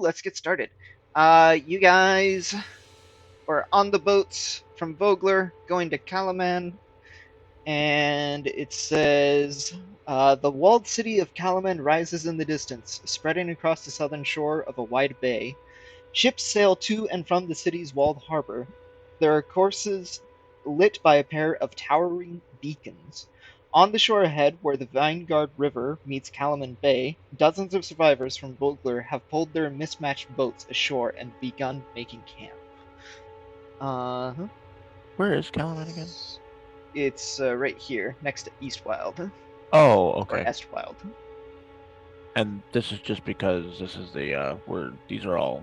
let's get started. You guys are on the boats from Vogler going to Kalaman, and it says the walled city of Kalaman rises in the distance, spreading across the southern shore of a wide bay. Ships sail to and from the city's walled harbor. There are courses lit by a pair of towering beacons. On the shore ahead, where the Vinegard River meets Kalaman Bay, dozens of survivors from Vogler have pulled their mismatched boats ashore and begun making camp. Uh-huh. Where is Calaman again? It's right here, next to Eastwild, Oh, or okay. Estwild. And this is just because this is the where these are all,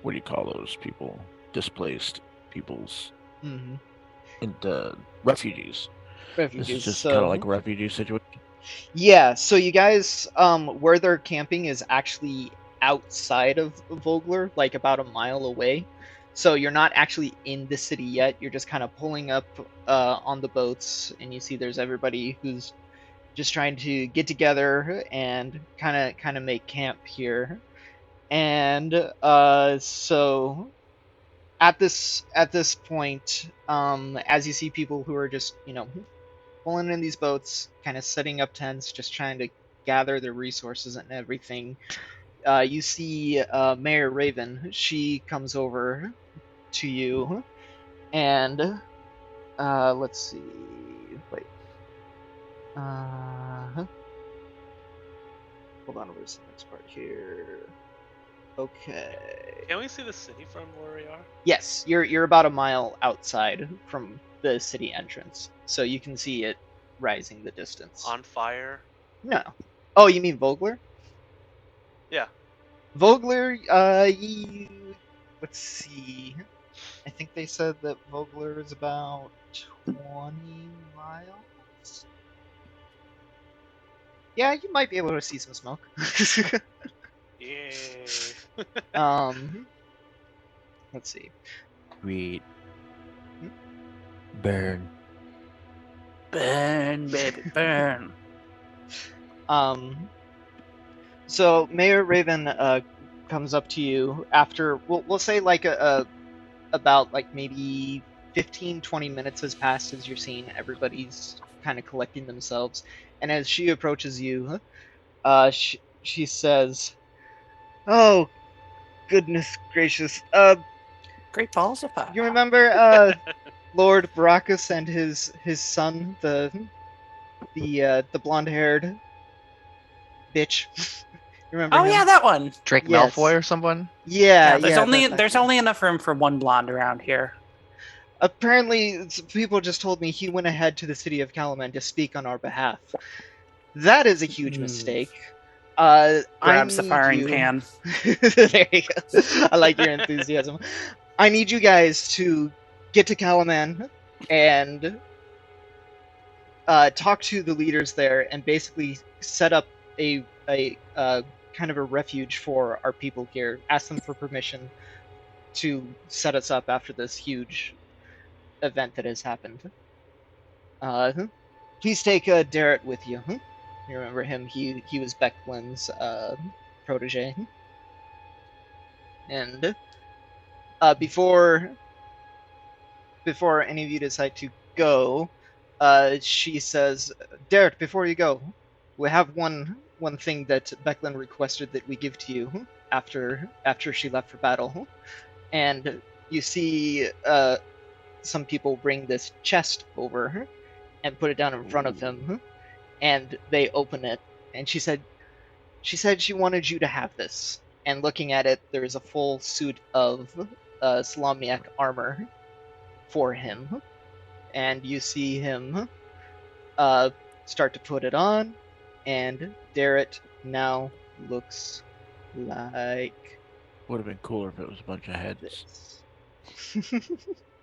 what do you call those people? Displaced peoples Mm-hmm. into refugees. This is Refugees. just kind So, of like a refugee situation. yeah, so you guys, where they're camping is actually outside of Vogler, like about a mile away. So you're not actually in the city yet. You're just kind of pulling up on the boats, and you see there's everybody who's just trying to get together and kind of make camp here. And so at this point, as you see people who are just pulling in these boats, kind of setting up tents, just trying to gather their resources and everything. You see Mayor Raven. She comes over to you, and let's see. Wait. Hold on. Where's the next part here? Okay. Can we see the city from where we are? Yes, you're about a mile outside from the city entrance, so you can see it rising the distance. On fire? No. Oh, you mean Vogler? Yeah. Vogler, let's see. I think they said that Vogler is about 20 miles. Yeah, you might be able to see some smoke. Yay. Let's see. Sweet. Hmm? Burn. Burn, baby, burn. So Mayor Raven comes up to you after we'll say like about like maybe 15-20 minutes has passed as you're seeing everybody's kind of collecting themselves, and as she approaches you, she says, "Oh, goodness gracious! Great balls of fire. You remember Lord Baracus and his son, the blonde-haired bitch? You remember Oh him? yeah, that one. Drake Yes. Malfoy or someone? Yeah, There's only that there's guy. only enough room for one blonde around here. Apparently, people just told me he went ahead to the city of Kalaman to speak on our behalf. That is a huge mistake. I Grabs the need firing you. pan. There you go. I like your enthusiasm. I need you guys to get to Kalaman and talk to the leaders there and basically set up a kind of a refuge for our people here. Ask them for permission to set us up after this huge event that has happened. Please take Darrett with you. You remember him? He was Becklin's protege. And before any of you decide to go, she says, "Darrett, before you go, we have one thing that Becklin requested that we give to you after she left for battle." And you see some people bring this chest over and put it down in front of him, and they open it, and she said she wanted you to have this. And looking at it, there's a full suit of Salamiak armor for him, and you see him start to put it on, and Darrett now looks like Would have been cooler if it was a bunch of heads. this.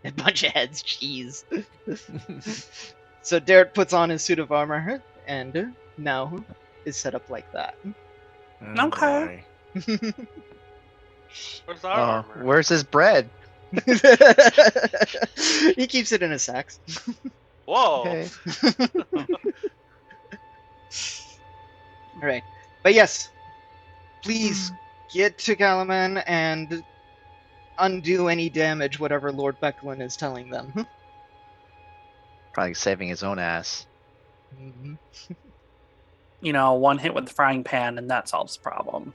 A bunch of heads, jeez. So Darrett puts on his suit of armor, and now is set up like that. Oh, Okay. boy. Where's our armor? Where's his bread? He keeps it in his sacks. Whoa! Okay. Alright. But yes, please get to Calaman and undo any damage whatever Lord Becklin is telling them. Probably saving his own ass. Mhm. You know, one hit with the frying pan and that solves the problem.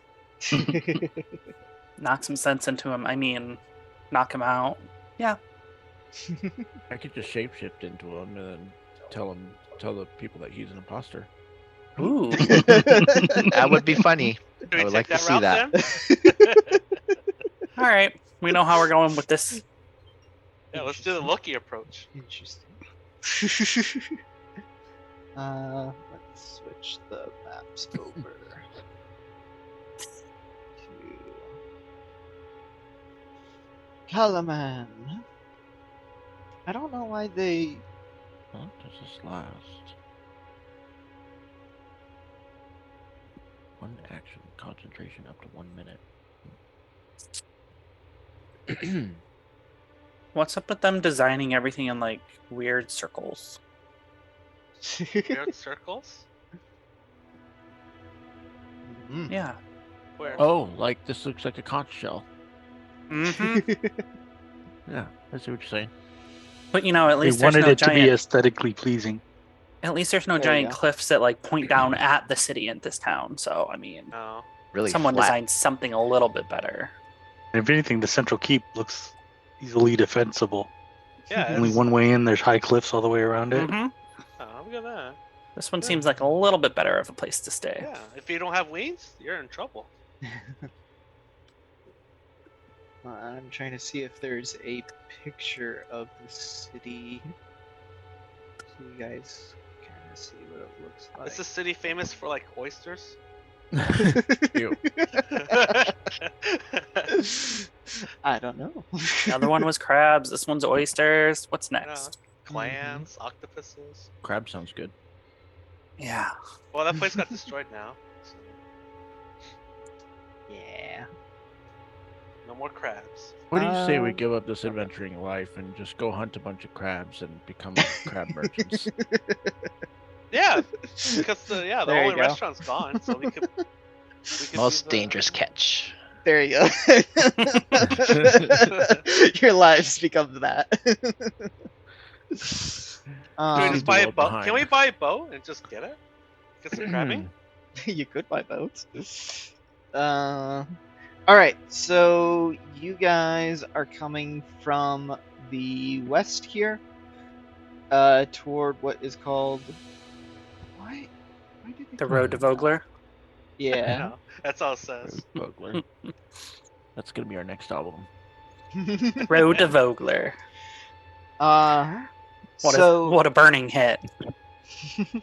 Knock some sense into him. I mean, knock him out. Yeah. I could just shapeshift into him and then tell the people that he's an imposter. Ooh. That would be funny. Do we I would take like to see route that. then? All right. We know how we're going with this. Yeah, let's do the Loki approach. Interesting. Let's switch the maps over to Calaman. I don't know why they. Huh? Does this last? One action concentration up to 1 minute. What's up with them designing everything in like weird circles? Weird circles? Mm. Yeah. Where? Oh, like this looks like a conch shell. Mm-hmm. Yeah, I see what you're saying. But you know, at They least there's wanted no it to be giant. aesthetically pleasing. At least there's no There you giant go. cliffs that like point down at the city in this town. So I mean, No. Really someone flat. designed something a little bit better. And if anything, the central keep looks easily defensible. Yeah, Only it's, one way in. There's high cliffs all the way around it. Hmm. oh, look at that. This one Yeah. seems like a little bit better of a place to stay. Yeah, if you don't have wings, you're in trouble. I'm trying to see if there's a picture of the city, so you guys kind of see what it looks like. Is the city famous for like oysters? Ew. I don't know. The other one was crabs. This one's oysters. What's next? Clams, octopuses. Crab sounds good. Yeah. Well, that place got destroyed now. So Yeah. no more crabs. What do you say we Um, give up this adventuring life and just go hunt a bunch of crabs and become crab merchants? Yeah, because the There you only go. restaurant's gone, so we could. Most dangerous catch. There you go. Your lives become that. Can we Um, just buy a World boat? behind. Can we buy a boat and just get it? Get some crabbing? you could buy boats. All right, so you guys are coming from the west here, toward what is called. Why? Why did they The call road to it that? Vogler. Yeah. No, that's all it says. Bugler. That's gonna be our next album. Road to Vogler. So What a burning hit.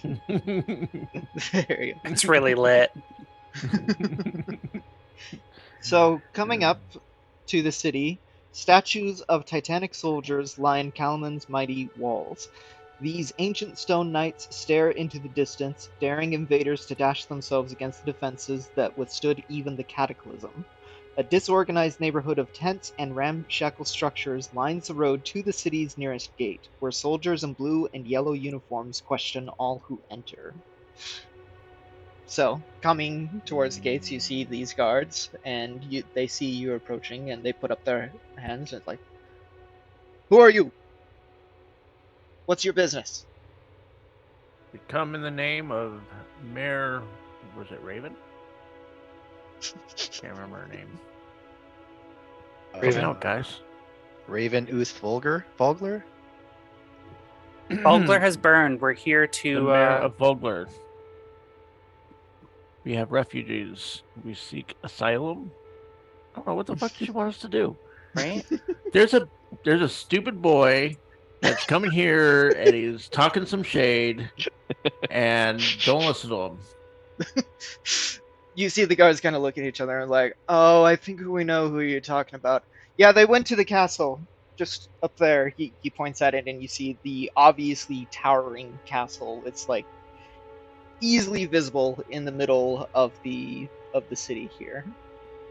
there you go. It's really lit. So, coming up to the city, statues of Titanic soldiers line Calaman's mighty walls. These ancient stone knights stare into the distance, daring invaders to dash themselves against the defenses that withstood even the cataclysm. A disorganized neighborhood of tents and ramshackle structures lines the road to the city's nearest gate, where soldiers in blue and yellow uniforms question all who enter. So, coming towards the gates, you see these guards, and they see you approaching, and they put up their hands, and it's like, "Who are you? What's your business?" We come in the name of Mayor. Was it Raven? Can't remember her name. Raven. Help me out, guys. Raven Ooth Vogler? Vogler has burned. We're here The to. mayor of Vogler. We have refugees. We seek asylum. I don't know what the fuck does she want us to do. Right? There's a stupid boy that's coming here and he's talking some shade, and don't listen to him. You see the guards kind of look at each other and like, "Oh, I think we know who you're talking about. Yeah, they went to the castle, just up there." He points at it, and you see the obviously towering castle. It's like easily visible in the middle of the city here.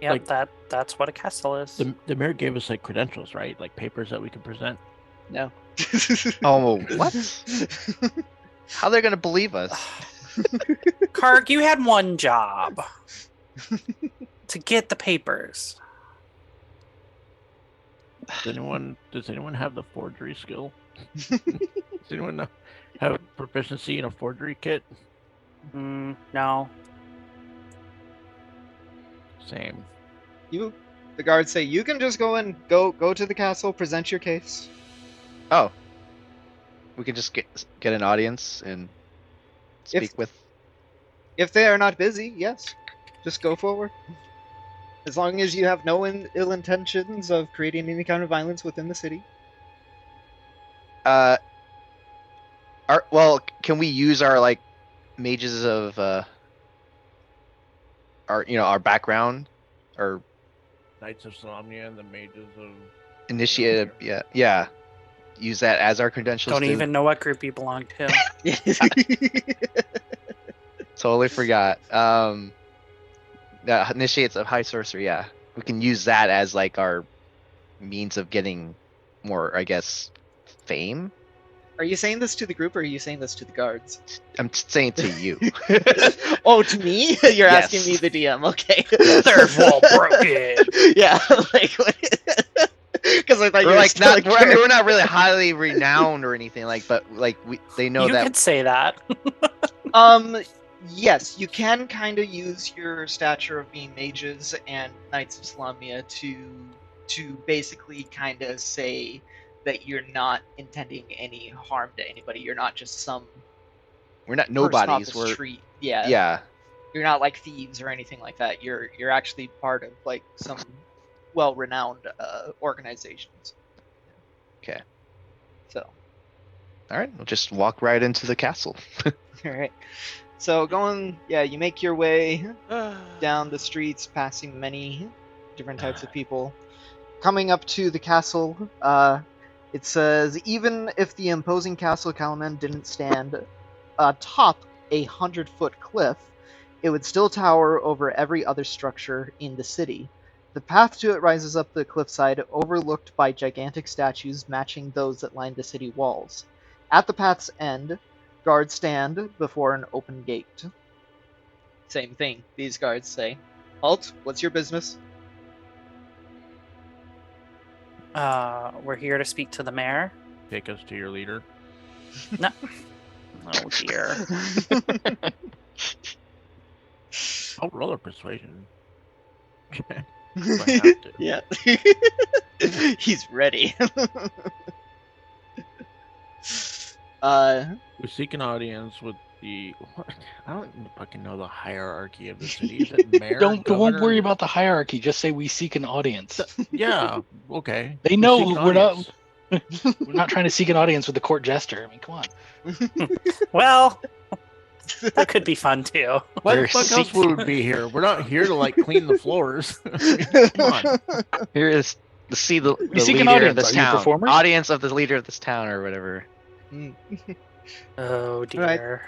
Yep, Like- that's what a castle is. The mayor gave us like credentials, right? Like papers that we can present. No. Oh, what? How they're gonna believe us? Karg, you had one job. to get the papers. Does anyone have the forgery skill? Does anyone have proficiency in a forgery kit? No. Same. The guards say you can just go to the castle, present your case. Oh, we can just get an audience and speak with. If they are not busy, yes, just go forward. As long as you have no ill intentions of creating any kind of violence within the city. Can we use our like mages of our background or Knights of Solamnia and the mages of initiated? Yeah. Use that as our credentials. Don't even know what group you belong to. Totally forgot. The initiates of high sorcery. Yeah, we can use that as like our means of getting more, I guess, fame. Are you saying this to the group or are you saying this to the guards? I'm saying to you. Oh, to me? You're Yes. asking me, the DM. Okay. Third wall broken. Yeah, like because I thought you We're were like still not. We're not really highly renowned or anything but like they know You that. could say that. Yes, you can kind of use your stature of being mages and Knights of Salamia to basically kind of say that you're not intending any harm to anybody. You're not just some We're not person nobodies. off the We're street. Yeah. yeah. You're not like thieves or anything like that. You're actually part of like some well-renowned organizations. Okay. So. All right, we'll just walk right into the castle. All right. So you make your way down the streets, passing many different types of people. Coming up to the castle, it says, even if the imposing Castle Kalaman didn't stand atop a 100-foot cliff, it would still tower over every other structure in the city. The path to it rises up the cliffside, overlooked by gigantic statues matching those that line the city walls. At the path's end, guards stand before an open gate. Same thing, these guards say. Halt, what's your business? We're here to speak to the mayor. Take us to your leader. No. Oh dear. I'll roll a persuasion. Okay. If I have to. Yeah. He's ready. We seek an audience with the. I don't fucking know the hierarchy of the city. Is it mayor? Don't governor? worry about the hierarchy. Just say we seek an audience. Yeah. Okay. They We know seek an we're not- audience. We're not trying to seek an audience with the court jester. I mean, come on. Well, that could be fun too. Why We're the fuck else seek- would we be here? We're not here to like clean the floors. Come on. Here is to see the seek an leader audience. of this Are you town. performers? Audience of the leader of this town or whatever. Oh dear.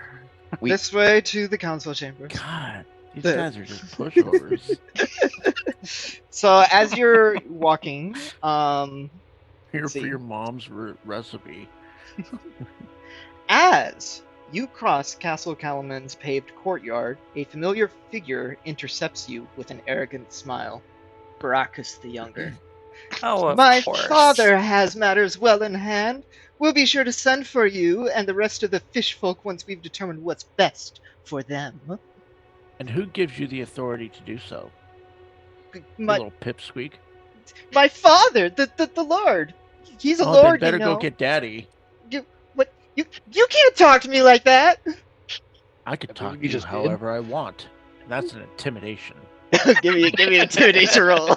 We- This way to the council chambers. God, these The- guys are just pushovers. So as you're walking, Here See. for your mom's recipe. as you cross Castle Kalaman's paved courtyard, a familiar figure intercepts you with an arrogant smile. Baracus the Younger. Oh, of My course. father has matters well in hand. We'll be sure to send for you and the rest of the fish folk once we've determined what's best for them. And who gives you the authority to do so? You My, little pipsqueak. my father, the Lord. He's a Oh, lord, they better you know. go get daddy. What? You can't talk to me like that. I could I talk believe to you you just did. however I want. And that's an intimidation. give me an intimidation roll.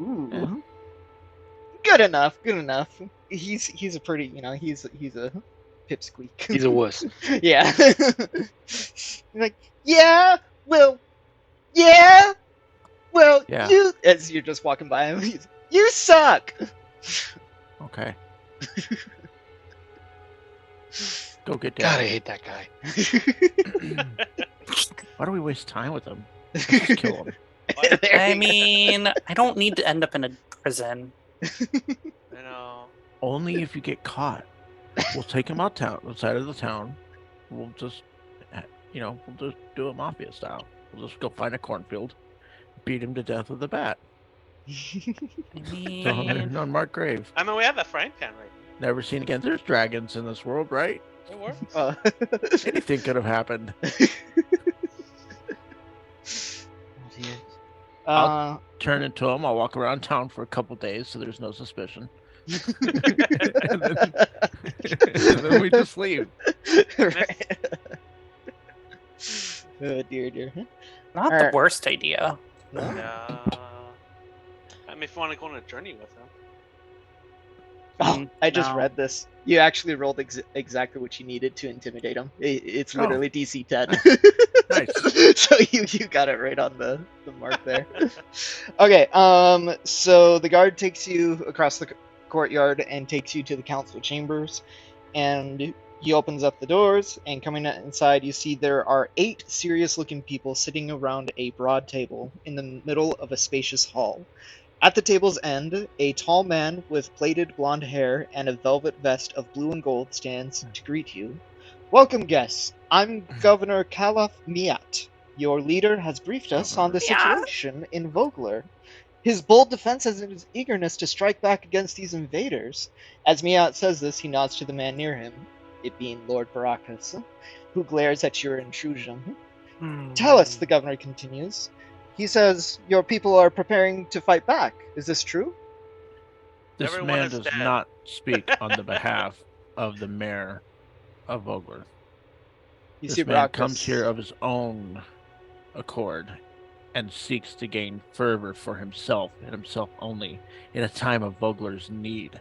Ooh. Good enough. He's a pretty, he's a pipsqueak. He's a wuss. Yeah. Like, yeah, well, yeah, Yeah. you, as you're just walking by him, you suck. Okay. Go get God, I daddy. hate that guy. Why do we waste time with him? Let's just kill him. There I you go. mean, I don't need to end up in a prison. You know. Only if you get caught. We'll take him outside of the town. We'll just we'll just do it mafia style. We'll just go find a cornfield, beat him to death with a bat. I Throw him in mean, an unmarked grave. I mean, we have that frying pan right now. Never seen again. There's dragons in this world, right? It works. Anything could have happened. I'll turn into him. I'll walk around town for a couple days so there's no suspicion. and then we just leave. Right. Oh dear. not the Alright. worst idea. No? Yeah. I mean, if you want to go on a journey with him. Oh, I just No. read this. You actually rolled exactly what you needed to intimidate him. It's Oh. literally DC 10. Nice. So you got it right on the mark there. Okay, so the guard takes you across the courtyard and takes you to the council chambers, and he opens up the doors, and coming inside you see there are 8 serious-looking people sitting around a broad table in the middle of a spacious hall. At the table's end, a tall man with plaited blonde hair and a velvet vest of blue and gold stands to greet you. Welcome, guests. I'm Governor Kalaf Miat. Your leader has briefed us on the Governor Miat? situation in Vogler. His bold defense and his eagerness to strike back against these invaders. As Miat says this, he nods to the man near him, it being Lord Barakas, who glares at your intrusion. Tell us, the governor continues. He says, your people are preparing to fight back. Is this true? This Everyone man is does dead. not speak on the behalf of the mayor of Vogler. You This see man Barakas. comes here of his own accord and seeks to gain fervor for himself and himself only in a time of Vogler's need.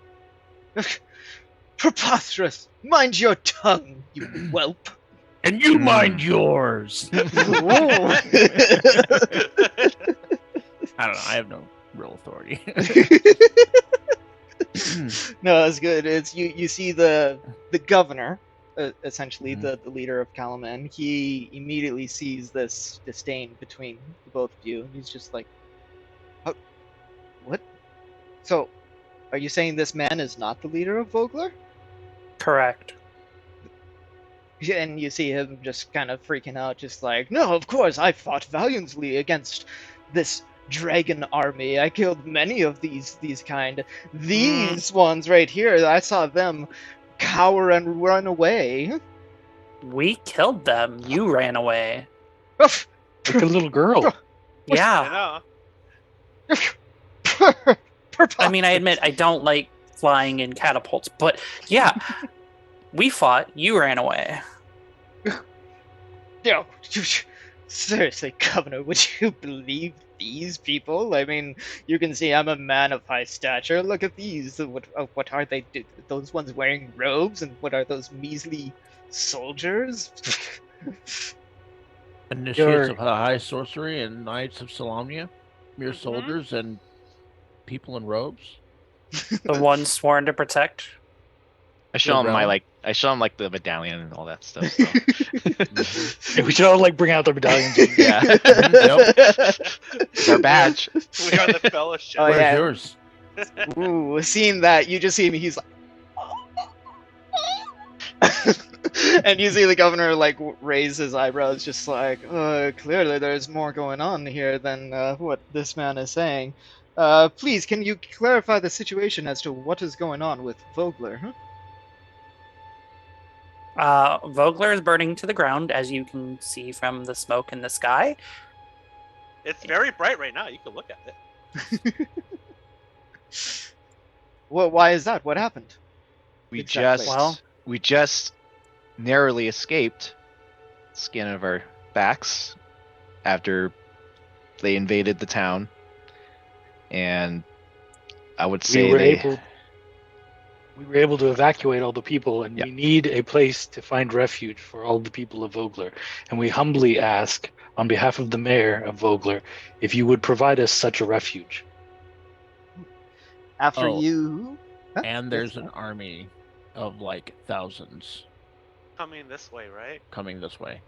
Preposterous! Mind your tongue, you whelp! And you mind yours! Ooh. I don't know. I have no real authority. No, that's good. It's you see the governor, essentially Mhm. the leader of Kalaman. He immediately sees this disdain between the both of you. He's just like, "Oh, what? So, are you saying this man is not the leader of Vogler?" Correct. And you see him just kind of freaking out, just like, no, of course, I fought valiantly against this dragon army. I killed many of these kind. These ones right here, I saw them cower and run away. We killed them. You ran away. Oof. Like a little girl. I Yeah. know. I mean, I admit I don't like flying in catapults, but yeah, we fought. You ran away. No, seriously, Governor, would you believe these people? I mean, you can see I'm a man of high stature. Look at these. What are they? Those ones wearing robes, and what are those measly soldiers? Initiates You're- of high sorcery and knights of Salamnia, mere soldiers and people in robes. The ones sworn to protect. I show him realm. I show him like the medallion and all that stuff. So. Yeah, we should all like bring out the medallions. Yeah. It's our badge. We are the fellowship. Oh, Where's yeah. yours? Ooh, seeing that, you just see him. He's like, and you see the governor like raise his eyebrows, just like, clearly there's more going on here than what this man is saying. Please, can you clarify the situation as to what is going on with Vogler? Huh? Vogler is burning to the ground, as you can see from the smoke in the sky. It's very bright right now. You can look at it. Well, why is that? What happened? We Exactly. just narrowly escaped skin of our backs after they invaded the town, and I would say We were able to evacuate all the people, and Yeah. we need a place to find refuge for all the people of Vogler. And we humbly ask, on behalf of the mayor of Vogler, if you would provide us such a refuge. After Oh. you. Huh? And there's an army of like thousands Coming this way, right? coming this way.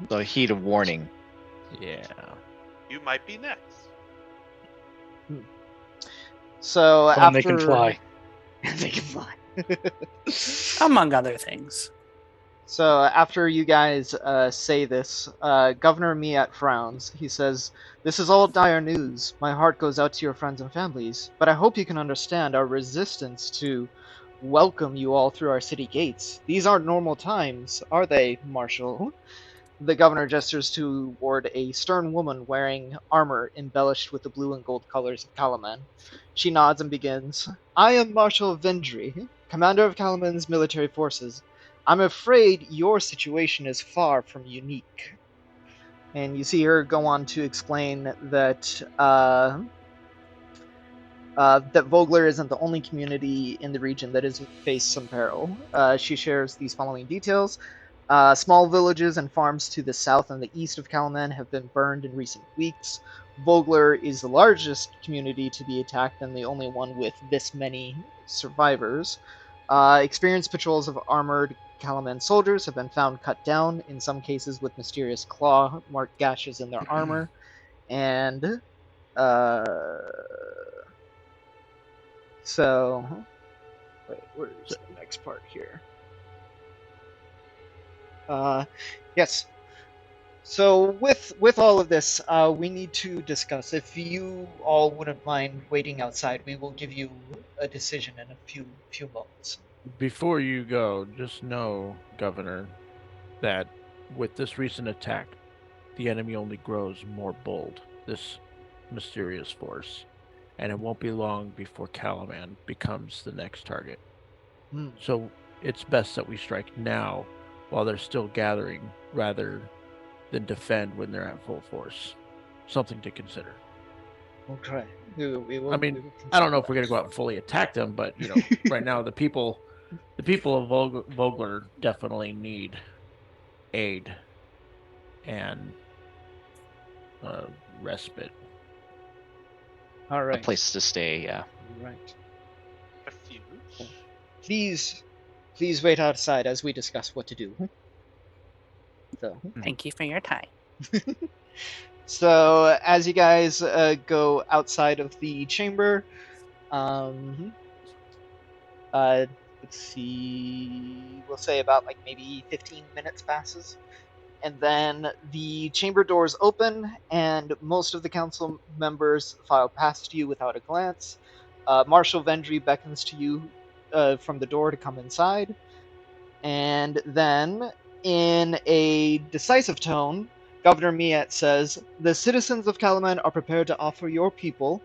the heat of warning. Yeah. You might be next. So And after they can fly. they can fly. Among other things. So after you guys say this, Governor Miat frowns. He says, "This is all dire news. My heart goes out to your friends and families, but I hope you can understand our resistance to welcome you all through our city gates. These aren't normal times, are they, Marshal?" The governor gestures toward a stern woman wearing armor embellished with the blue and gold colors of Kalaman. She nods and begins, "I am Marshal Vendry, commander of Kalaman's military forces. I'm afraid your situation is far from unique." And you see her go on to explain that Vogler isn't the only community in the region that has faced some peril. She shares these following details. Small villages and farms to the south and the east of Kalaman have been burned in recent weeks. Vogler is the largest community to be attacked and the only one with this many survivors. Experienced patrols of armored Kalaman soldiers have been found cut down, in some cases with mysterious claw-marked gashes in their armor. And uh, so, wait, where's the next part here? Yes. So with all of this, we need to discuss. If you all wouldn't mind waiting outside, we will give you a decision in a few moments. Before you go, just know, Governor, that with this recent attack, the enemy only grows more bold, this mysterious force, and it won't be long before Calaman becomes the next target. Hmm. So it's best that we strike now while they're still gathering rather than defend when they're at full force. Something to consider. Okay. We will, I we mean, will I don't know consider if we're going to go out and fully attack them, but right now the people of Vogler definitely need aid and respite. All A right. place to stay. Yeah. Right. Refuge. Please wait outside as we discuss what to do. So. Thank you for your time. So as you guys go outside of the chamber, um, let's see, we'll say about like maybe 15 minutes passes, and then the chamber doors open, and most of the council members file past you without a glance. Marshal Vendry beckons to you from the door to come inside, and then, in a decisive tone, Governor Miet says, "The citizens of Kalaman are prepared to offer your people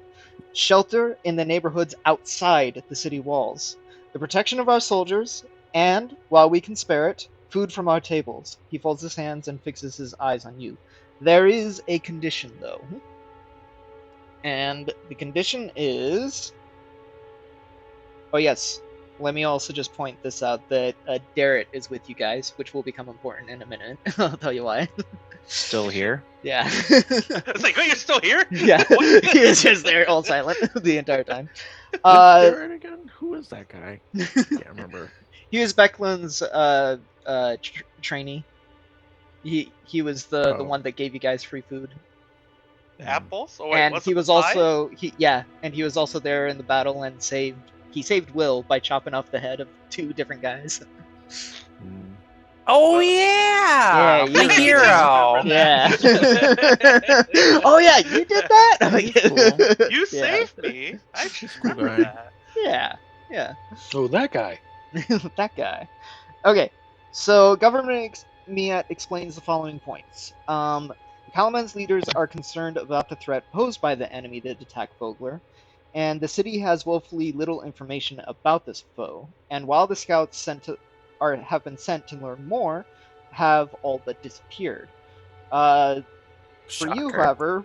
shelter in the neighborhoods outside the city walls, the protection of our soldiers, and, while we can spare it, food from our tables." He folds his hands and fixes his eyes on you. "There is a condition, though. And the condition is. Oh, yes. Let me also just point this out that Darrett is with you guys, which will become important in a minute. I'll tell you why. Still here. Yeah. It's like, oh, you're still here? Yeah. What? He was just there all silent the entire time. Who's Darren again? Who is that guy? Can't remember. He was Beckland's trainee. He was the Oh. one that gave you guys free food. Apples? Oh, wait, And what's he it, was the pie? also he was also there in the battle and saved Will by chopping off the head of 2 different guys. Mm. Oh Well- yeah, Yeah, my you hero. remember Yeah. that. Oh yeah, you did that. Cool. You Yeah. saved me. I just Cool remember guy. that. Yeah. Oh, that guy. That guy. Okay, so Government Miat explains the following points. Kalaman's leaders are concerned about the threat posed by the enemy that attacked Vogler, and the city has woefully little information about this foe. And while the scouts have been sent to learn more, have all but disappeared. For you, Shocker. however,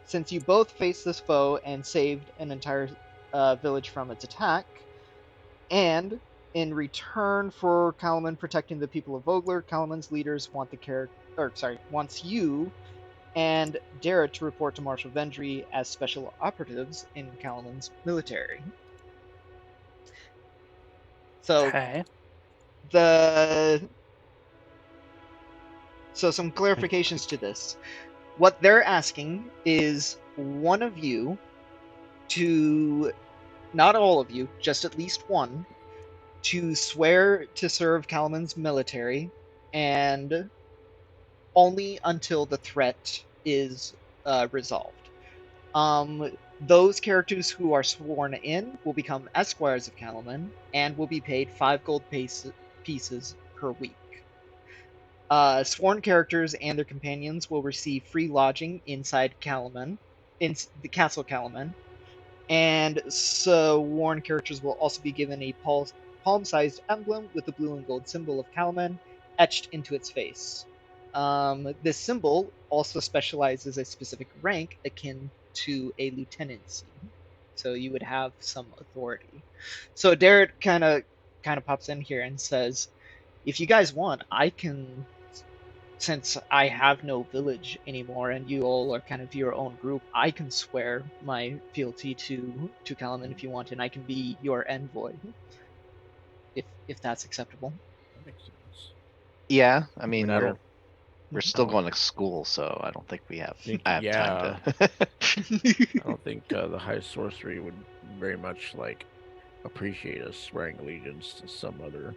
since you both faced this foe and saved an entire village from its attack, and in return for Kalaman protecting the people of Vogler, Kalaman's leaders wants you and Darrett to report to Marshal Vendry as special operatives in Kalaman's military. So Okay. some clarifications to this. What they're asking is one of you to, not all of you, just at least one, to swear to serve Kalaman's military, and only until the threat is resolved. Those characters who are sworn in will become esquires of Kalaman and will be paid 5 gold pieces per week. Sworn characters and their companions will receive free lodging inside Kalaman, in the Castle Kalaman, and sworn characters will also be given a palm-sized emblem with the blue and gold symbol of Kalaman etched into its face. This symbol also specializes a specific rank akin to a lieutenancy, so you would have some authority. So Derek kind of pops in here and says, if you guys want, I can, since I have no village anymore and you all are kind of your own group, I can swear my fealty to Kalaman if you want, and I can be your envoy, if that's acceptable. That makes sense. Yeah, I mean, I don't we're still Oh. going to school, so I don't think we have Think- I have time to. I don't think the high sorcery would very much like appreciate us swearing allegiance to some other,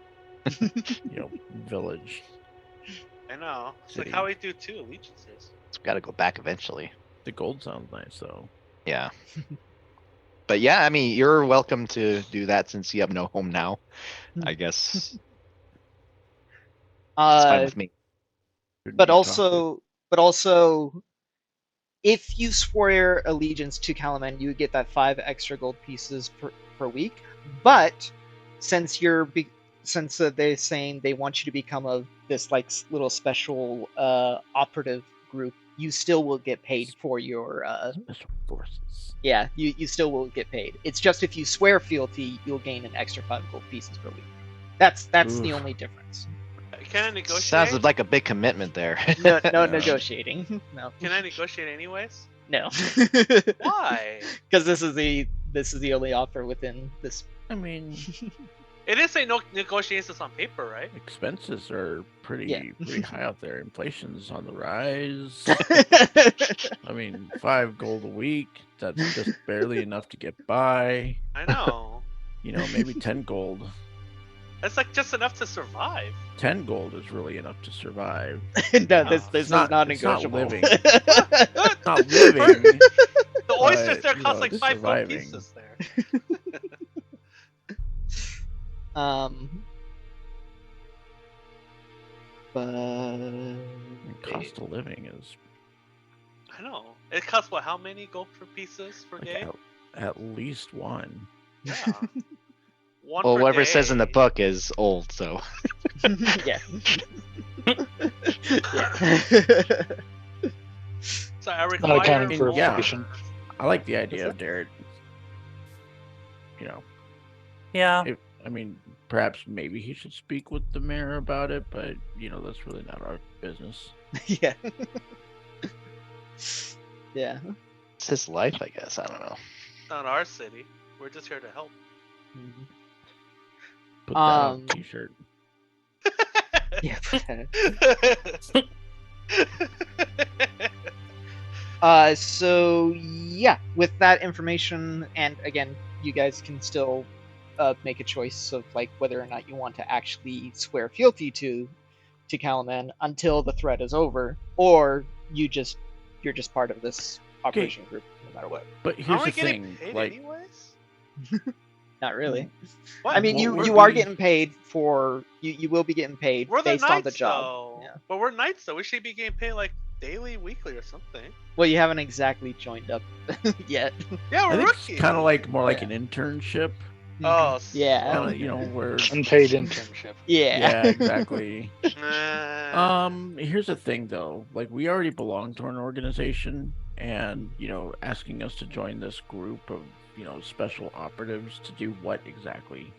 village. I know. It's City. like how we do 2 allegiances. It's got to go back eventually. The gold sounds nice though. Yeah. But yeah, I mean, you're welcome to do that since you have no home now. I guess it's fine with me. Shouldn't but be talking- also, if you swear allegiance to Kalaman, you would get that 5 extra gold pieces per week. But since they're saying they want you to become this like little special operative group, you still will get paid for your Special forces. yeah, you still will get paid. It's just if you swear fealty, you'll gain an extra 5 gold pieces per week. That's the Oof. only difference. Can I negotiate? Sounds like a big commitment there. No Yeah. negotiating. No. Can I negotiate anyways? No. Why? Because this is the only offer within this. I mean, It didn't say no negotiations on paper, right? expenses are pretty Yeah. pretty high out there. Inflation's on the rise. I mean, 5 gold a week, that's just barely enough to get by. I know. Maybe 10 gold. That's like just enough to survive. 10 gold is really enough to survive. No, this It's is not it's not negotiable. living. It's not living. The oysters But, there cost like it's 5 gold surviving. pieces there. But Cost of living is I know. It costs what? How many gold per pieces per like day? at least 1. Yeah. One Well, per whatever it says in the day. book is old, so yeah. So I Not require accounting for more. Yeah. inflation. I like the idea of Derek. Yeah. I mean, perhaps maybe he should speak with the mayor about it, but that's really not our business. Yeah. Yeah. it's his life, I guess. I don't know. It's not our city. We're just here to help. Put that on Um, a t-shirt. Yeah. So yeah, with that information, and again, you guys can still make a choice of like whether or not you want to actually swear fealty to Kalaman until the threat is over, or you're just part of this operation group, no matter what. But Aren't here's we the getting thing, paid like, anyways? Not really. What? I mean, What you would are be- getting paid for you will be getting paid We're the based knights, on the job. though. Yeah. But we're knights, though. We should be getting paid like daily, weekly, or something. Well, you haven't exactly joined up yet. Yeah, I we're think rookies. it's kind of like more like Yeah. an internship. Oh, Yeah. Kind of, where Unpaid internship. Yeah. yeah, exactly. Nah. Here's the thing though, like we already belong to an organization, and asking us to join this group of special operatives to do what exactly?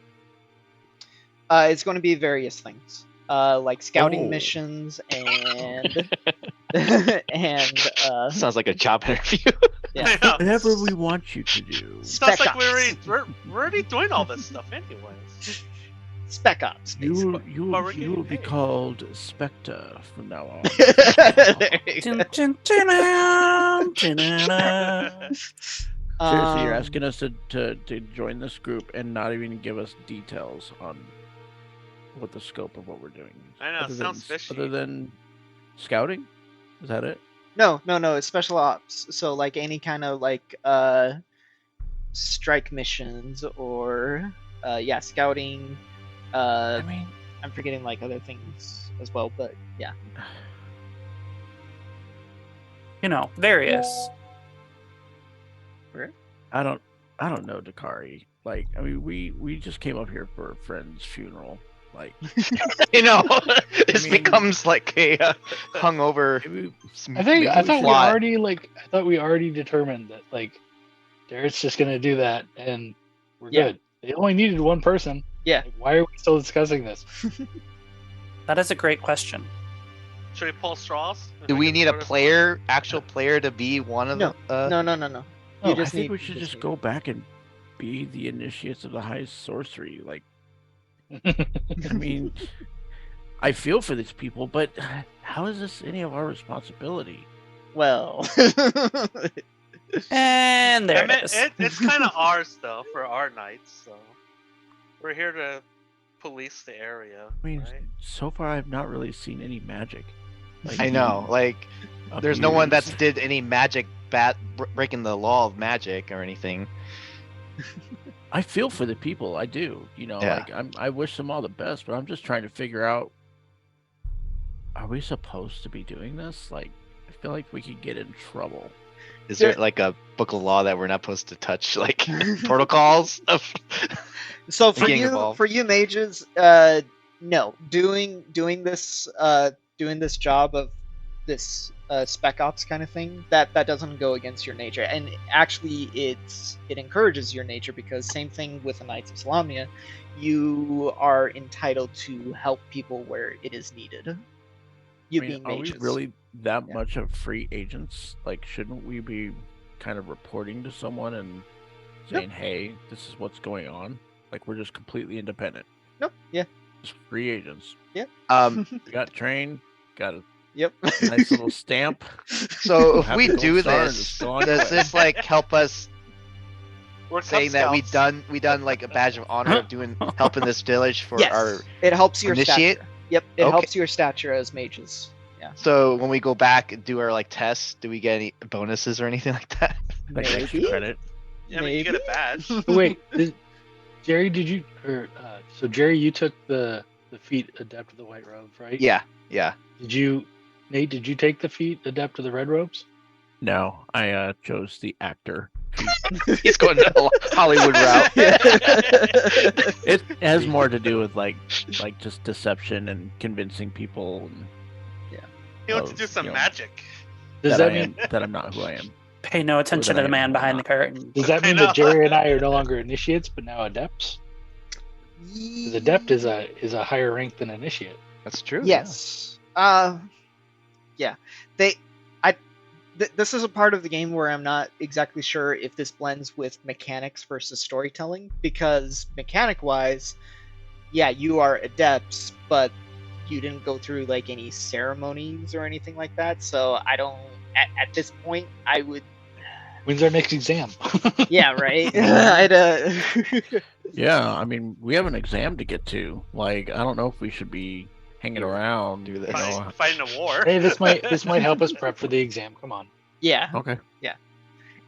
It's going to be various things, like scouting Oh. missions and and Sounds like a job interview. yeah. I know. Whatever we want you to do. Sounds Spec like Ops. we're already doing all this stuff anyways. Spec Ops. You Basically. will But we're you will be getting paid. called Spectre from now on. There you go. Dun, dun, dun, dun, dun, dun. Seriously, you're Um, asking us to join this group and not even give us details on what the scope of what we're doing is. I know, it sounds fishy. Other than scouting, is that it? No, it's special ops. So like any kind of like strike missions or scouting. I mean, I'm forgetting like other things as well, but yeah. Various. I don't know, Dakari. Like, I mean, we just came up here for a friend's funeral. Like, This becomes like a hungover. I thought plot. we already determined that like Darrett's just gonna do that and we're Yeah. good. They only needed one person. Yeah. Like, why are we still discussing this? That is a great question. Should we pull straws? Do we need a actual player, to be one of No. the? No. I You just think need. we should just go back and be the initiates of the highest sorcery. Like, I mean, I feel for these people, but how is this any of our responsibility? Well. And there I mean, it is. it's kind of ours though for our knights, so we're here to police the area. I mean, right? so far I've not really seen any magic. Like, I know, like there's no one abuse. that's did any magic breaking the law of magic or anything. I feel for the people. I do. Yeah. Like I wish them all the best, but I'm just trying to figure out: are we supposed to be doing this? Like, I feel like we could get in trouble. Is there like a book of law that we're not supposed to touch, like protocols of? So Getting involved. for you mages, no, doing this job of this spec ops kind of thing, that doesn't go against your nature, and actually it encourages your nature, because same thing with the Knights of Salamia, you are entitled to help people where it is needed. You being are we mages. really that Yeah. much of free agents? Like, shouldn't we be kind of reporting to someone and saying, "Hey, this is what's going on"? Like, we're just completely independent, Nope. Yeah. just free agents. We got trained, got a Yep. nice little stamp. So if Have we the gold do star and this, just go on your does way. this like help us We're Cub saying that we Scouts. done like a badge of honor of helping this village for Yes. our? It helps your Initiate? stature. Yep. It Okay. helps your stature as mages. Yeah. So when we go back and do our like tests, do we get any bonuses or anything like that? Like extra Maybe? credit. I mean, you get a badge. Wait, Jerry, did you so Jerry, you took the feat adept of the white robes, right? Yeah. Nate, did you take the feat adept of the red robes? No, I chose the actor. He's going the Hollywood route. It has more to do with like just deception and convincing people You want to of, do some you know, magic. Does that that I mean am that I'm not who I am. Pay no attention to I the am man or behind the not. curtain. does that I mean know. that Jerry and I are no longer initiates, but now adepts? 'Cause adept is a higher rank than initiate. That's true. Yes. Yeah. This is a part of the game where I'm not exactly sure if this blends with mechanics versus storytelling, because mechanic-wise, yeah, you are adepts, but you didn't go through like any ceremonies or anything like that. So I don't. At this point, I would. When's our next exam? Yeah. Right. I'd. Yeah, I mean, we have an exam to get to. Like, I don't know if we should be hanging around. Do this. Fighting a war. Hey, this might help us prep for the exam. Come on. Yeah. Okay.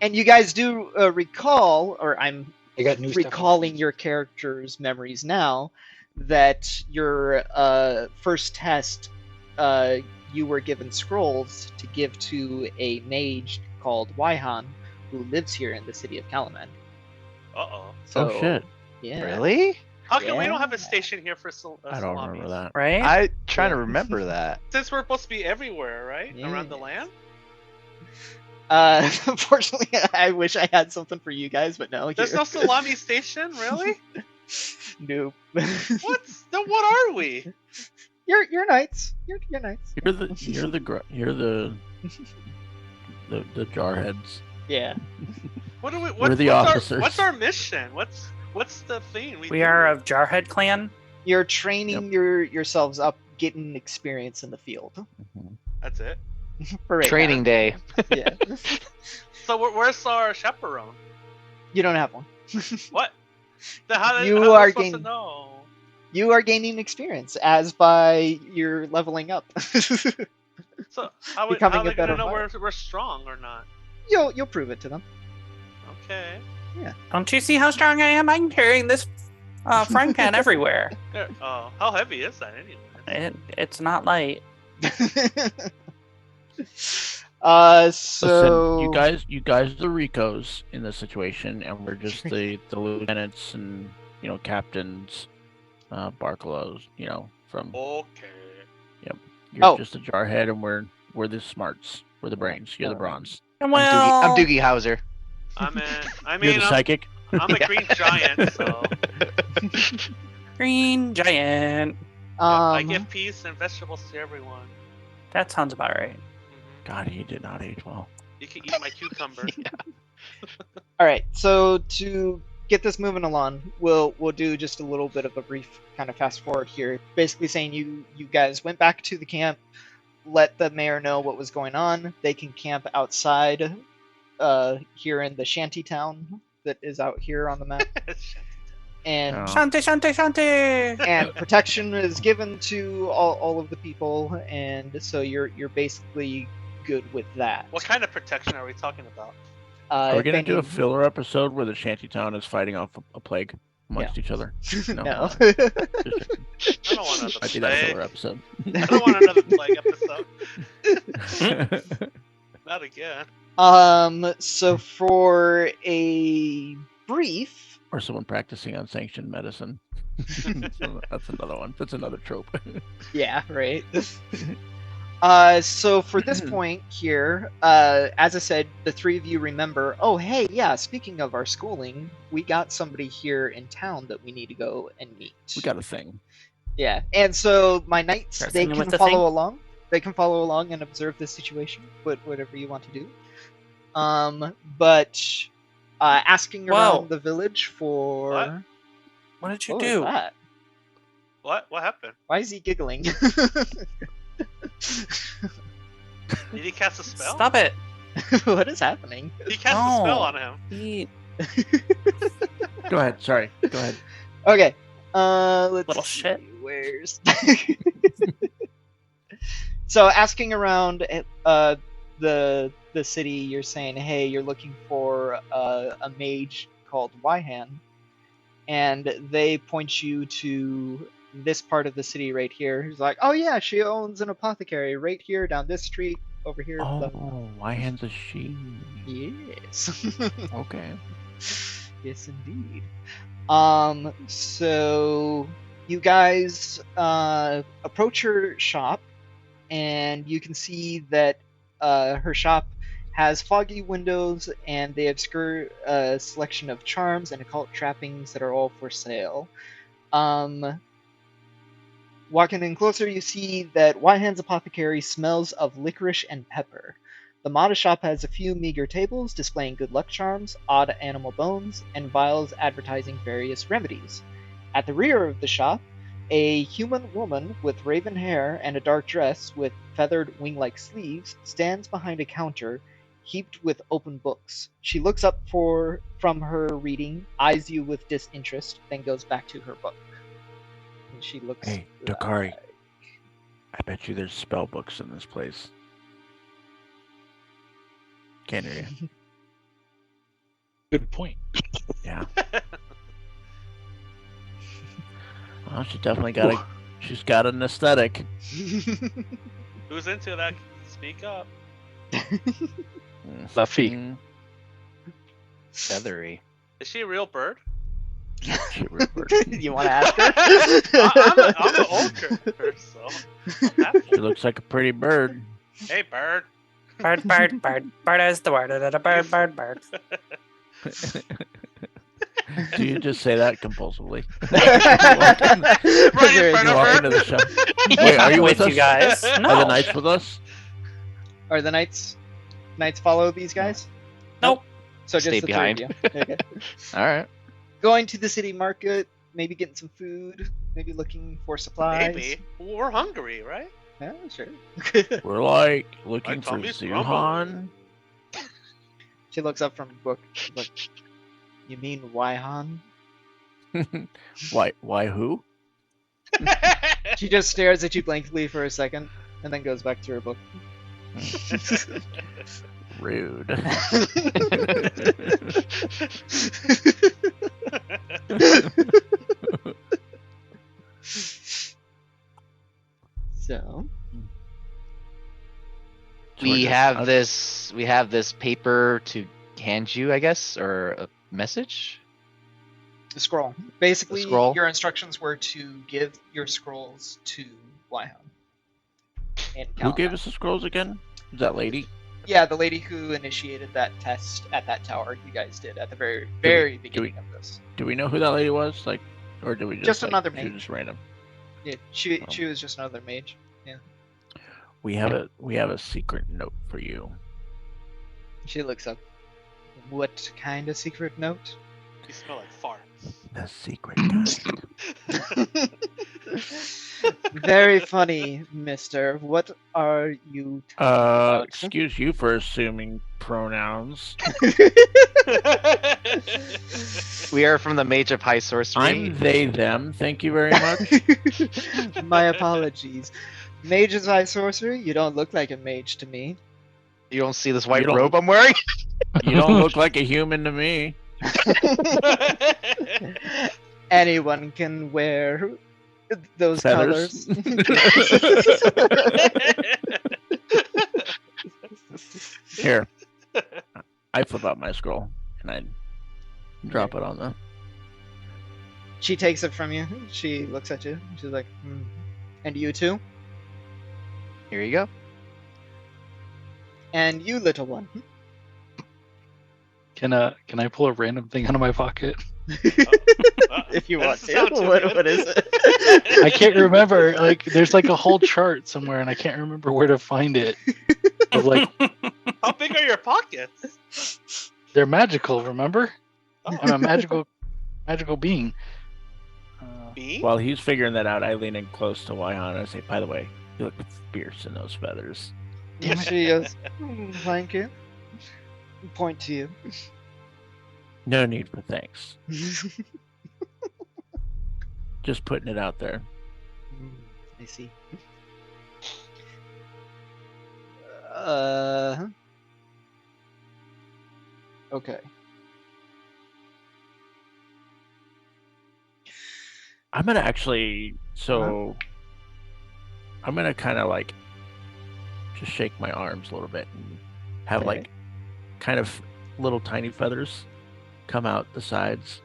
And you guys do recall, or I'm I got new stuff. recalling your character's memories now, that your first test, you were given scrolls to give to a mage called Waihan, who lives here in the city of Kalaman. Uh-oh. So, Oh shit! Yeah. Really? How come we Yeah. don't have a station here for I don't remember that. Right? I trying to remember that. Since we're supposed to be everywhere, right? Yeah. Around the land? Unfortunately, I wish I had something for you guys, but no. There's here. no salami station, really? Nope. What? Then what are we? You're knights. You're knights. You're the jarheads. Yeah. What are we? We're the officers. What's our mission? What's the thing? We do? are of Jarhead clan. You're training yourselves up, getting experience in the field. That's it. For right Training now. day. Yeah. So where's our chaperone? You don't have one. What? Then how You how are we supposed to getting- know? You are gaining experience as by you're leveling up. So how Becoming are a they gonna better know fighter. we're strong or not? You'll prove it to them. Okay. Don't you see how strong I am? I'm carrying this frying pan everywhere. There. Oh, how heavy is that anyway? It's not light. So Listen, you guys are the Ricos in this situation, and we're just the lieutenants and captains, Barcalos. From Okay. you're Oh. just a jarhead, and we're the smarts, we're the brains. You're the bronze. I'm Well, Doogie Howser. I'm in. I You're mean, the psychic. I'm a green giant, so green giant. I give peace and vegetables to everyone. That sounds about right. Mhm. God, he did not age well. You can eat my cucumber. all right. So to get this moving along, we'll do just a little bit of a brief kind of fast forward here. Basically saying you guys went back to the camp, let the mayor know what was going on. They can camp outside here in the shanty town that is out here on the map. And Oh. Shanty, shanty, shanty. and protection is given to all of the people, and so you're basically good with that. What kind of protection are we talking about? Are we If gonna do a any- filler episode where the shantytown is fighting off a plague amongst each other? No. I don't want another Might be that filler plague. episode. I don't want another plague episode. Not again. So for a brief, Or someone practicing unsanctioned medicine. So that's another one. That's another trope. yeah, right. So for this point here, as I said, the three of you remember. Oh, hey, yeah. Speaking of our schooling, we got somebody here in town that we need to go and meet. We got a thing. Yeah, and so my knights, Start they singing can with the follow thing? along. They can follow along and observe the situation, whatever you want to do. But asking Whoa. around the village for What? What did you What was do? that? What? What happened? Why is he giggling? Did he cast a spell? Stop it. What is happening? He cast a spell No. on him. Eat. Go ahead. Sorry. Go ahead. Okay. Let's Little see. shit. Where's So asking around the city, you're saying, hey, you're looking for a mage called Wyhan, and they point you to this part of the city right here. He's like, oh yeah, she owns an apothecary right here down this street over here. blah, blah, blah." Oh, why hands a she? Yes. Okay. Yes, indeed. So you guys approach her shop, and you can see that her shop has foggy windows, and they obscure a selection of charms and occult trappings that are all for sale. Walking in closer, you see that Wyhan's apothecary smells of licorice and pepper. The Mata shop has a few meager tables displaying good luck charms, odd animal bones, and vials advertising various remedies. At the rear of the shop, a human woman with raven hair and a dark dress with feathered wing-like sleeves stands behind a counter heaped with open books. She looks up from her reading, eyes you with disinterest, then goes back to her book. And she looks. Hey, Dokari. I bet you there's spell books in this place. Can't hear you. Good point. Yeah. Well, she definitely got a. She's got an aesthetic. Who's into that? Speak up. Fluffy. Mm, Feathery. Is she a real bird? she revered. You want to ask her? I'm an ogre, so I'm happy. She looks like a pretty bird. Hey, bird. Bird, bird, bird. Bird is the word. Bird, bird, bird. Do you just say that compulsively? Right in front You of walk her. into the shop. Wait, are you with you us? guys? Are the No. knights with us? Are the knights follow these guys? Nope. So just Stay the behind. three of you. Okay. All right. Going to the city market, maybe getting some food, maybe looking for supplies. Maybe. We're hungry, right? Yeah, sure. We're like looking for tummy's Zuhan. She looks up from the book. She's like, you mean Wyhan? Why? Why? Who? She just stares at you blankly for a second, and then goes back to her book. Rude. So, We have this paper to hand you, I guess, or a message. the scroll. Basically, The scroll? your instructions were to give your scrolls to Wyhan. Who gave us the scrolls again? Was that lady? Yeah, the lady who initiated that test at that tower you guys did at the very beginning of this. Do we know who that lady was? Like, or do we just Just another she was mage. just random? Yeah, she was just another mage. We have a secret note for you. She looks up. What kind of secret note? You smell like farts. The secret note. Very funny, mister. What are you talking about? Excuse you for assuming pronouns. We are from the Mage of High Sorcery. I'm they them. Thank you very much. My apologies. Mage is high sorcery? You don't look like a mage to me. You don't see this white You don't- robe I'm wearing? You don't look like a human to me. Anyone can wear those Feathers. colors. Here, I flip out my scroll and I drop it on the. She takes it from you. She looks at you. She's like, hmm. And you too? Here you go. And you, little one. Can I pull a random thing out of my pocket? If you want to. Sounds What is it? I can't remember. Like, there's like a whole chart somewhere, and I can't remember where to find it. Of like, How big are your pockets? they're magical. Remember? Oh, I'm a magical being. me? While he's figuring that out, I lean in close to Wyhan and I say, "By the way, you look fierce in those feathers." She goes, thank you. Point to you. No need for thanks. Just putting it out there. I see. Okay. I'm gonna actually, I'm gonna kind of like just shake my arms a little bit and have Okay. like kind of little tiny feathers come out the sides.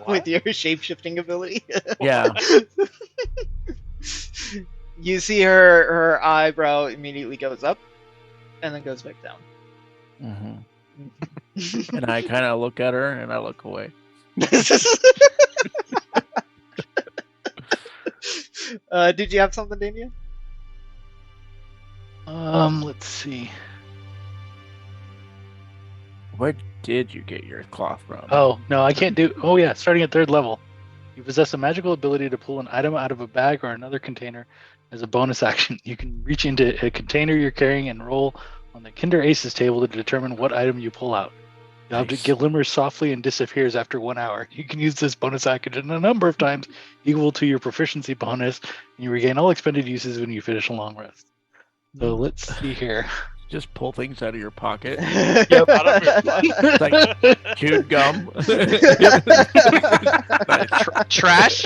With your shape-shifting ability. Yeah. You see her eyebrow immediately goes up and then goes back down. hmm And I kind of look at her and I look away. Did you have something, Damien? Let's see. Where did you get your cloth from? Oh no, I can't do. Oh yeah, starting at 3rd level, you possess a magical ability to pull an item out of a bag or another container as a bonus action. You can reach into a container you're carrying and roll on the Kinder Aces table to determine what item you pull out. The object Nice. glimmers softly and disappears after 1 hour. You can use this bonus action a number of times, equal to your proficiency bonus, and you regain all expended uses when you finish a long rest. So let's see here. Just pull things out of your pocket. Yep. Out of your butt. It's like chewed gum. Trash.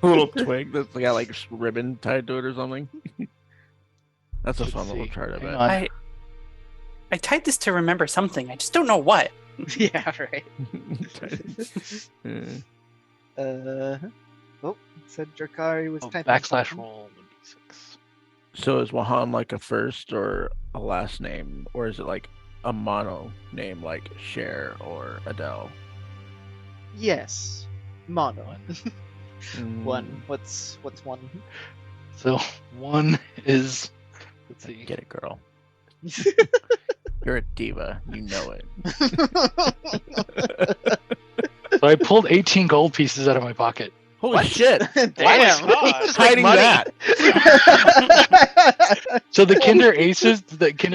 A little twig that's got like ribbon tied to it or something. That's a fun little see. chart, I Hang bet. on. I tied this to remember something. I just don't know what. Yeah, right. Uh, Oh, it said Drakari was Oh, typing. backslash something. roll 1d6. So is Wahan like a first or a last name, or is it like a mono name like Cher or Adele? Yes. Mono. Mm, One. What's one? So 1 is. Let's see. Get it, girl. You're a diva. You know it. So I pulled 18 gold pieces out of my pocket. Holy What? shit! Damn. God. Who's hiding money. that? So the Kinder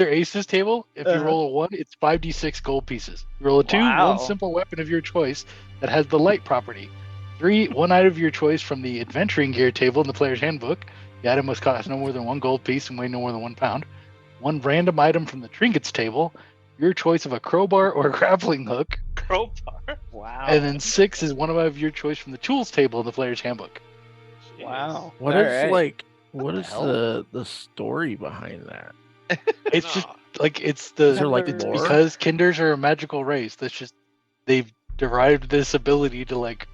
Aces table, if you Uh-huh. roll a 1, it's 5d6 gold pieces. You roll a 2, Wow. one simple weapon of your choice that has the light property. 3, one item of your choice from the adventuring gear table in the player's handbook. The item must cost no more than 1 gold piece and weigh no more than 1 pound. 1 random item from the trinkets table, your choice of a crowbar or a grappling hook. Crowbar. Wow. And then 6 is one of your choice from the tools table in the player's handbook. Wow. What All is right. like? What the is hell? the story behind that? It's just No. like it's Is there like Never- lore? because kinders are a magical race. That's just they've derived this ability to like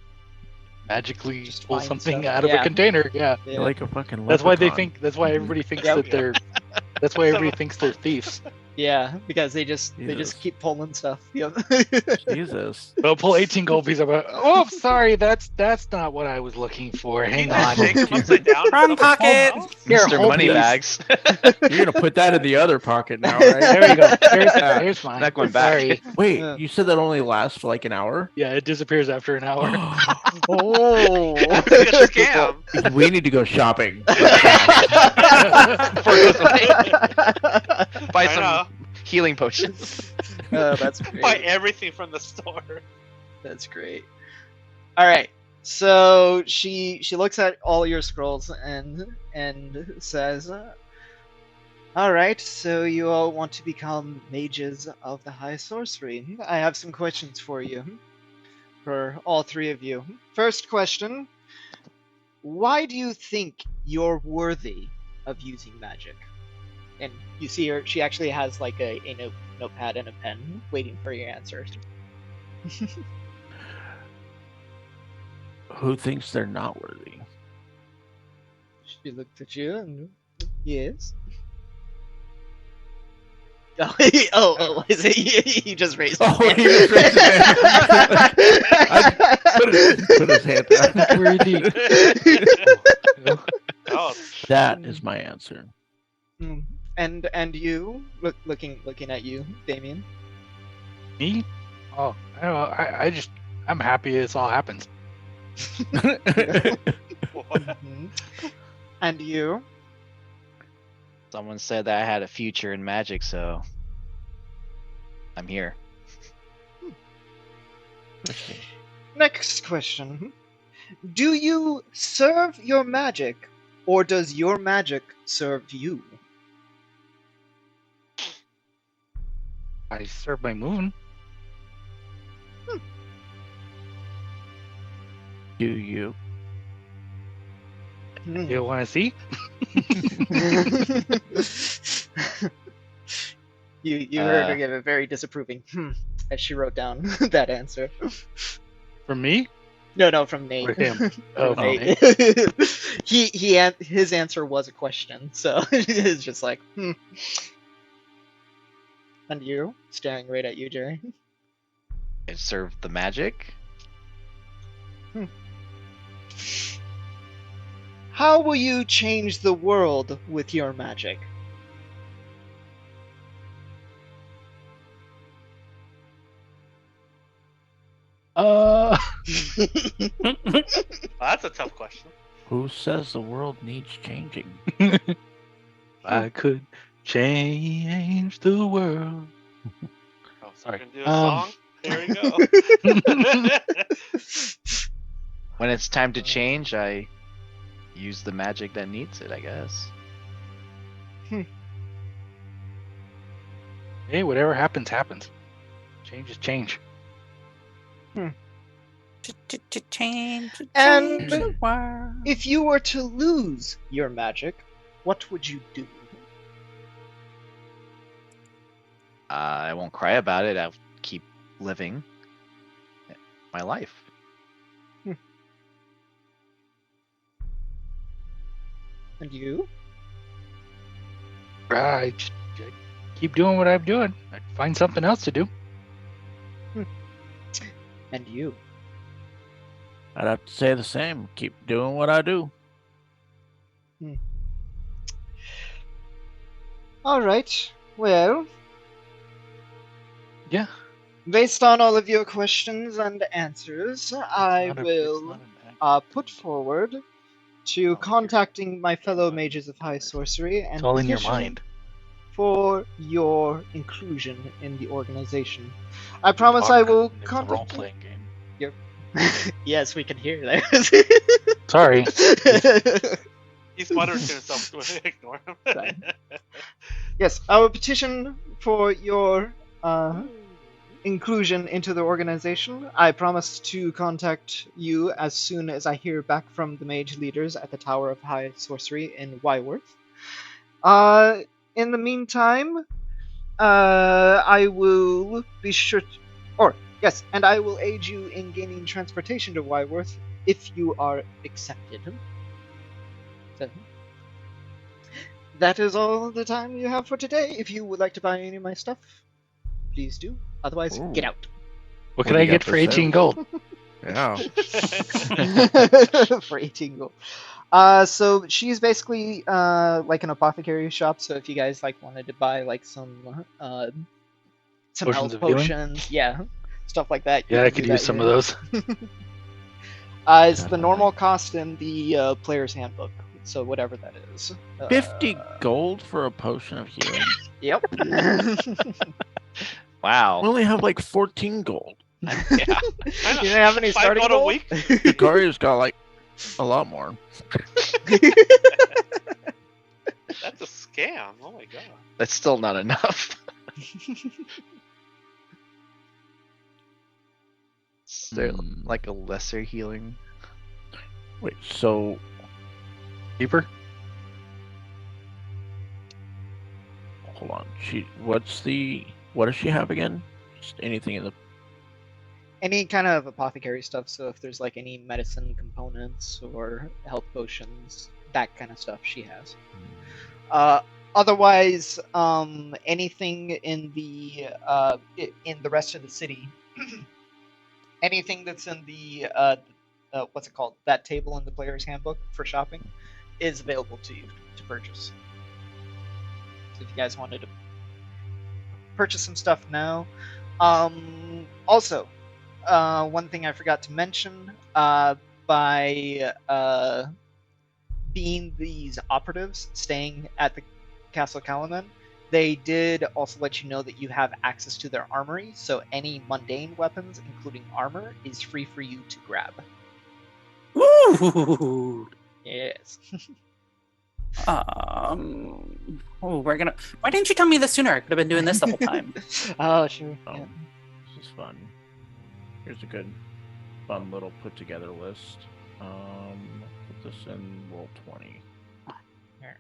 magically Just pull find something stuff. out of Yeah. a container. Yeah, You're like a fucking. that's why they leprechaun. think. That's why everybody thinks Yep. that they're. That's why everybody thinks they're thieves. Yeah, because they just Jesus. keep pulling stuff. Yep. Jesus. They'll pull 18 gold pieces. Oh, sorry, that's not what I was looking for. Hang You just on. shake them upside down. Wrong and pocket. something else? Here, Mr. hold Moneybags. You're gonna put that in the other pocket now, right? There you go. Here's mine. Not going back. Sorry. Wait, Yeah. you said that only lasts for like an hour? Yeah, it disappears after an hour. Oh. Yes, you can. We need to go shopping. Before it goes away. Buy I know. some healing potions. Oh, that's Buy great. everything from the store. That's great. All right. So she looks at all your scrolls and says, "All right. So you all want to become mages of the high sorcery? I have some questions for you, for all 3 of you. First question: why do you think you're worthy of using magic?" And you see her; she actually has like a notepad and a pen, waiting for your answer. Who thinks they're not worthy? She looked at you and yes. Oh, is it he just raised his Oh, hand. he just raised his hand. Put his hand down. Worthy. Oh, That is my answer. Hmm. And you looking at you, Damien. Me? Oh, I don't know. I'm happy this all happens. Mhm. And you. Someone said that I had a future in magic, so I'm here. Next question: do you serve your magic, or does your magic serve you? I serve my moon. Do you? Hmm. You want to see? You heard her give a very disapproving as she wrote down that answer. For me? No, from Nate. Or him? From Oh, Nate. His answer was a question, so it's just like And you, staring right at you, Jerry. It served the magic. How will you change the world with your magic? that's a tough question. Who says the world needs changing? I could change the world. Oh, Sorry. We're gonna do a song. There we go. When it's time to change, I use the magic that needs it, I guess. Hey, whatever happens, happens. Change is change. Change And- the world. If you were to lose your magic, what would you do? I won't cry about it. I'll keep living my life. And you? I just keep doing what I'm doing. I'd find something else to do. And you? I'd have to say the same. Keep doing what I do. All right. Well, Yeah. based on all of your questions and answers, I will put forward to contacting my fellow mages of high sorcery and It's all in your petition mind. for your inclusion in the organization. I promise I will It's a contact. role-playing game. Yes, we can hear that. Sorry. He's muttering to himself. Ignore him. Fine. Yes, our petition for your inclusion into the organization. I promise to contact you as soon as I hear back from the mage leaders at the Tower of High Sorcery in Wyworth. In the meantime, I will be sure yes, and I will aid you in gaining transportation to Wyworth if you are accepted. So, that is all the time you have for today. If you would like to buy any of my stuff, please do. Otherwise, Ooh. get out. What What can do I you got get for for 18 sale? gold? Yeah. For 18 gold. So she's basically like an apothecary shop. So if you guys like wanted to buy like some Potions health of healing? potions, yeah, stuff like that. you Yeah, I can could do use that some here. of those. It's the Definitely. normal cost in the player's handbook. So whatever that is. 50 gold for a potion of healing? Yep. Wow. We only have like 14 gold. Yeah. You don't have any 5 starting gold a gold? week? Hikari's got like a lot more. That's a scam. Oh my god. That's still not enough. Is there Hmm. like a lesser healing? Wait, so Keeper? hold on. What does she have again? Just anything in the Any kind of apothecary stuff. So if there's like any medicine components or health potions, that kind of stuff she has. Otherwise, anything in the rest of the city, anything that's in the what's it called? That table in the player's handbook for shopping is available to you to purchase. So if you guys wanted to purchase some stuff now, also, one thing I forgot to mention, by being these operatives staying at the Castle Calaman, they did also let you know that you have access to their armory, so any mundane weapons, including armor, is free for you to grab. Woo! Yes. We're gonna. Why didn't you tell me this sooner? I could have been doing this the whole time. Oh, sure. Oh, Yeah. this is fun. Here's a good, fun little put together list. Put this in roll 20.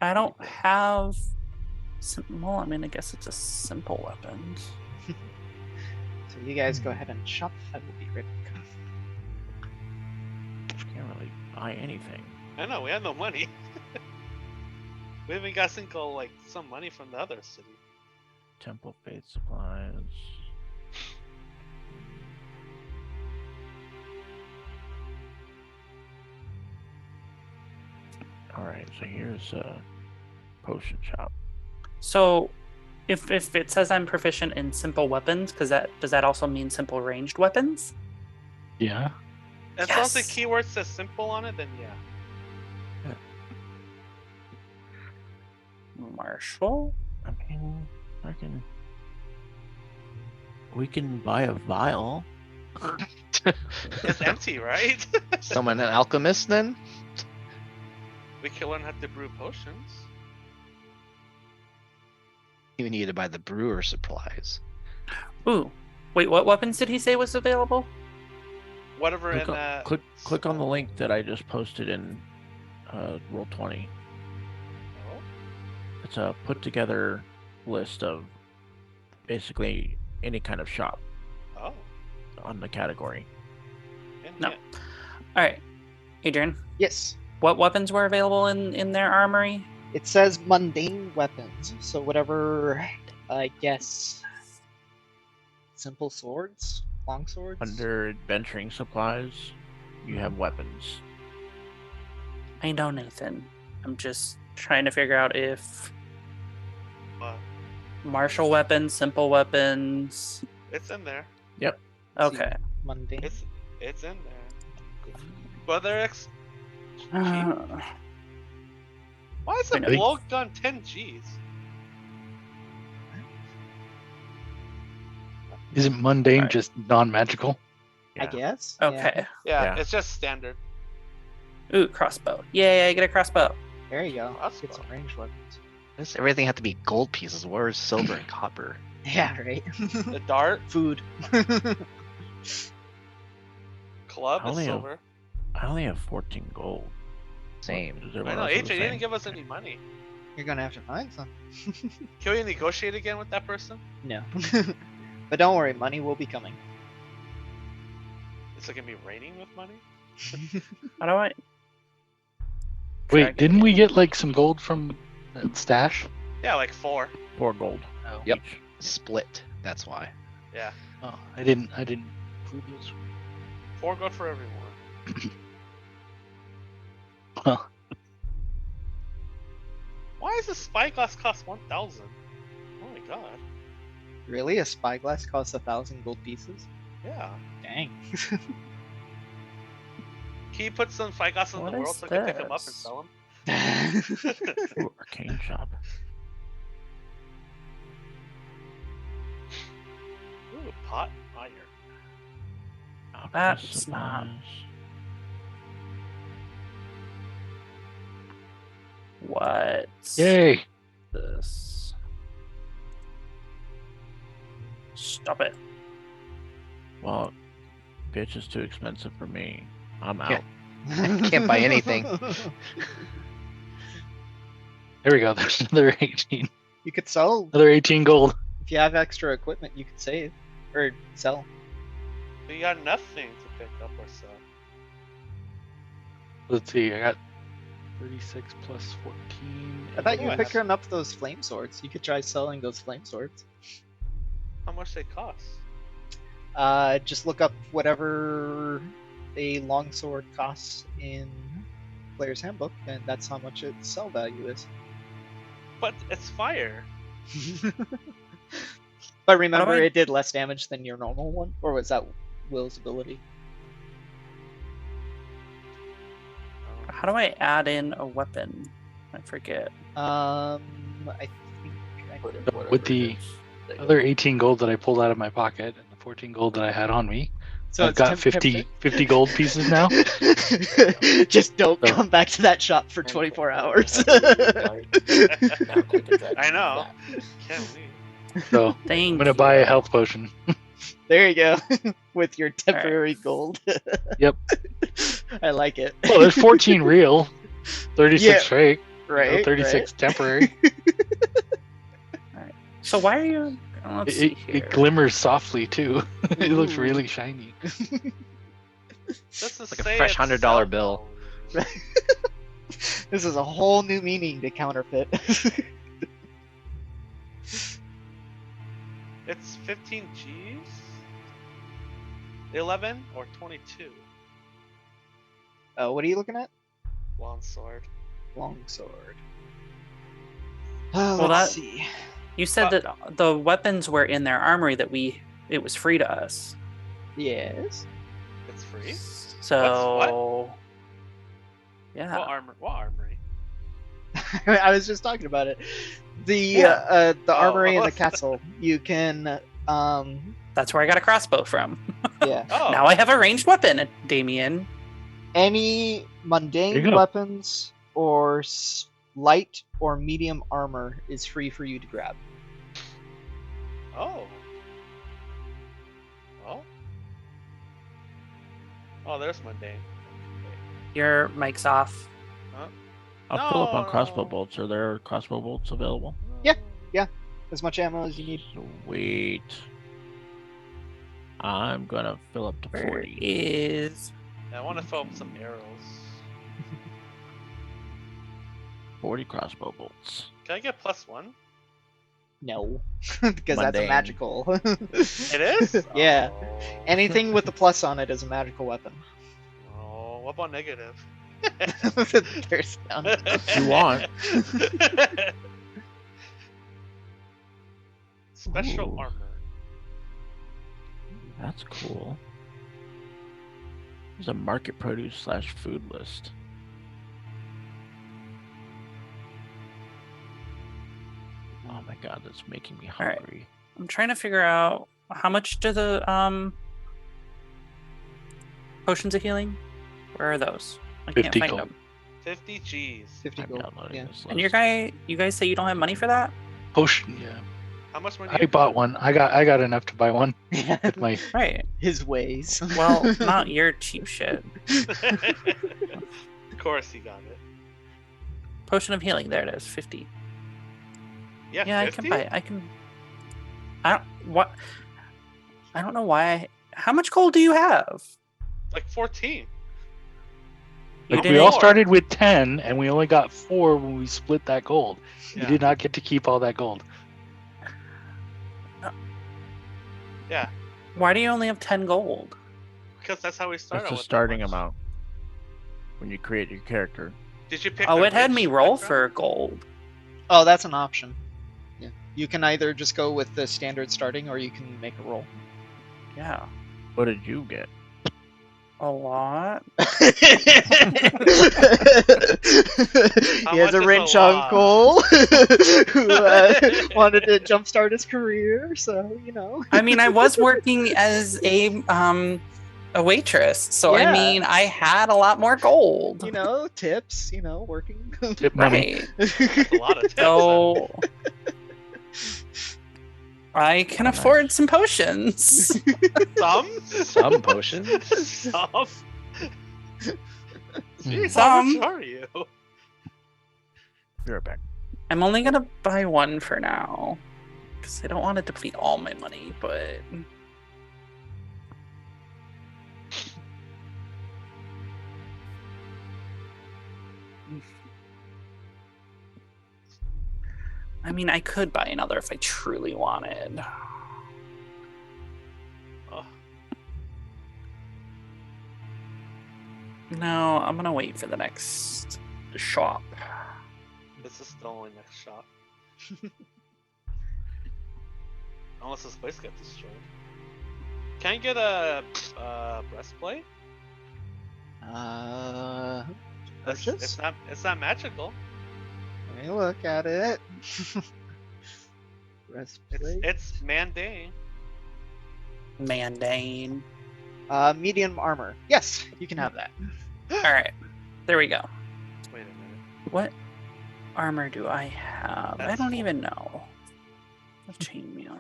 I don't have. Well, I mean, I guess it's a simple weapon. So you guys go ahead and shop. That will be great. Can't really buy anything. I know, we have no money. We even got some money from the other city. Temple faith supplies. Alright, so here's a potion shop. So, if it says I'm proficient in simple weapons, does that also mean simple ranged weapons? Yeah. As long as the Yes. keyword says simple on it, then yeah. Marshall? I mean, we can buy a vial. It's empty, right? Someone an alchemist then? We can learn how to brew potions. You need to buy the brewer supplies. Ooh, wait, what weapons did he say was available? Whatever Click in on, click on the link that I just posted in roll 20. Oh, It's a put together list of basically any kind of shop oh. on the category. No. Yeah. All right, Adrian, Yes. what weapons were available in their armory? It says mundane weapons, so whatever, I guess, simple swords, long swords. Under adventuring supplies, you have weapons. I know, Nathan. I'm just trying to figure out if But martial weapons, simple weapons. it's in there. Okay. Mundane. It's in there. Brother X. Why is a I know. blowgun 10 Gs? Isn't mundane Alright. just non-magical? I Yeah. guess. Okay. Yeah, Yeah. it's just standard. Ooh, crossbow. Yay, I get a crossbow. There you go. That's Get some cool. ranged weapons. Does everything have to be gold pieces? Where's silver and copper? Yeah, right. The dart Food. club I is only have- silver. I only have 14 gold. Same. Is I everyone know, else AJ the didn't same? give us any money. You're gonna have to find some. Can we negotiate again with that person? No. But don't worry, money will be coming. Is it gonna be raining with money? How do I? Wait, Dragon didn't we Lance. get like some gold from that stash? Yeah, like 4. 4 gold. Oh. Yep. Each. Split. That's why. Yeah, Oh, I didn't include those. 4 gold for everyone. Huh. Why does the spyglass cost 1,000? Oh my god. Really? A spyglass costs 1,000 gold pieces? Yeah. Dang. Can you put some spyglasses in What the world is so I can pick them up and this? sell them? Ooh, arcane shop. Ooh, pot iron. That's Alchemist not- supplies. What? Yay! This. Stop it. Well, bitch is too expensive for me. I'm out. Yeah. Can't buy anything. There we go. There's another 18. You could sell Another 18 gold. if you have extra equipment. You could save or sell. But you got nothing to pick up or sell. Let's see. I got 36 plus 14. I thought you were Nice. picking up those flame swords. You could try selling those flame swords. How much they cost? Just look up whatever a longsword costs in Player's Handbook, and that's how much its sell value is. But it's fire. But remember, I- it did less damage than your normal one, or was that Will's ability? How do I add in a weapon? I forget. I think I did. With the other 18 gold that I pulled out of my pocket and the 14 gold that I had on me, So I've it's got 50 gold pieces now. Just don't So- come back to that shop for 24 hours. I know. Can't believe. So I'm Thank gonna buy a health potion. There you go, with your temporary gold. Yep. I like it. Well, there's 14 real, 36 Yeah, fake, right? 36 temporary. So why are you? Let's see here. It glimmers softly too. It looks Ooh. really shiny. Just to Like a say fresh it's $100 sell bill. value. This is a whole new meaning to counterfeit. It's 15 G's? 11 or 22? What are you looking at? Longsword. Longsword. Well, Let's that- see. You said that the weapons were in their armory that it was free to us. Yes. It's free? So What yeah. armor? What armory? I was just talking about it. The Yeah. the armory in the Oh. castle. You can That's where I got a crossbow from. yeah. Oh. Now I have a ranged weapon, Damien. Any There mundane you go. weapons or light or medium armor is free for you to grab. Oh. Well. Oh, there's mundane. Your mic's off. I'll fill up on No. crossbow bolts. Are there crossbow bolts available? Yeah. As much ammo as you need. Sweet. I'm gonna fill up to Where 40. is? I want to fill up some arrows. 40 crossbow bolts. Can I get +1? No, because that's a Mundane. magical. It is? Yeah. Oh. Anything with a plus on it is a magical weapon. Oh, what about negative? There's none. you want. Special Ooh. armor. That's cool. There's a market produce / food list. Oh my god, that's making me All right. hungry. I'm trying to figure out how much do the potions of healing? Where are those? I can't 50 find gold. them. 50 G's. 50 I'm gold. downloading Yeah. this And you list. guys say you don't have money for that? Potion, yeah. How much money? I bought one. I got enough to buy one with my. Right. His ways. Well, not your cheap shit. Of course he got it. Potion of healing. There it is. 50. Yeah, Yeah, 50? I can buy it. I don't know why. How much gold do you have? Like 14. You Like, we didn't. all More. started with 10, and we only got 4 when we split that gold. Yeah. You did not get to keep all that gold. Yeah, Why do you only have 10 gold? because that's how we started. That's the with that starting much. amount when you create your character. Did you pick? Oh, the it had rich me roll background? for gold. Oh, that's an option. Yeah. You can either just go with the standard starting or you can make a roll. Yeah. What did you get? A lot. He has much a is rich a lot? uncle who wanted to jumpstart his career, so you know. I mean, I was working as a waitress, so Yeah. I mean, I had a lot more gold. You know, tips. You know, working. Tip money. Right. That's a lot of tips. So I can Oh, nice. afford some potions. Some potions. Some. Jeez, Some. how much are you? Be right back. I'm only gonna buy one for now because I don't want to deplete all my money, but I mean, I could buy another if I truly wanted. Oh, No, I'm gonna wait for the next shop. this is the only next shot. Unless this place gets destroyed. Can I get a breastplate? Purchase? It's not magical. Let me look at it. It's Breastplate. mundane. Mandane. Medium armor. Yes, you can have that. Alright, there we go. Wait a minute. What armor do I have? I That's don't full. even know. Chainmail.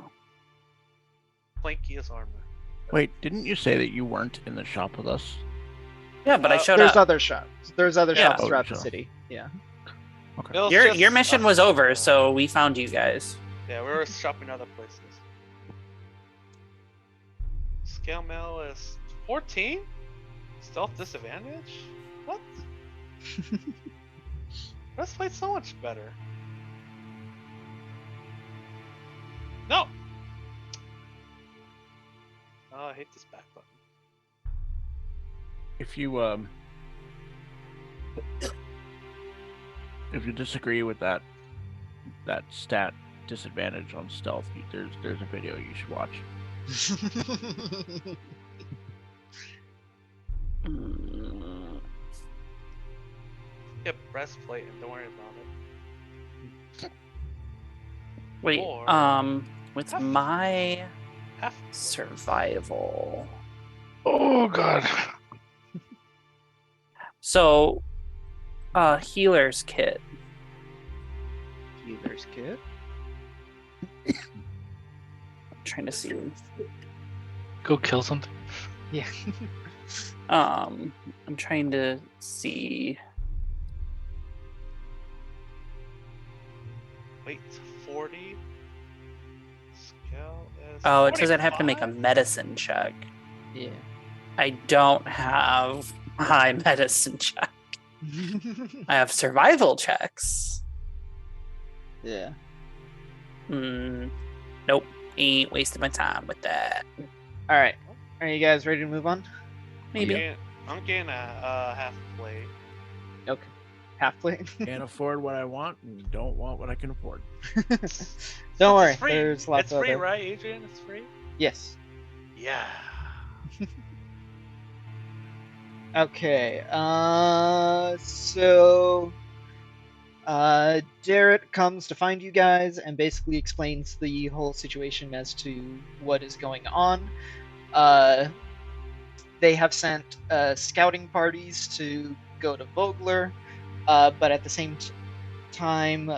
Plankiest armor. Wait, didn't you say that you weren't in the shop with us? Yeah, but I showed There's up. other shops. There's other Yeah. shops Oh, throughout the sure. city. Yeah. It was Your just mission us. was over, so we found you guys. Yeah, we were shopping other places. Scale mail is 14? Stealth disadvantage? What? Breastplate's so much better. No! Oh, I hate this back button. If you disagree with that stat disadvantage on stealth, there's a video you should watch. Mm, Get breastplate and don't worry about it. Wait, Or- with Half- my Half survival. Oh god. So, healer's kit. Healer's kit. I'm trying to see. Go kill something. Yeah. I'm trying to see. Wait, 40? Scale is. Oh, it says I'd have to make a 45? medicine check. Yeah. I don't have a high medicine check. I have survival checks. Yeah. Nope. Ain't wasting my time with that. All right. Are you guys ready to move on? Maybe. I'm getting a half plate. Okay. Half plate. Can't afford what I want and don't want what I can afford. Don't worry. It's free. There's lots It's of free, other. right, Adrian? It's free? Yes. Yeah. Okay. So Darrett comes to find you guys and basically explains the whole situation as to what is going on. they have sent scouting parties to go to Vogler, but at the same time,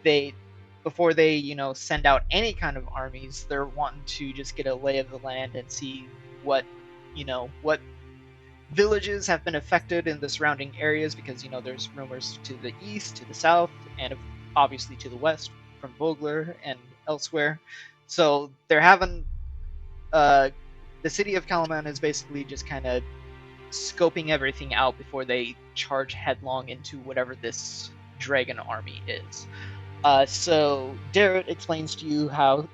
they before they send out any kind of armies, they're wanting to just get a lay of the land and see what what villages have been affected in the surrounding areas, because there's rumors to the east, to the south, and obviously to the west from Vogler and elsewhere. So they're having the city of Kalaman is basically just kind of scoping everything out before they charge headlong into whatever this dragon army is. So Darrett explains to you how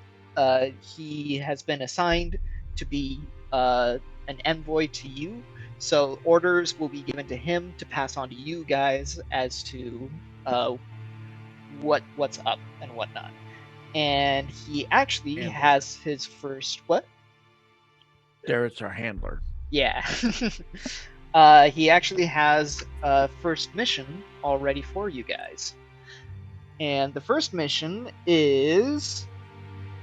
he has been assigned to be an envoy to you. So orders will be given to him to pass on to you guys as to what's up and whatnot. And he actually Handler. has his first what? Darrett's our handler. Yeah. He actually has a first mission already for you guys. And the first mission is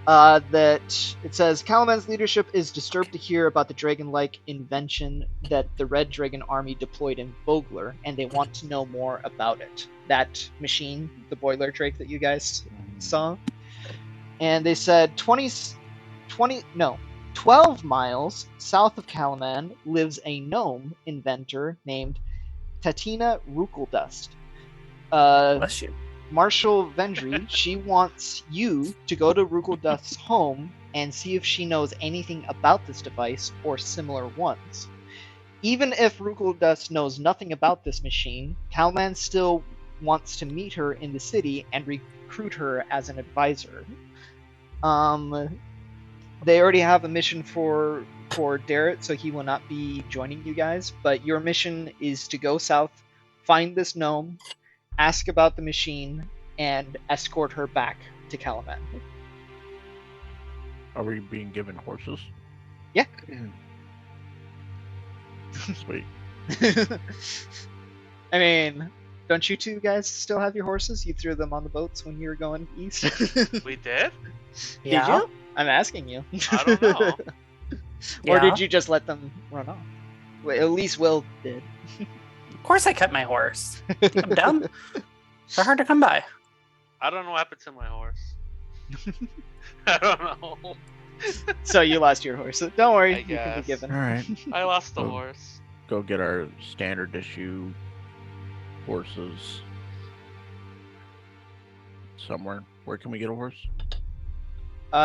that it says Kalaman's leadership is disturbed to hear about the dragon-like invention that the Red Dragon Army deployed in Vogler, and they want to know more about it. That machine, the boiler drake that you guys saw. And they said 12 miles south of Kalaman lives a gnome inventor named Tatina Rukeldust. Bless you. Marshal Vendry, she wants you to go to Rukeldust's home and see if she knows anything about this device or similar ones. Even if Rukeldust knows nothing about this machine, Kalaman still wants to meet her in the city and recruit her as an advisor. They already have a mission for Darrett, so he will not be joining you guys, but your mission is to go south, find this gnome, ask about the machine, and escort her back to Kalaman. Are we being given horses? Yeah. Sweet. I mean, don't you two guys still have your horses? You threw them on the boats when you were going east? We did? Yeah. Did you? I'm asking you. I don't know. Or Yeah. did you just let them run off? Well, at least Will did. Of course I kept my horse. Think I'm dumb? They're hard to come by. I don't know what happened to my horse. I don't know. So you lost your horse. Don't worry, I you can be guess. given. All right. I lost the Oh. horse. Go get our standard issue horses somewhere. Where can we get a horse?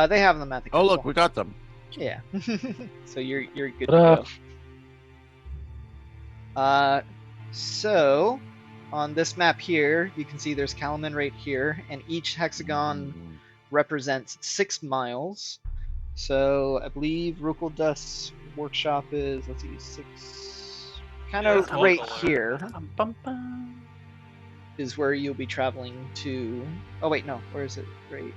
They have them at the Oh, look, castle. we got them. Yeah. So you're good Ta-da. to go. So on this map here, you can see there's Kalaman right here, and each hexagon represents 6 miles. So I believe Rukeldust's workshop is, let's see, 6, kind Yeah, of that's right Vogler. here Bum, bum, bum. is where you'll be traveling to. Oh wait, no, where is it? Right.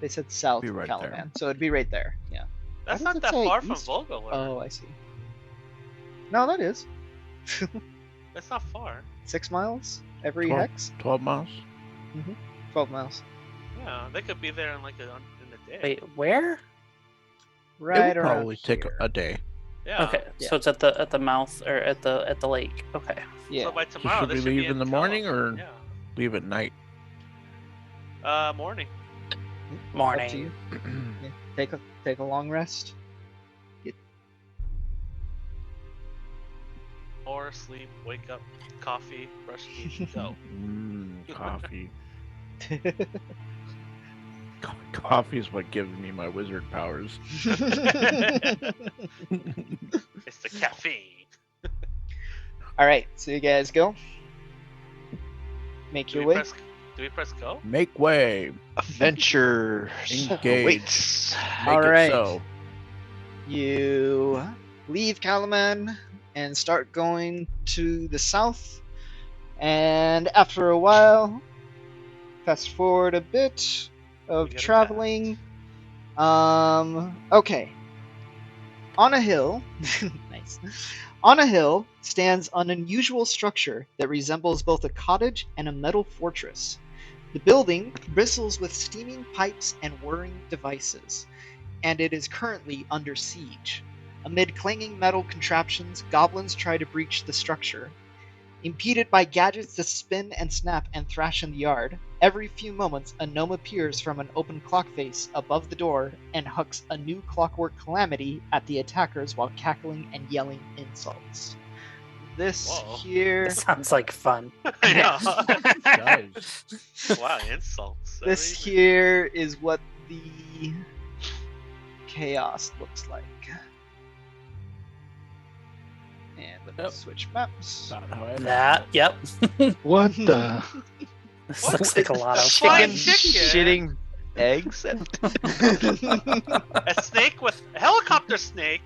They said south Be of right Kalaman, there. so it'd be right there. Yeah. That's Why not does it that say far from east? Vogler. Oh, I see. No, that is. That's not far. 6 miles every 12. hex. 12 miles? 12 miles. Yeah, they could be there in like in a day. Wait, where? Right it would around probably take here. a day. Yeah. Okay, Yeah. so it's at the mouth or at the lake. Okay. Yeah. So by tomorrow, should they we should be leave in the Kalaman. morning or- Yeah. Leave at night. Morning. Up to Morning. you. Yeah. Take a long rest. Or sleep, wake up, coffee, brush teeth, go. Coffee. Coffee is what gives me my wizard powers. It's the caffeine. All right, so you guys go. Make Do your we way. press go? Make way. Adventure Engage. waits. Make All it right. so. You leave Kalaman and start going to the south. And after a while, fast forward a bit of We get traveling. Okay. On a hill, nice. On a hill stands an unusual structure that resembles both a cottage and a metal fortress. The building bristles with steaming pipes and whirring devices, and it is currently under siege. Amid clanging metal contraptions, goblins try to breach the structure. Impeded by gadgets that spin and snap and thrash in the yard, every few moments a gnome appears from an open clock face above the door and hucks a new clockwork calamity at the attackers while cackling and yelling insults. This Whoa. here. This sounds like fun. I know. Guys, Wow, insults. This Amazing. here is what the chaos looks like. And let me Yep. switch maps. not how I That, yep. What the? This What? looks like a lot of Flying fun. chicken. shitting eggs. A snake with a helicopter snake.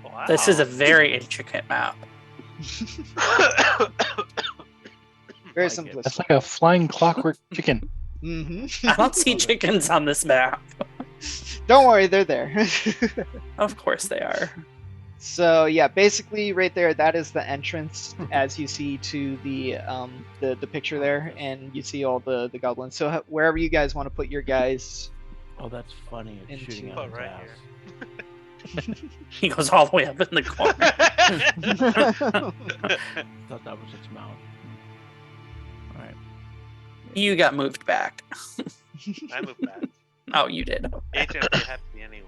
Wow. This is a very intricate map. Very like it. simplistic. That's like a flying clockwork chicken. I don't see chickens on this map. Don't worry, they're there. Of course they are. So yeah, basically right there, that is the entrance as you see to the picture there, and you see all the goblins. So wherever you guys want to put your guys, Oh, that's funny. It's Into- shooting Put out his right ass. He goes all the way up in the corner. Thought that was its mouth. All right. You got moved back. I moved back. Oh, you did. Agent would be happy anyways.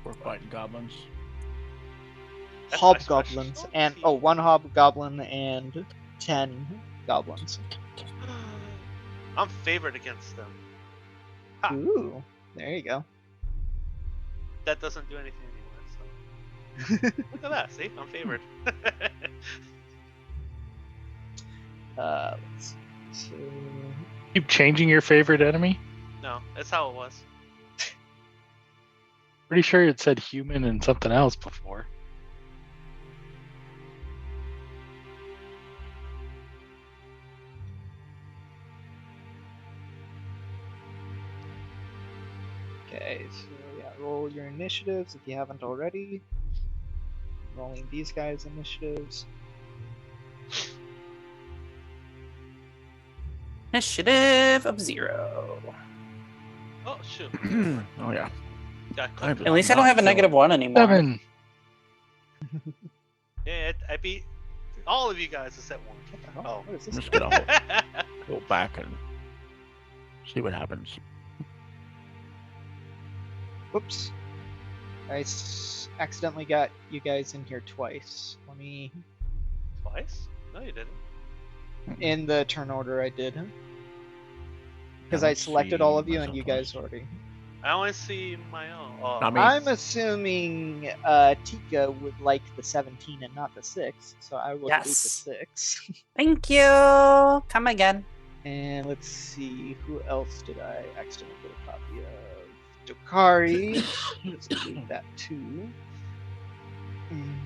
We're fighting goblins. That's my hobgoblins, special. and oh, one hobgoblin and 10 goblins. I'm favored against them. Ha. Ooh, there you go. That doesn't do anything anyway. So look at that. See, I'm favored. Let's see. So, Keep changing your favorite enemy. No, that's how it was. Pretty sure it said human and something else before. okay, so yeah, roll your initiatives if you haven't already. Rolling these guys' initiatives. Initiative of 0. Oh shoot. Oh yeah. Got I clipped. At least I don't have a -1 anymore. 7. Yeah, I beat all of you guys except one. Oh. What is I'm this? just gonna go back and see what happens. Whoops. Accidentally got you guys in here twice. Let me. Twice? No, you didn't. In the turn order, I did. Because I I don't selected see all of you and myself you guys twice. already. I only see my own. Oh, Not me. I'm assuming Tika would like the 17 and not the 6, so I will delete the Yes. 6. Thank you. Come again. And let's see, who else did I accidentally get a copy of? Dokari. Let's delete that too. And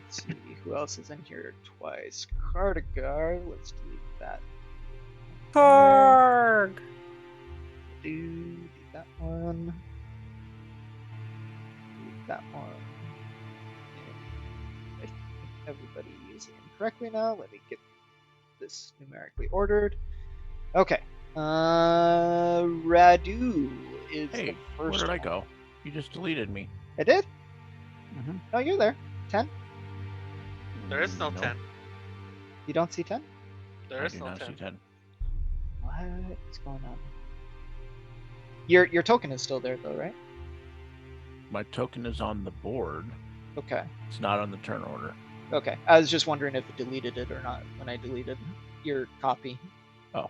let's see, who else is in here twice? Cardigar. Let's delete that. Korg. Delete that one. Delete that one. And I think everybody is incorrectly now. Let me get this numerically ordered. Okay. Radu is Hey, the where first did I one. go? You just deleted me. I did? Mhm. No, you're there. 10? there is no Nope, 10. You don't see 10? There I is do no not see 10. 10. What is going on? Your token is still there though, right? My token is on the board. Okay. It's not on the turn order. Okay. I was just wondering if it deleted it or not when I deleted your copy. Oh.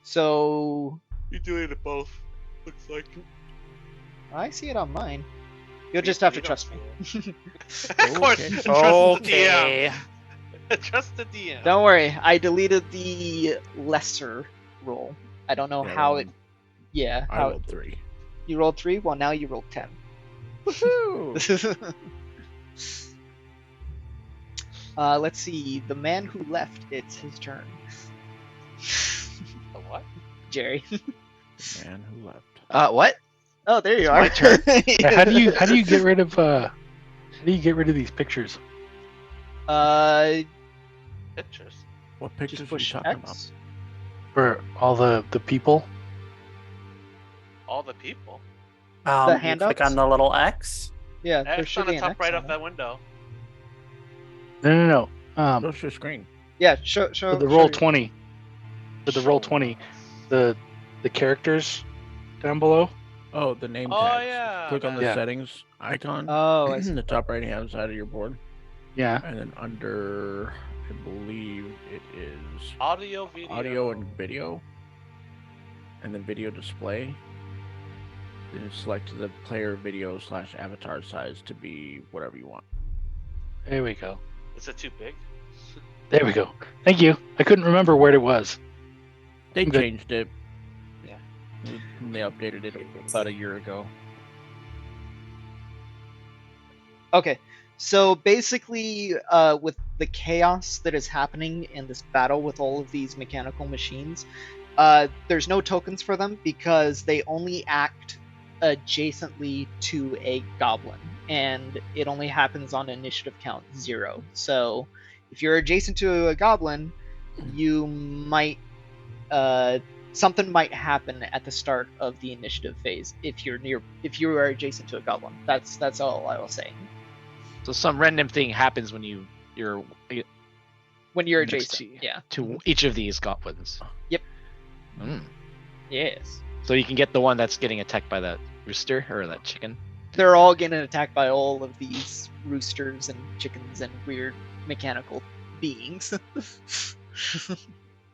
So You deleted both. Looks like. I see it on mine. You'll just have to You don't trust me. see it. Of course. Okay. Trust the Okay. DM. Trust the DM. Don't worry, I deleted the lesser roll. I don't know Yeah, how well, it. Yeah, I how rolled 3. you rolled 3. Well, now you rolled 10. Woohoo! Let's see. The man who left. It's his turn. The what? Jerry. The man who left. What? Oh, there you It's are. my turn. Yeah, how do you get rid of these pictures? Pictures. What pictures Just are you push talking about? X. For all the people? all the people. The You click handouts? on the little X. Yeah, there X should on the be an top X right on of it. that window. No. Show your screen. Yeah, show. For the show roll your- 20. For the roll Show 20, us. the characters down below. Oh, the name Oh, tags. yeah, Click on the Yeah. settings icon Oh, I see. in the top right hand side of your board. Yeah. And then under, I believe it is Audio, video. audio and video. And then video display. Then you select the player video / avatar size to be whatever you want. There we go. Is it too big? There we go. Thank you. I couldn't remember where it was. They Okay. changed it. Yeah. They updated it about a year ago. Okay, so basically, with the chaos that is happening in this battle with all of these mechanical machines, there's no tokens for them because they only act adjacently to a goblin, and it only happens on initiative count 0. So, if you're adjacent to a goblin, you might something might happen at the start of the initiative phase if you are adjacent to a goblin. That's all I will say. So some random thing happens when you're When you're next adjacent, yeah. to each of these goblins. Yep. Mm. Yes. So you can get the one that's getting attacked by that rooster or that chicken. They're all getting attacked by all of these roosters and chickens and weird mechanical beings.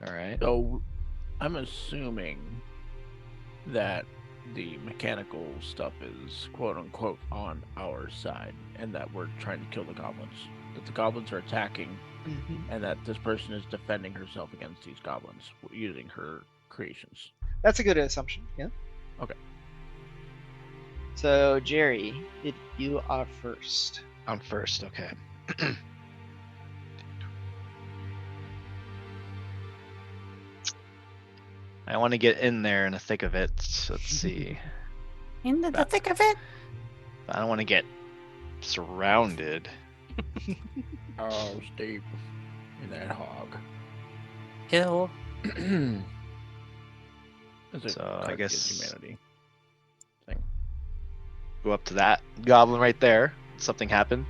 All right. So I'm assuming that the mechanical stuff is quote unquote on our side and that we're trying to kill the goblins. That the goblins are attacking Mhm. and that this person is defending herself against these goblins using her creations. That's a good assumption, yeah. Okay. So, Jerry, you are first. I'm first. Okay. I want to get in there in the thick of it. So let's see. In the thick of it. I don't want to get surrounded. Oh, Steve, in that hog. Kill. That's a So, I card guess- against humanity thing. Go up to that goblin right there. Something happen.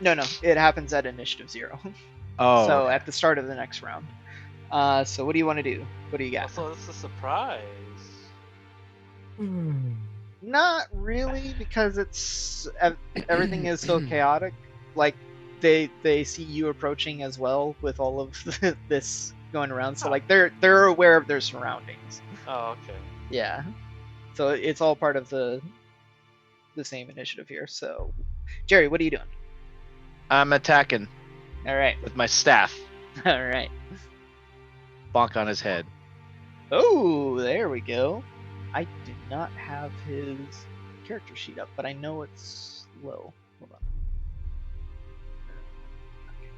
No, it happens at initiative 0. Oh. So, at the start of the next round. So what do you want to do? What do you got? Also, it's a surprise. Not really, because it's everything is so chaotic. Like they see you approaching as well with all of this going around. So like they're aware of their surroundings. Oh, okay. Yeah. So it's all part of the same initiative here. So, Jerry, what are you doing? I'm attacking All right. with my staff. All right. Bonk on his head. Oh, there we go. I do not have his character sheet up, but I know it's low. Hold on. Okay.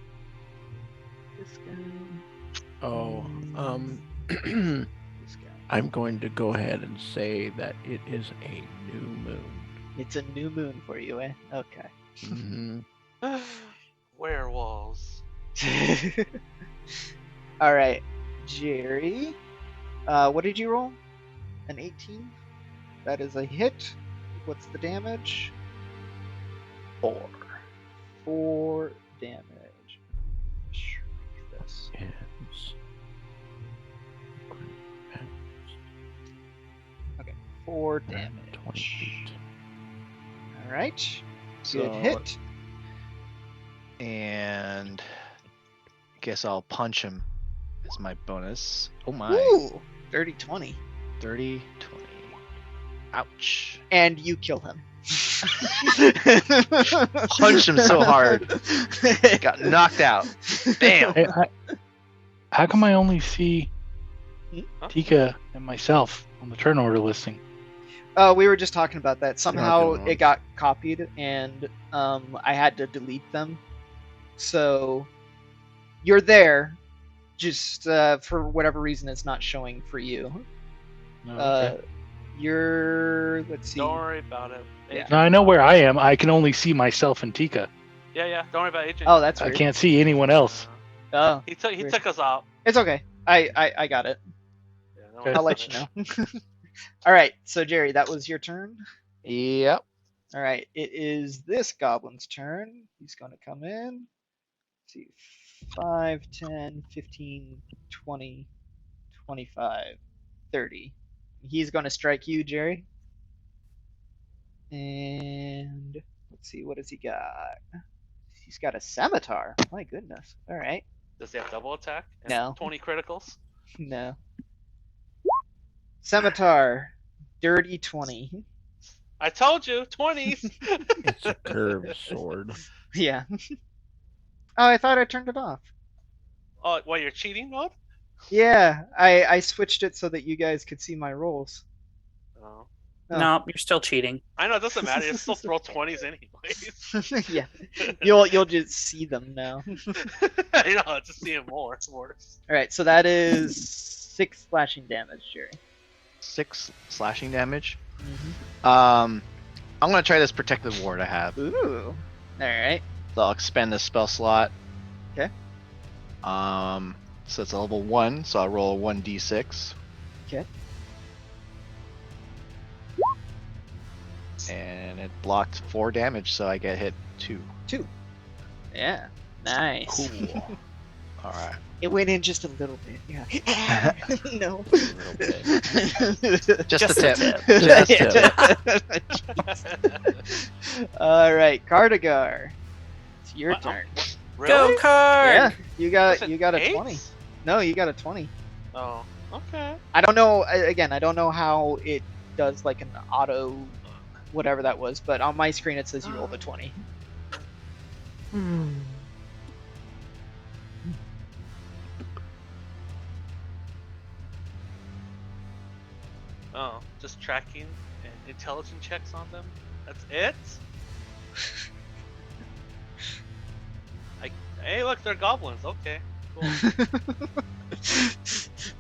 This guy. Oh, This guy. I'm going to go ahead and say that it is a new moon. It's a new moon for you, eh? Okay. Mhm. Werewolves. All right, Jerry. What did you roll? An 18? That is a hit. What's the damage? 4. 4 damage. Shrink this. Is- Okay, 4 20 damage. feet. All right. So, Good hit. And I guess I'll punch him as my bonus. Oh my. Ooh, dirty 20. 30, 20. Ouch. And you kill him. Punched him so hard. Got knocked out. Bam. Hey, how come I only see Huh? Tika and myself on the turn order listing? We were just talking about that. Somehow doing it got copied, and I had to delete them. So you're there, just for whatever reason, it's not showing for you. No, okay. Let's see. Don't worry about it. Yeah. Agent. Now I know where I am. I can only see myself and Tika. Yeah. Don't worry about Agent. Oh, that's I weird. can't see anyone else. Oh, He Weird. took us out. it's okay. I got it. Yeah, no Okay. worries I'll about let you it. know. All right, so Jerry, that was your turn. Yep. All right, it is this goblin's turn. He's going to come in. Let's see, 5, 10, 15, 20, 25, 30. He's going to strike you, Jerry. And let's see, what has he got? He's got a scimitar. My goodness. All right. Does he have double attack? And No. 20 criticals? No. Scimitar. Dirty 20. I told you, 20s! It's a curved sword. Yeah. Oh, I thought I turned it off. Oh, what, you're cheating mode? Yeah, I switched it so that you guys could see my rolls. Oh. Oh. No, you're still cheating. I know, it doesn't matter. You still throw 20s anyways. Yeah. You'll just see them now. I know, just seeing more. It's worse. All right, so that is 6 slashing damage, Jerry. 6 slashing damage. Mm-hmm. I'm gonna try this protective ward I have. Ooh. All right. So I'll expend the spell slot. Okay. So it's a level 1, so I'll roll a 1d6. Okay. And it blocked 4 damage, so I get hit 2. 2. Yeah. Nice. Cool. Alright. It went in just a little bit. Yeah. No. Just a tip. Just a tip. All right, Cardigar. It's your Wow. turn. Really? Go card. Yeah, you Was got it a 20. eights? No, you got a 20. Oh, okay. I don't know. Again, I don't know how it does like an auto, whatever that was. But on my screen it says you rolled a 20. Oh, just tracking and intelligence checks on them? That's it? Hey, look, they're goblins. Okay, cool.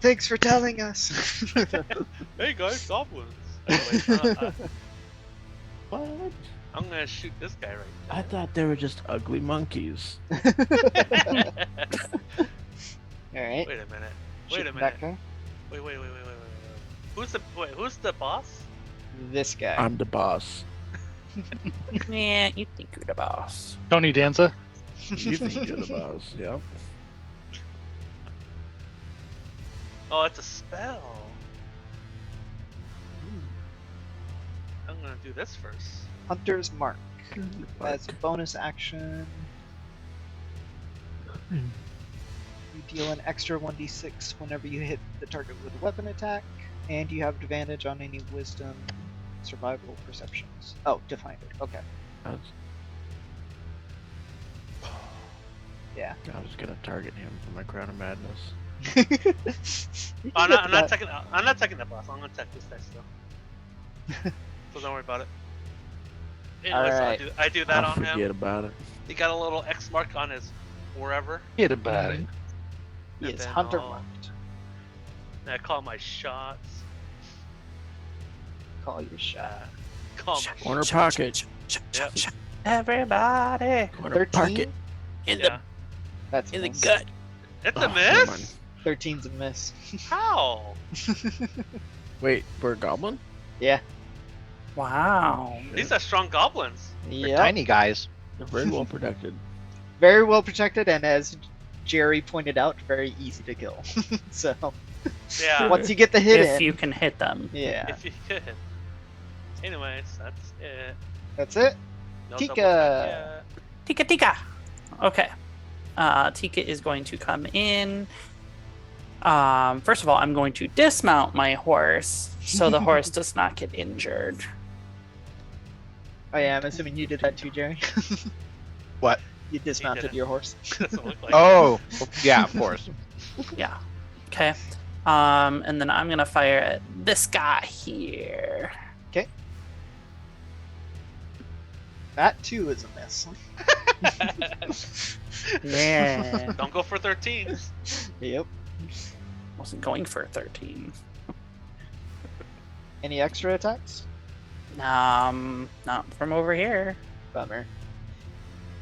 Thanks for telling us. Hey guys, goblins. Anyway, What? I'm gonna shoot this guy I thought they were just ugly monkeys. All right. right. Wait a minute. Wait a Shooting minute. that guy. Wait. Who's the boss? This guy. I'm the boss. Yeah, you think you're the boss. Tony Danza. You think you're the boss, yeah. Oh, it's a spell. I'm gonna do this first. Hunter's Mark. As a bonus action, you deal an extra 1d6 whenever you hit the target with a weapon attack, and you have advantage on any wisdom, survival, perceptions. Oh, defined it. Okay. Yeah. I was gonna target him for my Crown of Madness. I'm not taking the boss. I'm gonna attack this guy still. So don't worry about it. Anyways, Alright. I do that I'll on forget him. about it. He got a little X mark on his wherever. Hit about it. He And is then Hunter I'll- marked. And I call my shots. Call your shot. Call my Corner pocket. Yep. Everybody Corner pocket. in Yeah. That's the miss. gut. It's Oh, a never mind. miss. 13's a miss. How? Wait, we're a goblin? Yeah. Wow. These are strong goblins. They're Yep. tiny guys. They're very well protected. Very well protected, and as Jerry pointed out, very easy to kill. So Yeah. once you get the hit If in, you can hit them. yeah, If you could. Anyways, that's it. that's it. No Tika. double attack Tika Tika. Okay. Tika is going to come in. First of all, I'm going to dismount my horse so the horse does not get injured. Oh yeah, I'm assuming you did that too, Jerry. What? You dismounted didn't. your horse. yet. Doesn't look like Oh, yeah, of course. Yeah. Okay. And then I'm gonna fire at this guy here. That too is a miss. Yeah. Don't go for 13s. Yep. Wasn't going for 13. Any extra attacks? Not from over here. Bummer.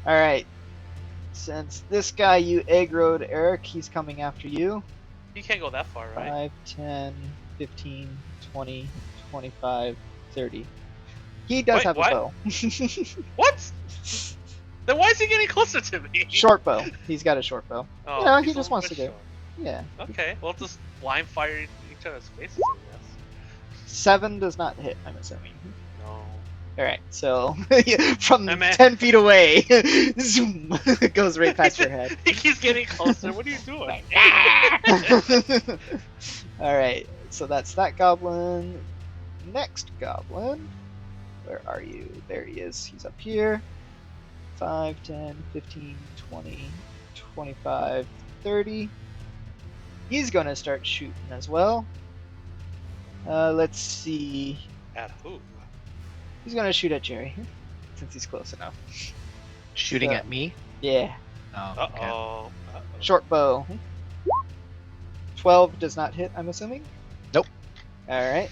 Alright. Since this guy you aggroed, Eric, he's coming after you. He can't go that far, right? 5, 10, 15, 20, 25, 30. He does Wait, have what? a bow. What? Then why is he getting closer to me? Short bow. He's got a short bow. Oh, You know, he's he a just little wants to bit go. short. Yeah. Okay, well, just blind fire each other's faces, I guess. 7 does not hit, I'm assuming. No. Alright, so from Hey, man. 10 feet away, zoom, it goes right past your head. He keeps getting closer. What are you doing? Alright, so that's that goblin. Next goblin. Where are you? There he is. He's up here. 5, 10, 15, 20, 25, 30. He's going to start shooting as well. Let's see. At who? He's going to shoot at Jerry, since he's close enough. Shooting So- at me? Yeah. Oh, Uh okay. oh. Short bow. 12 does not hit, I'm assuming? Nope. Alright.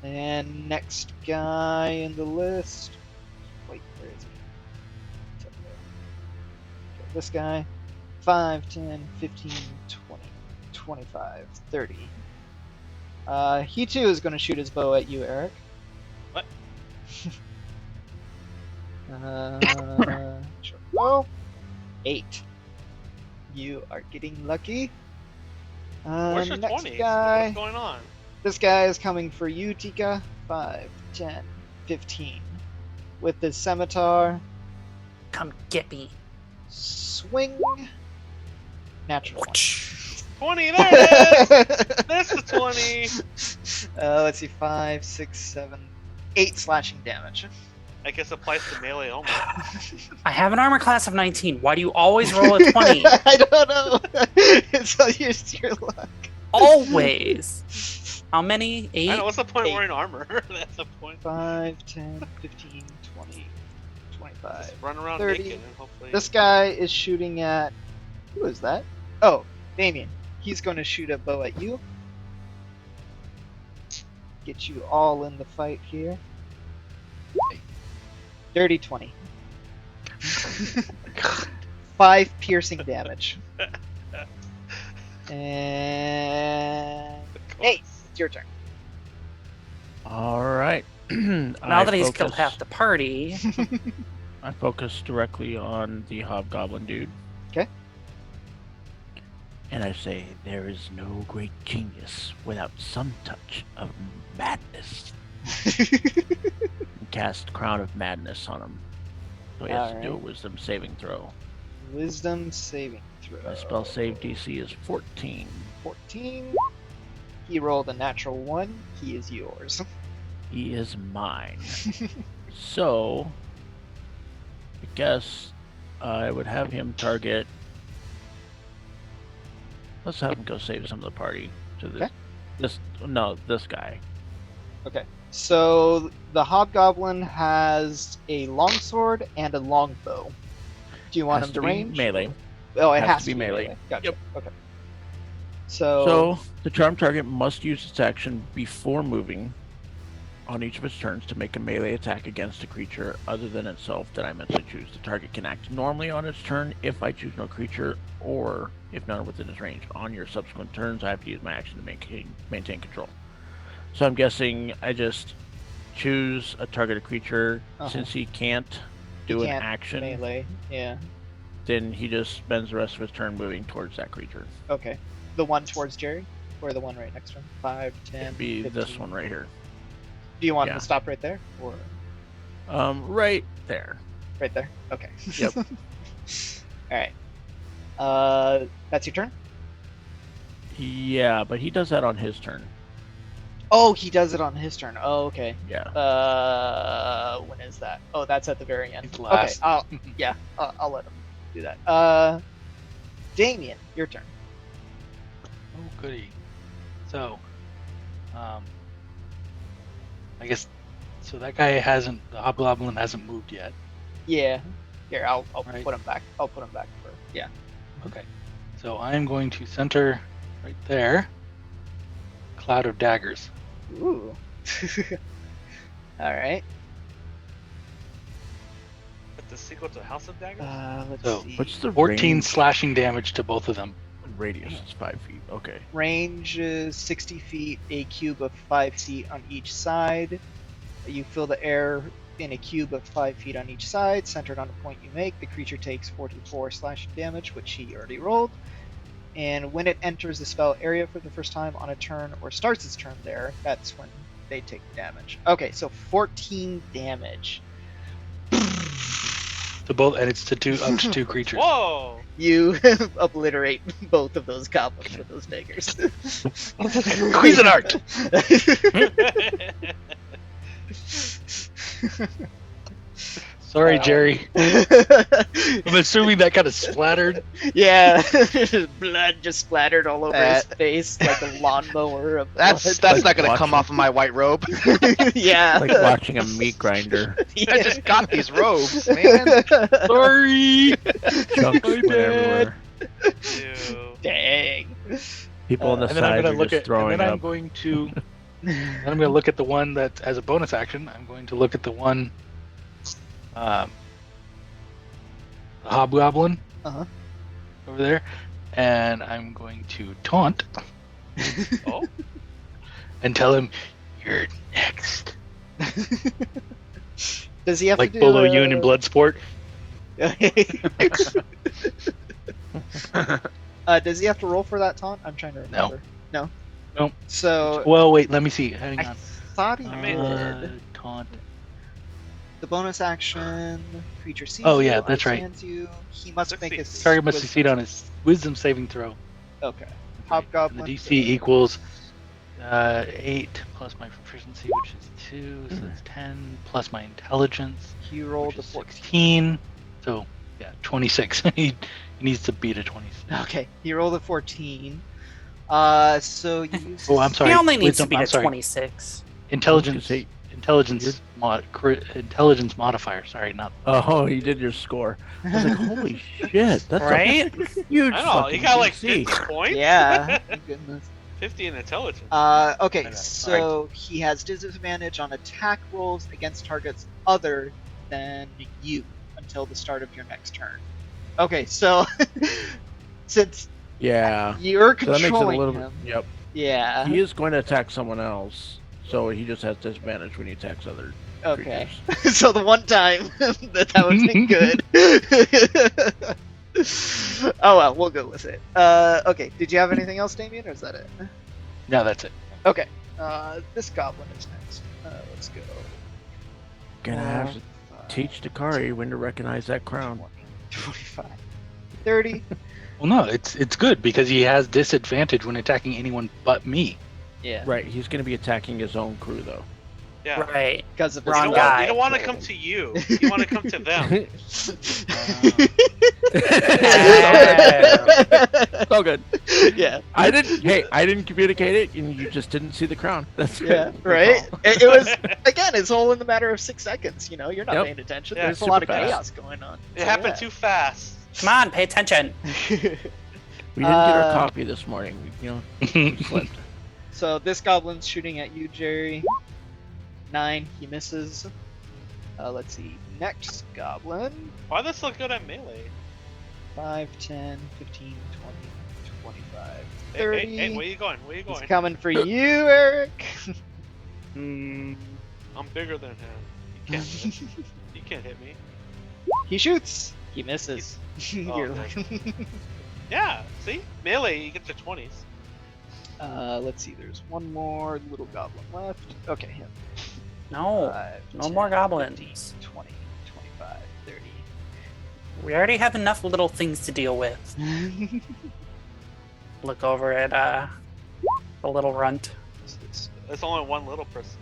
And next guy in the list. Wait, where is he? It's up there. Okay, this guy. 5, 10, 15, 20, 25, 30. He too is going to shoot his bow at you, Eric. What? Short bow. 8. You are getting lucky. Where's your Next 20s? guy. What's going on? This guy is coming for you, Tika. 5, 10, 15. With his scimitar. Come get me. Swing. Natural 20, there it is! There's the 20! Let's see. 5, 6, 7, 8 slashing damage. I guess applies to melee only. I have an armor class of 19. Why do you always roll a 20? I don't know. It's all your luck. Always. How many? 8? I know, what's the point 8. wearing armor? That's the point. 5, 10, 15, 20, 25. Just run around 30. naked and hopefully. This guy is shooting at. Who is that? Oh, Damien. He's going to shoot a bow at you. Get you all in the fight here. Dirty 20. 5 piercing damage. And. Hey, it's your turn. All right. Now that he's killed half the party. I focus directly on the hobgoblin dude. Okay. And I say, there is no great genius without some touch of madness. Cast Crown of Madness on him. So he has to do a Alright. wisdom saving throw. Wisdom saving throw. My spell save DC is 14. 14. He rolled a natural 1. He is yours. He is mine. So, I guess I would have him target. Let's have him go save some of the party. To this, Okay. this guy. Okay. So the hobgoblin has a longsword and a longbow. Do you want Has him to to be range? melee. Oh, it Has has to be melee. Gotcha. Yep. Okay. So, So the charmed target must use its action before moving on each of its turns to make a melee attack against a creature other than itself that I mentally choose. The target can act normally on its turn if I choose no creature or if none are within its range. On your subsequent turns, I have to use my action to maintain control. So I'm guessing I just choose a targeted creature. Since he can't do an can't action, melee. Yeah. then he just spends the rest of his turn moving towards that creature. Okay. The one towards Jerry, or the one right next to him? 5, 10. It'd be 15. this one right here. Do you want him Yeah. to stop right there, or Right there. right there? Okay. Yep. All right. That's your turn. Yeah, but he does that on his turn. Oh, he does it on his turn. Oh, okay. Yeah. When is that? Oh, that's at the very end. It's Okay, last. I'll let him do that. Damien, your turn. Oh, goody. So, I guess, so that guy the hobgoblin hasn't moved yet. Yeah. Here, I'll Right. put him back. I'll put him back for. Yeah. Okay. So I am going to center right there. Cloud of daggers. Ooh. All right. But the sequel to House of Daggers? Let's So, see. What's the 14 range? slashing damage to both of them. Radius is 5 feet. Okay. Range is 60 feet, a cube of 5 feet on each side. You fill the air in a cube of 5 feet on each side, centered on a point you make. The creature takes 44 slashing damage, which he already rolled. And when it enters the spell area for the first time on a turn or starts its turn there, that's when they take the damage. Okay, so 14 damage. To both, and it's to up to 2 creatures. Whoa! You obliterate both of those goblins with those daggers. Cuisinart! Sorry, Jerry. I'm assuming that kind of splattered. Yeah, blood just splattered all over his face like a lawnmower of blood. That's Like not gonna come watching- off of my white robe. Yeah. Like watching a meat grinder. I just got these robes, man. Sorry. Chunks My went bad. everywhere. Ew. Dang. People on the And then I'm side gonna are look just at, throwing and then I'm up. going to, then I'm gonna look at the one that, as a bonus action, I'm going to look at the one, the hobgoblin Uh-huh. over there, and I'm going to taunt Oh? and tell him, "You're next." Does he have Like to do Bolo Yoon in Bloodsport. Does he have to roll for that taunt? I'm trying to No. remember. No. Nope. So Well, wait, let me see. Hang I on. thought he I mean- did. Taunt. The bonus action, creature sees Oh, you, yeah, that's right. understands you. He must make a Succeeds. Target must wisdom- succeed on his Wisdom saving throw. Okay. And Hobgoblin. the DC equals 8 plus my proficiency, which is 2, so that's 10 plus my intelligence, He rolled which a is 14. 16. So yeah, 26. he needs to beat a 26. Okay, he rolled a 14. So you use. Oh, I'm sorry. He only needs Wisdom, to be I'm a sorry. 26. Intelligence. You're- Intelligence modifier. Sorry, not. Oh, you did your score. I was like, holy shit, that's Right? a huge I know, you fucking got like DC. 50 points? Yeah. Goodness. 50 in intelligence. Okay, know. so he has disadvantage on attack rolls against targets other than you until the start of your next turn. Okay, so since Yeah. you're So that makes it a controlling little him, bit. Yep. yeah. He is going to attack someone else, so he just has disadvantage when he attacks other Okay, creatures. so the one time that wasn't good. Oh well, we'll go with it. Okay, did you have anything else, Damien, or is that it? No, that's it. Okay, this goblin is next. Let's go. Gonna have to teach Dakari when to recognize that crown. 25, 30. Well, no, it's good because he has disadvantage when attacking anyone but me. Yeah, Right, he's gonna be attacking his own crew though. Yeah. Right. because of You Wrong don't, guy. want, you don't want to come to you. You want to come to them. It's all good. Yeah, I didn't communicate it, and you just didn't see the crown. That's yeah, good. That's right. all. It was again. It's all in the matter of 6 seconds. You know, you're not Yep. paying attention. Yeah, There's a lot of super fast. chaos going on. It happened too fast. Come on, pay attention. We didn't get our Uh, coffee this morning. You know, we slept. So this goblin's shooting at you, Jerry. 9, he misses. Let's see. Next goblin. Why they so good at melee? 5, 10, 15, 20, 25, Hey, 30. hey, where you going? Where you He's going? coming for you, Eric. I'm bigger than him. You can't, you can't hit me. He shoots. He misses. Oh, You're okay. like, Yeah, see? Melee, you get to 20s. let's see. There's one more little goblin left. Okay, him. No. 5, No more 10, goblins. 15, 20, 25, We already have enough little things to deal with. 30. Look over at the little runt. There's only one little person.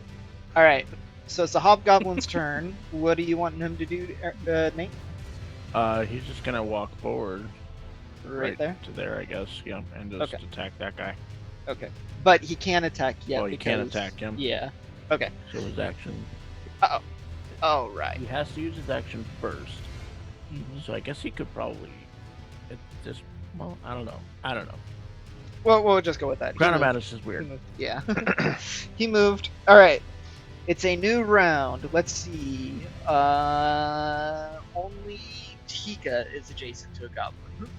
All right. So it's the hobgoblin's turn. What do you want him to do, Nate? He's just gonna walk forward Right there. to there, I guess. Yeah, and just Okay. attack that guy. Okay. But he can't attack yet. Well, you can't because- attack him. Yeah. Okay. So his action, Oh right. he has to use his action first. So I guess he could probably, just, well, I don't know. Well, we'll just go with that. He Crown of moved. Madness is He weird. moved. Yeah. He moved. All right. It's a new round. Let's see. Only Tika is adjacent to a goblin.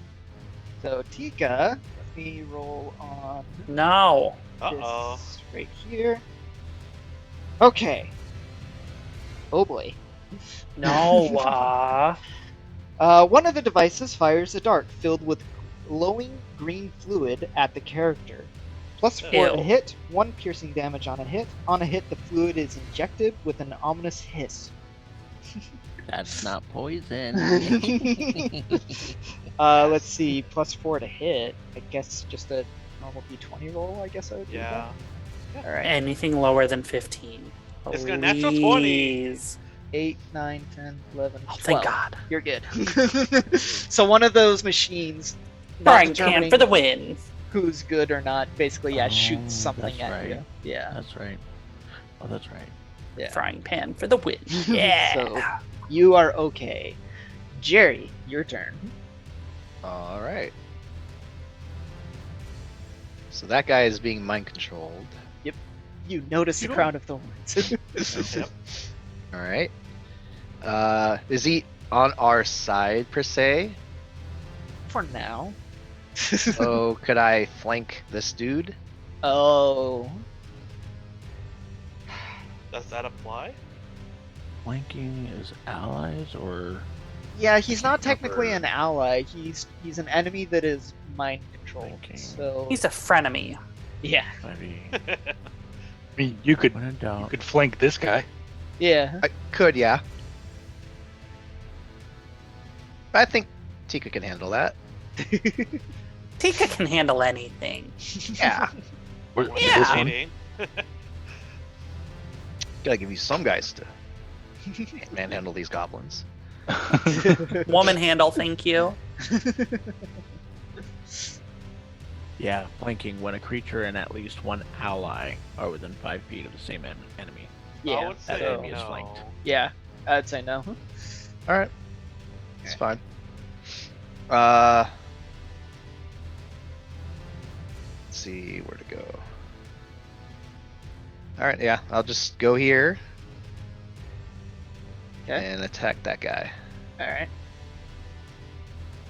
So Tika, let's me roll on No. Uh-oh. this right here. Okay. Oh boy. No. One of the devices fires a dart filled with glowing green fluid at the character. +4 Ew. to hit, 1 piercing damage on a hit. On a hit, the fluid is injected with an ominous hiss. That's not poison. Let's see, +4 to hit. I guess just a normal d20 roll, I guess I would do Yeah. that. Alright. Anything lower than 15. It's got a natural 20. Please. 8, 9, 10, 11, Oh, 12. thank God. You're good. So one of those machines, not Frying pan determining for the win. who's good or not, basically, yeah, shoots Oh, something that's at you. right. Yeah. That's right. Oh, that's right. Yeah. Frying pan for the win. Yeah. So you are okay. Jerry, your turn. All right. So that guy is being mind controlled. You notice the You crown of thorns. Yep. All right. Is he on our side per se? For now. Oh, could I flank this dude? Oh. Does that apply? Flanking is allies or Yeah, he's not technically Number- an ally. He's an enemy that is mind controlled. Thinking. So He's a frenemy. yeah, maybe I mean, you could when in doubt. flank this guy. yeah. I could, yeah. I think Tika can handle that. Tika can handle anything. Yeah. Or Yeah. this one. Cheating. Gotta give you some guys to manhandle these goblins. Woman handle, thank you. Yeah, flanking when a creature and at least one ally are within 5 feet of the same enemy. I Yeah, would that say enemy is no. flanked. yeah. I'd say no. All right. It's fine. Let's see where to go. All right, yeah, I'll just go here Okay. and attack that guy. All right.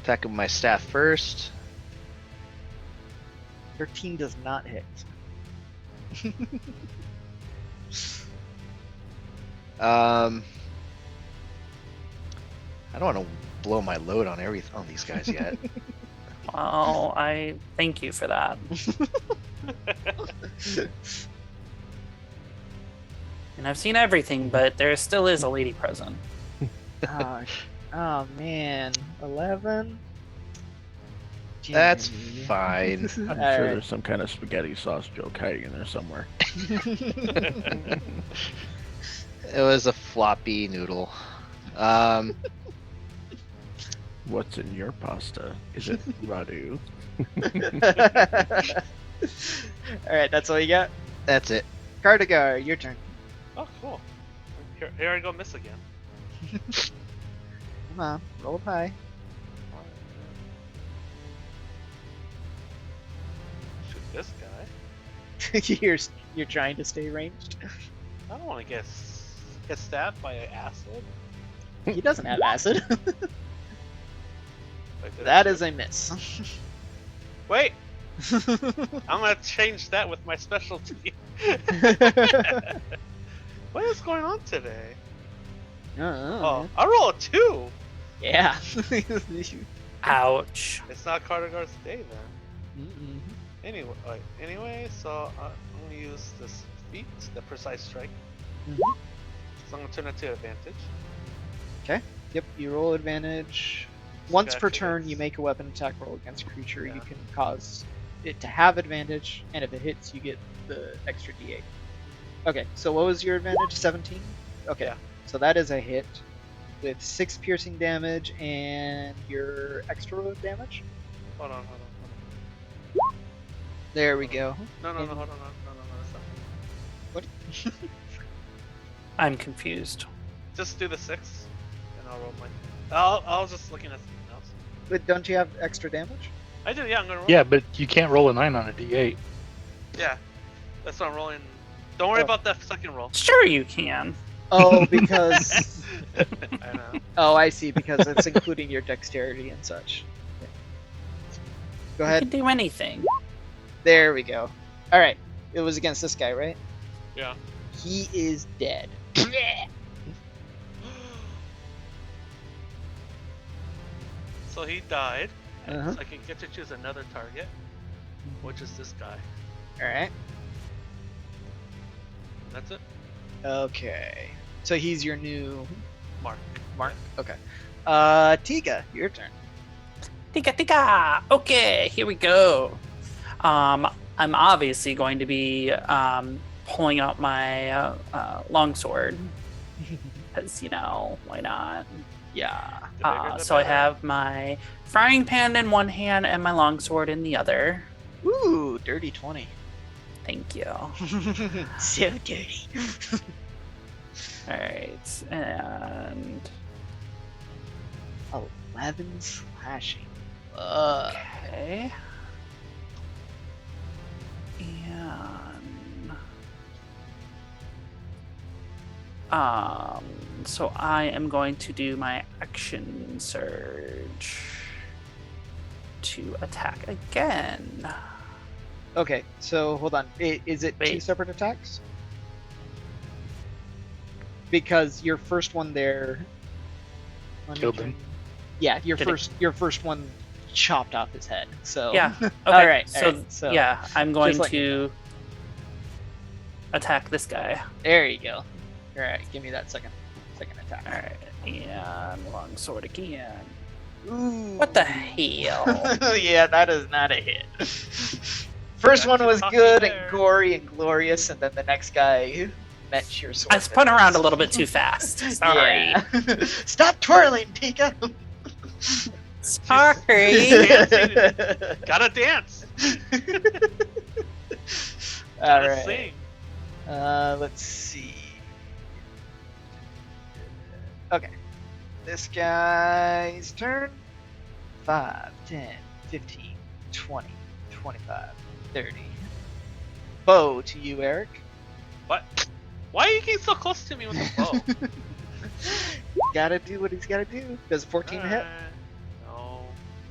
Attack with my staff first. 13 does not hit. I don't want to blow my load on these guys yet. Well, I thank you for that. And I've seen everything, but there still is a lady present. Oh, oh man, 11. That's Jerry. fine. I'm All sure right. there's some kind of spaghetti sauce joke hiding in there somewhere. It was a floppy noodle. What's in your pasta? Is it ragu? All right, that's all you got. That's it. Cardigar, your turn. Oh, cool. Here I go miss again. Come on, roll high. Shoot this guy. You're trying to stay ranged. I don't want to get stabbed by acid. He doesn't have acid. Like, That is a miss. Wait, I'm gonna change that with my specialty. What is going on today? Oh, I roll a 2. Yeah. Ouch. It's not Cardigar's day then. Mm-mm. Anyway, so I'm gonna use this feat, the precise strike. Mhm. So I'm gonna turn it to advantage. Yep, you roll advantage. Once per Gotcha, turn, that's- you make a weapon attack roll against a creature. Yeah. You can cause it to have advantage, and if it hits, you get the extra d8. Okay, so what was your advantage? 17? Okay, Yeah. so that is a hit with 6 piercing damage and your extra damage. Hold on. There we go. No, And- hold on. That's not. What? I'm confused. Just do the 6, and I'll roll my. I was just looking at something else. But don't you have extra damage? I do, yeah. I'm gonna roll. Yeah, but you can't roll a 9 on a d8. Yeah. That's what I'm rolling. Don't worry Oh. about that second roll. Sure you can. Oh, because I know. oh, I see. Because it's including your dexterity and such. Go You ahead. can do anything. There we go. All right. It was against this guy, right? Yeah. He is dead. So he died. Uh-huh. So I can get to choose another target, which is this guy. All right. That's it. Okay. So he's your new Mark. Mark. Okay. Tika, your turn. Tika tika. Okay, here we go. I'm obviously going to be pulling out my longsword because why not? Yeah. The bigger the So I better. have my frying pan in one hand and my longsword in the other. Ooh, dirty 20. Thank you. So dirty. All right, and 11 slashing. okay, and so I am going to do my action surge to attack again. Okay, so hold on. Is it two Wait. separate attacks? Because your first one there Killed him. Yeah, your Did it- first one chopped off his head. So Yeah. Okay. all right. So yeah, I'm going just like- to attack this guy. There you go. All right, give me that second attack. All right, and longsword again. Ooh. What the hell? Yeah, that is not a hit. First one was Gotcha. good There. and gory and glorious, and then the next guy met your sword. I spun around a little bit too fast. Sorry. Yeah. Stop twirling, Tika. Sorry. Gotta dance. All Gotta right. sing. Let's see. Okay. This guy's turn. 5, 10, 15, 20, 25, 30. Bow to you, Eric. What? Why are you getting so close to me with the bow? Gotta do what he's gotta do. Does 14 hit? No.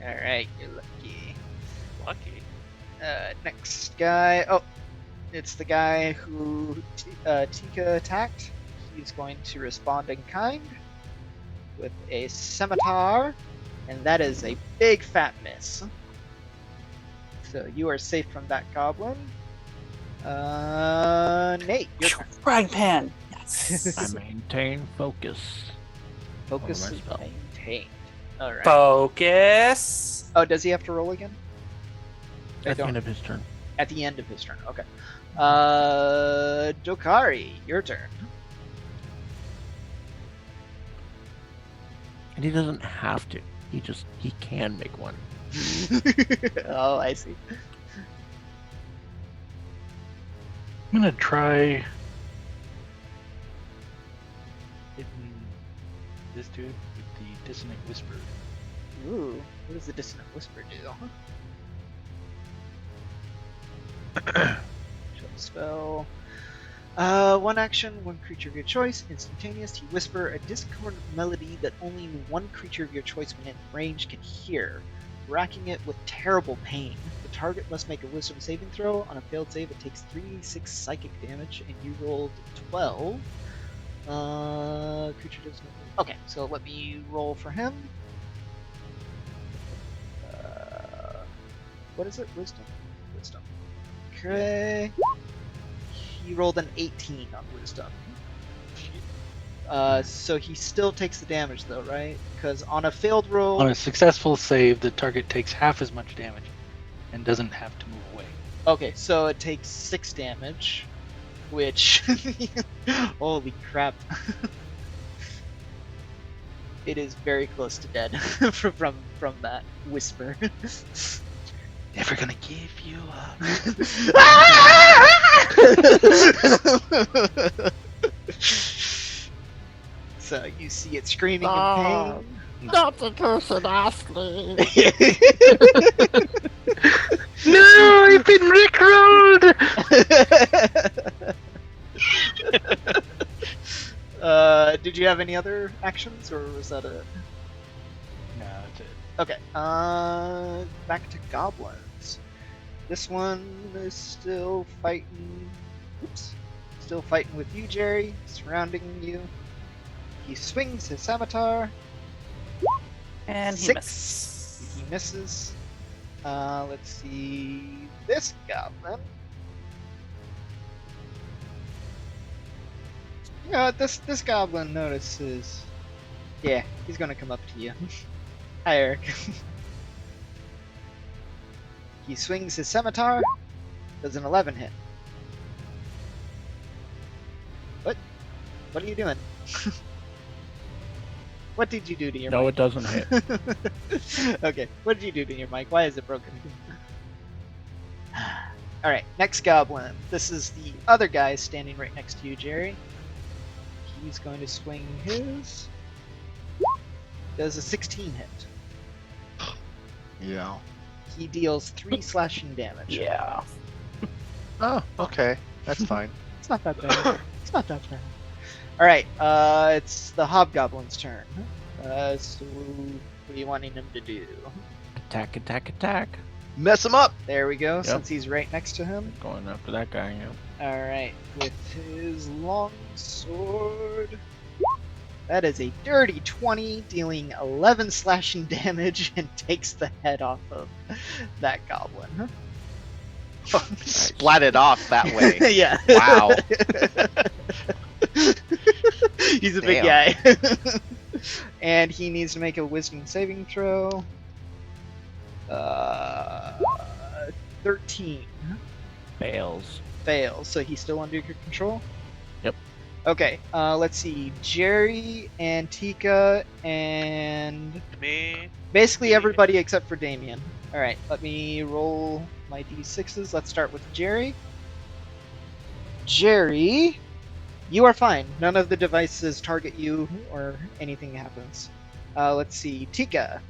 Alright, you're lucky. Lucky. Next guy. Oh, it's the guy who Tika attacked. He's going to respond in kind with a scimitar, and that is a big fat miss. So you are safe from that goblin. Nate, your turn. Frying pan. Yes. I maintain focus. Focus Oh, is my spell. maintained. Alright. Focus. Oh, does he have to roll again? I At the don't. end of his turn. At the end of his turn, okay. Dokari, your turn. And he doesn't have to. He can make one. Oh, I see. I'm gonna try hitting this dude with the dissonant whisper. Ooh, what does the dissonant whisper do? Show the spell. One action, one creature of your choice, instantaneous. You whisper a discordant melody that only one creature of your choice within range can hear, racking it with terrible pain. The target must make a wisdom saving throw. On a failed save, it takes 3d6 psychic damage, and you rolled 12. Creature does not. Okay, so let me roll for him. What is it? Wisdom. Wisdom. Okay. He rolled an 18 on wisdom. So he still takes the damage though, right? Because on a failed roll. On a successful save, the target takes half as much damage and doesn't have to move away. Okay, so it takes 6 damage, which holy crap. It is very close to dead from that whisper. Never gonna give you up. So you see it screaming Oh. in Not the person asked me. pain. No, I've been rickrolled! Did you have any other actions, or was that it? No, that's it. Okay. Back to goblins. This one is still fighting. Oops. Still fighting with you, Jerry. Surrounding you. He swings his scimitar. And he 6. misses. He misses. Let's see. This goblin. You know what? This goblin notices. Yeah, he's gonna come up to you. Hi, Eric. He swings his scimitar. Does an 11 hit. What? What are you doing? What did you do to your No, mic? it doesn't hit. Okay, what did you do to your mic? Why is it broken? Alright, next goblin. This is the other guy standing right next to you, Jerry. He's going to swing his. Does a 16 hit. Yeah. He deals 3 slashing damage. Yeah. Oh, okay. That's fine. It's not that bad. It's not that bad. Alright, it's the hobgoblin's turn. So what are you wanting him to do? Attack, attack, attack. Mess him up. There we go, Yep. since he's right next to him. Going after that guy, yeah. Alright, with his long sword. That is a dirty 20, dealing 11 slashing damage and takes the head off of that goblin. Splat it off that way. Yeah. Wow. He's a big guy. And he needs to make a wisdom saving throw. 13. Fails. Fails, so he's still under your control? Yep. Okay, let's see. Jerry and Tika and Me. basically everybody except for Damien. Alright, let me roll my d6s. Let's start with Jerry. Jerry, you are fine. None of the devices target you or anything happens. Let's see. Tika.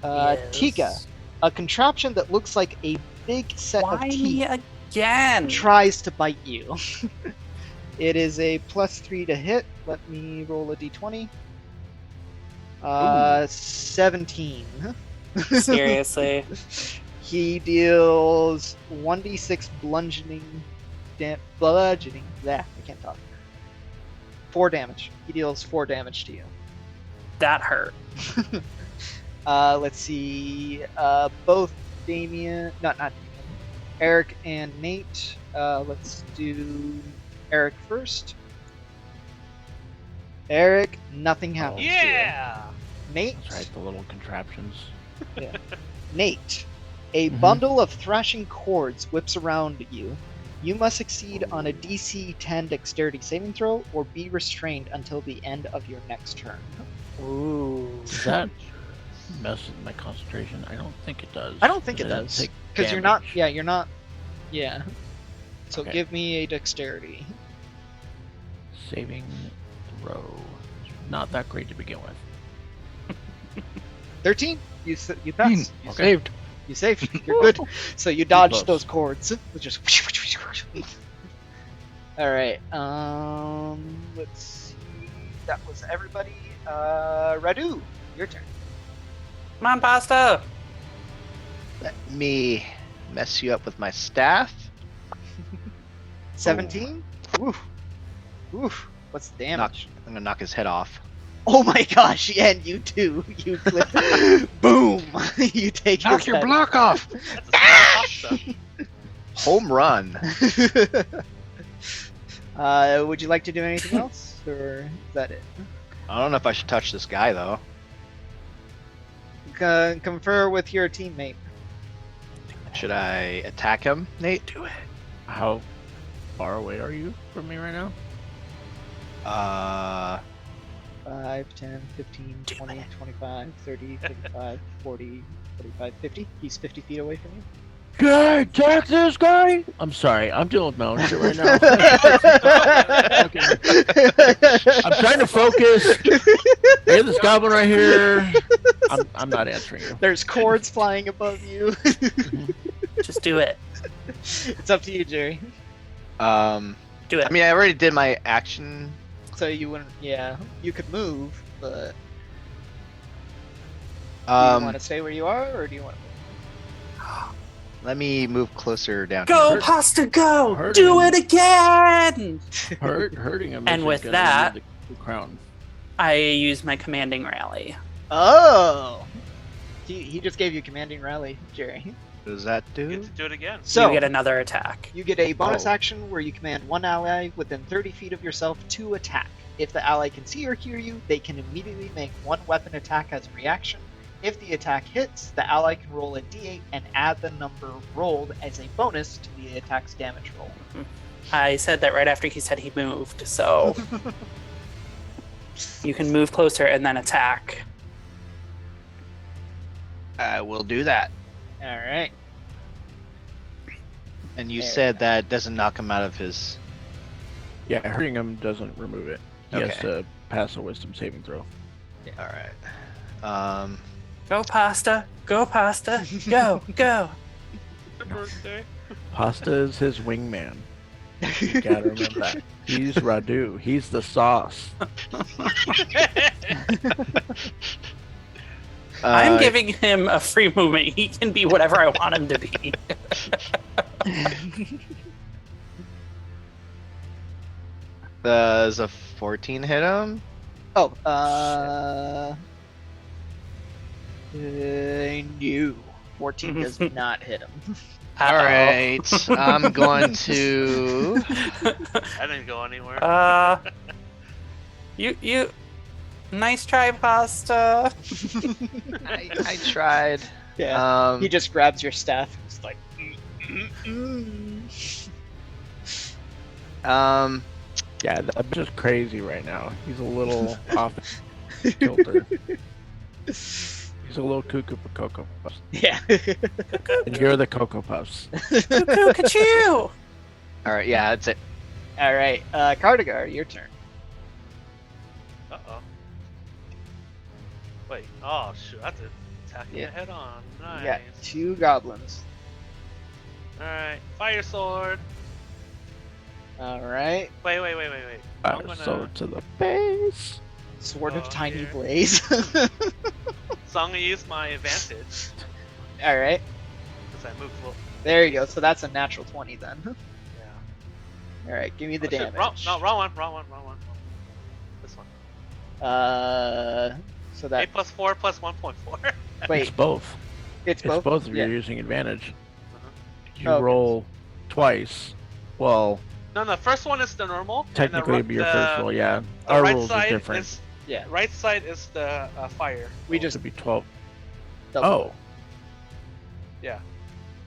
Yes. Tika, a contraption that looks like a big set of Why me teeth again? tries to bite you. It is a +3 to hit. Let me roll a d20. 17. Seriously. He deals 1d6 bludgeoning. Bludgeoning. Yeah, I can't talk. 4 damage. He deals 4 damage to you. That hurt. Let's see. Both Damien. Not Damien. Eric and Nate. Let's do Eric first. Eric, nothing happens. Yeah. To you. Nate. That's right, the little contraptions. Nate. A Mhm. bundle of thrashing cords whips around you. You must succeed on a DC 10 dexterity saving throw or be restrained until the end of your next turn. Ooh. Does that mess with my concentration? I don't think it does. I don't think it Does does. take Because you're not. damage? Yeah, you're not. Yeah. So Okay. give me a dexterity. Saving throw. Not that great to begin with. 13? You pass. You Okay. saved. You saved. You're good. So you dodged Close. those cords. Just. All right. Let's see. That was everybody. Radu, your turn. Come on, pasta. Let me mess you up with my staff. 17. Oof. Oof. What's the damage? I'm gonna knock his head off. Oh my gosh! Yeah, and you too. You clip. Boom! You take Knock his your head. block off. That's a small pasta. Home run. Would you like to do anything else, or is that it? I don't know if I should touch this guy though. Confer with your teammate. Should I attack him, Nate? Do it. How far away are you from me right now? 5, 10, 15, 20, 25, 30, 35, 40, 45, 50. He's 50 feet away from you. Can I attack this guy? I'm sorry, I'm dealing with my own shit right now. I'm trying to focus. I hear this goblin right here. I'm not answering you. There's cords flying above you. Just do it. It's up to you, Jerry. Do it. I mean, I already did my action. So you wouldn't. Yeah, you could move, but Do you want to stay where you are, or do you want to? Let me move closer down Go, here. Pasta, go! Hurting Do him. it again! Hurting him. And isn't with gonna that- remove the crown. I use my commanding rally. Oh, he just gave you commanding rally, Jerry. What does that You do? get to do it again. So You get another attack. you get a bonus Oh. action where you command one ally within 30 feet of yourself to attack. If the ally can see or hear you, they can immediately make one weapon attack as a reaction. If the attack hits, the ally can roll a d8 and add the number rolled as a bonus to the attack's damage roll. I said that right after he said he moved, so you can move closer and then attack. I will do that. All right. And you There. said that doesn't knock him out of his. Yeah, hurting him doesn't remove it. He has Okay. to pass a wisdom saving throw. All right. Go, Pasta! Go, Pasta! Go, go! Your birthday. Pasta is his wingman. You gotta remember that. He's Radu. He's the sauce. I'm giving him a free movement. He can be whatever I want him to be. Does a 14 hit him? Oh, no. 14 does not hit him. All right. I'm going to. I didn't go anywhere. You. Nice try, Pasta. I tried. Yeah. He just grabs your staff and is like, Yeah, that bitch is crazy right now. He's a little off kilter. He's a little cuckoo for Cocoa Puffs. yeah. And you're the Cocoa Puffs. Cuckoo, ka-choo! All right. Yeah, that's it. All right, Cardigar, your turn. Uh-oh. Wait. Oh, shoot. I have to attack Yeah. it head on. Nice. You got 2 goblins. Alright. Fire sword. All right. Wait. I'm Fire gonna... sword to the face. Sword of Tiny Okay. Blaze. So I'm gonna use my advantage. All right. Because I moved a little... There you go. So that's a natural 20 then. Yeah. All right. Give me the Oh, shit. damage. Wrong one. This one. So that 8 plus 4 plus 1.4. It's wait, both. it's It's both. both of you Yeah. using advantage. You Okay. roll twice. Well, No, the first one is the normal. and technically it'd be your first roll, yeah. The Our right rules are side different. is Yeah. right side is the fire. We It just should be 12. double. Oh,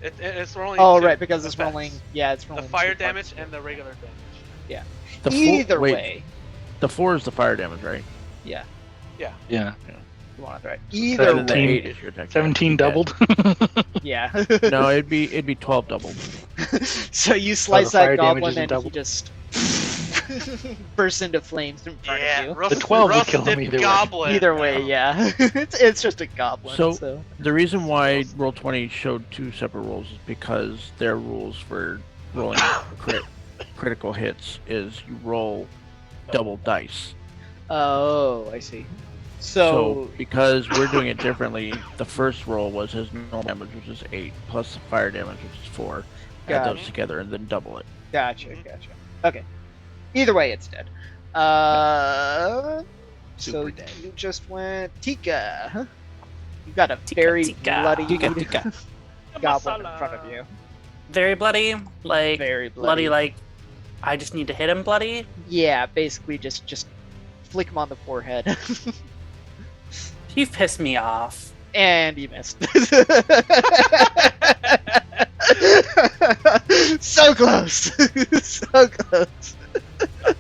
It's rolling. Oh, two right, because it's effects. rolling. Yeah, it's The rolling. fire 2 damage parts. and the regular damage. the Either wait, way. The 4 is the fire damage, right? Yeah. Yeah. You want it right. Either And then the 17. way. 8 is your attack. 17 doubled. Yeah. No, it'd be 12 doubled. So you slice the fire that damage goblin isn't and he doubled? just bursts into flames in front Yeah, of you. roasted, 12 would kill him roasted either way. goblin. Either way, yeah. it's just a goblin. So- So, The reason why Roll20 showed 2 separate rolls is because their rules for rolling critical hits is you roll double dice. Oh, I see. So So, because we're doing it differently, the first roll was his normal damage, which is 8, plus the fire damage, which is 4. Add Got those it. together and then double it. gotcha. Mhm. Okay. Either way, it's dead. So Super dead. you just went Tika. Huh? You got a Tika, very Tika. bloody Tika. goblin in Masala. front of you. Very bloody, like Very bloody, like I just need to hit him bloody. Yeah, basically just flick him on the forehead. You've pissed me off. And you missed. So close. So close.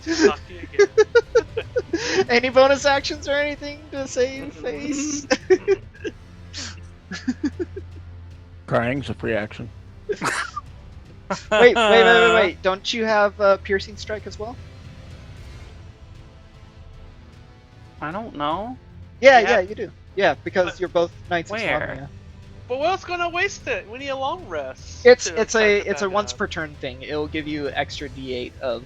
Suck you again. Any bonus actions or anything to save face? Crying's a free action. Wait. Don't you have piercing strike as well? I don't know. Yeah, Yeah. you do. Yeah, because But you're both knights of where? Slavia. But what else gonna waste it? We need a long rest. It's to it's start a the it's a back once up. per turn thing. It'll give you extra d8 of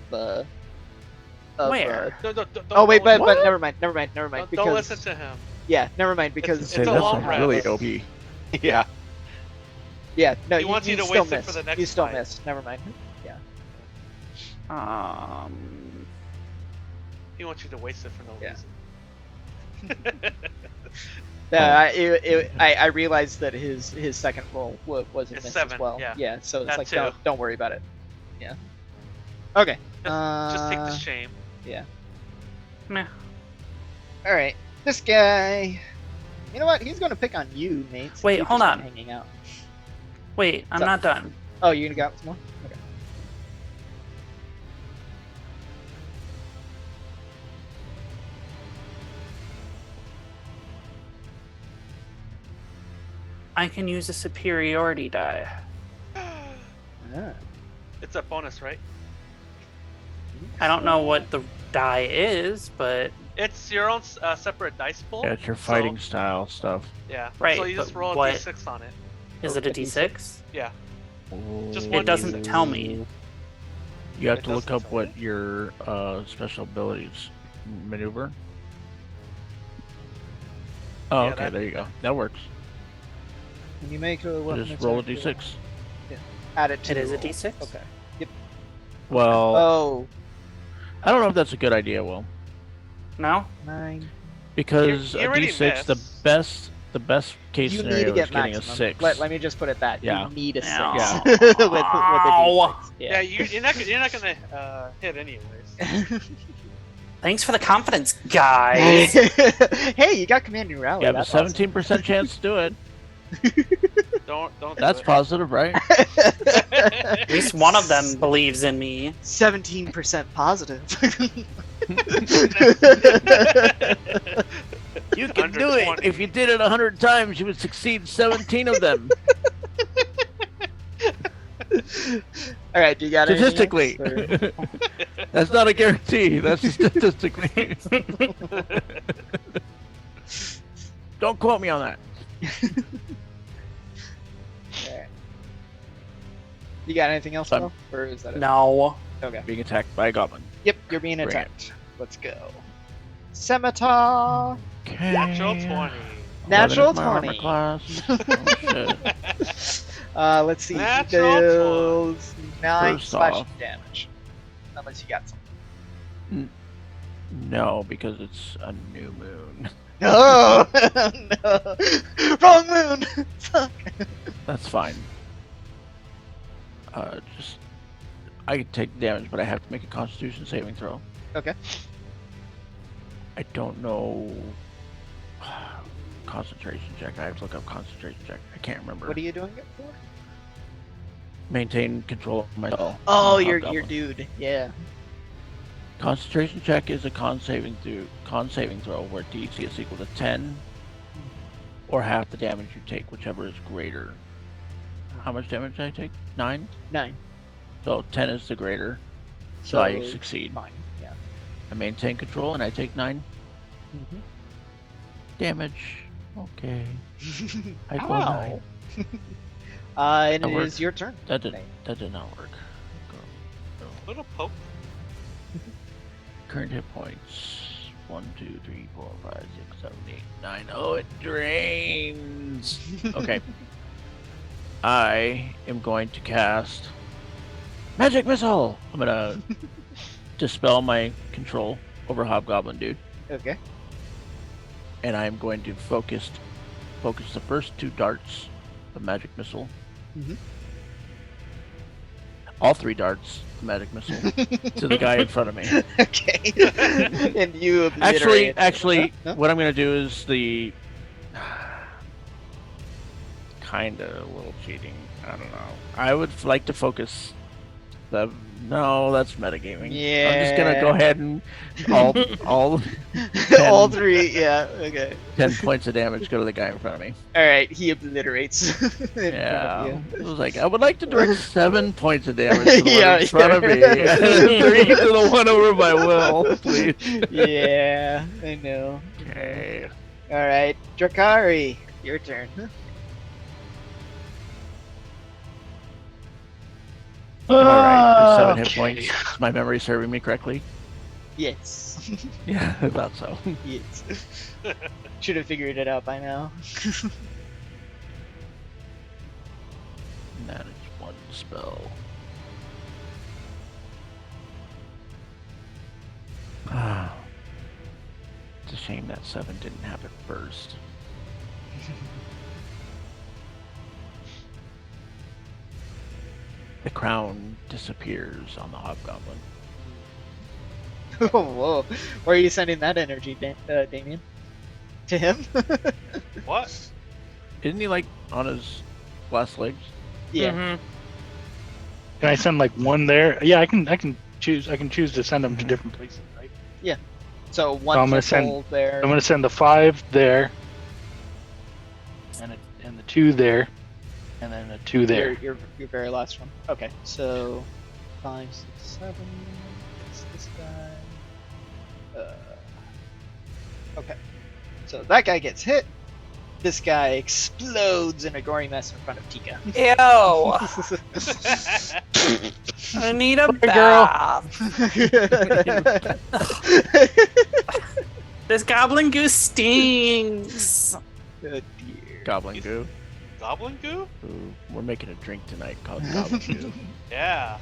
Where? Don't oh wait, listen- but never mind. don't Because listen to him. Yeah, never mind because It's Say a that's long a really rest. OP. Yeah. Yeah, no, He wants you to still waste it missed. for the next You still fight. missed. Never mind. Yeah. He wants you to waste it for no Yeah. reason. I realized that his second roll was a It's miss 7, as well. yeah. So it's That like too. don't worry about it. Yeah. Okay. Just take the shame. Yeah. Meh. All right. This guy. You know what? He's going to pick on you, Nate. since Wait, you've hold just been on. Hanging out. Wait, I'm So- not done. Oh, you gonna go out some more? Okay. I can use a superiority die. Ah. It's a bonus, right? I don't know what the die is, but It's your own separate dice pool. Yeah, it's your fighting style stuff. Yeah. Right, So you just but roll a what- d6 on it. is it a A d6? Yeah. Just It one doesn't d6. tell me. You have It to look doesn't up tell what your special abilities maneuver. Oh, Yeah, okay, that- there you go. That works. When you make a weapon Just roll a attack, d6. add it to It the is a roll. d6? Okay. Yep. Well, Oh, I don't know if that's a good idea, Will, No? 9. because You a already d6, missed. the best case You need scenario to get is getting maximum. a 6. Let me just put it that. Yeah. You need a 6 Yeah. with a Ow. d6. Yeah, you're not gonna hit anyways. Thanks for the confidence, guys. Hey, you got commanding rally. You have a That's awesome. 17% chance to do it. Don't. That's do positive, right? At least one of them believes in me. 17% positive. it. You can Under do it. 20. If you did it 100 times, you would succeed 17 of them. All right, do you got anything Statistically. else, or- That's not a guarantee. That's statistically. Don't quote me on that. All right. You got anything else, Done. Will? Or is that it? No. Okay. Being attacked by a goblin. Yep, you're being Bring it. attacked. Let's go. Scimitar. Okay. Natural 20. 11 Natural is my armor 20. class. Oh, shit. Let's see. He Natural deals 9 First slashing off. damage. Unless you got something. No, because it's a new moon. No! No! Wrong moon! Fuck! That's fine. Just I can take damage, but I have to make a Constitution saving throw. Okay. I don't know. Concentration check. I have to look up concentration check. I can't remember. What are you doing it for? Maintain control of myself. Oh, I'm a your hobgoblin. dude. Yeah. Concentration check is a con saving throw where DC is equal to 10 or half the damage you take, whichever is greater. How much damage did I take? 9? 9. So 10 is the greater. So I succeed. Fine. Yeah. I maintain control and I take 9 Mm-hmm. damage. Okay. I go Ow. 9. And That it worked. is your turn. That Nate. did not work. Little poke. Current hit points. 1, 2, 3, 4, 5, 6, 7, 8, 9. Oh, it drains. Okay. I am going to cast Magic Missile. I'm gonna dispel my control over Hobgoblin dude, Okay. and I am going to focus the first 2 darts of Magic Missile. Mhm. All 3 darts of Magic Missile to the guy in front of me. Okay. And you obliterate. Actually, Huh? what I'm gonna do is the kind of a little cheating. I don't know. I would like to focus the. No, that's metagaming. I'm just gonna go Yeah. ahead and all All 10. 3. Yeah. Okay. 10 points of damage go to the guy in front of me. All right. He obliterates. in front of Yeah, you. it was like I would like to direct 7 points of damage to the Yeah, one in front of me, yeah. and then 3 to the one over by Will, please. Yeah. I know. Okay. All right. Drakari, your turn. All right, 7 hit Okay. points. Is my memory serving me correctly? Yes. Yeah, I thought so. Yes. Should have figured it out by now. That is one spell. It's a shame that 7 didn't have it first. The crown disappears on the hobgoblin. Whoa. Where are you sending that energy, Damien? To him? What? Isn't he like on his last legs? Yeah. Mhm. Can I send like one there? Yeah, I can choose to send them to different places, right? So I'm one gonna missile there. I'm gonna send the 5 there, and the 2 there, and then a 2 there. Your very last one. Okay, so 5, 6, 7. It's this guy. Okay, so that guy gets hit. This guy explodes in a gory mess in front of Tika. Ew. I need a girl. bath. This goblin goose stinks. Good dear. Goblin goo. Goblin goo? Ooh, we're making a drink tonight called Goblin goo. Yeah.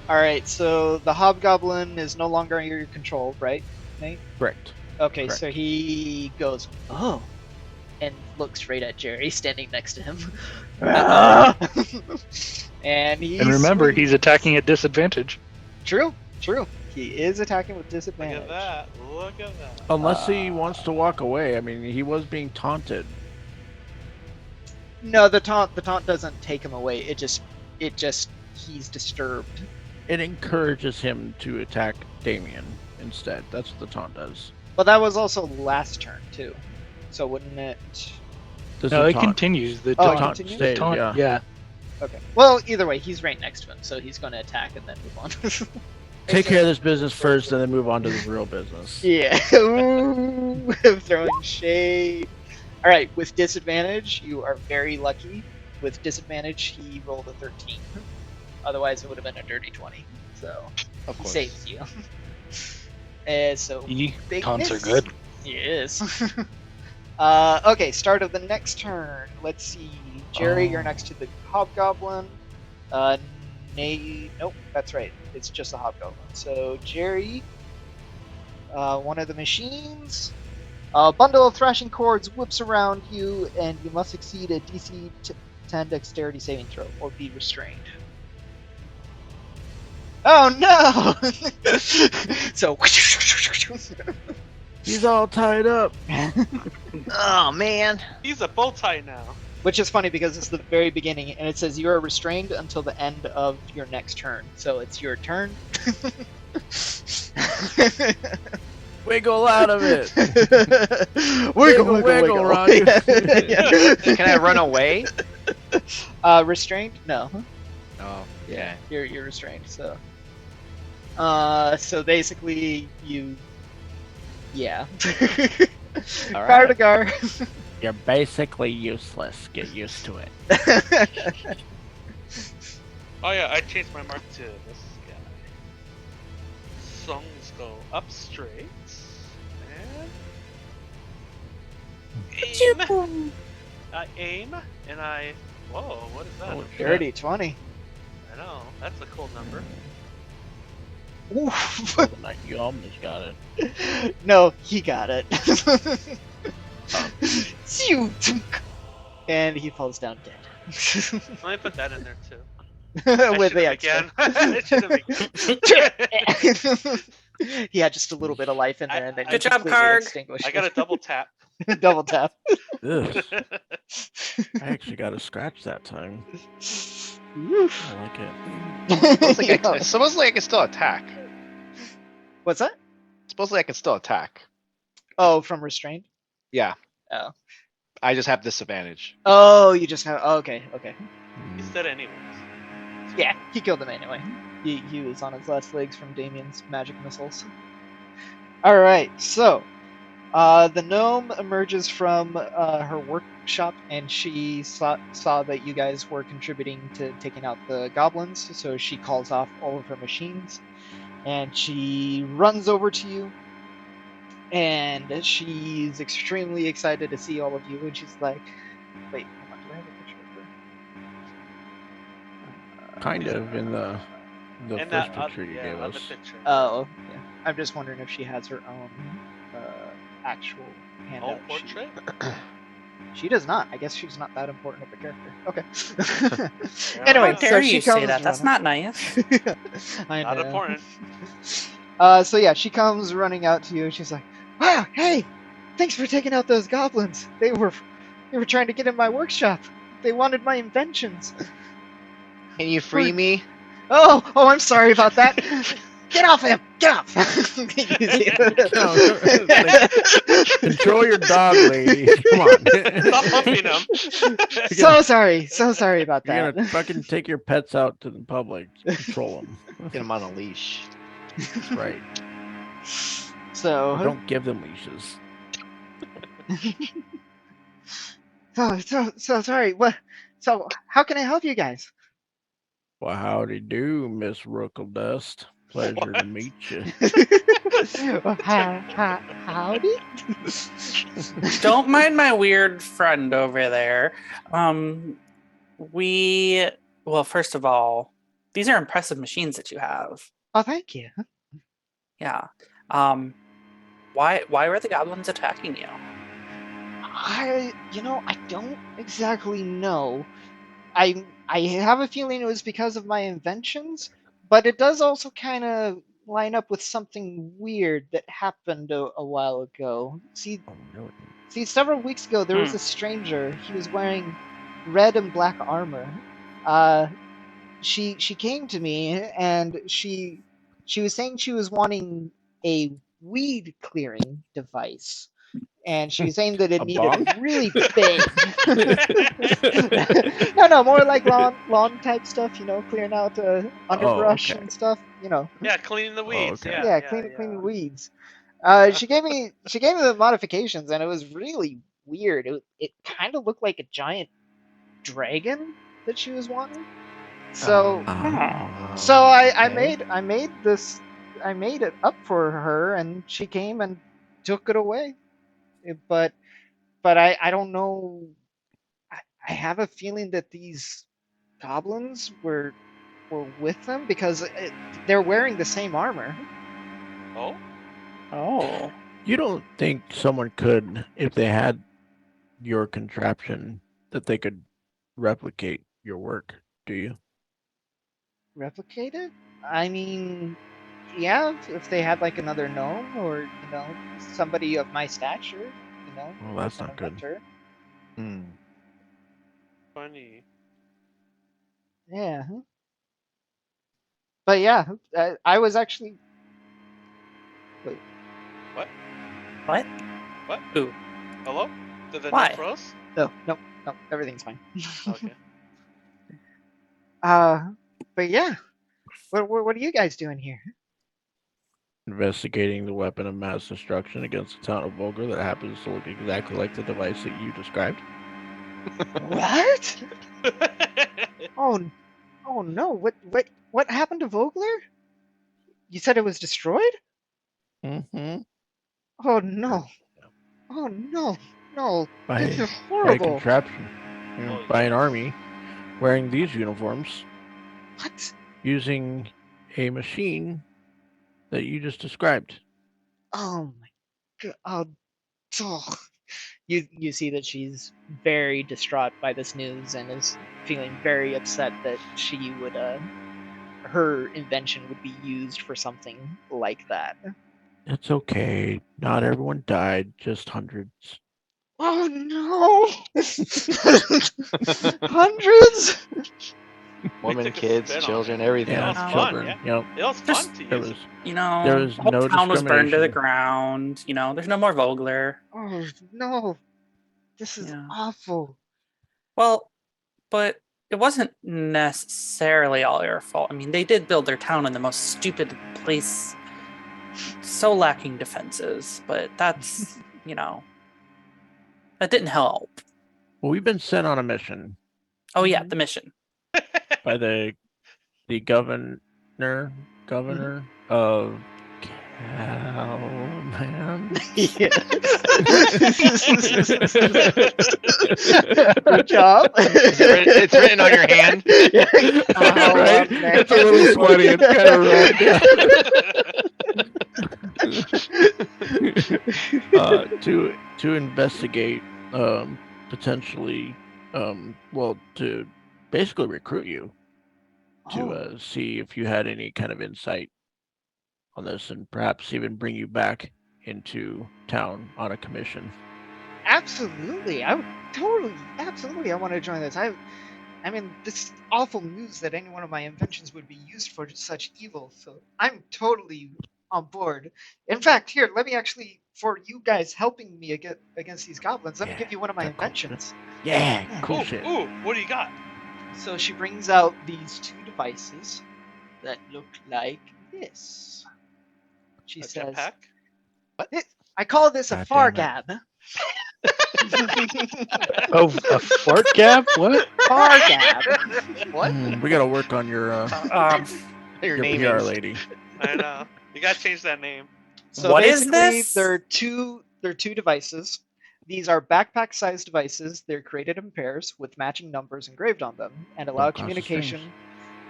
All right, so the hobgoblin is no longer under your control, right, Nate? Correct. Okay, Correct. so he goes, oh, and looks right at Jerry standing next to him. And he And remember, swings- he's attacking at disadvantage. True. He is attacking with Look disadvantage. at that. Look at that. Unless he wants to walk away. I mean, he was being taunted. No, the taunt doesn't take him away. It just he's disturbed. It encourages him to attack Damien instead. That's what the taunt does. But that was also last turn too. So wouldn't it? This No, is it taunt. continues. The Oh, it taunt, continues? the taunt, Yeah. yeah. Okay. Well, either way, he's right next to him, so he's going to attack and then move on. Take care of this business first, and then move on to the real business. Yeah. Ooh, throwing shade. All right. With disadvantage, you are very lucky. With disadvantage, he rolled a 13. Otherwise, it would have been a dirty 20. So Of he course. saves you. And so big Taunts are miss. good. Yes. Okay, start of the next turn. Let's see. Jerry, you're next to the hobgoblin. Nope, that's right. It's just a hobgoblin. So, Jerry, one of the machines. A bundle of thrashing cords whips around you, and you must succeed a DC 10 dexterity saving throw or be restrained. Oh no! So. He's all tied up. Oh man. He's a bow tie now. Which is funny because it's the very beginning, and it says you are restrained until the end of your next turn. So it's your turn. Wiggle out of it. Wiggle, Roger. Yeah. Can I run away? Restrained? No. Oh, Yeah, you're restrained. So. So basically you. Yeah. All Car right. to car. You're basically useless. Get used to it. Oh yeah, I changed my mark to this guy. Songs go up straight. And aim. I aim and I. Whoa, what is that? Oh, Dirty 20. I know, that's a cool number. Oof. You almost got it. No, he got it. And he falls down dead. Let me put that in there too. With the I should have extra. He had just a little bit of life in there, and then I- you Good job, completely Karg. extinguished I got a it. double tap. Double tap. Ugh, I actually got a scratch that time. I like it. Supposedly I can still attack. What's that? Supposedly I can still attack. Oh, from restrained. Yeah. Oh. I just have disadvantage. Oh, you just have. Oh, okay. He said anyways. Yeah, he killed him anyway. He was on his last legs from Damien's magic missiles. Alright, so the gnome emerges from her workshop, and she saw that you guys were contributing to taking out the goblins, so she calls off all of her machines, and she runs over to you, and she's extremely excited to see all of you, and she's like, wait, hold on, do I have a picture of her? Kind of in the And first that, picture you yeah, gave other us. picture. Oh, yeah. I'm just wondering if she has her own actual handout. Own portrait? She does not. I guess she's not that important of a character. Okay. How Anyway, How so dare she you comes say that? That's running. not nice. I Not know. important. So yeah, she comes running out to you, and she's like, "Wow, hey, thanks for taking out those goblins. They were trying to get in my workshop. They wanted my inventions." Can you free me? Oh, I'm sorry about that. Get off him! Get off! You see Control your dog, lady. Come on. Stop humping him. So sorry about You're that. gonna fucking take your pets out to the public. Control them. Get him on a leash. That's right. So Don't give them leashes. so sorry. What? So how can I help you guys? Well, howdy do, Miss Rookledust. Pleasure to What? meet you. Howdy. Don't mind my weird friend over there. Well, first of all, these are impressive machines that you have. Oh, thank you. Yeah. Why were the goblins attacking you? I don't exactly know. I have a feeling it was because of my inventions, but it does also kind of line up with something weird that happened a while ago. Oh, really? See, several weeks ago there was a stranger. He was wearing red and black armor. She came to me, and she was saying she was wanting a weed clearing device, and she was saying that it A needed bong? really big. No, more like lawn type stuff, clearing out underbrush okay. and stuff, Yeah, cleaning the weeds. okay. Yeah, cleaning weeds. She gave me the modifications, and it was really weird. It kind of looked like a giant dragon that she was wanting. So so I made this, I made it up for her, and she came and took it away. But I don't know. I have a feeling that these goblins were with them because they're wearing the same armor. Oh? Oh. You don't think someone could, if they had your contraption, that they could replicate your work, do you? Replicate it? I mean, yeah, if they had like another gnome or somebody of my stature, Well, that's an not good. inventor. Hmm. Funny. Yeah. But yeah, I was actually. Wait. What? What? What? Who? Hello? Did the Why? net froze? No, everything's fine. Okay. But yeah, what are you guys doing here? Investigating the weapon of mass destruction against the town of Volgar that happens to look exactly like the device that you described. What? Oh no! What happened to Vogler? You said it was destroyed? Mm-hmm. Oh no! Oh no! No! This is By a horrible. contraption. By an army wearing these uniforms, What? using a machine that you just described. Oh my god! Oh. You see that she's very distraught by this news and is feeling very upset that she would her invention would be used for something like that. It's okay. Not everyone died, just hundreds. Oh no! Hundreds? Women, took a kids, spin on children, it. everything. Yeah, Yeah, it's fun, children. yeah. You know, It was Just- fun to there use. was You know, There was the whole no town was burned to the discrimination. ground. There's no more Vogler. Oh no! This is Yeah. awful. Well, but it wasn't necessarily all your fault. I mean, they did build their town in the most stupid place, so lacking defenses, but that's, that didn't help. Well, we've been sent on a mission Oh, yeah, the mission. by the governor. of Calman. Yeah. Good job. It's written on your hand. Right? It's a little sweaty. It's kind of rubbed. To investigate, potentially, to basically recruit you to Oh, see if you had any kind of insight on this, and perhaps even bring you back into town on a commission. absolutely. I would absolutely. I want to join this. I mean, this is awful news that any one of my inventions would be used for such evil. So I'm totally on board. In fact, here, let me actually, for you guys helping me against these goblins, let me Yeah, give you one of my that cool shit. inventions. Yeah, Yeah. cool Ooh, shit. ooh, what do you got? So she brings out these two devices that look like this. She A says, jetpack? I call this a God damn it. fargab. Oh, a fart gap? What? Fargab. What? We gotta work on your Your PR namings. lady. I know. You gotta change that name. So What is basically, this? they're two devices. These are backpack-sized devices. They're created in pairs with matching numbers engraved on them, and allow Don't cost us communication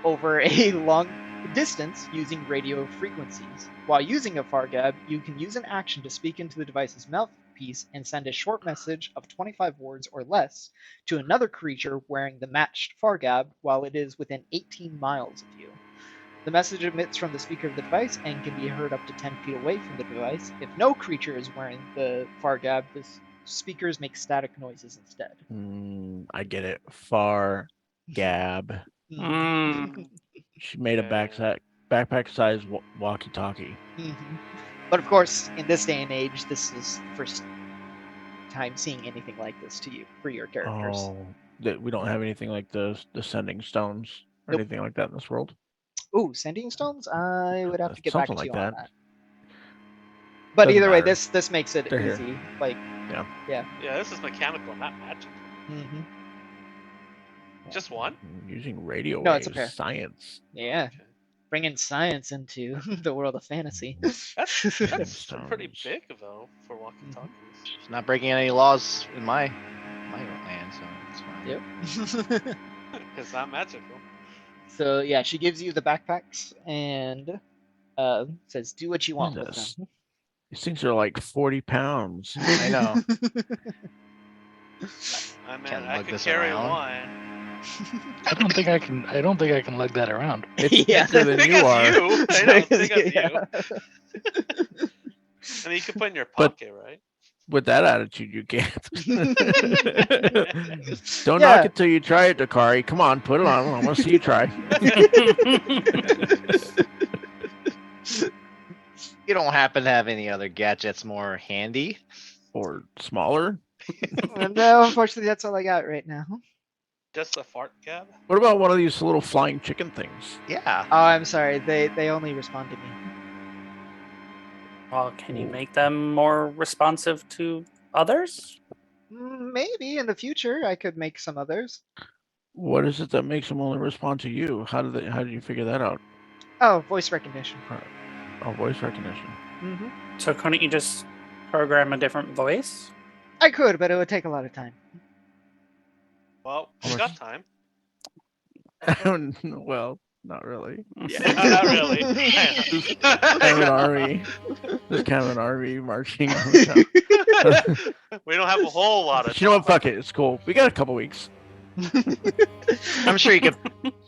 over a long distance using radio frequencies. While using a Fargab, you can use an action to speak into the device's mouthpiece and send a short message of 25 words or less to another creature wearing the matched Fargab while it is within 18 miles of you. The message emits from the speaker of the device and can be heard up to 10 feet away from the device. If no creature is wearing the Fargab, the speakers make static noises instead. I get it. Far gab. Mm. She made a backpack size walkie-talkie. But of course, in this day and age, this is the first time seeing anything like this to you for your characters. Oh, that we don't have anything like the sending stones or Nope. anything like that in this world. Ooh, sending stones? I would have to get back to Something you like on that. that. But Doesn't either way, matter. this makes it They're here. easy. Like, Yeah, this is mechanical, not magic. mhm. Just one? Using radio No, waves. it's a pair. Science. Yeah, Okay. bringing science into the world of fantasy. That's pretty Stones. big though for walkie-talkies. It's not breaking any laws in my land, so it's fine. Yep. It's not magical. So yeah, she gives you the backpacks and says, "Do what you want with Jesus. them." These things are like 40 pounds. I know. I mean, Can't I lug could this carry around. one. I don't think I can. I don't think I can lug that around. It's Yeah. bigger than Big you as are. you. I know, big as you. Yeah. I mean, you can put in your But- pocket, right? With that attitude, you can't. Don't Yeah. knock it till you try it, Dakari. Come on, put it on. I want to see you try. You don't happen to have any other gadgets more handy? Or smaller. No, unfortunately, that's all I got right now. Just a fart cab? What about one of these little flying chicken things? Yeah. Oh, I'm sorry. They only respond to me. Well, can you make them more responsive to others? Maybe in the future I could make some others. What is it that makes them only respond to you? How did you figure that out? Oh, voice recognition. Oh, voice recognition. Hmm. So couldn't you just program a different voice? I could, but it would take a lot of time. Well, we How got much- time. Well, not really. Yeah, not really. Just kind of an army. Just kind of an army marching. around town. We don't have a whole lot of You know what? time. Fuck it. It's cool. We got a couple weeks. I'm sure you could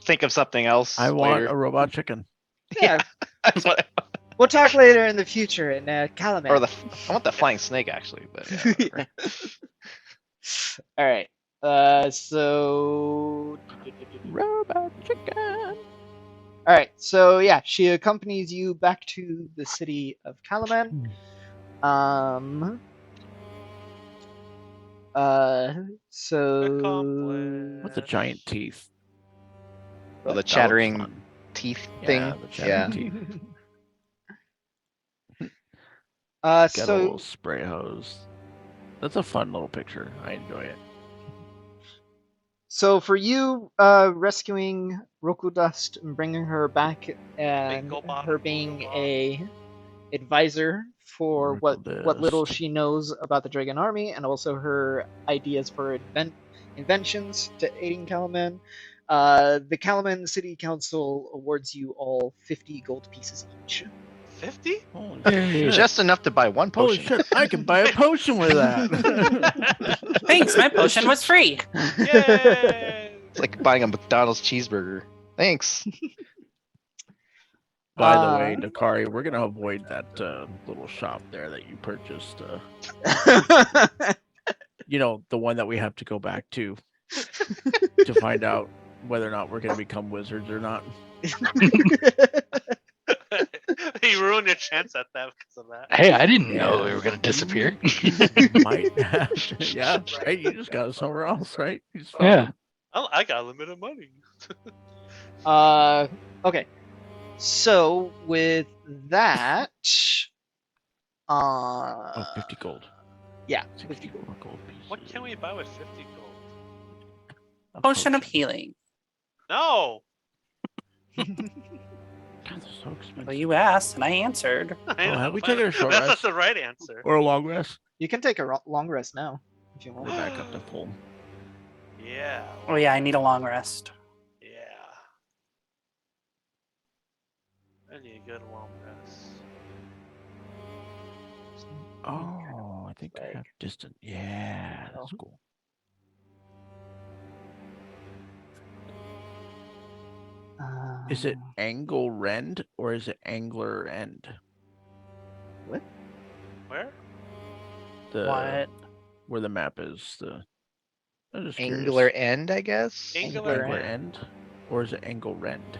think of something else. I want later. a robot chicken. Yeah, That's what we'll talk later in the future in Calumet. or I want the flying snake actually, but yeah, whatever. All right. So. Robot chicken. All right. So yeah, she accompanies you back to the city of Calumet. So. Accomplished. With the giant teeth. Oh, the That looks chattering fun. teeth Yeah, thing. the chattering teeth. Got a So little spray hose. That's a fun little picture. I enjoy it. So for you, rescuing Roku Dust and bringing her back, and gold bottom, her gold being bottom. a advisor for what Roku little Dust. she knows about the Dragon Army, and also her ideas for inventions to aiding Calaman, the Calaman City Council awards you all 50 gold pieces each. 50? Holy Hey. shit. Just enough to buy one Holy potion. shit, I can buy a potion with that. Thanks, my potion was free. Yay! It's like buying a McDonald's cheeseburger. Thanks. By the way, Uh, Dakari, we're gonna avoid that little shop there that you purchased. You know, the one that we have to go back to find out whether or not we're gonna become wizards or not. You ruined your chance at that because of that. Hey, I didn't know Yeah. we were gonna disappear. Might have to, yeah, right. You just got it somewhere else, right? You just found Yeah. it. Oh, I got limited money. Okay. So with that, Oh, 50 gold. yeah, 64 gold pieces. What can we buy with 50 gold? A Potion of healing. No! God, they're so expensive. Well, you asked and I answered. I know, have we but taken a short That's rest? not the right answer. Or a long rest. you can take a long rest now if you We're want. back up to full. Yeah. Oh yeah, I need a long rest. Yeah. I need a good long rest. Oh, I think I have distant. Yeah, that's cool. Is it angle rend or is it angler end? What? Where? The What? where the map is. I'm just curious. Angular end, I guess. Angular Angler end. end, or is it angle rend?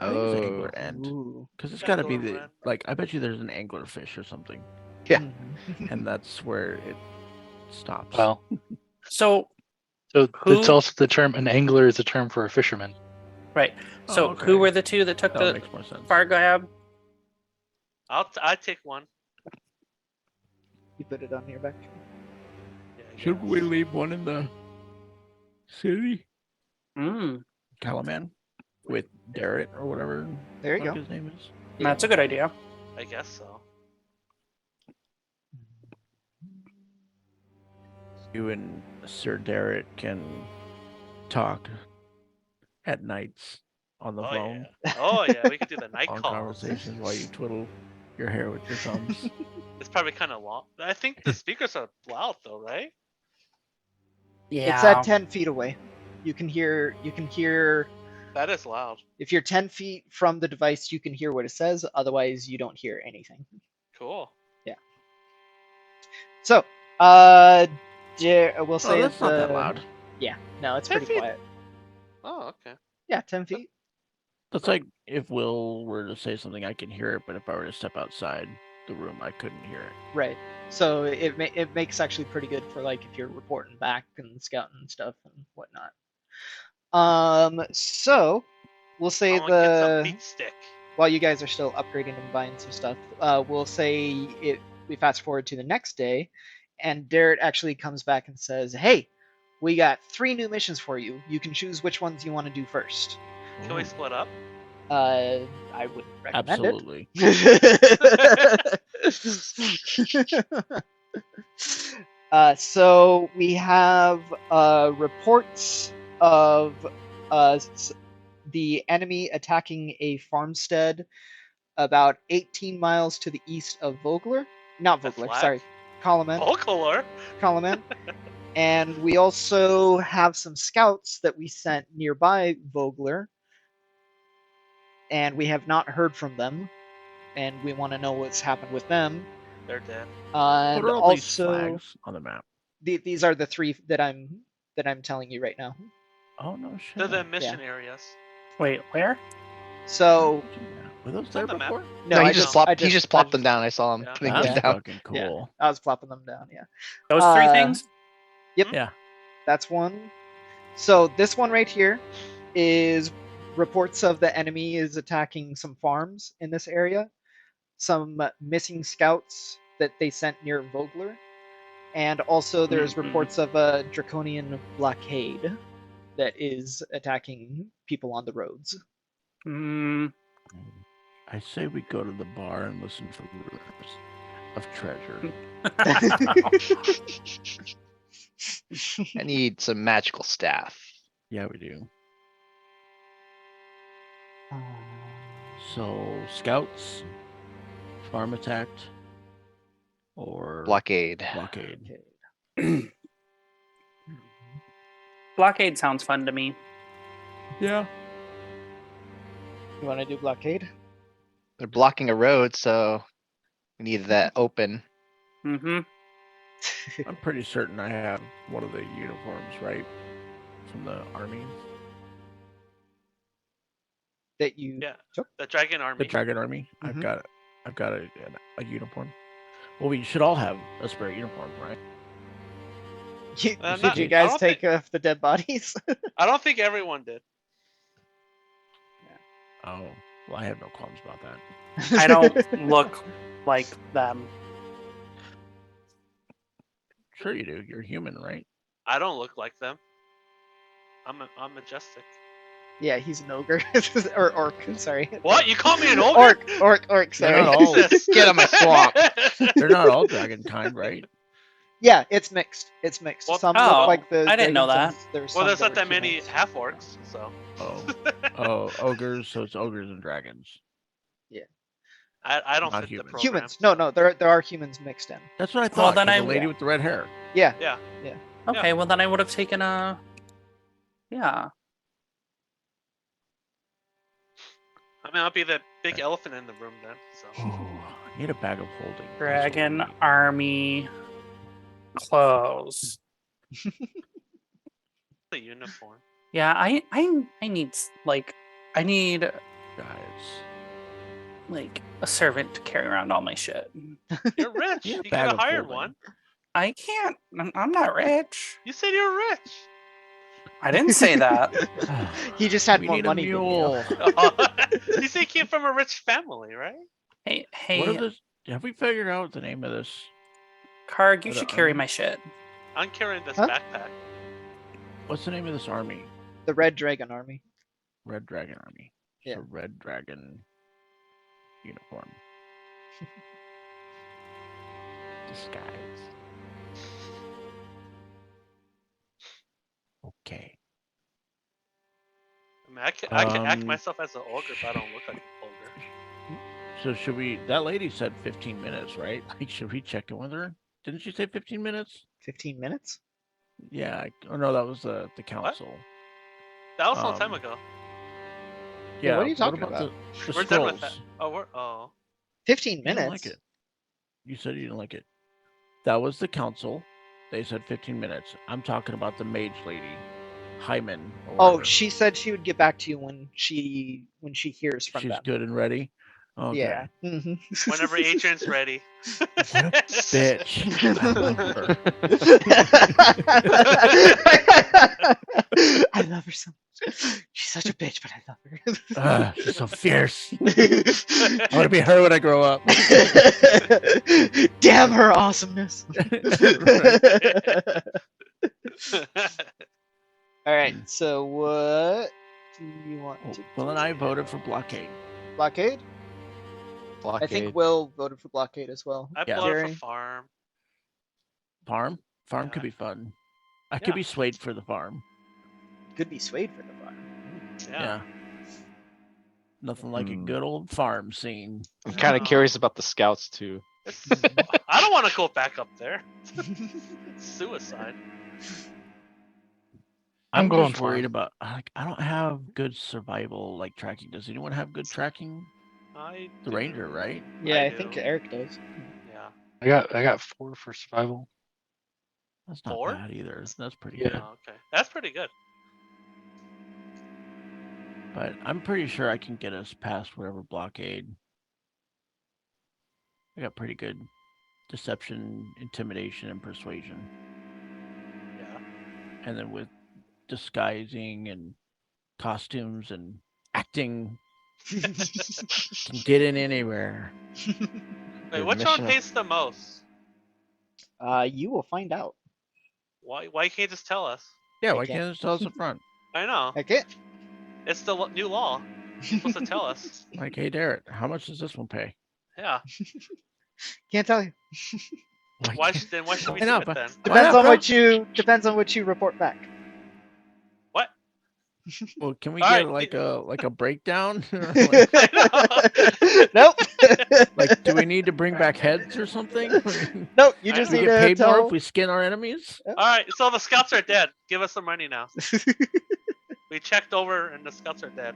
I think it's angler end Ooh. because it's got to be Angler the rend. like. I bet you there's an angler fish or something, Yeah. Mhm. and that's where it stops. Well, So so Who- it's also the term. An angler is a term for a fisherman. right. So Oh, okay. who were the two that took that the makes more sense. fire grab? I take one. You put it on your back. Yeah, I Should we guess. leave one in the city? Mm, Calaman with Darrett or whatever There you fuck go. his name is. that's a good idea. I guess so. You and Sir Darrett can talk at nights on the Oh phone. yeah. Oh yeah. We could do the night On calls. conversations while you twiddle your hair with your thumbs. It's probably kind of long. I think the speakers are loud though, right? Yeah. It's at 10 feet away. You can hear. That is loud. If you're 10 feet from the device, you can hear what it says. Otherwise, you don't hear anything. Cool. So, we'll say that's not that loud. Yeah, no, it's 10 pretty feet. quiet. Oh, okay. Yeah, 10 feet. That's like if Will were to say something, I can hear it, but if I were to step outside the room, I couldn't hear it. Right. So it makes actually pretty good for like if you're reporting back and scouting and stuff and whatnot. So we'll say I want to get some the beat stick. while you guys are still upgrading and buying some stuff, we'll say we fast forward to the next day, and Darrett actually comes back and says, "Hey, we got 3 new missions for you. You can choose which ones you want to do first." Can we split up? I wouldn't recommend Absolutely. it. So we have reports of the enemy attacking a farmstead about 18 miles to the east of Vogler. Not The Vogler, flag? sorry. Coloman. Folklore. Coloman. And we also have some scouts that we sent nearby Vogler, and we have not heard from them, and we want to know what's happened with them. They're dead. And What are all these also, flags on the map? these are the 3 that I'm telling you right now. Oh no shit. They're the mission areas. Wait, where? So Were those It's on there the map. before? no, he I just just plopped. He just plopped them down. I saw him Yeah. putting That's them down. fucking cool. I was plopping them down. Yeah. Those 3 Uh, things? Yep. Yeah. That's one. So this one right here is reports of the enemy is attacking some farms in this area. Some missing scouts that they sent near Vogler. And also, there's Mhm. reports of a draconian blockade that is attacking people on the roads. Mm, I say we go to the bar and listen for rumors of treasure. I need some magical staff. Yeah, we do. Uh, So, scouts, farm attacked, or Blockade. blockade. okay. Blockade sounds fun to me. Yeah. You want to do blockade? They're blocking a road, so we need that open. Mm-hmm. I'm pretty certain I have one of the uniforms, right? From the army. That you Yeah. took? The Dragon Army. The Dragon Army. Mhm. I've got a uniform. Well, we should all have a spare uniform, right? Did not- you I guys don't take off the dead bodies? I don't think everyone did. Oh, well, I have no qualms about that. I don't look like them. Sure you do. You're human, right? I don't look like them. I'm majestic. Yeah, he's an ogre. Or orc, sorry. What? You call me an ogre? Orc, They're sorry. not all. Jesus. Get on my swamp. They're not all dragon kind, right? Yeah, it's mixed. It's mixed. Well, some oh, look like the I didn't know dragons, that. and there's Well, some there's not are that many humans. half orcs, so Oh, ogres. So it's ogres and dragons. I don't Not fit humans. the program. Humans. No, there are humans mixed in. That's what I Well, thought. then 'cause I- the lady yeah. with the red hair. Yeah. Yeah. Okay, well then I would have taken a. Yeah. I mean, I'll be the big elephant in the room then. So Oh, I need a bag of holding. That's what Dragon we need. Army clothes. the uniform. Yeah, I need like I need Guys. like a servant to carry around all my shit. You're rich. Yeah, You bag could have of hired holding. one. I can't. I'm not rich. You said you're rich. I didn't say that. He just had We more need money a than you. mule. You say you came from a rich family, right? Hey, What are hey, this? Have we figured out the name of this? Karg, you What should a- carry my shit. I'm carrying this Huh? backpack. What's the name of this army? The Red Dragon Army. Red Dragon Army. Yeah. So Red Dragon uniform. Disguise. Okay. I mean, I can act Um, myself as an ogre, but I don't look like an ogre. So should we? That lady said 15 minutes, right? Like, should we check in with her? Didn't she say 15 minutes? 15 minutes? Yeah. Oh no, that was the council. That was a long time Um, ago. Yeah, what are you talking about? about? The We're done with scrolls? that. Oh, we're 15 You minutes? didn't like it. You said you didn't like it. That was the council. They said 15 minutes. I'm talking about the mage lady, Hyman. or Oh, whatever. she said she would get back to you when she hears from She's them. good and ready. Okay. Yeah. hmm whenever Adrian's ready. What a bitch. I love her. I love her so much. She's such a bitch, but I love her. She's so fierce. I want to be her when I grow up. Damn her awesomeness. All right, so what do you want to Well, do? then I voted for blockade. Blockade? Blockade. I think Will voted for blockade as well. I Yeah. voted Jerry? for farm. Farm? Farm could Yeah. be fun. I Yeah. could be swayed for the farm. Could be swayed for the farm. Yeah. Nothing like a Hmm. good old farm scene. I'm kind of curious about the scouts too. I don't want to go back up there. Suicide. I'm going just worried farm. about. I don't have good survival like tracking. Does anyone have good tracking? I The do. ranger, right? Yeah, I I think do. Eric does. Yeah. I got 4 for survival. That's not 4? bad either. That's pretty Yeah. good. Oh, okay. That's pretty good. But I'm pretty sure I can get us past whatever blockade. I got pretty good deception, intimidation, and persuasion. Yeah. And then with disguising and costumes and acting, can get in anywhere. Wait, Your which one mission- pays the most? You will find out. Why can't you just tell us? Yeah, I why can't. can't you just tell us up front? I know. Okay. It's the new law. You're supposed to tell us. Like, hey, Derek, how much does this one pay? Yeah. Can't tell you. Why should we Why submit not, then? Depends not, on bro? what you report back. What? Well, can we All get right, like a breakdown? Nope. Like, do we need to bring back heads or something? Nope. You I just Do we need get to paid more tell. if we skin our enemies? All right, so the scouts are dead. Give us some money now. We checked over, and the scouts are dead.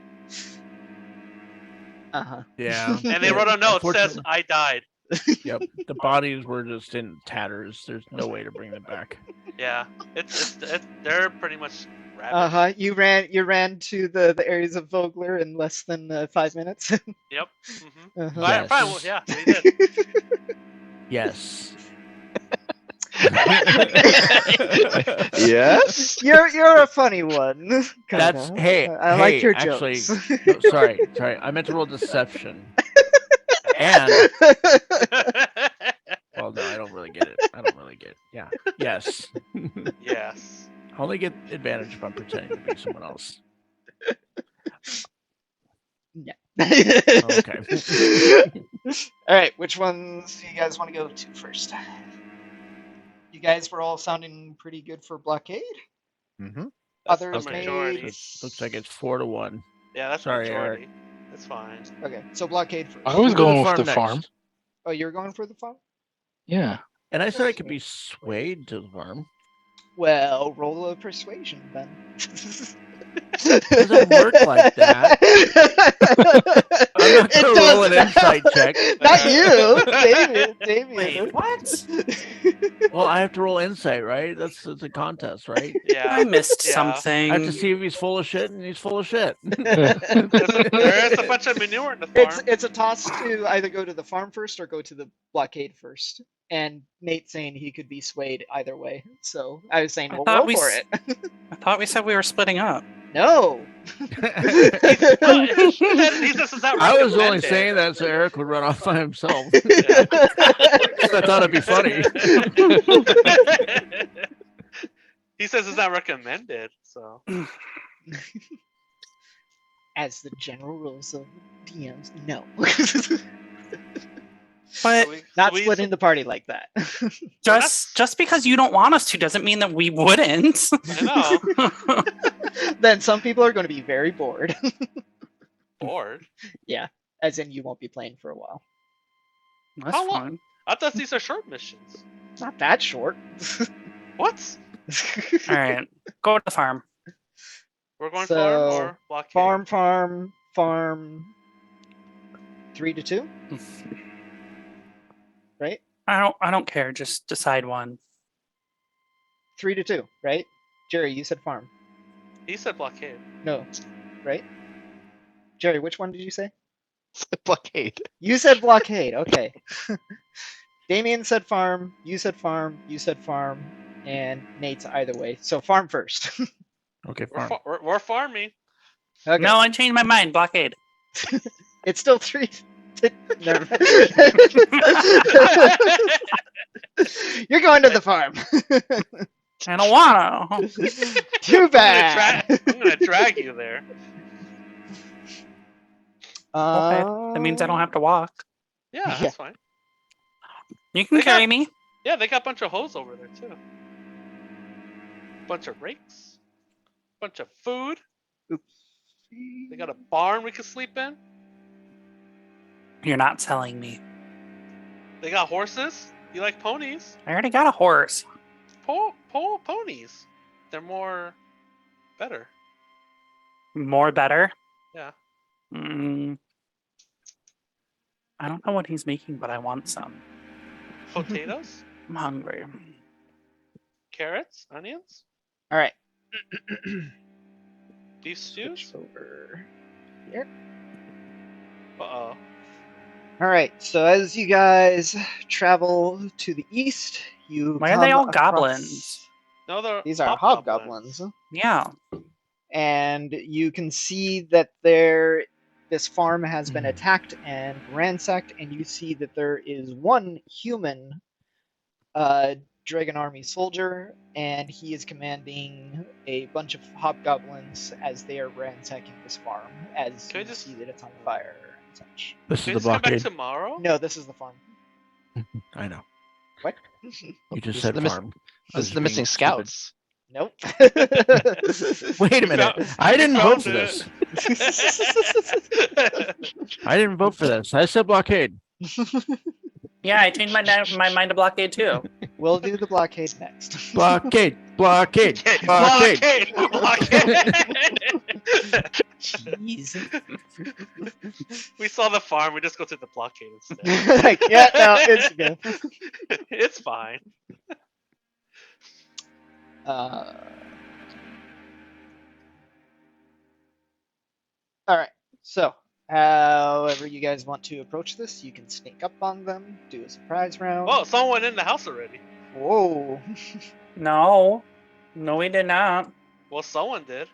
Uh-huh. Yeah. And they wrote a note that says, Unfortunately- "I died." Yep. The bodies were just in tatters. There's no way to bring them back. Yeah, they're pretty much ravaged. Uh-huh. You ran to the areas of Vogler in less than 5 minutes. Yep. Mm-hmm. Uh-huh. All right, Yes. fine. Well, yeah, we did. Yes. Yes. You're a funny one. That's kinda. hey. I like your actually, jokes. no, sorry. I meant to roll deception. And well, no, I don't really get it. Yeah. Yes. Yes. I only get advantage if I'm pretending to be someone else. Okay. All right, which ones do you guys want to go to first? You guys were all sounding pretty good for blockade. Mm-hmm. That's Others the made. majority. Looks like it's 4-1. Yeah, that's Sorry, the Eric. majority. That's fine. Okay, so blockade first. I was We'll do going with the next. farm. Oh, you're going for the farm? Yeah. And I said I could be swayed to the farm. Well, roll a persuasion then. Doesn't work like that. I'm not gonna roll an insight check. Not you, Damien. Wait, what? Well, I have to roll insight, right? It's a contest, right? Yeah. I missed Yeah. something. I have to see if he's full of shit, and he's full of shit. There is a bunch of manure in the farm. It's a toss to either go to the farm first or go to the blockade first. And Nate's saying he could be swayed either way. So I was saying, I well, thought roll we for s- it. I thought we said we were splitting up. No. He says, "Is that I was only recommended?" saying that so Eric would run off by himself. Yeah. I thought it'd be funny. He says it's not recommended. So As the general rules of DMs, no. But Not we- splitting the party like that. just because you don't want us to doesn't mean that we wouldn't. I know. Then some people are going to be very bored. Bored. As in, you won't be playing for a while. That's How long- fine. I thought these are short missions. Not that short. What? All right, go to the farm. We're going So, farm or blockade? farm. 3-2, right? I don't care. Just decide one. 3-2, right? Jerry, you said farm. He said blockade. No, right? Jerry, which one did you say? Blockade. You said blockade. Okay. Damien said farm. You said farm. You said farm. And Nate's either way. So farm first. Okay, We're, farm. we're farming. Okay. No, I changed my mind. Blockade. It's still 3. Never mind. You're going to the farm. I don't wanna. Too bad. I'm gonna drag you there. Okay, that means I don't have to walk. Yeah, Yeah. that's fine. You can They got- carry me. Yeah, they got a bunch of hoes over there too. Bunch of rakes. Bunch of food. They got a barn we can sleep in. You're not selling me. They got horses. You like ponies? I already got a horse. Ponies. They're more better. More better. Yeah. Mm, I don't know what he's making, but I want some. Potatoes, I'm hungry. carrots, onions, All right. beef stews. Switch over here. Uh-oh. All right. So as you guys travel to the east, you Why are they come all across- goblins? No, they're These are hobgoblins, Yeah. and you can see that this farm has been attacked and ransacked, and you see that there is one human Dragon Army soldier, and he is commanding a bunch of hobgoblins as they are ransacking this farm, as Can I you just- see that it's on fire and such. This Can is you the just come back blockade. tomorrow? No, this is the farm. I know. What? You This just is said the miss- farm. I This was is the being missing stupid. scouts. Nope. Wait a minute. I didn't vote for this. this. I didn't vote for this. I said blockade. Yeah, I changed my mind to blockade too. We'll do the blockade next. Blockade. Blockade. Blockade. Jeez. We saw the farm. We just go to the blockade instead. Like, yeah, no, it's good. It's fine. Uh, all right. So, however you guys want to approach this, you can sneak up on them, do a surprise round. Oh, someone went in the house already. Whoa. No, we did not. Well, someone did.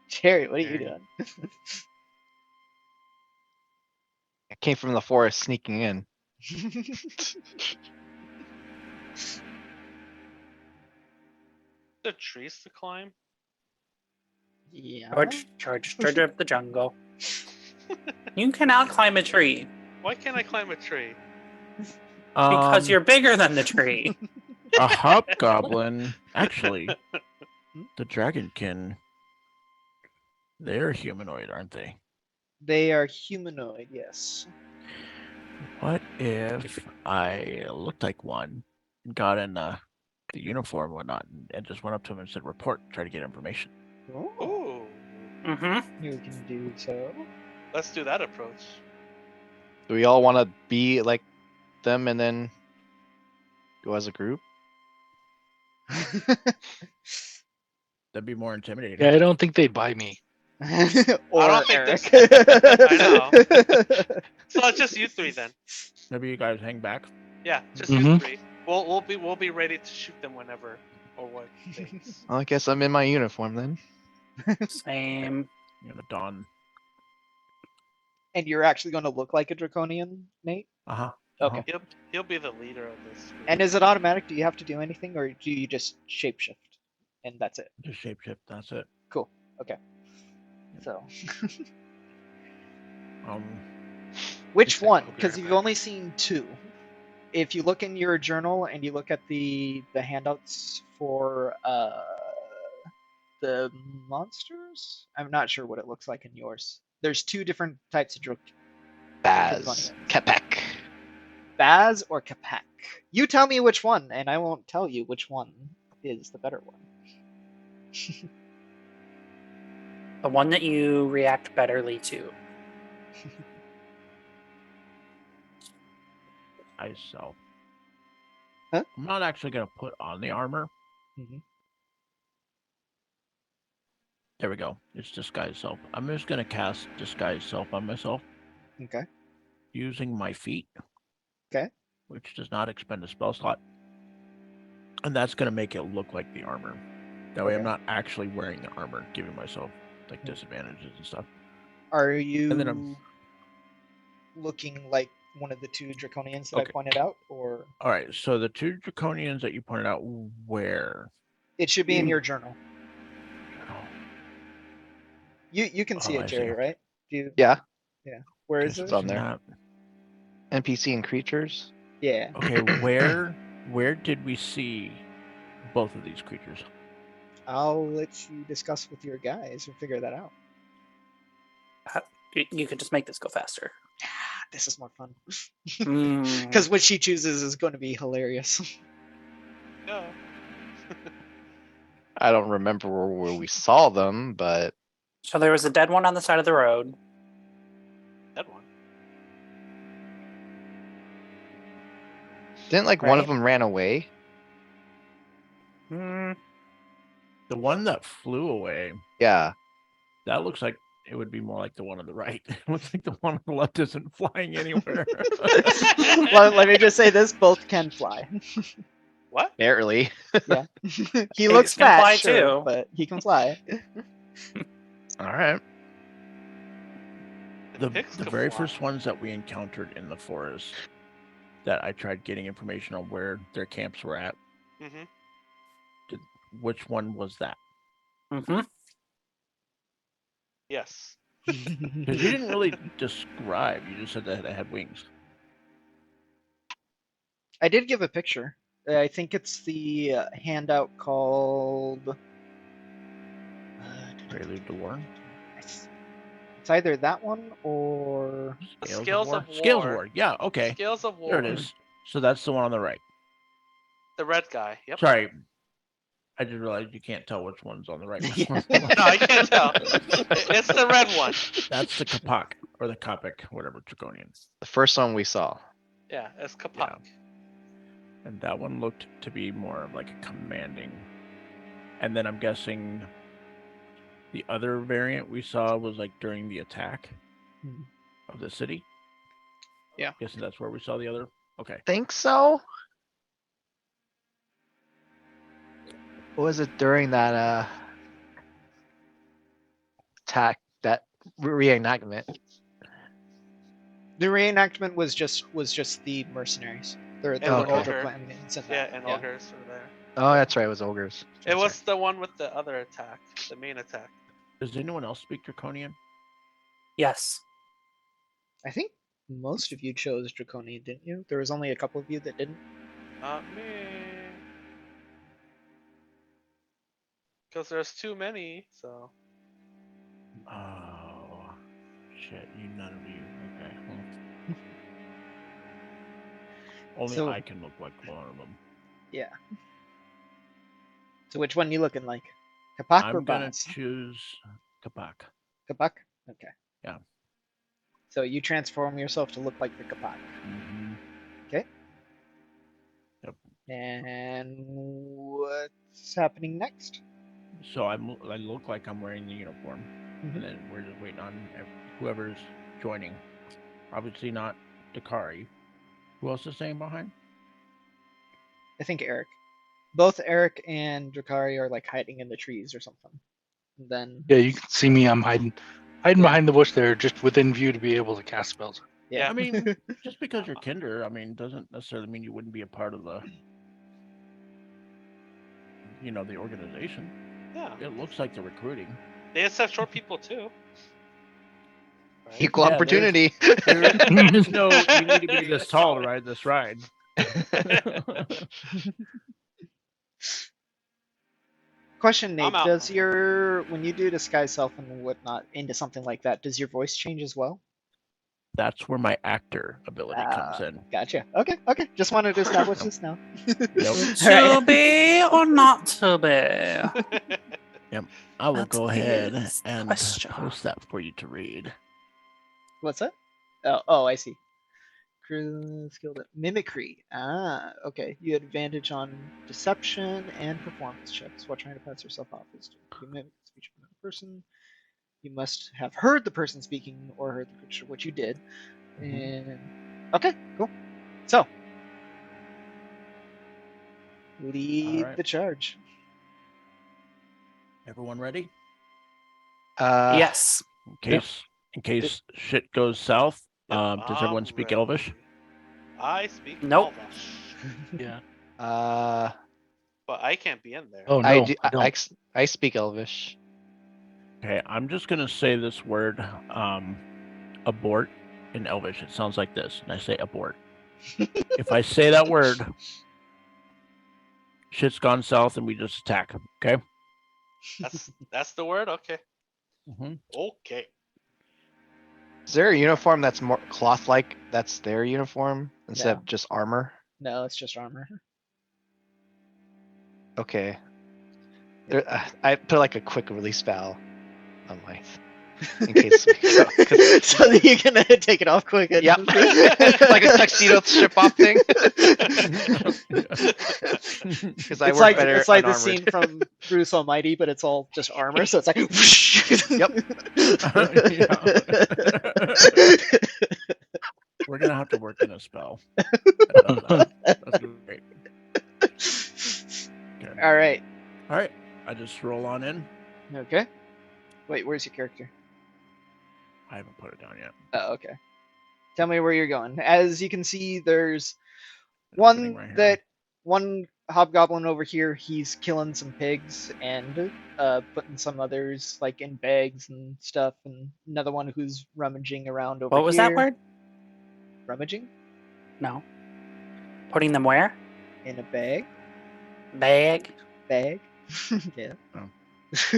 Jerry, what are you Jerry. doing? I came from the forest sneaking in. The trees to climb. Yeah. Charge of the jungle. You cannot climb a tree Why can't I climb a tree? because you're bigger than the tree. a hobgoblin. Actually, the dragonkin. They're humanoid, aren't they? They are humanoid, yes. What if I looked like one, got in the uniform and whatnot, and just went up to him and said, "Report." Try to get information. Oh, Ooh, Mm-hmm. you can do so. let's do that approach. Do we all want to be like them and then go as a group? That'd be more intimidating. Yeah, I don't think they'd buy me. Or I don't think Eric. I know. So it's just you three then. Maybe you guys hang back. Yeah, just you Mhm. three. We'll be ready to shoot them whenever or what things. Well, I guess I'm in my uniform then. Same. You know, the dawn. And you're actually going to look like a draconian, Nate? Uh-huh. Okay. He'll be the leader of this group. And is it automatic? Do you have to do anything, or do you just shapeshift and that's it? Just shapeshift. That's it. Cool. Okay. So, which Just like one? Pokemon Because you've back. only seen two. If you look in your journal and you look at the handouts for the monsters, I'm not sure what it looks like in yours. There's two different types of Baz. Draconians. Kepek. Baz or Capac. You tell me which one, and I won't tell you which one is the better one. The one that you react betterly to. Myself. Huh? I'm not actually gonna put on the armor. Mhm. There we go. It's disguise self. I'm just gonna cast disguise self on myself Okay. using my feet. Okay. Which does not expend a spell slot. And that's gonna make it look like the armor. That way I'm Okay. not actually wearing the armor, giving myself like disadvantages and stuff. Are you And then I'm- looking like one of the two draconians that I Okay. pointed out, or Alright, so the two draconians that you pointed out, where? it should be in your journal? Oh, You can see Oh, it, I see. Jerry, right? Do you, Yeah. where is guess it? on there. not- NPC and creatures. Yeah. Okay, where did we see both of these creatures? I'll let you discuss with your guys and figure that out. You could just make this go faster. This is more fun. Mm. Because what she chooses is going to be hilarious. Yeah. I don't remember where we saw them, but So there was a dead one on the side of the road. That one. didn't like one of Right. them ran away? Hmm. The one that flew away, Yeah. that looks like it would be more like the one on the right. It looks like the one on the left isn't flying anywhere. Let me just say this: both can fly. What? Barely. He looks can fat, fly sure, too. but he can fly. All right. the pigs the could very fly. first ones that we encountered in the forest, that I tried getting information on where their camps were at. Mm-hmm. Which one was that? Mm-hmm. Yes. Because you didn't really describe. You just said that it had wings. I did give a picture. I think it's the handout called. Prelude to War. It's either that one or. The Scales Scales of War. of Scales of War. War. Yeah. Okay. Scales of War. There it is. So that's the one on the right. The red guy. Yep. Sorry. I just realized you can't tell which one's on the right. Yeah. No, I can't tell. It's the red one. That's the Kapak or the Kapik, whatever Draconian. The first one we saw. Yeah, it's Kapak. Yeah. And that one looked to be more of like a commanding. And then I'm guessing the other variant we saw was like during the attack of the city. Yeah. Guessing that's where we saw the other. Okay. Think so? What was it during that attack, that reenactment? The reenactment was just the mercenaries. There And were okay. older Ogre. clans in Yeah, that. and ogres were there. Oh, that's right, it was ogres. It was the one with the other attack, the main attack. Does anyone else speak Draconian? Yes. I think most of you chose Draconian, didn't you? There was only a couple of you that didn't. Not me. Because there's too many, so. Oh, shit! None of you. Okay. Well. Only So- I can look like one of them. Yeah. So which one you looking like? Kapak or I'm gonna Baz? choose Kapak. Kapak? Okay. Yeah. So you transform yourself to look like the Kapak. Mm-hmm. Okay. Yep. And what's happening next? So I look like I'm wearing the uniform, and then we're just waiting on whoever's joining. Obviously not Dakari. Who else is staying behind? I think Eric. Both Eric and Drakari are like hiding in the trees or something. And then Yeah, you can see me. I'm hiding behind the bush there, just within view to be able to cast spells. yeah. I mean, just because you're Kinder, I mean, doesn't necessarily mean you wouldn't be a part of the, the organization. Yeah. It looks like they're recruiting. They accept short people too. Right? Equal Yeah, opportunity. There's no, you need to be this tall to ride this ride. Question, Nate, I'm out. does when you do disguise self and whatnot into something like that, does your voice change as well? That's where my actor ability comes in. Gotcha. Okay. Just wanted to establish this now. Yep. To be or not to be? I will That go ahead is the and question. post that for you to read. What's that? Oh, I see. Skilled at mimicry. Ah, okay. You had advantage on deception and performance checks while trying to pass yourself off as to mimic the speech of another person. You must have heard the person speaking or heard the creature, which you did. And okay, cool. So lead Alright. the charge. Everyone ready? Yes. In case shit goes south, Yep, does everyone I'm speak ready. Elvish? I speak Nope. Elvish, Yeah. but I can't be in there. Oh no, I do. I don't. I speak Elvish. Okay, I'm just gonna say this word, abort in Elvish. It sounds like this, and I say abort. If I say that word, shit's gone south, and we just attack. Okay. That's the word. Okay. Mm-hmm. Okay. Is there a uniform that's more cloth-like? That's their uniform instead No. of just armor. No, it's just armor. Okay. I put like a quick release spell on my in case we go. 'Cause- So that you can take it off quick. And Yep. Like a tuxedo strip off thing. Because I it's work like better it's like the unarmored. scene from Bruce Almighty, but it's all just armor. So it's like We're gonna have to work in a spell. That's great. Okay. All right. All right. I just roll on in. Okay. Wait, where's your character? I haven't put it down yet. Oh, okay. Tell me where you're going. As you can see, there's Opening one right here. that one hobgoblin over here. He's killing some pigs and putting some others like in bags and stuff, and another one who's rummaging around over What was here. that word? Rummaging No. Putting them where? in a bag. Bag. Bag. Yeah. Oh.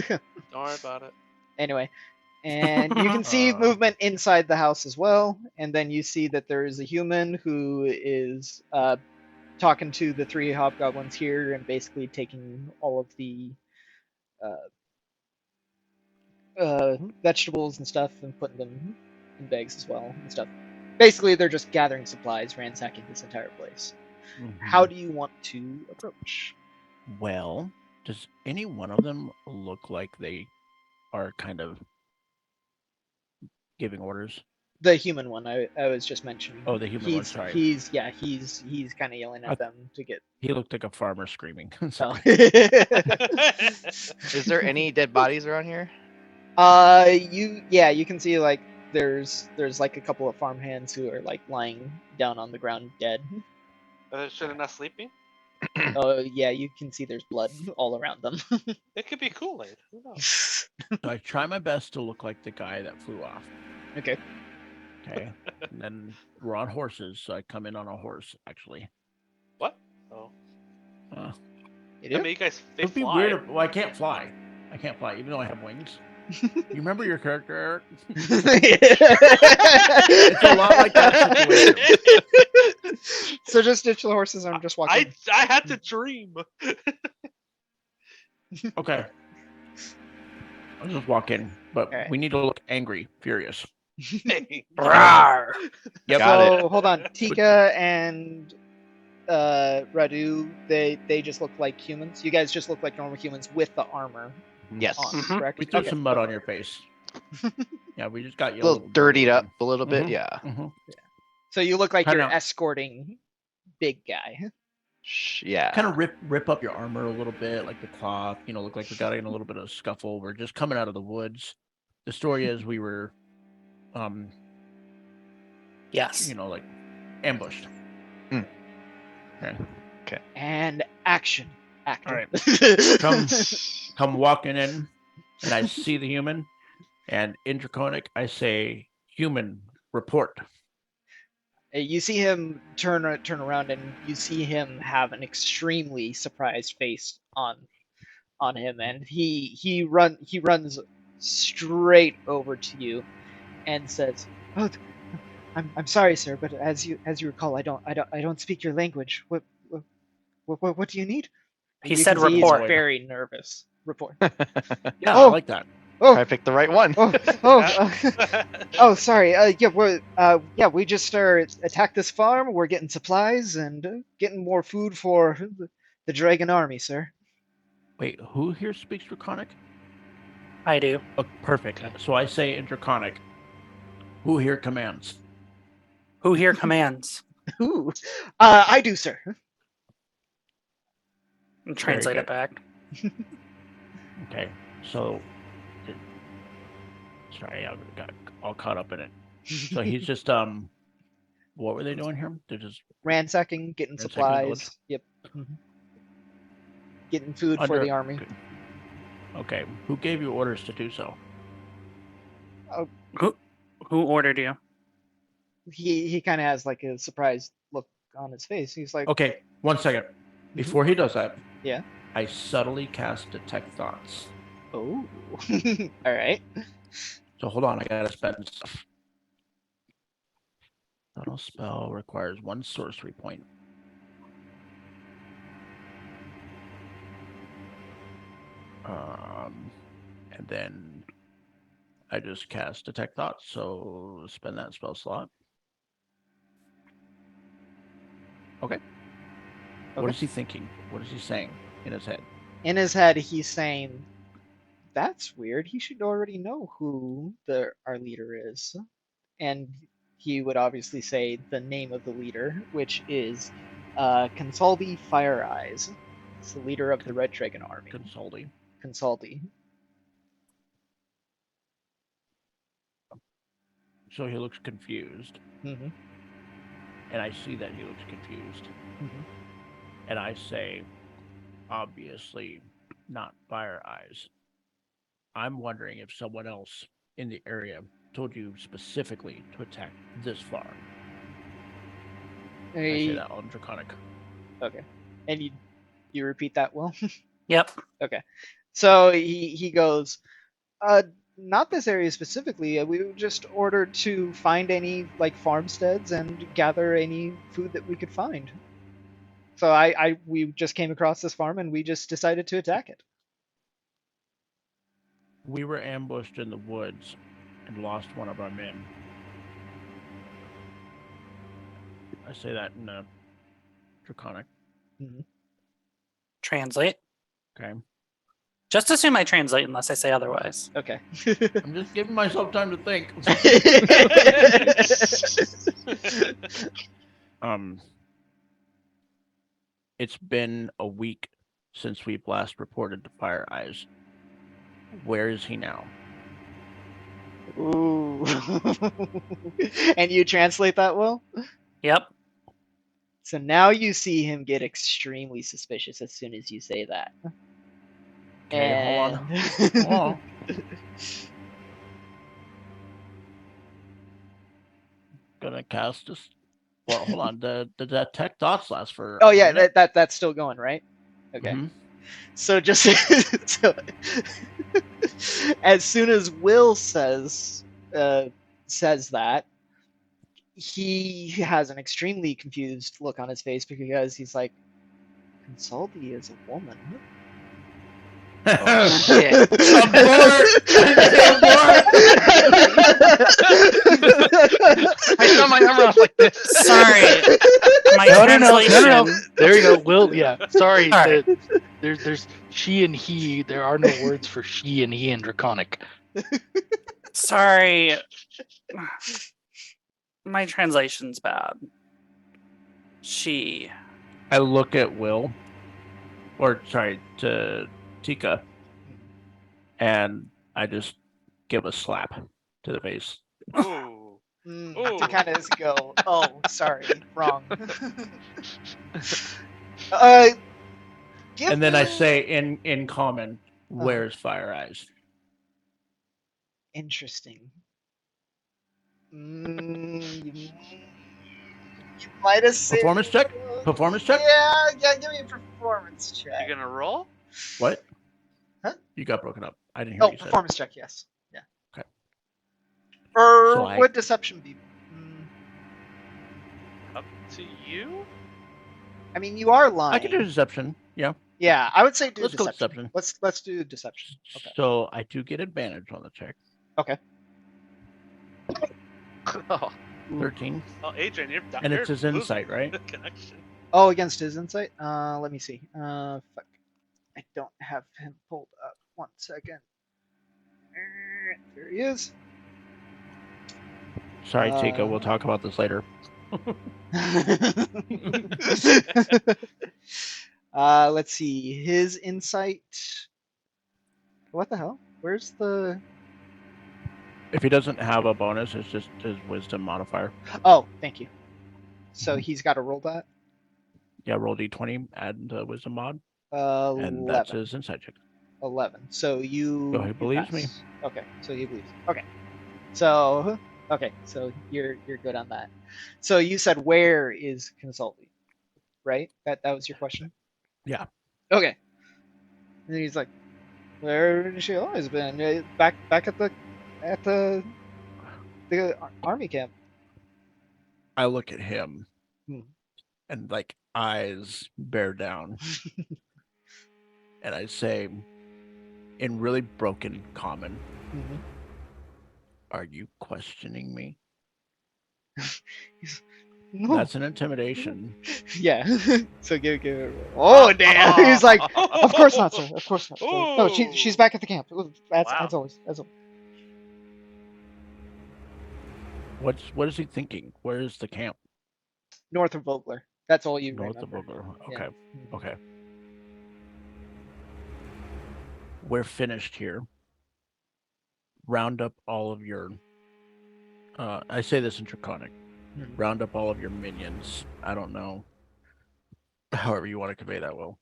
Don't worry about it. Anyway, and you can see movement inside the house as well, and then you see that there is a human who is talking to the three hobgoblins here and basically taking all of the vegetables and stuff and putting them in bags as well and stuff. Basically, they're just gathering supplies, ransacking this entire place. How do you want to approach? Well, does any one of them look like they are kind of giving orders? The human one I was just mentioning. Oh, the human one, sorry. He's kind of yelling at them to get. He looked like a farmer screaming. Oh. Sorry. Is there any dead bodies around here? You can see like there's like a couple of farmhands who are like lying down on the ground dead. Should I not sleeping? Oh yeah, you can see there's blood all around them. It could be Kool-Aid. Who knows? So I try my best to look like the guy that flew off. Okay. Okay. And then we're on horses, so I come in on a horse, actually. What? Oh. Uh, You I do? mean, you guys, they it'd be fly. weird. Well, I can't fly. I can't fly, even though I have wings. You remember your character, Eric? It's a lot like that situation. So just ditch the horses. I'm just walking. I had to dream. Okay. I'll just walk in, but Alright. we need to look angry, furious. Rawr. Yep. Got So hold on, Tika and Radu. They just look like humans. You guys just look like normal humans with the armor Yes. on, Mhm. correct? We threw Okay. some mud on your face. Yeah, we just got A you little dirtied up a little bit. Mhm. Yeah. Mhm. So you look like Kinda- you're escorting big guy. Yeah. Kind of rip up your armor a little bit, like the cloth. Look like we got in a little bit of scuffle. We're just coming out of the woods. The story is we were, Yes. like ambushed. Mm. Okay. And action. Actor. All right. Come walking in, and I see the human, and in Draconic, I say, "Human, report." You see him turn around, and you see him have an extremely surprised face on him, and he runs straight over to you, and says, "Oh, I'm sorry, sir, but as you recall, I don't speak your language. What do you need?" He You said can see report. He's very nervous. Report. Yeah, Oh. I like that. Oh, I picked the right one. oh, sorry. We just attacked this farm. We're getting supplies and getting more food for the dragon army, sir. Wait, who here speaks Draconic? I do. Oh, perfect. So I say in Draconic, "Who here commands?" Who here commands? Ooh, I do, sir. And translate good. it back. Okay, so sorry, I got all caught up in it. So he's just what were they doing here? They're just Ransacking, getting Ransacking the supplies. village? Yep. Mhm. Getting food for Under- the army. okay. Who gave you orders to do so? Who ordered you? He kind of has like a surprised look on his face. He's like, Okay, 1 second. Before he does that, Yeah. I subtly cast Detect Thoughts. "Oh, all right." So hold on, I gotta spend stuff. Subtle spell requires 1 sorcery point. And then I just cast Detect Thoughts, so spend that spell slot. Okay. What Okay. is he thinking? What is he saying in his head? In his head, he's saying, "That's weird. He should already know who our leader is." And he would obviously say the name of the leader, which is Consaldi Fire Eyes. It's the leader of the Red Dragon Army. Consulting. Consaldi. So he looks confused, Mm-hmm. and I see that he looks confused, Mm-hmm. and I say, obviously, not Fire Eyes. I'm wondering if someone else in the area told you specifically to attack this farm. I say that on Draconic. Okay. And you repeat that, Will? Yep. Okay. So he goes, not this area specifically. We were just ordered to find any like farmsteads and gather any food that we could find. So we just came across this farm and we just decided to attack it. We were ambushed in the woods and lost one of our men. I say that in Draconic. Mhm. Translate. Okay. Just assume I translate unless I say otherwise. Okay. I'm just giving myself time to think. It's been a week since we've last reported to Fire Eyes. Where is he now? Ooh. And you translate that, Will? Yep. So now you see him get extremely suspicious as soon as you say that. Okay, hold on. Hold on. Gonna cast this. Well, hold on. The detect thoughts last for. Oh yeah, that's still going, right? Okay. Mm-hmm. So just so, as soon as Will says that, he has an extremely confused look on his face because he's like, Consulti is a woman. Oh, shit. I saw my armor off like this. Sorry. My No. translation. There you go. Will, yeah. Sorry. All right. There's she and he. There are no words for she and he in Draconic. Sorry. My translation's bad. She. I look at Will, or sorry, to Tika, and I just give a slap to the face. Ooh. To kind of go, oh, sorry, wrong. uh, And then I say in common, where's Fire Eyes? Interesting. You might have said Performance check? Performance check? Yeah, give me a performance check. You gonna roll? What? Huh? You got broken up. I didn't hear Oh, what you said. performance check, yes. Yeah. Okay. Or So would deception be? Up to you? I mean, you are lying. I can do deception. Yeah. Yeah, I would say do Let's go deception. deception. Let's do deception. Okay. So I do get advantage on the check. Okay. Oh, 13. Oh, Adrian, you're And it's you're his losing insight, right? the connection. Oh, against his insight? Let me see. Fuck. I don't have him pulled up. 1 second. There he is. Sorry, Tika. We'll talk about this later. Let's see. His insight. What the hell? Where's the? If he doesn't have a bonus, it's just his wisdom modifier. Oh, thank you. So he's got to roll that. Yeah, roll d20, add the wisdom mod, 11. and that's his insight check. 11. So you. Oh, he believes me. Okay, so he believes. Okay, so you're good on that. So you said where is Consulti, right? That was your question. Yeah. Okay. And he's like, where has she always been? Back at the army camp. I look at him, Hmm. and like eyes bear down, and I say, in really broken common, Mm-hmm. are you questioning me? No. That's an intimidation. Yeah. So give it a roll. Oh damn! He's like, of course not, sir. Of course not. Sir. No, she's back at the camp. As always. As always. What is he thinking? Where is the camp? North of Vogler. That's all you North remember. of Vogler. Okay. Yeah. Okay. We're finished here. Round up all of your I say this in Draconic. Hmm. Round up all of your minions. I don't know. However you want to convey that, Will.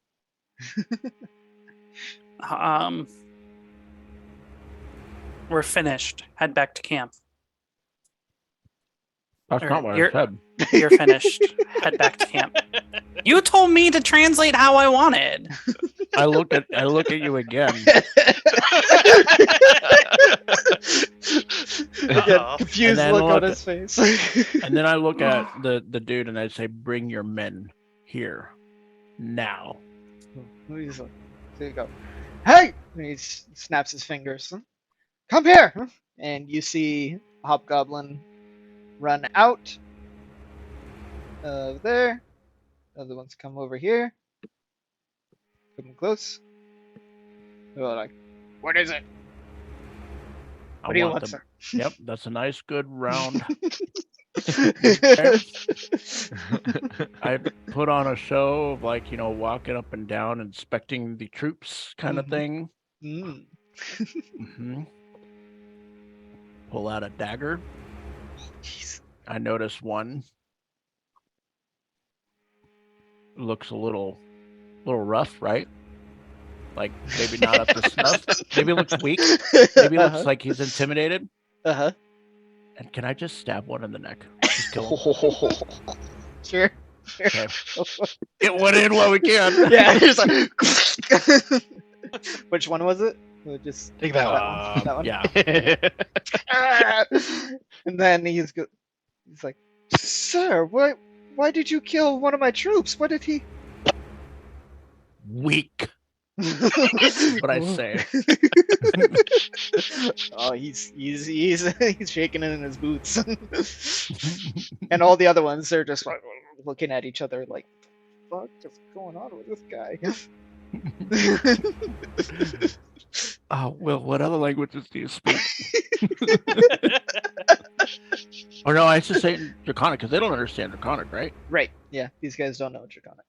We're finished. Head back to camp. That's Or not what I you're- said. You're finished. Head back to camp. You told me to translate how I wanted. I look at you again. Again, Uh-oh. confused then look on look his face. And then I look at the dude and I say, "Bring your men here now." He's like, there you go. Hey! And he snaps his fingers. Come here! And you see Hobgoblin run out of there. Other ones come over here. Come close. They're like, what is it? I What do you want want, them- sir? Yep, that's a nice, good round. I put on a show of walking up and down, inspecting the troops, kind of Mhm. thing. Mm. hmm Pull out a dagger. Jeez. I notice one looks a little rough, right? Like maybe not up to snuff. Maybe looks weak. Maybe looks like he's intimidated. Uh-huh. And can I just stab one in the neck? Just kill him. Sure. Okay. Get one in while we can. Yeah, just like which one was it? Just Take that one. that one. Yeah. And then he's like, sir, why did you kill one of my troops? What did he? Weak. What I say. Oh, he's shaking it in his boots. And all the other ones are just like looking at each other like, fuck is going on with this guy? Will, what other languages do you speak? Or no, I should say in Draconic because they don't understand Draconic, right? Right, yeah, these guys don't know Draconic.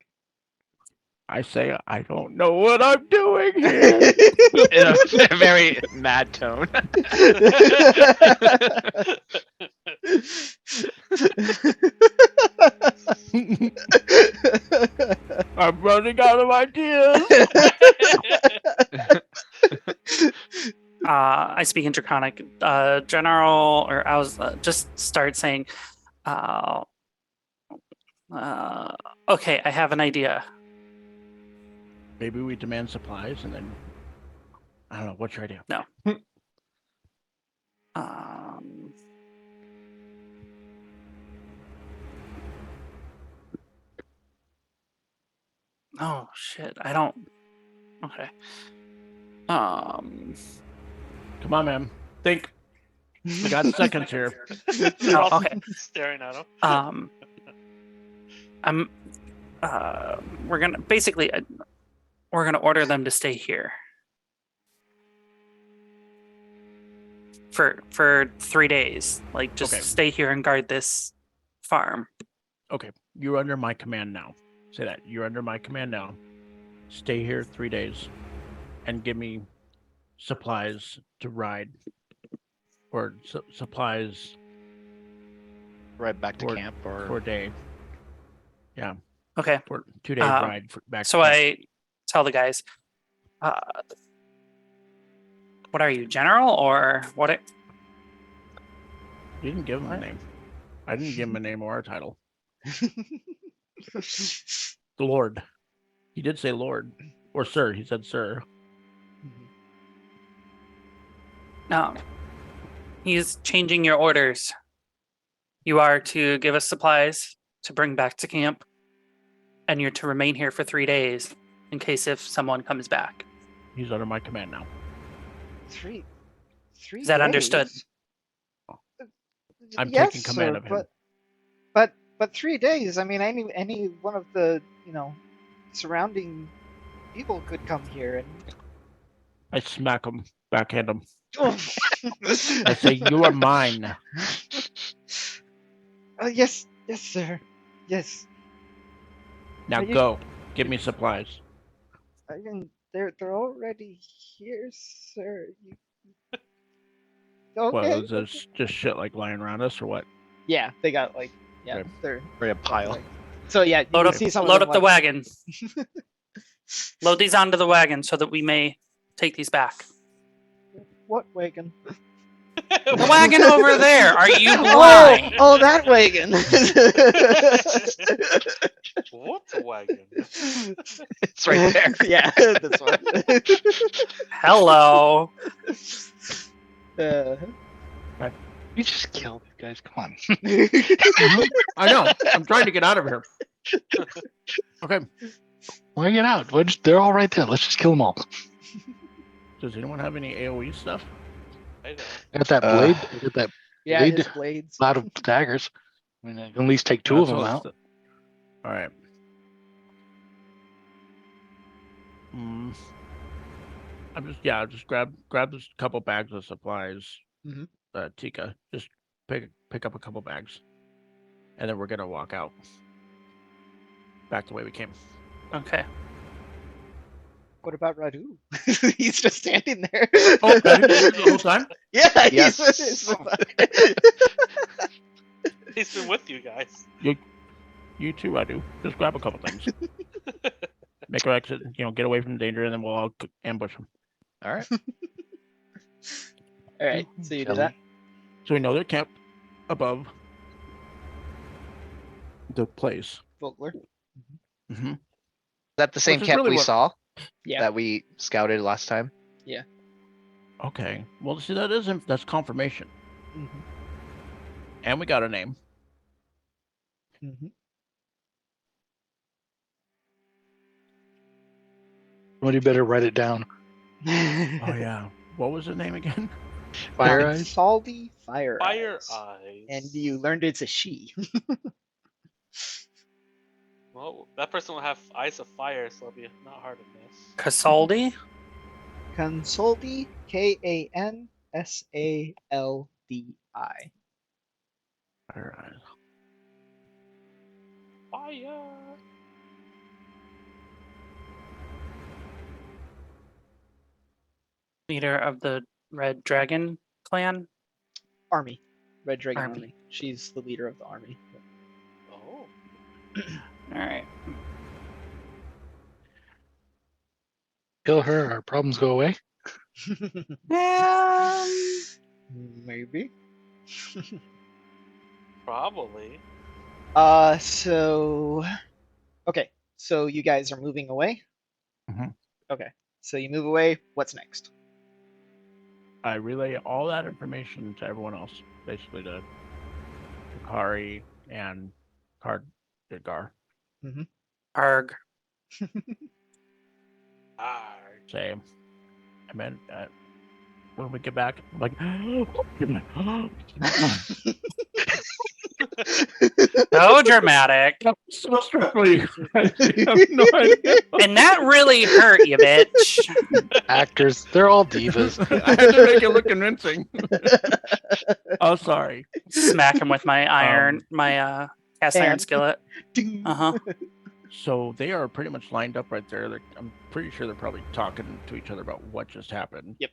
I say I don't know what I'm doing here. In a very mad tone. I'm running out of ideas. I speak in Draconic. General, or I was just start saying, okay, I have an idea. Maybe we demand supplies and then I don't know. What's your idea? Oh shit! I don't. Okay. Come on, man. Think. We got seconds here. Oh, okay. Staring at him. We're gonna basically, we're gonna order them to stay here for 3 days. Like, just Okay. stay here and guard this farm. Okay, you're under my command now. Say that. You're under my command now. Stay here 3 days and give me supplies to ride. Or supplies Right back to For- camp or for a day. Okay. For 2 days ride back. So to camp. I tell the guys, what are you, general or what? You didn't give him a What? name. I didn't give him a name or a title. The Lord. He did say Lord. Or Sir. He said Sir. No. He's changing your orders. You are to give us supplies to bring back to camp, and you're to remain here for 3 days in case if someone comes back. He's under my command now. Three Is that understood? days? I'm Yes, taking command sir, of him. But 3 days. I mean, any one of the surrounding people could come here and. I smack him, backhand him. I I say, "You are mine." Yes, sir. Yes. Now Are you- go. Give me supplies. I mean, they're already here, sir. Okay. is this just shit like lying around us or what? Yeah, they got like Okay. they're Right, a pile. like- So yeah, Load you up, see some of load them up the like, wagon. Load these onto the wagon so that we may take these back. what wagon? The wagon over there. Are you Oh, blind? oh, that wagon. What wagon? It's right there. Yeah, this one. Hello. You just killed these guys. Come on. I know. I'm trying to get out of here. Okay. Why get out? They're all right there. Let's just kill them all. Does anyone have any AoE stuff? I don't. I got that blade. I got that Yeah, blade his blades. out of daggers. I mean, I can at least take two of them out. All right. Just grab this couple bags of supplies. Mhm. Tika, just pick up a couple bags, and then we're gonna walk out back the way we came. Okay. What about Radu? He's just standing there. Oh, I didn't do it the whole time. Yeah, Yes. He's been with you guys. You too, Radu. Just grab a couple things. Make our exit. Get away from danger, and then we'll all ambush them. All right. All right, so you do Kelly. that. So we know they're camped above the place. Vogler. Mm-hmm. Is that the same Which is camp really we what- saw Yeah. that we scouted last time? Okay. Well, see, that's confirmation, Mhm. and we got a name. Mhm. Somebody better write it down. Oh yeah. What was the name again? Fire Eyes. Salty Fire Fire Eyes. eyes. And you learned it's a she. Well, that person will have eyes of fire, so it'll be not hard to miss. Casaldi? Consoldi, Kansaldi. All right. Fire. Leader of the Red Dragon clan? Army. Red Dragon Army. Army. She's the leader of the army. Oh. Alright. Kill her, our problems go away. Maybe. Probably. So okay. So you guys are moving away? Mhm. Okay. So you move away. What's next? I relay all that information to everyone else, basically to Kari and Cardgar. Arg. Say, I meant when we get back, I'm like, So dramatic. I'm so struggling. I have no idea. And that really hurt you, bitch. Actors, they're all divas. I had to make it look convincing. Oh, sorry. Smack him with my iron, my cast iron And- skillet. Ding. Uh-huh. So they are pretty much lined up right there. I'm pretty sure they're probably talking to each other about what just happened. Yep.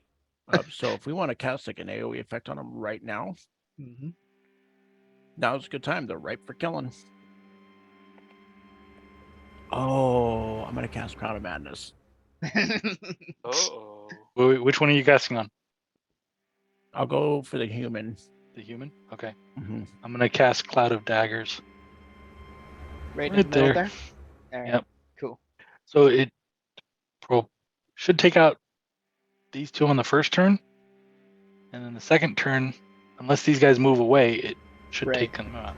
So if we want to cast like an AoE effect on them right now, Mhm. now's a good time. They're ripe for killing. Oh, I'm gonna cast Crown of Madness. Oh. Which one are you casting on? I'll go for the human. The human? Okay. Mm-hmm. I'm gonna cast Cloud of Daggers. Right in Right the middle there. there. All right. Yep. Cool. So it should take out these two on the first turn. And then the second turn, unless these guys move away, it should Right. take them out.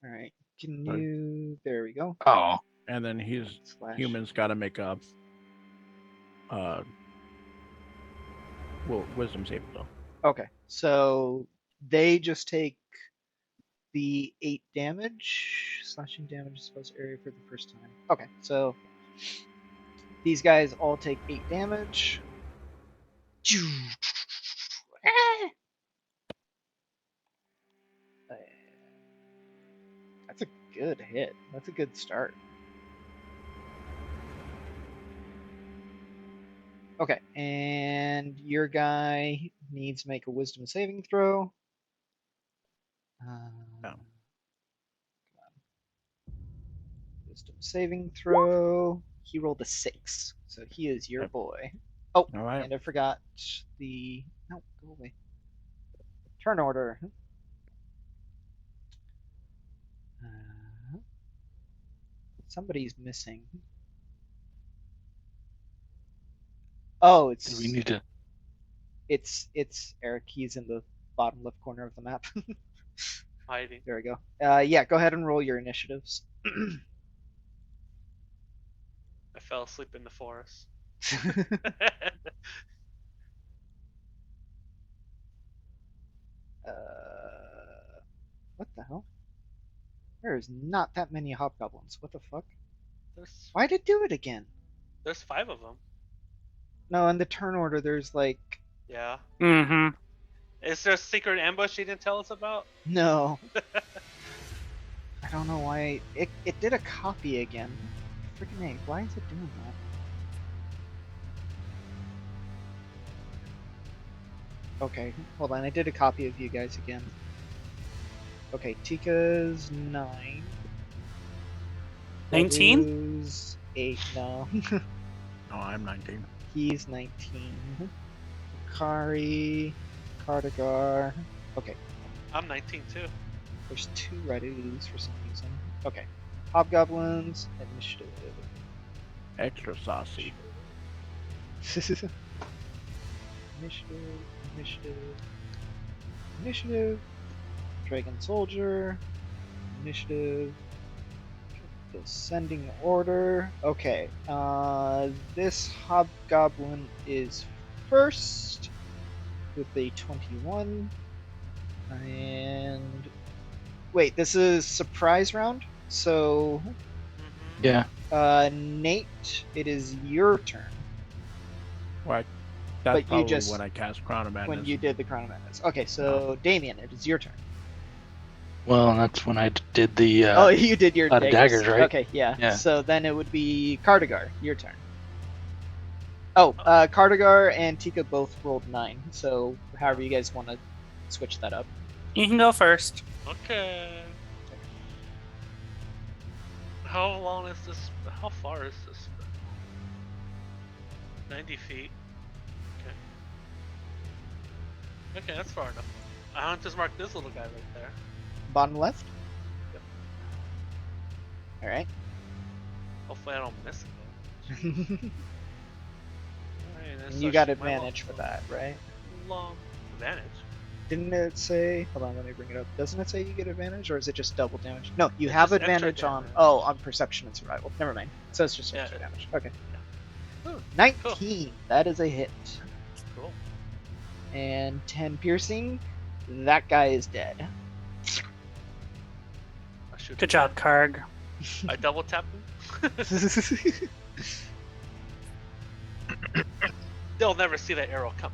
All right. Can Sorry. you? There we go. Oh. And then Slash. human's got to make a wisdom save though. Okay. So they just take the 8 damage. Slashing damage supposed area for the first time. Okay. So these guys all take 8 damage. That's a good hit. That's a good start. Okay, and your guy needs to make a wisdom saving throw. Oh. Wisdom saving throw. He rolled a 6, so he is your Okay. boy. Oh, All right. and I forgot the. No, go away. Turn order. Somebody's missing. Oh, Do we need to? it's Eric. He's in the bottom left corner of the map. Hiding. There we go. Yeah, go ahead and roll your initiatives. I fell asleep in the forest. What the hell? There's not that many hobgoblins. What the fuck? there's Why'd it do it again? there's 5 of them. No, in the turn order, there's like Yeah. Mm-hmm. Is there a secret ambush you didn't tell us about? no. I don't know why it did a copy again. Freaking A, why is it doing that? Okay, hold on. I did a copy of you guys again. Okay, Tika's 9. 19? Babu's 8. No, No, I'm 19. he's 19. Kari, Cardagar. Okay, I'm 19 too. there's 2 Radus for some reason. Okay, Hobgoblins, initiative. Extra saucy. Initiative. Dragon Soldier. Initiative. Descending order. Okay. This Hobgoblin is first with a 21. And wait, this is surprise round. So, Yeah. Nate, it is your turn. Why? That's But you probably just- when I cast Crown of Madness. When you did the Crown of Madness. Okay, so Damien, it is your turn. Well, that's when I did the. Oh, you did your lot of daggers, right? Okay, yeah. Yeah. So then it would be Cardagar, your turn. Oh, Cardagar and Tika both rolled 9. So however you guys want to switch that up. You can go first. Okay. How long is this? How far is this? 90 feet. Okay. Okay, that's far enough. I want to just mark this little guy right there. Bottom left. Yep. All right. Hopefully I don't miss again. Alright, And let's you got shoot my advantage for that, right? Long advantage. Didn't it say? Hold on, let me bring it up. Doesn't it say you get advantage, or is it just double damage? No, you It's have just extra advantage on. damage. Oh, on perception and survival. Never mind. So it's just Yeah. extra damage. Okay. Ooh, 19. That is a hit. cool. And 10 piercing. That guy is dead. I shoot Good him job, Karg. again. I double tap him. They'll never see that arrow come.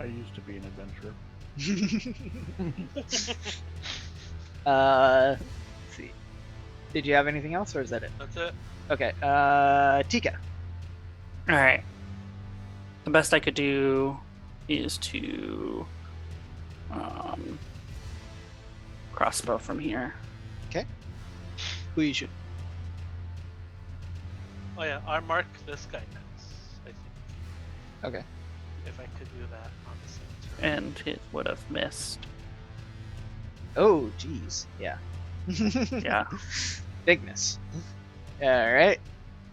I used to be an adventurer. Let's see. Did you have anything else, or is that it? That's it. Okay. Tika. All right. The best I could do is to crossbow from here. Who you shoot? Oh yeah, I mark this guy next. I think Okay. if I could do that on the same turn. And it would have missed. Oh, jeez. Yeah. Yeah. Big miss. All right.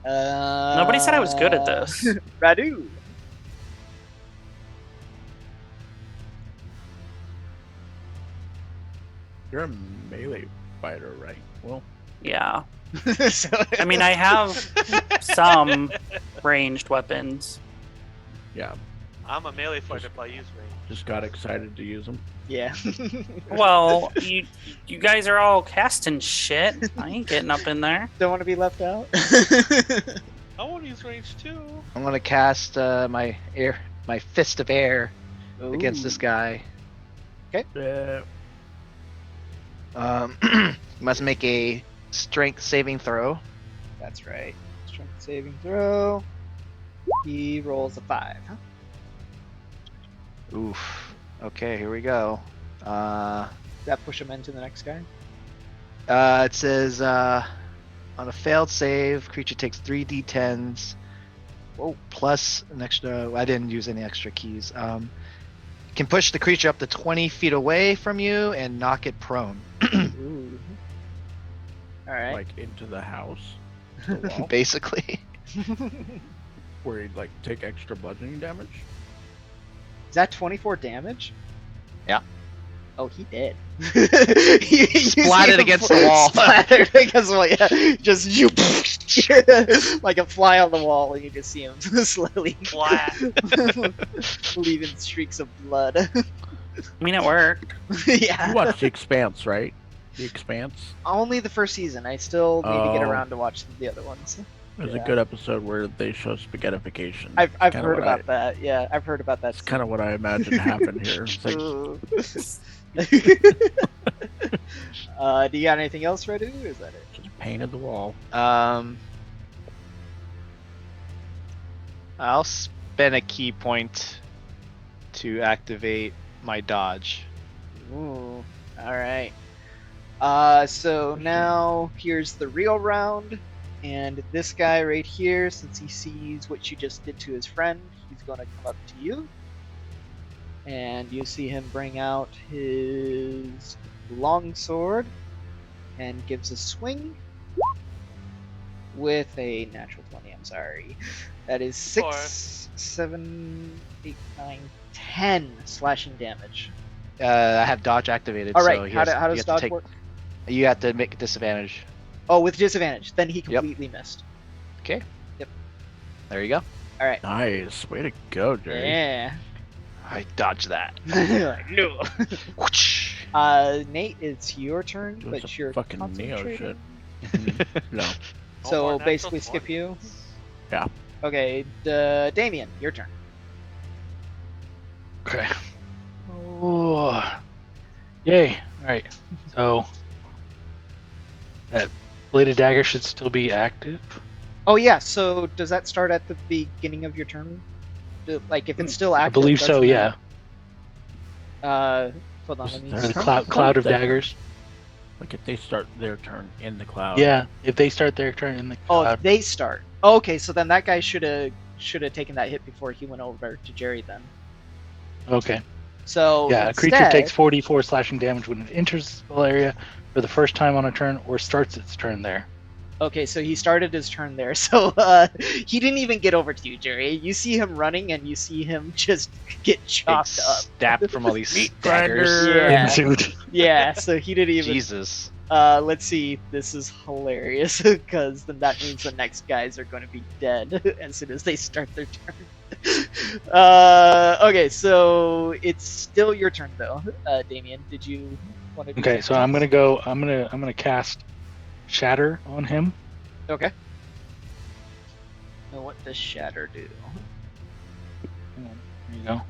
Nobody said I was good at this. Radu. You're a melee fighter, right? Well, Yeah. So- I mean, I have some ranged weapons. yeah. I'm a melee fighter, but I use range. Just got excited to use them. Yeah. Well, you guys are all casting shit. I ain't getting up in there. Don't want to be left out. I want to use range too. I'm gonna cast my fist of air against this Ooh. guy. Yeah. You must make a strength saving throw. That's right. Strength saving throw. He rolls a 5. Oof. Okay, here we go. Does that push him into the next guy? It says on a failed save, creature takes 3d10s. Whoa, plus an extra. I didn't use any extra keys. Can push the creature up to 20 feet away from you and knock it prone. Ooh. All right. Like into the house, the wall, Basically. where he'd like take extra bludgeoning damage. Is that 24 damage? Yeah. Oh, he did. Splatted against the wall. Splattered against the wall. Yeah. Just you, like a fly on the wall, and you just see him slowly Flat. leaving streaks of blood. I mean, it worked. Yeah. You watched The Expanse, right? The Expanse. Only the first season. I still need to get Oh. around to watch the other ones. There's Yeah. a good episode where they show spaghettification. I've Kinda heard what about that. Yeah, I've heard about that. That's kind of what I imagine happened here. It's like, Ooh. Do you got anything else, Redu? Or is that it? just painted the wall. I'll spend a key point to activate my dodge. Ooh. All right. So now here's the real round, and this guy right here, since he sees what you just did to his friend, he's going to come up to you, and you see him bring out his longsword and gives a swing with a natural 20. I'm sorry. That is 6, 7, 8, 9, 10 slashing damage. I have dodge activated. All right. So he how has- does you have to dodge take- work? You have to make a disadvantage. Oh, with disadvantage. Then he completely missed. Okay. Yep. There you go. All right. Nice. Way to go, Jerry. Yeah. I dodged that. Like, no. Whoosh. Nate, it's your turn, Doing but some you're fucking Neo concentrating. shit. No. No So more natural basically, skip 20s. you. Yeah. Okay, Damien, your turn. Okay. Oh. Yay. Alright. So that bladed dagger should still be active. Oh yeah. So does that start at the beginning of your turn? Like if it's still active? I believe that's so, when- yeah. Hold on. Let me. Or the Turn cloud of dagger. daggers. Like if they start their turn in the cloud. Yeah, if they start their turn in the Oh, cloud. they start. Oh, okay, so then that guy should have taken that hit before he went over to Jerry. Then. Okay. So Yeah, a creature instead- takes 44 slashing damage when it enters the spell area for the first time on a turn or starts its turn there. Okay, so he started his turn there. So he didn't even get over to you, Jerry. You see him running, and you see him just get Big chopped up. stab from all these Meat daggers. grinder. Yeah. Ensued. Yeah, so he didn't even. Jesus. Let's see. This is hilarious because then that means the next guys are going to be dead as soon as they start their turn. Okay, so it's still your turn though, Damien. Did you want to? Do Okay, so I'm gonna go. I'm gonna cast Shatter on him. Okay. Now what does Shatter do? There you go.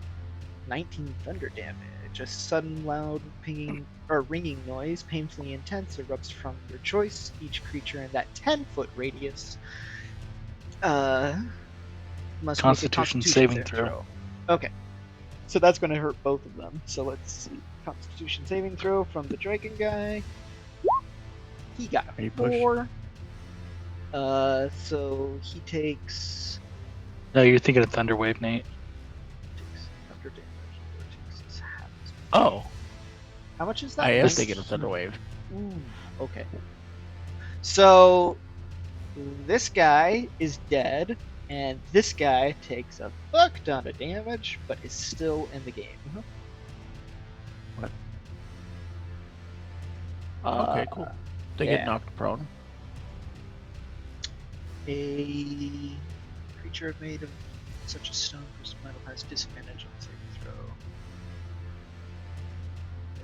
19 thunder damage. A sudden, loud pinging or ringing noise, painfully intense, erupts from your choice. Each creature in that 10-foot radius must make a Constitution saving throw. Okay, so that's going to hurt both of them. So let's see. Constitution saving throw from the dragon guy. He got He a pushed. 4. So he takes. No, you're thinking of Thunderwave, Nate. Thunder damage. Or takes half as much. Oh, How much is that? I am That's- thinking of Thunderwave. Ooh, okay. So this guy is dead, and this guy takes a fuck ton of damage, but is still in the game. What? Okay, cool. They yeah. get knocked prone. A creature made of such a stone versus metal has disadvantage on saving throw.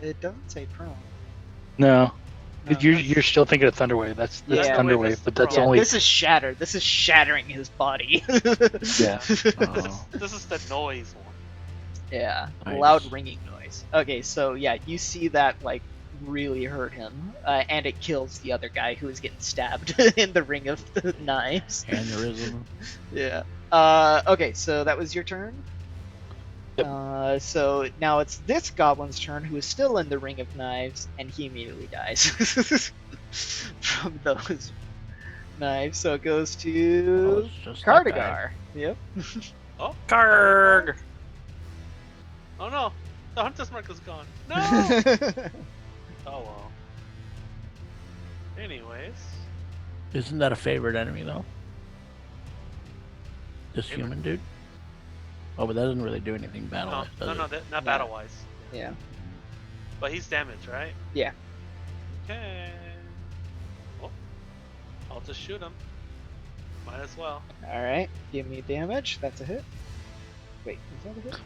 It doesn't say prone. no. No, You're still thinking of Thunderwave. That's Yeah. Thunderwave, but that's yeah, only this is shattered. This is shattering his body. Yeah. Oh. This is the noise one. Yeah, Nice. loud ringing noise. Okay, so yeah, you see that like really hurt him, and it kills the other guy who is getting stabbed in the ring of the knives. Aneurysm. Yeah. Okay, so that was your turn. Yep. So now it's this goblin's turn, who is still in the ring of knives, and he immediately dies from those knives. So it goes Oh, to it's just that guy. Cardigar. Yep. Oh, Karg. Oh no, the hunter's mark is gone. No. Oh well. Anyways, Isn't that a favorite enemy though? This Favorite? human dude? Oh, but that doesn't really do anything battle no, wise, does no, it? no, not No. battle wise. Yeah. But he's damaged, right? Yeah. Okay. Well, I'll just shoot him. Might as well. All right. Give me damage. That's a hit. Wait, is that a hit?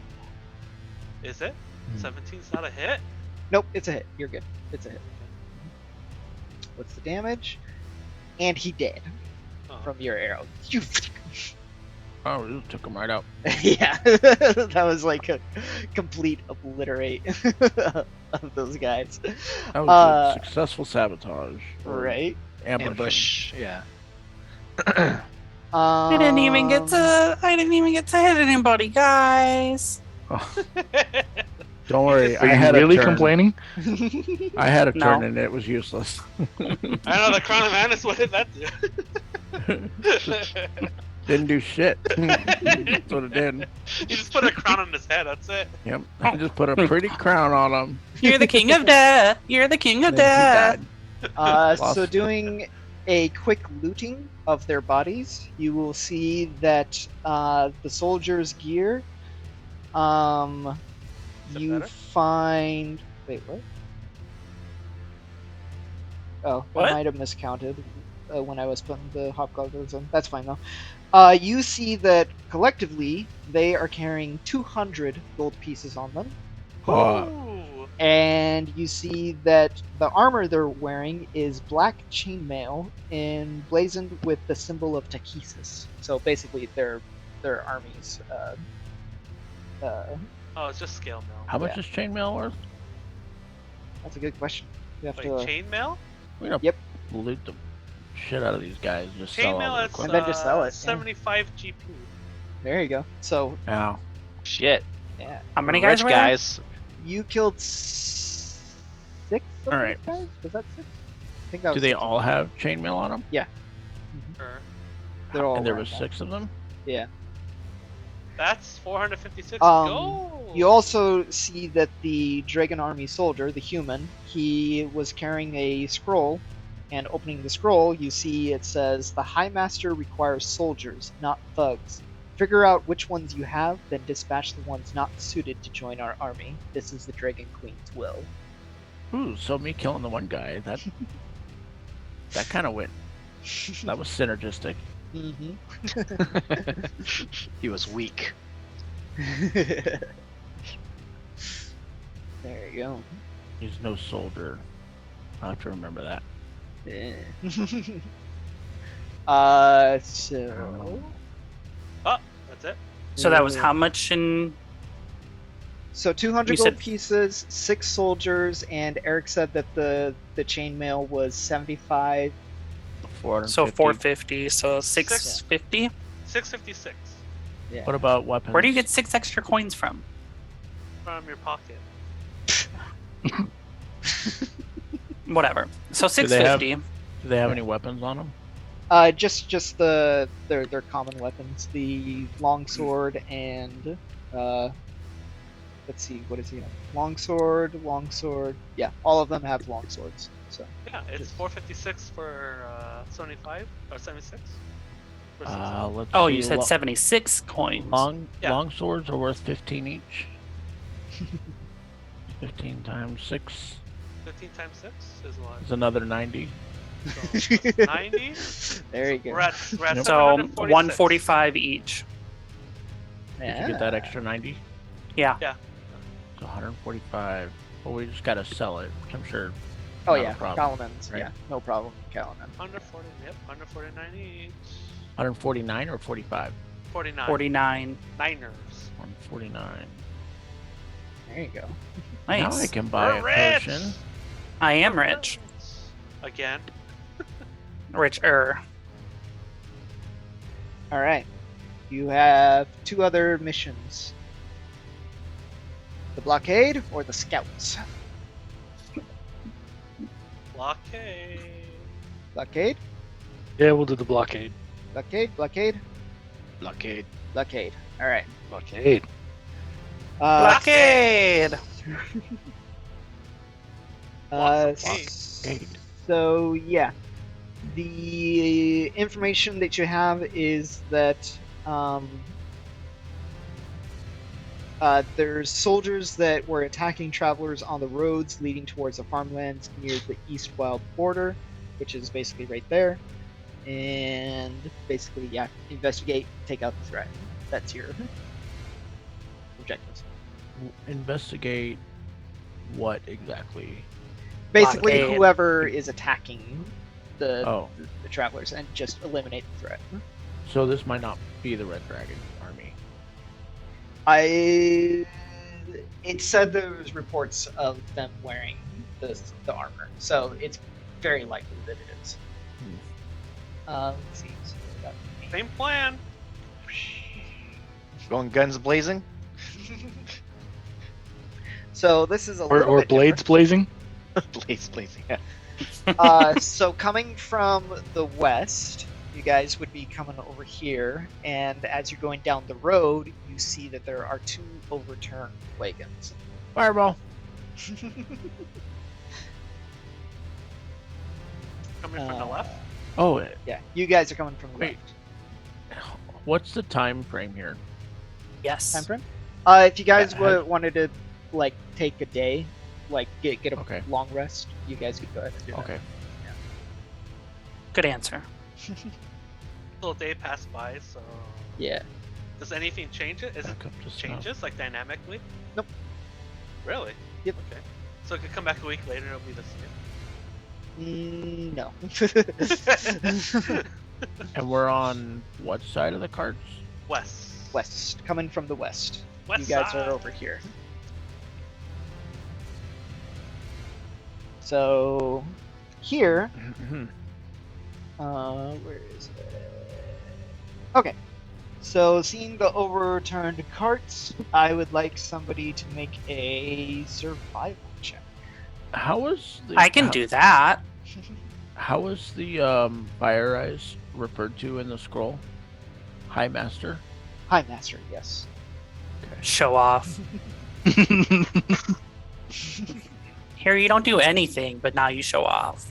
Is it? Hmm. 17's not a hit? Nope, it's a hit. You're good. It's a hit. What's the damage? And he dead Oh. from your arrow. You. Oh, it just took him right out. Yeah, that was like a complete obliterate of those guys. That was Uh, a successful sabotage. or Right. Ambush. Ambush. Yeah. I didn't even get to hit anybody, guys. Oh, don't worry, Are I you had really a turn. complaining? I had a turn No. and it was useless. I know the Crown of Madness. What did that do? Didn't do shit. That's what it did. You just put a crown on his head. That's it. Yep. I just put a pretty crown on him. You're the king of death. You're the king of And then he death. died. So Lost. doing a quick looting of their bodies, you will see that the soldiers' gear. Is it You better? find. Wait, what? Oh, What? I might have miscounted when I was putting the hobgoblins in. That's fine though. You see that collectively they are carrying 200 gold pieces on them. Ooh. And you see that the armor they're wearing is black chainmail emblazoned with the symbol of Takesis. So basically, their armies. Oh, it's just scale mail. How much Yeah. is chainmail worth? That's a good question. You have Like to. chainmail? We're gonna Yep. loot the shit out of these guys. Just sell all Chainmail their is And equipment. then just sell it, yeah. 75 GP. There you go. So Ow. Shit. yeah, How many Rich guys were there? guys. you killed 6 of All those right. guys. Was that 6? I think that Do was they 6. all have chainmail on them? Mhm. Sure. They're all And there wearing was that. 6 of them? Yeah. That's 456 Um, gold. You also see that the Dragon Army soldier, the human, he was carrying a scroll, and opening the scroll, you see it says, "The High Master requires soldiers, not thugs. Figure out which ones you have, then dispatch the ones not suited to join our army. This is the Dragon Queen's will." Ooh, so me killing the one guy, that kind of went. That was synergistic. Mm-hmm. He was weak. There you go. He's no soldier. I'll have to remember that. Yeah. So Oh, that's it. So that was how much in? So 200 You gold said- pieces, 6 soldiers, and Eric said that the chainmail was 75. 450. So 450. So 650. 656 Yeah. What about weapons? Where do you get 6 extra coins from? from your pocket. Whatever. So Do they have- 650. Do they have any weapons on them? Just their common weapons, the longsword and let's see, what is he? Longsword. Yeah, all of them have longswords. So Yeah, it's Just- 456 for 75 or 76. For 6. Let's Oh, see. you said 76 coins. Yeah. Long swords are worth 15 each. 15 times 6 15 times 6 is what? is another 90. So, 90? there you go. We're at So 746. 145 each. Did you get that extra 90? Yeah. Yeah. So 145. Well, we just gotta sell it, which I'm sure. Oh not a yeah, problem, Calamans. right? Yeah, no problem. Calaman. 140, yep, 149 each. 149 or 45? 49. 49. Niners. 149. There you go. Now I Nice. can buy a We're rich! potion. I am rich. Again. Richer. All right. You have 2 other missions: the blockade or the scouts. Blockade. Blockade, Yeah, we'll do the blockade. blockade, blockade, Blockade. blockade. All right. Blockade. Blockade. Blockade. So yeah, the information that you have is that there's soldiers that were attacking travelers on the roads leading towards the farmlands near the east wild border, which is basically right there. And basically, yeah, investigate, take out the threat. That's your objectives. Investigate what exactly? Basically, Blockade. whoever is attacking the, Oh, the travelers and just eliminate the threat. so this might not be the Red Dragon army. It said there was reports of them wearing the armor, so it's very likely that it is. Let's see. So that would be- Same plan. Going guns blazing. So this is a Or, little or bit blades blazing. Blazing. Yeah. different. So coming from the west, you guys would be coming over here, and as you're going down the road, you see that there are 2 overturned wagons. Fireball. Coming from the left. Oh, Yeah, you guys are coming from the Wait. left. what's the time frame here? Yes. Time frame? If you guys Yeah, wanted to like take a day, like get a Okay. long rest, you guys could go ahead and do that. Okay. Good answer. Little day passed by, so Yeah. does anything change it? Is it Back up to snuff. changes like dynamically? Nope. Really? Yep. Okay. So it could come back a week later and it'll be the No. same. And we're on what side of the cards? West. West, coming from the west. West You guys side. are over here. So here, where is it? Okay. So seeing the overturned carts, I would like somebody to make a survival check. How was the? I can do that. How was the Fire Eyes referred to in the scroll? High Master. Hi, Master. Yes. Show off. Here, you don't do anything, but now you show off.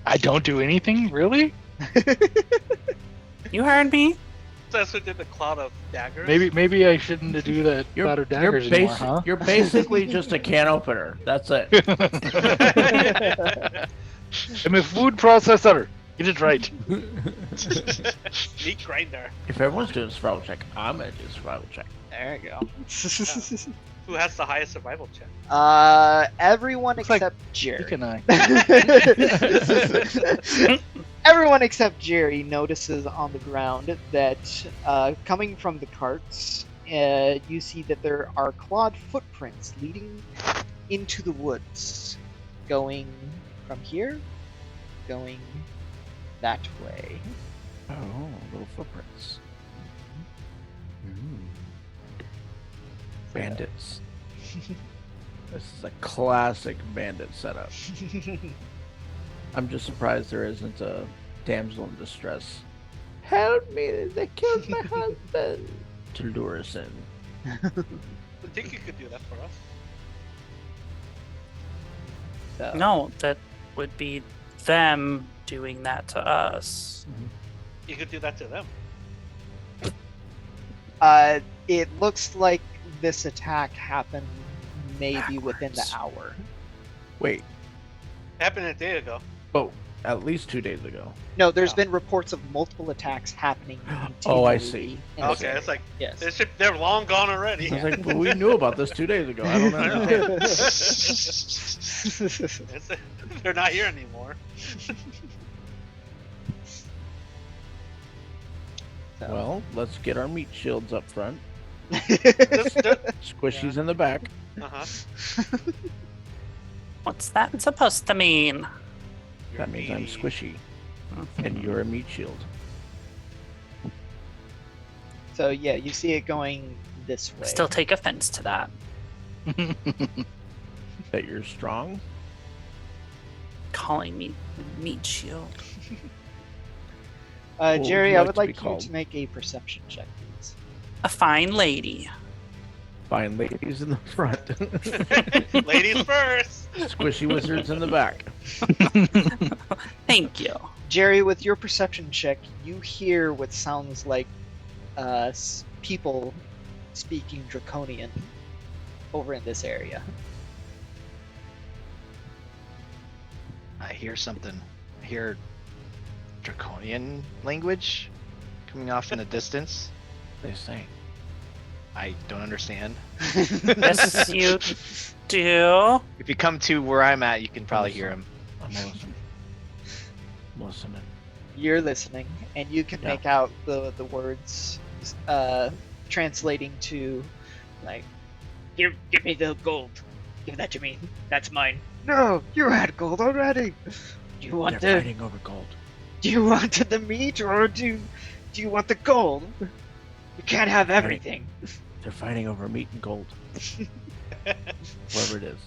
I don't do anything, really? You heard me. So that's what did the cloud of daggers. Maybe I shouldn't do that cloud of daggers anymore, huh? You're basically just a can opener. That's it. I'm a food processor. Get it right. Meat grinder. If everyone's doing survival check, I'm gonna do survival check. There you go. Who has the highest survival check? Everyone Looks like except Jerry. Nick and I. Everyone except Jerry notices on the ground that coming from the carts, you see that there are clawed footprints leading into the woods, going from here, going that way. Oh, little footprints. Bandits. This is a classic bandit setup. I'm just surprised there isn't a damsel in distress. Help me! They killed my husband! To lure us in. I think you could do that for us. So, No, that would be them doing that to us. You could do that to them. it looks like this attack happened maybe within the hour. Wait, Happened a day ago. oh, at least 2 days ago. No, there's Oh. been reports of multiple attacks happening. Oh, I continually see. in this Okay, area. it's like Yes. they're long gone already. I was like, well, we knew about this 2 days ago. I don't know. They're not here anymore. Well, let's get our meat shields up front. Just- Squishies in the back. uh-huh. What's that supposed to mean? That means I'm squishy. And you're a meat shield. So yeah, you see it going this way. Still take offense to that. That you're strong. Calling me meat shield. What would Jerry, you I like would to be like you called? to make a perception check, please. A fine lady. Fine ladies in the front. Ladies first. Squishy wizards in the back. Thank you. Jerry, with your perception check, you hear what sounds like people speaking Draconian over in this area. I hear something. I hear Draconian language coming off in the distance. They say. I don't understand. Yes, you do. If you come to where I'm at, you can probably hear him. I'm listening. Listening. You're listening, and you can Yeah. make out the words translating to, like, give me the gold. Give that to me. That's mine. No, you had gold already. Do you want They're the fighting over gold. Do you want the meat or do you want the gold? You can't have everything. They're fighting over meat and gold. Whoever it is.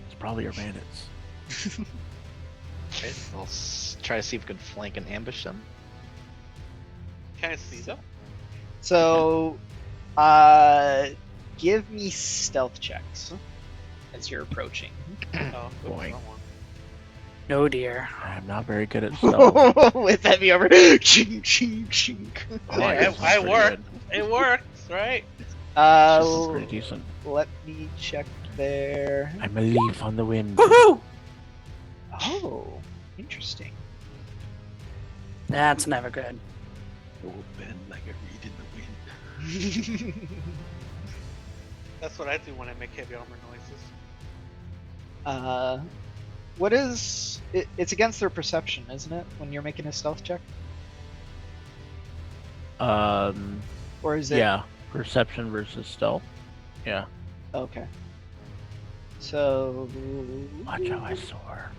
It's probably our bandits. Okay, we'll try to see if we can flank and ambush them. Can I see them? So, give me stealth checks as you're approaching. Oh, Boing. wrong one. No, dear. I'm not very good at stealth. With heavy over. Chink, chink, chink. Oh, Hey, guess I'm I pretty worked. good. It works, right? I'm pretty decent. Let me check there. I'm a leaf on the wind. Woohoo! Oh, interesting. That's never good. Bend like a reed in the wind. That's what I do when I make heavy armor noises. What is it? It's against their perception, isn't it? When you're making a stealth check, or is it? Yeah. Perception versus stealth. Yeah. Okay. So. Watch how I soar.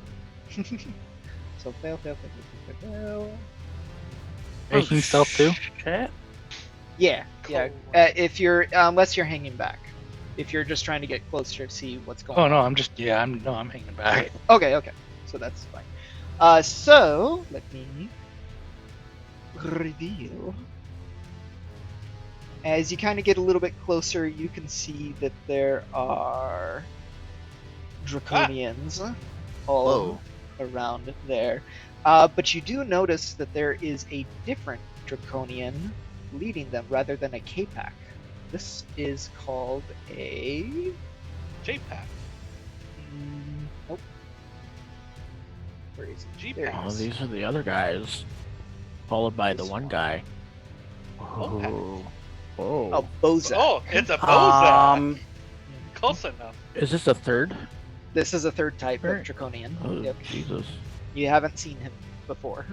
So fail, fail, fail, fail, fail, fail. Making stealth too? Shit. Yeah, yeah. Cool. If you're unless you're hanging back, if you're just trying to get closer to see what's going Oh on. no, I'm hanging back. Okay, okay. So that's fine. So let me reveal. As you kind of get a little bit closer, you can see that there are Draconians all around there. But you do notice that there is a different Draconian leading them rather than a K-Pack. This is called a... J-Pack. Nope. Where is it? G-Pack. Oh, these are the other guys. Followed by the one guy. Okay. Oh. Oh. Oh, Bozak. Oh, it's a Bozak. Um, Close enough. Is this a third? This is a third type of Right. Draconian. Oh, Yep. Jesus. You haven't seen him before.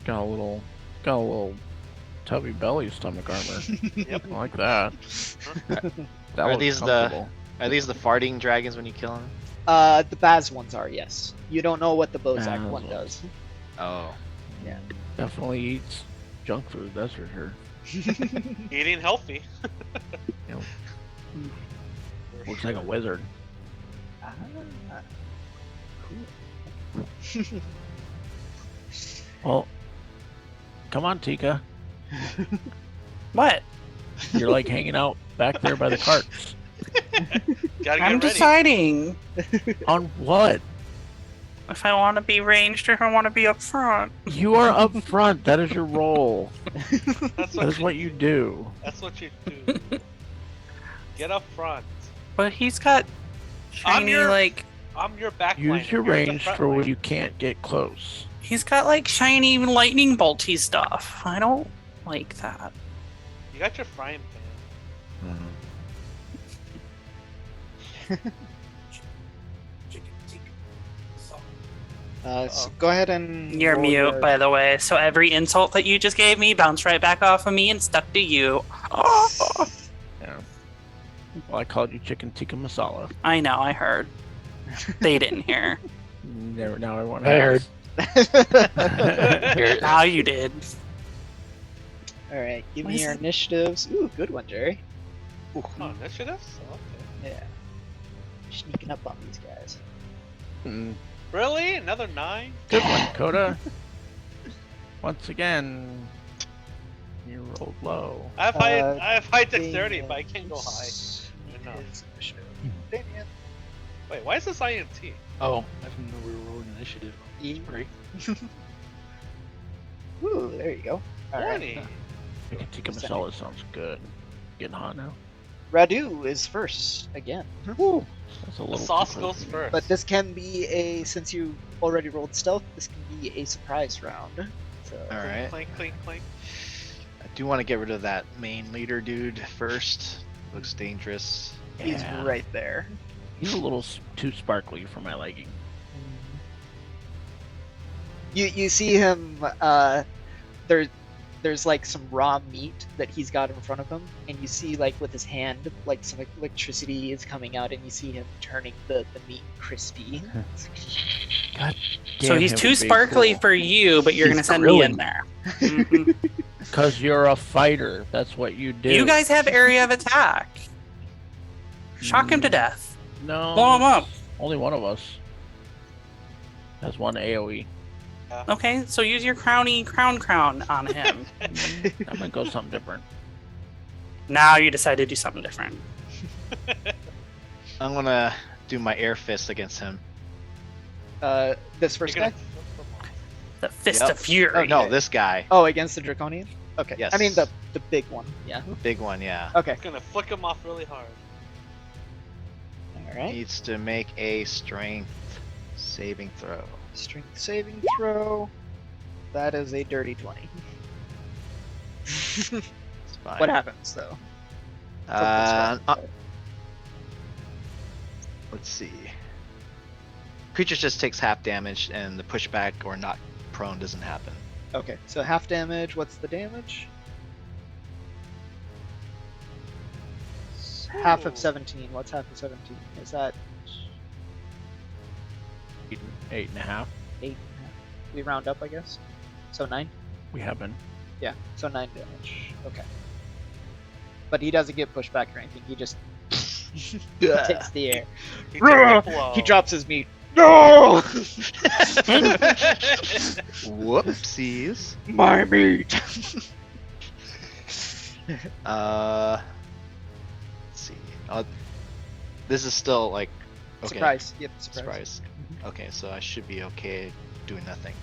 Got a little tubby belly stomach armor. Yep. I like that. That Are looks these the- comfortable. Are these the farting dragons when you kill them? The Baz ones are, yes. You don't know what the Bozak Baz one ones. does. Oh. Definitely eats junk food, that's for sure. Eating healthy. Yep. For Looks like a sure. wizard. Ah, cool. Well, come on, Tika. what? You're like hanging out back there by the carts. Gotta get I'm ready. deciding On what? if I want to be ranged or if I want to be up front. You are up front. That is your role. That's That is what you do. That's what you do. Get up front. But he's got shiny, your- like, I'm your back Use line, your you're the range front for line. when you can't get close. he's got, like, shiny lightning bolty stuff. I don't like that. You got your frying pan. So go ahead and. You're roll mute, your- by the way, so every insult that you just gave me bounced right back off of me and stuck to you. Oh, Yeah. Well, I called you chicken tikka masala. I know, I heard. They didn't hear. Never. Now I want. I heard. Now you did. All right, give What me is your it? initiatives. Ooh, good one, Jerry. Oh, initiatives? Okay. Yeah. Sneaking up on these guys. Mm, Really? Another 9? good one, Coda. Once again, you rolled low. I have high dexterity, Damien but I can't go high. need Enough. his initiative. Damien. Wait, why is this INT? Oh, I didn't know we were rolling initiative. E. Sorry. Ooh, there you go. All right. 20. Tikka masala sounds good. Getting hot now. Radu is first again. That's a The little sauce too goes close. first. But this can be since you already rolled stealth, this can be a surprise round. So, All right. Clink, clink, clink. I do want to get rid of that main leader dude first. Looks dangerous. he's Yeah. right there. He's a little too sparkly for my liking. You see him. There's like some raw meat that he's got in front of him, and you see like with his hand, like some electricity is coming out, and you see him turning the meat crispy. So Damn, he's it too would be sparkly cool. for you, but you're He's gonna send me in grilling. there. Mhm. Cause you're a fighter. That's what you do. You guys have area of attack. Shock him to death. No. Blow him up. Only one of us has one AOE. Okay, so use your crown on him. I'm gonna go something different. Now you decide to do something different. I'm gonna do my air fist against him. This first You're guy. gonna flip them off. The Fist Yep. of Fury. Oh no, this guy, Oh, against the draconian. Okay. Yes. I mean the big one. Yeah. big one, yeah. Okay. You're gonna flick him off really hard. All right. Needs to make a strength saving throw. Strength saving throw. That is a dirty 20. It's fine. What happens though? Let's see. Creature just takes half damage, and the pushback or knock prone doesn't happen. Okay, so half damage. What's the damage? Half of Ooh. 17. What's half of 17? Is that 8.5. 8? We round up, I guess. So 9? We have been. Yeah, so 9 damage. Okay. But he doesn't get pushed back or anything. He just takes the air. He took a blow. He drops his meat. No! Whoopsies. My meat! Let's see. This is still like okay. Surprise. Yep, surprise. Surprise. Okay, so I should be okay doing nothing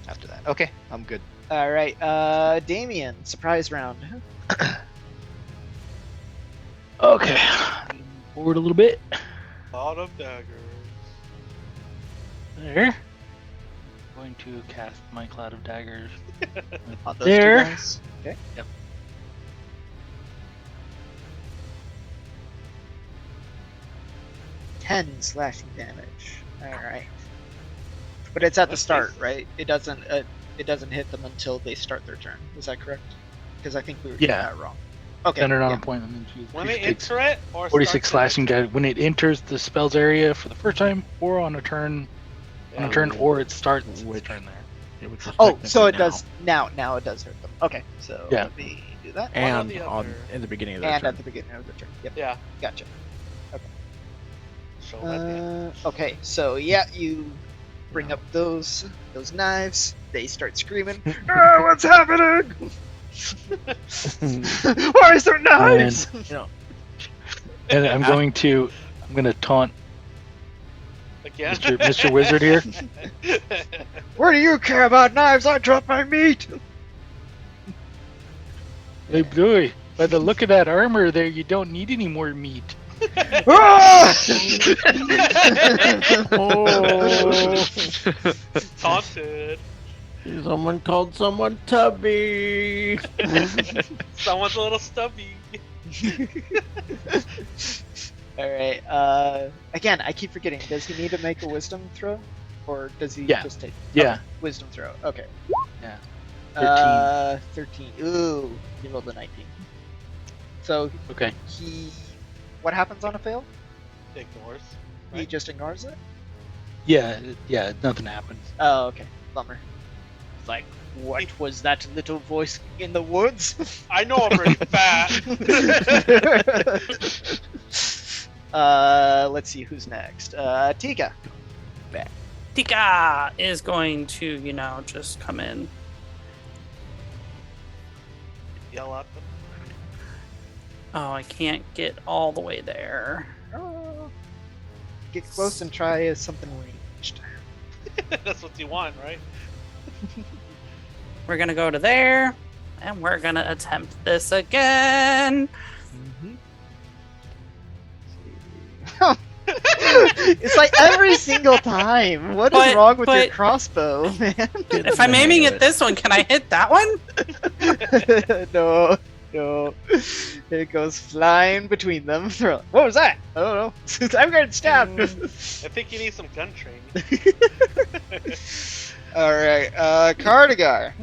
after that. Okay, I'm good. Alright, Damien, surprise round. Okay. Forward a little bit. Lot of daggers. There. I'm going to cast my cloud of daggers. On those There. two guys. Okay. Yep. Ten slashing damage. Alright. But it's at the Let's start, face- right? It doesn't hit them until they start their turn. Is that correct? Because I think we were Yeah. doing that wrong. Okay. Standard on yeah. appointment. Means you When creature they takes enter it, or 46 starts slashing damage when it enters the spell's area for the first time, or on a turn, it. on a Yeah. turn, or it starts its Which- turn there. Yeah, which is Oh, so it technically does now it does hurt them. Okay, so Yeah. let me do that. One or And the on other. in the beginning of their And turn. at the beginning of the turn. Yep. Yeah. Gotcha. Show that damage. Okay, so yeah, you bring up those knives. They start screaming. "Ah, what's happening? Why is there knives? And I'm going to taunt Again. Mr. Wizard here. What do you care about knives? I dropped my meat. Hey, boy, by the look of that armor there, you don't need any more meat. Ah! Oh, Taunted. someone called someone Tubby. Someone's a little stubby. All right. Again, I keep forgetting. Does he need to make a wisdom throw, or does he Yeah. just take? Yeah. Okay, wisdom throw. Okay. Yeah. 13. Ooh, he rolled a 19. So Okay. he, what happens on a fail? Ignores. He Right. just ignores it. Yeah, nothing happens. Oh, okay. Bummer. Like, what was that little voice in the woods? I know I'm really fat. Let's see who's next. Tika. Tika is going to, just come in. Yell at them. Oh, I can't get all the way there. Get close and try something ranged. That's what you want, right? We're gonna go to there, and we're gonna attempt this again. It's like every single time. What is wrong with your crossbow, man? If I'm aiming at this one, can I hit that one? No. It goes flying between them. What was that? I don't know. I'm getting stabbed. I think you need some gun training. Alright, Cardigar.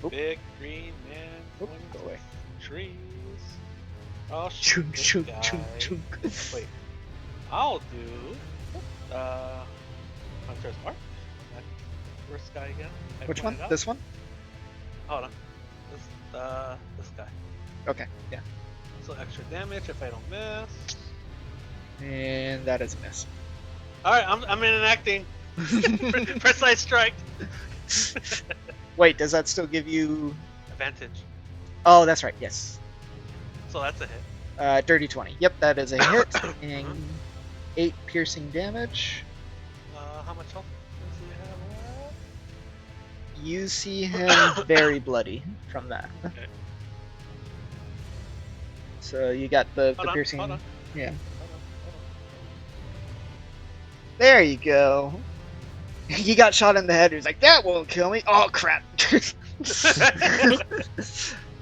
Big green man going Go away. trees. Oh, Chunk, this chunk, guy. chunk, chunk. Wait, I'll do Hunter's Mark. That first guy again. I Which one? pointed out. This one? Hold on. This guy. Okay, yeah. So extra damage if I don't miss. And that is a miss. All right, I'm enacting precise strike. Wait, does that still give you... Advantage. Oh, that's right, yes. So that's a hit. Dirty 20. Yep, that is a hit. And 8 piercing damage. How much health does he have left? You see him very bloody from that. Okay. So you got the Hold on, piercing... hold on. Yeah. Hold There you go. He got shot in the head. He was like, that won't kill me. Oh, crap.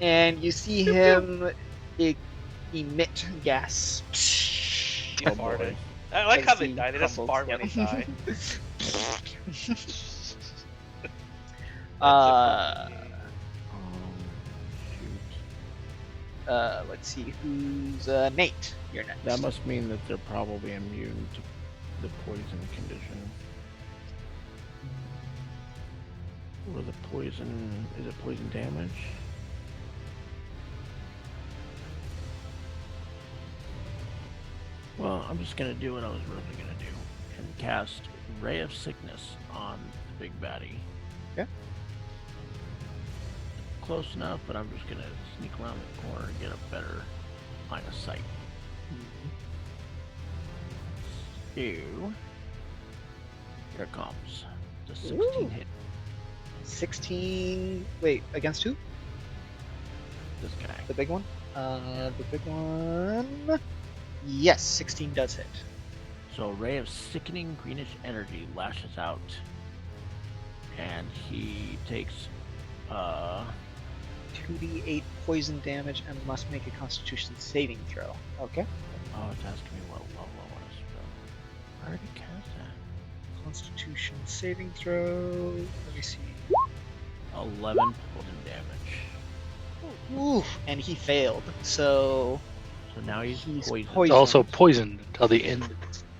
And you see him emit gas. He Oh, farted. boy. I like how they He die. They just crumbles, fart when they die. uh, Shoot. let's see who's Nate. You're next. That must mean that they're probably immune to the poison condition. Or the poison... Is it poison damage? Well, I'm just gonna do what I was really gonna do. And cast Ray of Sickness on the big baddie. Okay. Close enough, but I'm just gonna sneak around the corner and get a better line of sight. So, here it comes. The 16 Ooh. hit 16. Wait, against who? this guy. The big one? The big one. Yes, 16 does hit. So a ray of sickening greenish energy lashes out, and he takes 2d8 poison damage and must make a Constitution saving throw. Okay. Oh, it's asking me what level I want to spell. I already cast that. Constitution saving throw. Let me see. 11 poison damage. Ooh, and he failed. So So now he's he's poisoned. It's also poisoned until the end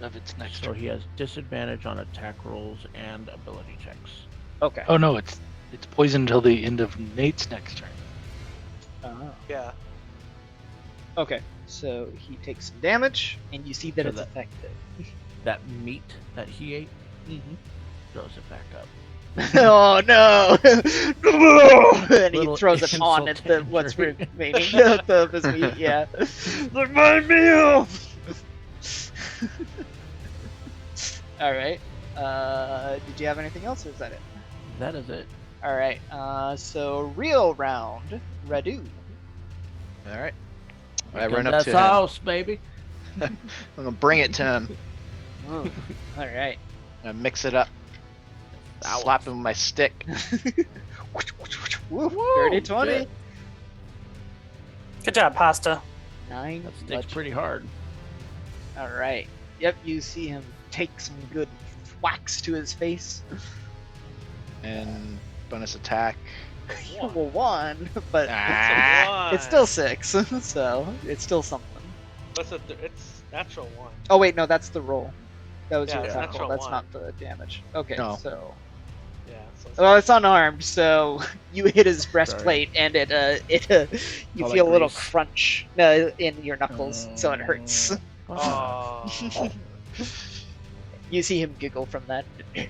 of its next So turn. he has disadvantage on attack rolls and ability checks. Okay. Oh no, it's poisoned until the end of Nate's next turn. Yeah. Okay. So he takes some damage, and you see that So it's that- effective. That meat that he ate Mm-hmm. throws it back up. Oh no! And he Little throws it on insult at the to what's injury. remaining of his meat. Yeah. Like my meal. All right. Did you have anything else, or is that it? That is it. All right. So real round, Radu. All right. I Here run comes up that to him. sauce, baby. I'm gonna bring it to him. All right. I mix it up. Slap him with my stick. Woo, Woo, dirty 20. good. Good job, Pasta. 9. That sticks bludgeoning. pretty hard. All right. Yep. You see him take some good whacks to his face. And bonus attack. Well, 1, but Ah. it's still 6, so it's still something. It's natural 1. Oh wait, no, that's the roll. That was Yeah, your it's attack natural roll. That's 1. not the damage. Okay, No. so Yeah. So Well, it's unarmed, so you hit his breastplate, and you All feel like a little grease. crunch in your knuckles, so it hurts. Fuck. Oh. You see him giggle from that. You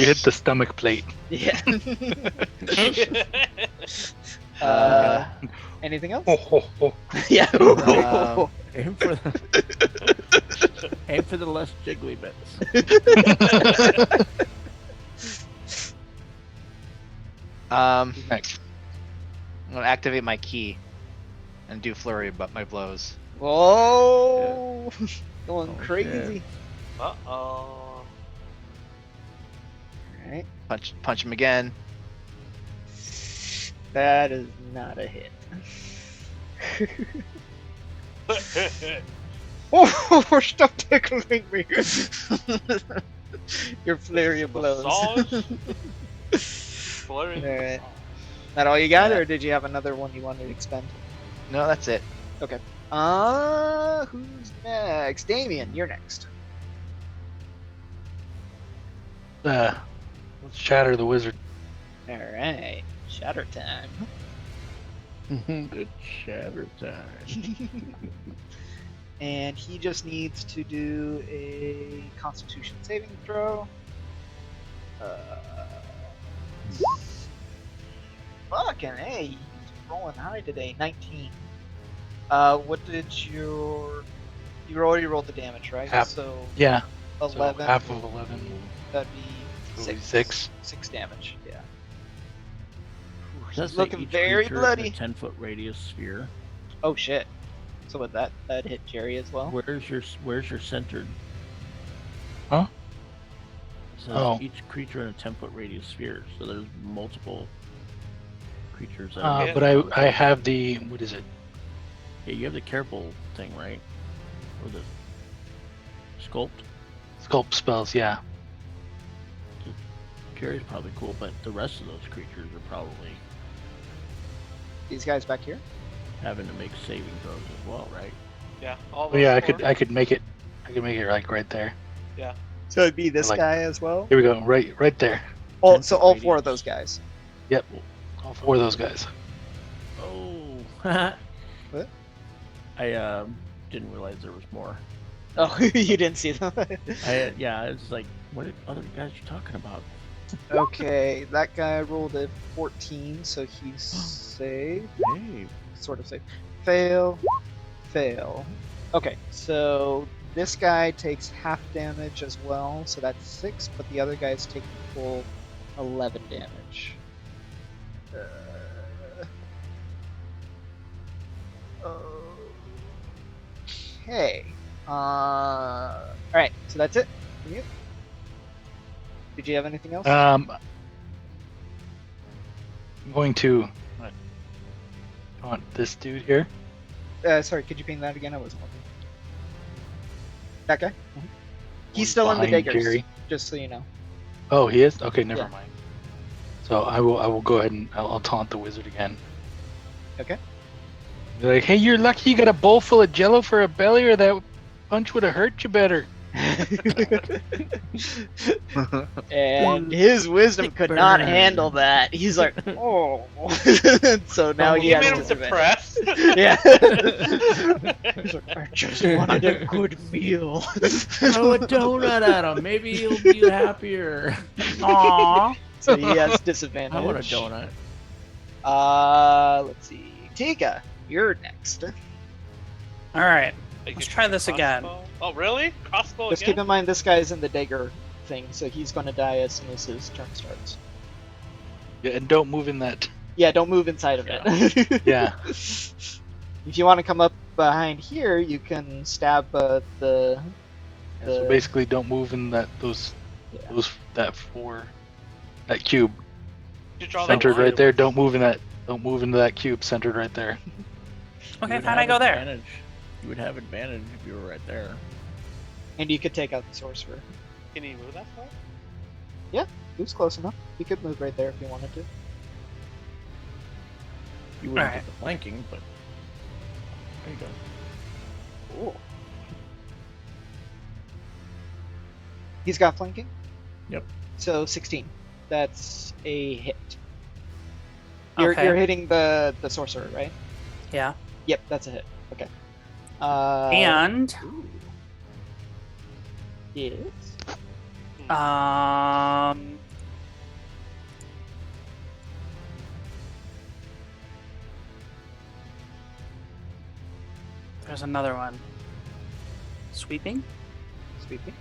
hit the stomach plate. Yeah. Uh, Anything else? Ho, ho, ho. Yeah. Aim for the aim for the less jiggly bits. Next. I'm gonna activate my key and do flurry but my blows. Whoa! Going Oh, crazy. Uh-oh. Alright. Punch him again. That is not a hit. Oh, stop tickling me! Your flurry of blows. Massage? Flurry of Alright. massage. That all you got, Yeah. or did you have another one you wanted to expend? No, that's it. Who's next? Damien, you're next. Let's shatter the wizard. Alright. Shatter time. Good shatter time. And he just needs to do a Constitution saving throw. Fucking hey, he's rolling high today. 19. What did your? You already rolled the damage, right? Half. So Yeah. 11. So half of 11. That'd be It'll be 6. 6. 6 damage. Yeah. Does He's say looking each very creature in a bloody. 10-foot radius sphere. Oh shit. So would that hit Jerry as well? Where's your centered? Huh? It says Oh. each creature in a 10-foot radius sphere. So there's multiple creatures. That are Yeah. But I have the, what is it? Yeah, you have the careful thing, right? Or the sculpt. Sculpt spells, yeah. Jerry's probably cool, but the rest of those creatures are probably These guys back here. having to make saving throws as well, right? Yeah. All Oh, yeah, those I could make it. I could make it like right there. So it'd be this Like- guy as well. Here we go, right there. Oh, 10 so foot all 4 of radius. those guys. Yep. All 4 of those guys. Oh. What? I didn't realize there was more. Oh, you didn't see them. Yeah, it's like, what other guys you talking about? Okay, that guy rolled a 14, so he's safe. Hey, Sort of safe. Fail. Fail. Okay, so this guy takes half damage as well, so that's 6, but the other guy's taking full 11 damage. Okay. Alright, so that's it from you. Did you have anything else? I'm going to want this dude here. Sorry, could you ping that again? I wasn't looking. That guy? He's One still in the behind diggers, Jerry. just so you know. Oh, he is? Okay, never Yeah. mind. So I will go ahead and I'll taunt the wizard again. Okay. Be like, hey, you're lucky you got a bowl full of jello for a belly, or that punch would have hurt you better. And his wisdom Sick could not burn. handle that. He's like, oh. So now he You has made him disadvantage. depressed. Yeah. He's like, I just wanted a good meal. throw a donut at him. Maybe he'll be happier. Aww. So he has disadvantage. I want a donut. Let's see. Tika, you're next. All right. Like, Let's you try shoot this a again. crossbow? Oh, really? Crossbow Just again? keep in mind this guy's in the dagger thing, so he's going to die as soon as his turn starts. Yeah, and don't move in that. Yeah, don't move inside of it. Yeah. If you want to come up behind here, you can stab So basically, don't move in that Yeah. that cube You draw that centered line. right there. Don't move in that. Don't move into that cube centered right there. Okay, You would fine, I have go there. advantage. You would have advantage if you were right there. And you could take out the sorcerer. Can you move that far? He was close enough. He could move right there if he wanted to. You wouldn't Alright. get the flanking, but there you go. Cool. He's got flanking? Yep. So 16. That's a hit. Okay. You're hitting the sorcerer, right? Yeah. Yep, that's a hit. Okay. And Ooh. Yes. There's another one. Sweeping? Sweeping.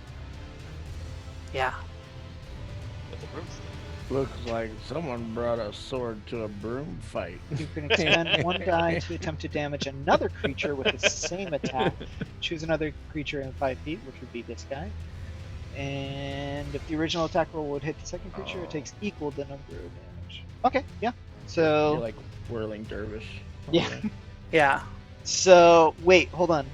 Yeah. With a broomstick. Looks like someone brought a sword to a broom fight. You can expend 1 die to attempt to damage another creature with the same attack. Choose another creature in 5 feet, which would be this guy. And if the original attack roll would hit the second creature, Oh. it takes equal the number of damage. Okay, yeah. You're So like whirling dervish. Yeah. Okay. Yeah. so wait, hold on.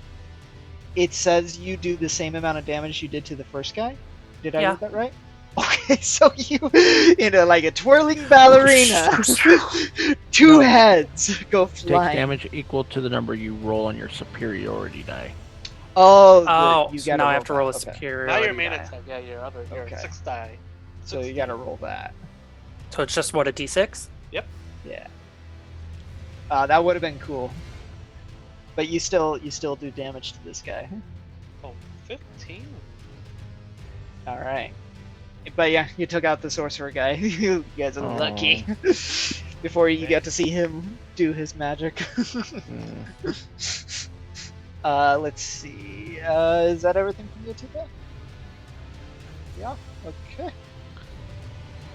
It says you do the same amount of damage you did to the first guy. Did I Yeah. read that right? Okay, so you, like a twirling ballerina, 2 No. heads go Takes flying. damage equal to the number you roll on your superiority die. Oh, Oh, you so gotta now I have to roll a that. Okay. superiority. Now your main die. attack, yeah, your Okay. 6 die. So you gotta roll that. So it's just what, a d6? Yeah. That would have been cool. But you still do damage to this guy. Oh, 15. All right. But yeah, you took out the sorcerer guy. You guys are lucky. Before you get to see him do his magic. Mm. Let's see. Is that everything from you, Tika? Yeah. Okay.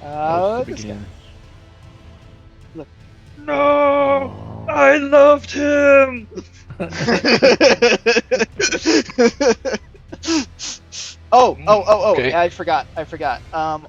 That was the This guy. beginning. No, Oh. I loved him. Oh! Okay. Yeah, I forgot.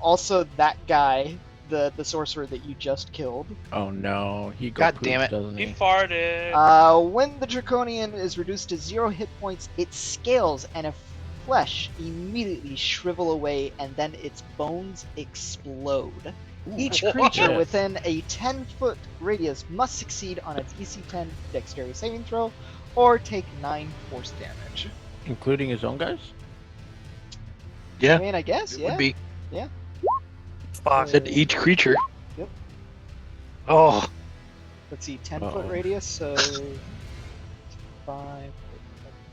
Also, that guy, the sorcerer that you just killed. Oh no, he God poops, damn it. doesn't He he? farted. When the Draconian is reduced to 0 hit points, its scales and its flesh immediately shrivel away, and then its bones explode. Each creature Yes. within a 10-foot radius must succeed on a DC 10 dexterity saving throw, or take 9 force damage. Including his own guys? Yeah, I mean, I guess, it yeah. would be. Fuck. Said each creature. Yep. Oh, Let's see, 10-foot Uh-oh. radius, so 5.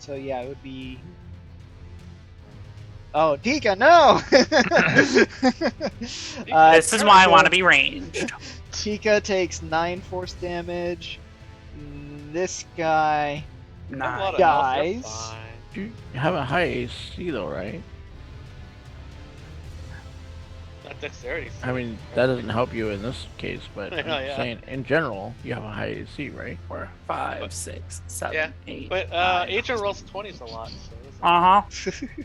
So yeah, it would be. Oh, Dika, no! This is why I want to be ranged. Tika takes 9 force damage. This guy. You have a lot Nice. of health, you're Guys. fine. You have a high AC though, right? Not dexterity. I mean, that doesn't help you in this case, but I'm Yeah. saying in general, you have a high AC, right? Or 5, 6, 7, Yeah, 8. But 9. Agent rolls 20s a lot. So it's Uh-huh.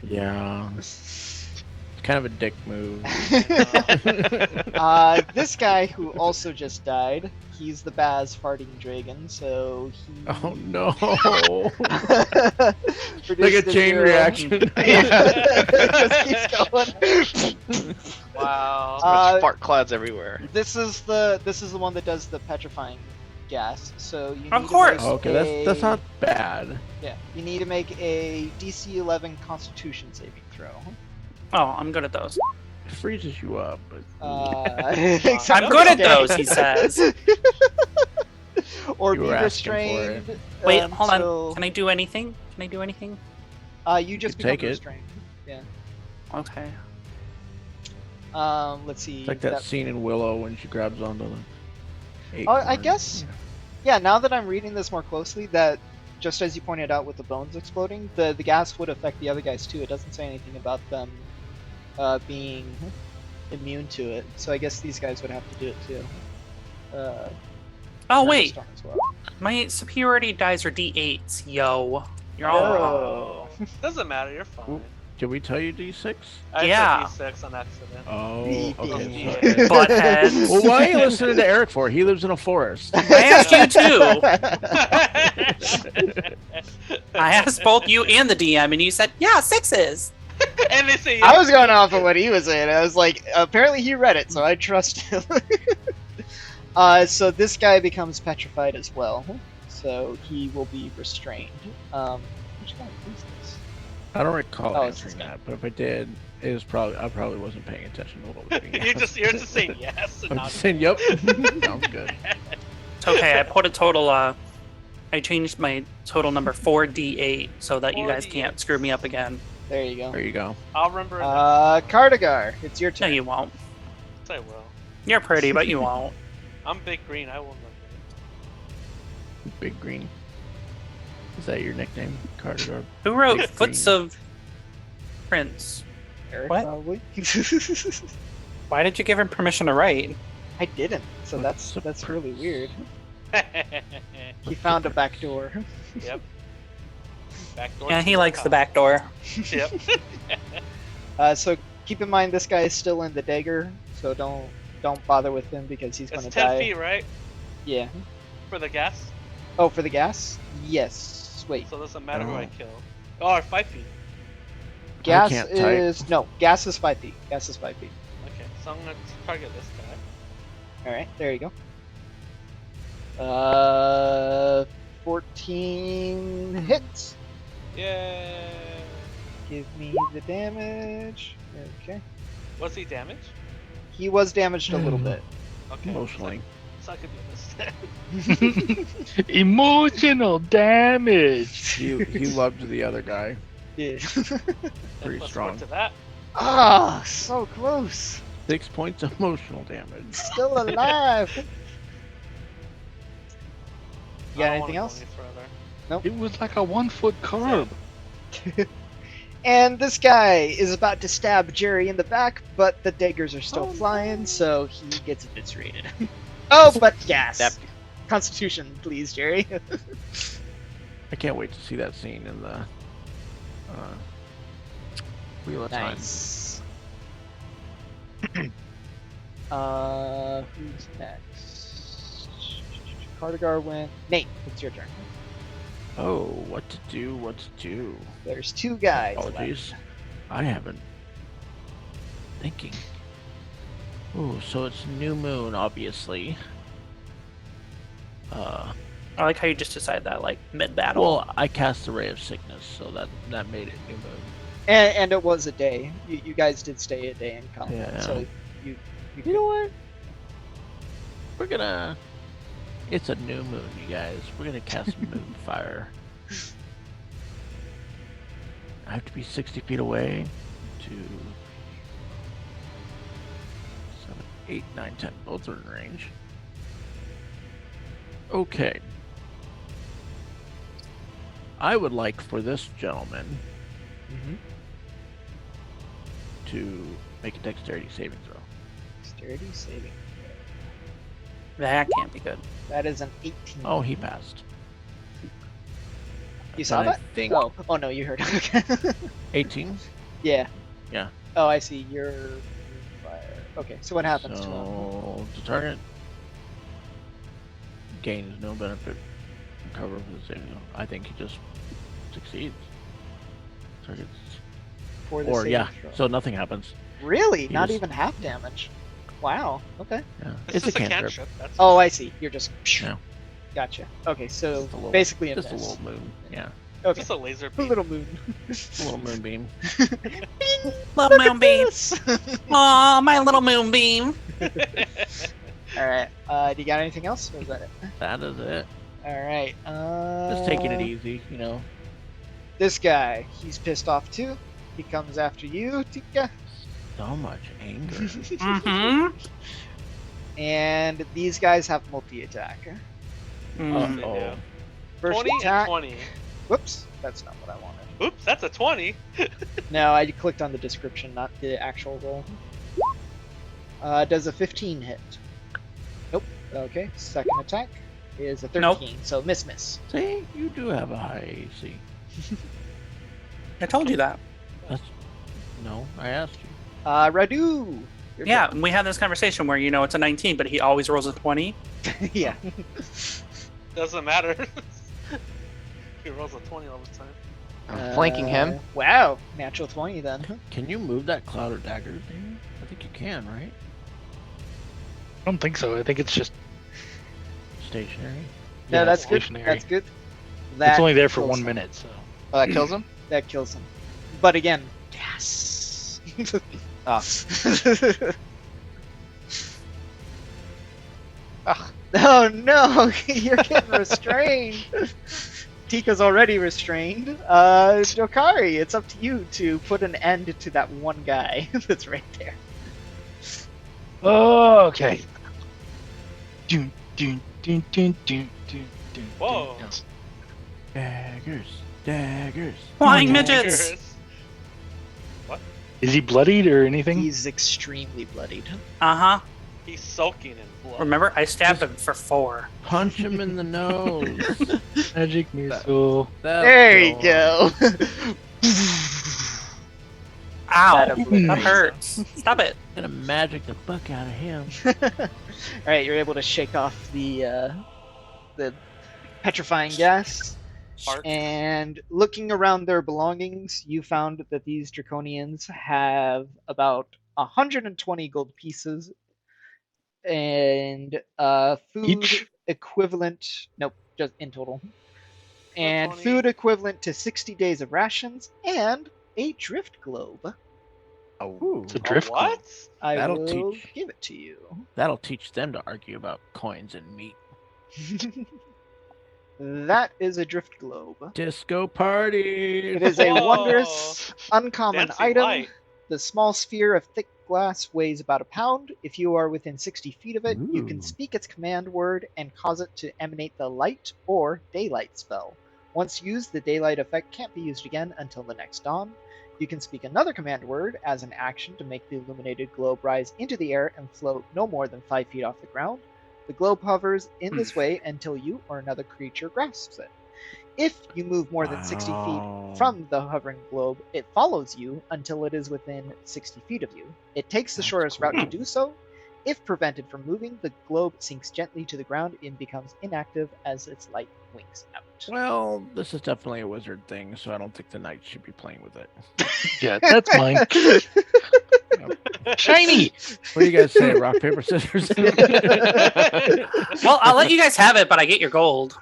yeah, it's kind of a dick move. This guy who also just died, he's the Baz farting dragon, so he. Oh no! reduced Like a to chain 0. reaction. Just keeps going. Wow. Uh, fart clouds everywhere. This is the one that does the petrifying gas. So you Of need course. To make Okay, that's not bad. Yeah, you need to make a DC 11 Constitution saving throw. Oh, I'm good at those. It freezes you up, but Except I'm for good at this those, guy. he says. Or You be were asking for it. restrained. Wait, hold until- on. Can I do anything? Can I do anything? You just could become take it. restrained. Yeah. Okay. Let's see. it's like that scene in Willow when she grabs onto the. Oh, I acorn. guess. Yeah. Now that I'm reading this more closely, that just as you pointed out with the bones exploding, the gas would affect the other guys too. It doesn't say anything about them being immune to it. So I guess these guys would have to do it too. Oh, wait. Thunderstorm as well. My superiority dies are d8s, yo. You're all wrong. Oh. Doesn't matter, you're fine. Ooh. Did we tell you D6? I Yeah. said D6 on accident. Oh, The okay. D8. Buttheads. Well, why are you listening to Eric for? He lives in a forest. I asked you too. I asked both you and the DM, and you said, yeah, 6s. And they say, I was going off of what he was saying. I was like, apparently he read it, so I trust him. So this guy becomes petrified as well. So he will be restrained. Which guy is this? I don't recall Oh, it's answering this guy. that, but if I did, It was probably I probably wasn't paying attention to what was being asked. you're just saying yes. And I'm not just saying, yep. Sounds good. It's okay. I put a total. I changed my total number 4d8 so that you guys 4d8. can't screw me up again. There you go. There you go. I'll remember. it Cardigar, it's your No, turn. you won't. next. I will. You're pretty, but you won't. I'm Big Green. I will remember. Big Green. Is that your nickname, Carter? Who wrote Big Foots Green. of Prince? Eric, What? probably. Why did you give him permission to write? I didn't, so What's that's the really purpose? weird. He found a back door. Yep. Backdoor. Yeah, to he likes the back door. Yep. So keep in mind this guy is still in the dagger, so don't bother with him because he's It's going 10 to die. feet, right? Yeah. For the gas. Oh, for the gas? Yes. Wait. So it doesn't matter who I Oh. kill. Oh, 5 feet. Gas can't type. is no. Gas is 5 feet. Gas is 5 feet. Okay, so I'm gonna target this guy. All right. There you go. 14 hits. Yay! Give me the damage. Okay. Was he damaged? He was damaged a little bit. Okay. Emotionally. So I could do this. Emotional damage. He loved the other guy. Yeah. Pretty Plus strong. 1 to that. Ah, so close. 6 points of emotional damage. Still alive. You got I don't anything wanna else? go any further. It was like a 1 foot carb. And this guy is about to stab Jerry in the back, but the daggers are still flying, so he gets eviscerated. Oh, but gas. That- Constitution, please, Jerry. I can't wait to see that scene in the Wheel of Time. Nice. Who's next? Cardigar went. Nate, it's your turn. Oh, what to do? What to do? There's 2 guys Apologies. left. I haven't. Thinking. Ooh, so it's new moon, obviously. I like how you just decided that, like, mid-battle. Well, I cast the Ray of Sickness, so that made it new moon. And it was a day. You guys did stay a day in combat, Yeah. so you You know what? We're gonna. It's a new moon, you guys. We're gonna cast Moonfire. I have to be 60 feet away. 2, 7, 8, 9, 10. Both are in range. Okay. I would like for this gentleman to make a dexterity saving throw. Dexterity saving. That can't be good. That is an 18. Oh, he passed. You saw Then I that? think- Oh no, you heard. Okay. 18. Yeah. Yeah. Oh, I see. You're fire. Okay, so what happens to him? So the target gains no benefit from cover for the saving throw. I think he just succeeds. Targets. For the Or saving yeah, throw? so nothing happens. Really? he Not just- even half damage. Wow. Okay. Yeah, This it's is a cantrip. That's Oh, I see. You're just. Yeah. Gotcha. Okay, so Just a little- basically a Just a miss. little moon. Yeah, Okay. Just a laser A beam. little moon. a little moonbeam. Little moonbeam. This. Aw, my little moonbeam. All right. Do you got anything else? Or is that it? That is it. All right. Just taking it easy, you know. This guy, he's pissed off too. He comes after you, Tika. So much anger. Mm-hmm. And these guys have multi-attack. Mm. Uh-oh. First 20 attack. and 20. Whoops, that's not what I wanted. Oops, that's a 20. No, I clicked on the description, not the actual roll. Does a 15 hit? Nope. Okay. Second attack is a 13, Nope. so miss. See, you do have a high AC. I told you that. That's no, I asked you. Radu. Your Yeah, and we had this conversation where, you know, it's a 19, but he always rolls a 20. turn. Yeah. Doesn't matter. He rolls a 20 all the time. I'm flanking him. Wow, natural 20 then. Can you move that cloud of daggers, maybe? I think you can, right? I don't think so. I think it's just Stationary. No, yeah, that's it's good. stationary. That's good. It's only there for kills 1 him. minute, so Oh, that kills him? That kills him. But again, gas. Oh. Ugh. Oh no, you're getting restrained. Tika's already restrained. Dokari, it's up to you to put an end to that one guy that's right there. Oh, okay. Dun, dun, dun, dun, dun, dun, dun, Whoa. dun. Daggers, daggers. Flying daggers. midgets. Is he bloodied or anything? He's extremely bloodied. Uh huh. He's soaking in blood. Remember, I stabbed him for 4. Punch him in the nose. Magic missile. There you go. Ow, That that hurts. Stop it. Gonna magic the fuck out of him. Alright, you're able to shake off the petrifying gas. Heart. And looking around their belongings, you found that these draconians have about 120 gold pieces and food Each? equivalent. Nope, just in total. And 120. food equivalent to 60 days of rations and a drift globe. Oh, It's a drift globe. What? I That'll will teach. give it to you. that'll teach them to argue about coins and meat. That is a drift globe. Disco party. It is a Whoa. wondrous, uncommon Fancy item. light. The small sphere of thick glass weighs about a pound. If you are within 60 feet of it, you Ooh. can speak its command word and cause it to emanate the light or daylight spell. Once used, the daylight effect can't be used again until the next dawn. You can speak another command word as an action to make the illuminated globe rise into the air and float no more than 5 feet off the ground. The globe hovers in this way until you or another creature grasps it. If you move more than 60 Wow. feet from the hovering globe, it follows you until it is within 60 feet of you. It takes the That's shortest route to cool. do so. If prevented from moving, the globe sinks gently to the ground and becomes inactive as its light winks out. Well, this is definitely a wizard thing, so I don't think the knights should be playing with it. Yeah, that's mine. Shiny! What do you guys say? Rock, paper, scissors? Well, I'll let you guys have it, but I get your gold.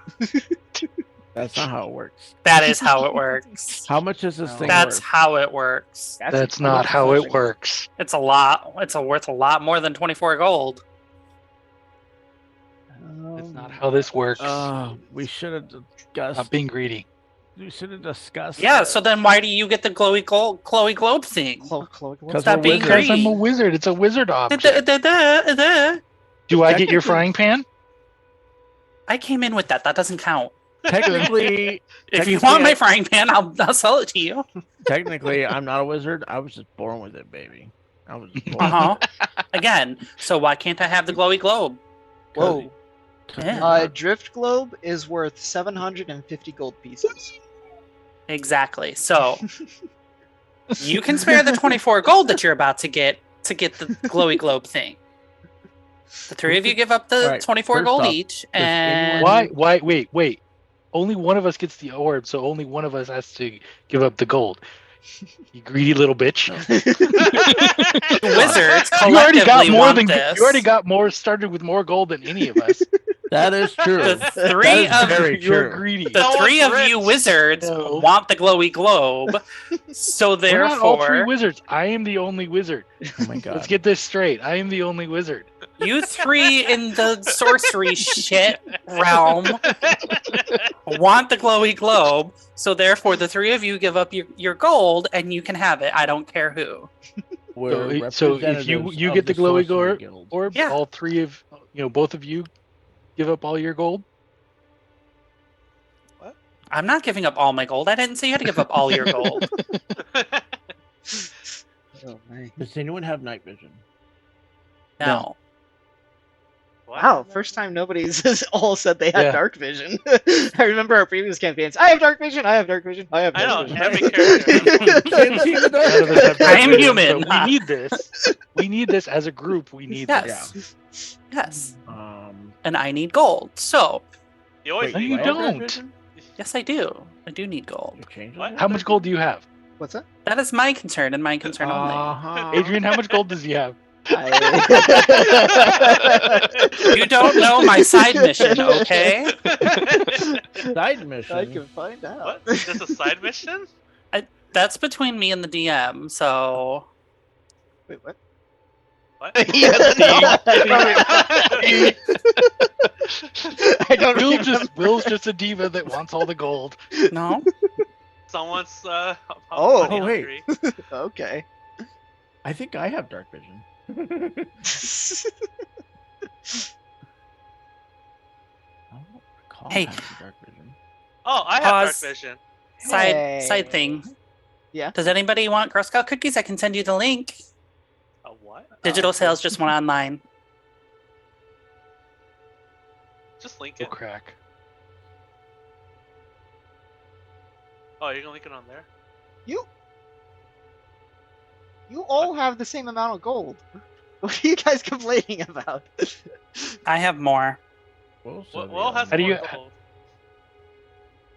That's not how it works. That is how it works. How much is this thing That's worth? how it works. That's not how it works. It's a lot. It's worth a lot more than 24 gold. That's not how this works. We should have discussed. Not being greedy. We should have discussed. Yeah, so then why do you get the glowy globe thing? Because Stop we're being wizards. Because I'm a greedy. wizard. It's a wizard object. I Do I get your Technically- frying pan? came in with that. That doesn't count. Technically, If you Technically, want my I- frying pan, I'll sell it to you. technically, I'm not a wizard. I was just born with it, baby. I was just born. Uh huh. Again, so why can't I have the glowy globe? Whoa. Yeah. Drift globe is worth 750 gold pieces. Exactly. So you can spare the 24 gold that you're about to get the glowy globe thing. The three of you give up the All right, 24 first gold off, each, and Why? Wait. Only one of us gets the orb, so only one of us has to give up the gold. You greedy little bitch. wizards You already got collectively more want than this. you already got more started with more gold than any of us. That is true. The That three is of very You're true. greedy. the No three of one's you rich. wizards No. want the glowy globe, so We're not all three therefore wizards. I am the only wizard. Oh my god. Let's get this straight. I am the only wizard. you three in the sorcery shit realm want the glowy globe, so therefore the three of you give up your gold and you can have it. I don't care who. We're So if you representatives of get the glowy Sorcery globe, Guild. orb, Yeah. all three of both of you give up all your gold. I'm not giving up all my gold. I didn't say you had to give up all your gold. Oh my. Does anyone have night vision? No. Wow, first time nobody's all said they had Yeah. dark vision. I remember our previous campaigns. I have dark vision. I have dark vision. I have I dark know, vision. every character. Can't see the dark. None of us have I am dark vision, human. so we need this. We need this as a group. We need this. Yes. Yes. Um, And I need gold. So, You always No, wait, you need have don't. dark vision? yes, I do. I do need gold. You changed What? it? How much gold do you have, What's that? That is my concern and my concern only. Uh-huh. Adrian? How much gold does he have? You don't know my side mission, okay? Side mission. I can find out. What? Is this a side mission? That's between me and the DM, so Wait, what? What? He has a name. I don't remember. Will's just a diva that wants all the gold. No. Someone's Oh. money Oh, wait. hungry. Okay. I think I have dark vision. I don't recall Hey. having dark vision. Oh, I have Pause. dark vision. Side thing. Yeah. Does anybody want Girl Scout cookies? I can send you the link. A what? Digital sales just went online. Just link Oh it. crack. Oh, you're gonna link it on there? You all have the same amount of gold. What are you guys complaining about? I have more. Will Will has How do more you- gold.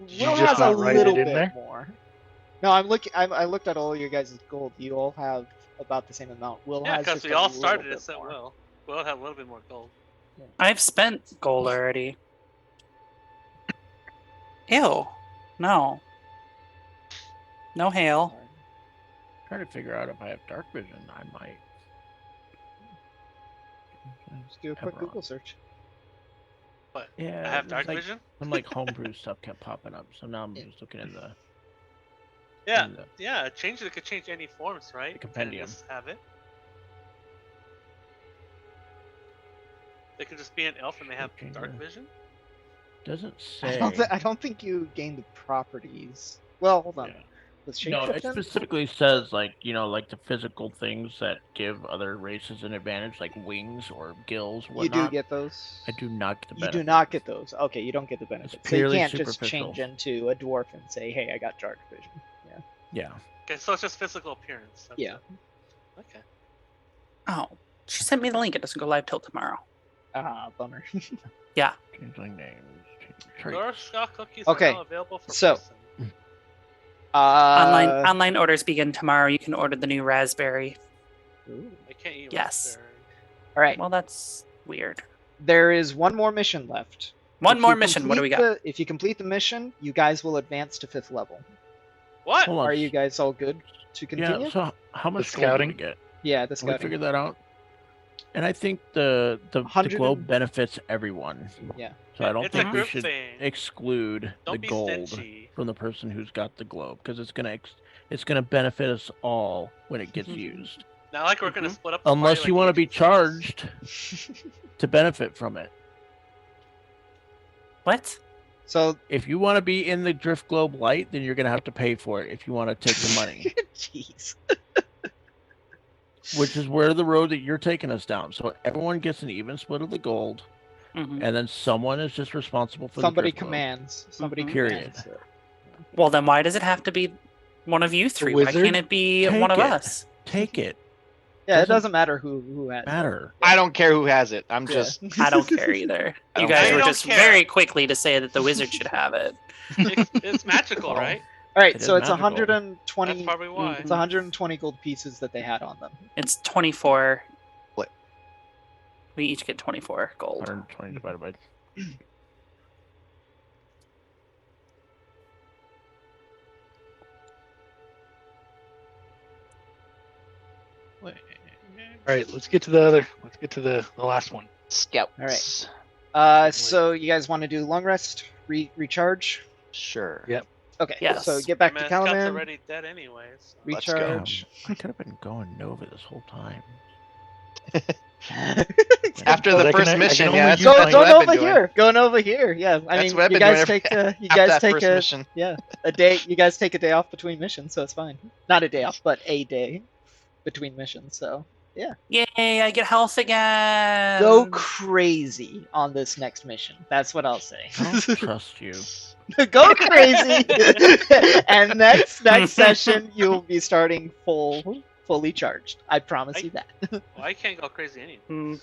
Did you Will just has a not write it little in bit there? more. No, I'm looking. I looked at all your guys' gold. You all have about the same amount. Will Yeah, has because just we a all little started bit at more. Will. Will had a little bit more gold. I've spent gold already. Ew. No. No hail. Trying to figure out if I have dark vision. I might. Just do a quick Eberron. Google search. But Yeah, I have there's dark like, vision? some like homebrew stuff kept popping up, so now I'm just looking in the. Yeah, in the- yeah. Change it. It could change any forms, right? The compendium. And just have it. They could just be an elf and they have Change dark it. vision. Doesn't I say. don't think you gain the properties. Well, hold on. Yeah. Let's No, it shapeshifting? specifically says like like the physical things that give other races an advantage, like wings or gills. You Whatnot. do get those. I do not get the You benefit. do not get those. Okay, you don't get the benefits. So you purely can't just superficial. change into a dwarf and say, "Hey, I got dark vision." Yeah. Yeah. Okay, so it's just physical appearance. That's Yeah. it. Okay. Oh, she sent me the link. It doesn't go live till tomorrow. Ah, bummer. Changing names. Changing Girl traits. Scout cookies Okay, are now available for so- person. Online orders begin tomorrow. You can order the new raspberry. Ooh. I can't eat Yes. raspberry. All right. Well, that's weird. There is one more mission left. One If more you mission. What do we complete got? if you complete the mission, you guys will advance to 5th level. What? Hold on. Are you guys all good to continue? Yeah. So how much gold do scouting? we get? Yeah, the Have we scouting. figured that out? And I think the 100 globe and- benefits everyone. Yeah. So I don't It's a think we group should thing. exclude Don't the be gold stingy. from the person who's got the globe because it's gonna benefit us all when it gets Mhm. used. Not like we're gonna split up. the Unless party you like want to be agents. charged to benefit from it. What? So, If you want to be in the Drift Globe Light, then you're gonna have to pay for it if you want to take the money, jeez. which is where the road that you're taking us down. So everyone gets an even split of the gold, Mhm. and then someone is just responsible for Somebody the Drift Globe. commands. Somebody Mhm. Period. commands it. Well, then why does it have to be one of you three? Why wizard? can't it be Take one of it. us? Take it. Yeah, it Doesn't doesn't matter who has it. Matter. I don't care who has it. I'm Yeah. just. I don't care either. I You don't guys care. were I don't just care. very quickly to say that the wizard should have it. It's magical, Well, right? All right, It so is it's magical. 120. That's probably why. It's 120 gold pieces that they had on them. It's 24. What? We each get 24 gold. 120 divided by. All right, let's get to the other. Let's get to the last one. Scouts. All right. So you guys want to do long rest, recharge? Sure. Yeah. Okay. Yes. So get back Man, to Scout's Calaman. already dead anyway. So. Let's go. Recharge. I could have been going Nova this whole time. After But the I can- first I can mission, only yeah, that's, use Go that's what I've over been doing. here. Going over here. Yeah. I That's mean, what I've you been guys doing take every- you after guys that take first a mission. a day. You guys take a day off between missions, so it's fine. Not a day off, but a day between missions. So Yay, I get health again. go crazy on this next mission. That's what I'll say. I don't trust you. Go crazy. And next session you'll be starting fully charged. I promise you that. Well, I can't go crazy anyway. Hmm.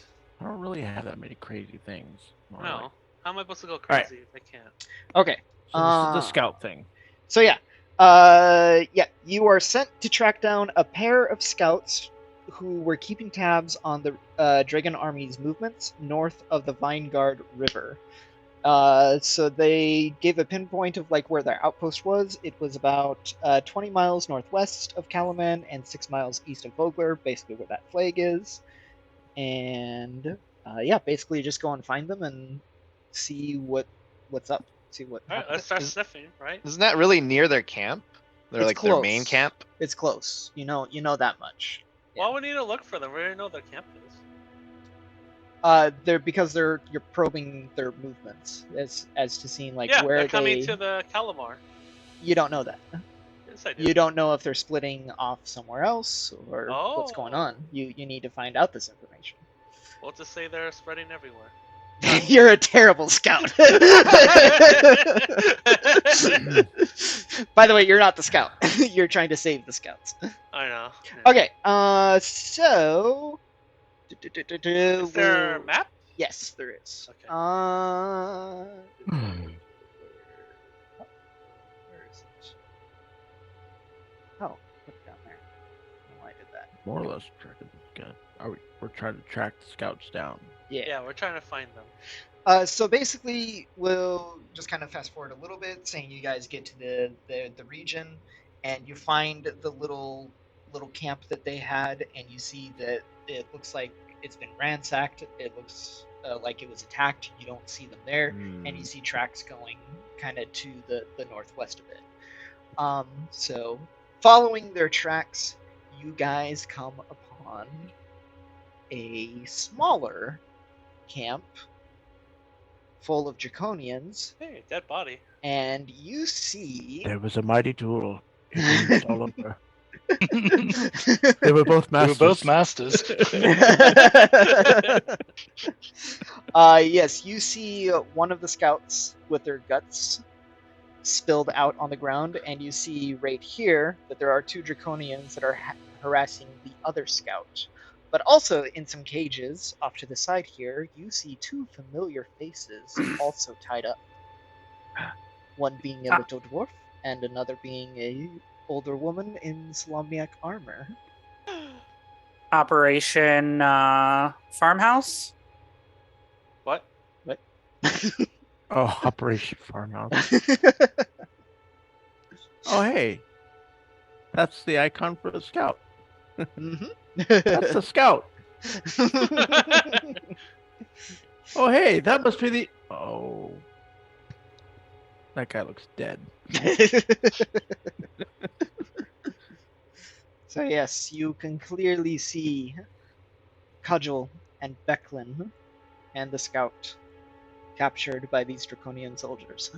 I don't really have that many crazy things. More No. like- How am I supposed to go right. crazy if I can't? Okay. So this is the scout thing. So yeah. You are sent to track down a pair of scouts who were keeping tabs on the Dragon Army's movements north of the Vineguard River. So they gave a pinpoint of like where their outpost was. It was about 20 miles northwest of Kalaman and 6 miles east of Vogler, basically where that flag is. And yeah, basically just go and find them and see what's up. See what All right, happens. let's start Is- sniffing, right? Isn't that really near their camp? They're It's like their main close. camp. It's close. You know that much. Yeah. Well, we need to look for them. We already know their camp is. They're because you're probing their movements as to seeing like Yeah, where they're coming they. to the Calamar. You don't know that. Yes, I do. You don't know if they're splitting off somewhere else or what's going Oh. on. You need to find out this information. We'll just say they're spreading everywhere. You're a terrible scout. By the way, you're not the scout. You're trying to save the scouts. I know. Okay. So. Is there a we'll- map? Yes, there is. Okay. Where is it? Oh, put it down there. Oh, I did that. More or less tracking. Good. We're trying to track the scouts down. Yeah, we're trying to find them. So basically, we'll just kind of fast forward a little bit, saying you guys get to the region, and you find the little camp that they had, and you see that it looks like it's been ransacked. It looks like it was attacked. You don't see them there, and you see tracks going kind of to the northwest of it. So following their tracks, you guys come upon a smaller camp full of draconians, Hey, dead body. and you see There was a mighty duel. It was all over. They were both They were masters. both masters. yes, you see one of the scouts with their guts spilled out on the ground, and you see right here that there are two draconians that are harassing the other scout. But also in some cages off to the side here, you see two familiar faces also tied up. One being a little dwarf, and another being a older woman in Salamiac armor. Operation Farmhouse. What? What? Oh, Operation Farmhouse. Oh, hey. That's the icon for the scout. Mm-hmm. That's the scout. Oh, hey, that must be the... Oh. That guy looks dead. So yes, you can clearly see Cudgel and Becklin and the scout captured by these draconian soldiers.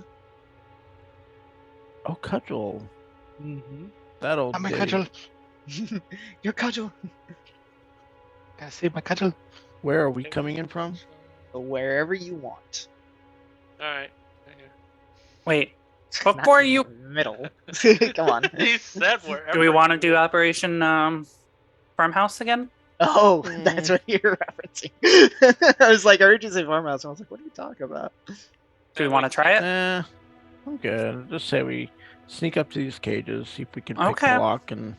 Oh, Cudgel. Mm-hmm. That old I'm a lady. cudgel. You're Cudgel. Gotta save my cudgel. Where are we coming in from? Wherever you want. Alright. Wait, Not before in you, the middle. Come on. He said wherever. do we want to you do Operation Farmhouse again? Oh, that's what you're referencing. I was like, I heard you say farmhouse, and I was like, what are you talking about? Do we want to try it? I'm good. Just say we sneak up to these cages, see if we can pick Okay. the lock and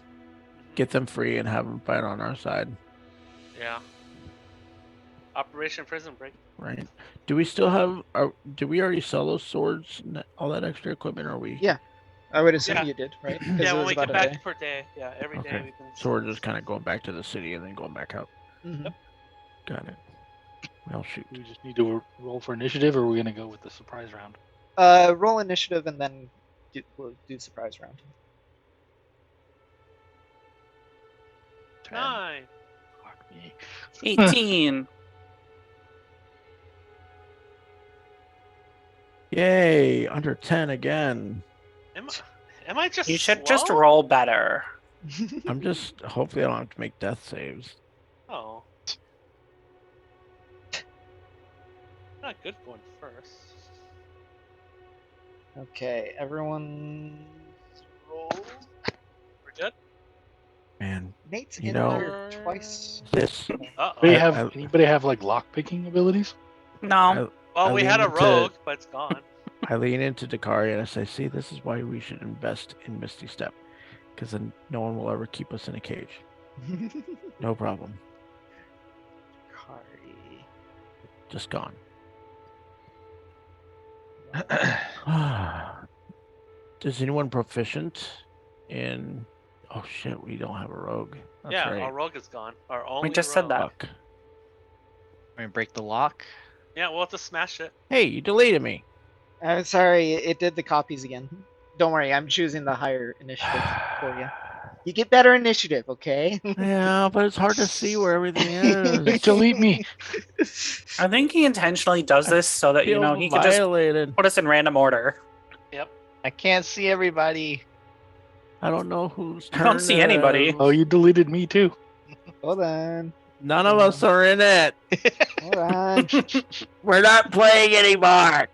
get them free and have them fight on our side. Yeah. Operation Prison Break. Right. Do we still have... do we already sell those swords and all that extra equipment? Or are we... Yeah. I would assume Yeah. you did, right? 'Cause Yeah, it when was we about get a back day. per day. Yeah, every day Okay. we can. So we're just kind of going back to the city and then going back out. Mhm. Got it. Well, shoot. We just need to roll for initiative, or are we gonna go with the surprise round? Roll initiative and then we'll do surprise round. 9. Fuck me. 18. Yay! Under 10 again. Am I just? You should just slow? roll better. I'm just... Hopefully I don't have to make death saves. Oh. Not good going first. Okay, everyone roll. We're good. Man, Nate's You in know- here twice. this... Uh Anybody oh. have anybody have like lock picking abilities? No. Well, I we had a lean into- rogue, but it's gone. I lean into Dakari and I say, see, this is why we should invest in Misty Step. Because then no one will ever keep us in a cage. No problem. Kari. Just gone. Is anyone proficient in? Oh shit, we don't have a rogue. That's yeah, right. our rogue is gone. Our only just said rogue. that. Fuck. We're gonna break the lock. Yeah, we'll have to smash it. Hey, you deleted me. I'm sorry, it did the copies again. Don't worry, I'm choosing the higher initiative for you. You get better initiative, okay? Yeah, but it's hard to see where everything Quick, is. delete me. I think he intentionally does this so that Feel he can just violated. put us in random order. Yep. I can't see everybody. I don't know whose turn. I don't see anybody. Oh, you deleted me too. Hold on. None of us are in it. Hold on. We're not playing anymore.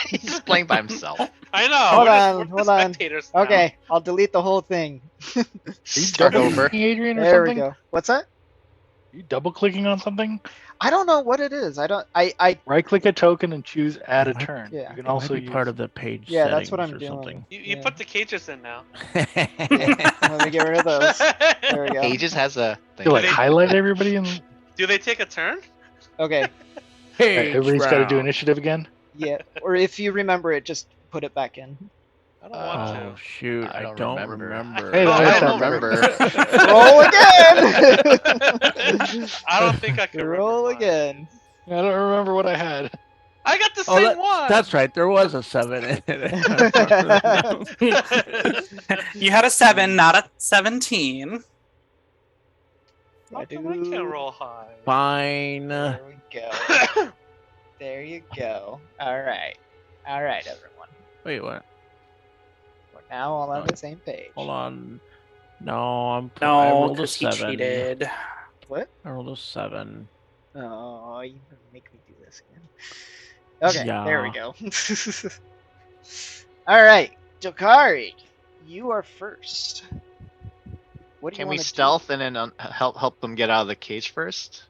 He's just playing by himself. I know. Hold we're on, we're hold the on. spectators now. Okay, I'll delete the whole thing. Are you Start double over. clicking, Adrian, or There we something? go. What's that? Are you double clicking on something? I don't know what it is. I Right click a token and choose add a What? turn. Yeah. You can It also might be use part of the page Yeah, settings that's what I'm or doing. something. You Yeah. put the cages in now. Yeah, let me get rid of those. There we go. Pages has a thing. you like They- highlight everybody and Do they take a turn? Okay. Page everybody's got to do round. initiative again. Yeah. Or if you remember it, just put it back in. I don't want Oh shoot! I I don't don't remember. remember. Hey, I that's don't happened. remember. Roll again. I don't think I can Roll remember mine. again. I don't remember what I had. I got the Oh, same one. that's right. There was a 7 in it. You had a 7, not a 17. How come I can't roll high? Fine. There we go. There you go. All right. All right, everyone. Wait, what? We're now all on the same page. Hold on. No, I No, rolled a because he 7. cheated. What? I rolled a 7. Oh, you make me do this again. Okay, there we Yeah. go. All right, Jokari, you are first. What do you Can we want to stealth and then help them get out of the cage first?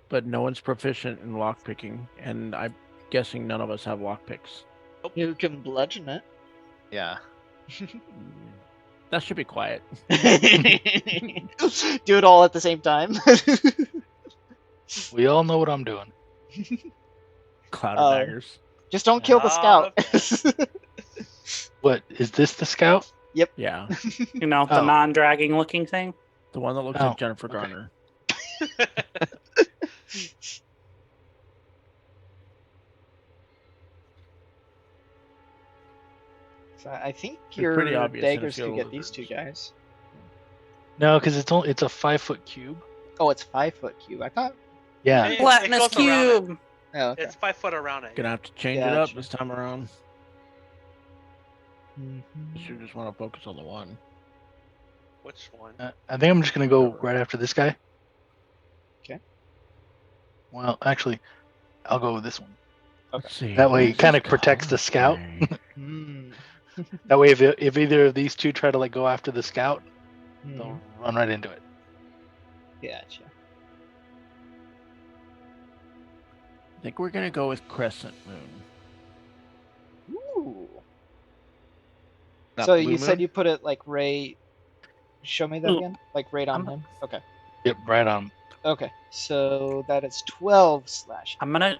But no one's proficient in lockpicking, and I'm guessing none of us have lockpicks. do? You can bludgeon it. Yeah. That should be quiet. Do it all at the same time. We all know what I'm doing. Cloud of daggers. Just don't kill the scout. What is this? The scout? Yeah, You know, the Oh. non-dragging looking thing. the one that looks Oh, like Jennifer okay. Garner. So I think It's your pretty obvious in a daggers field could of get these two lizards. guys. No, because it's a 5-foot cube. Oh, it's 5-foot cube. I thought. Yeah. It Platinus goes around it. cube. Oh, okay. It's 5 foot around it. Gonna have to change it up Gotcha. this time around. Mhm. You just want to focus on the one. Which one? I think I'm just gonna go right after this guy. Okay. Well, actually, I'll go with this one. Let's see. That way, it who's kinda this protects the scout. guy? Hmm. That way, if either of these two try to like go after the scout, Hmm. they'll run right into it. Gotcha. I think we're gonna go with Crescent Moon. Ooh. Not So Blue you said Moon? you put it like right. Show me that Ooh. again. Like right on I'm- him. Okay. Yep, right on. Okay. So that is 12 slash. I'm gonna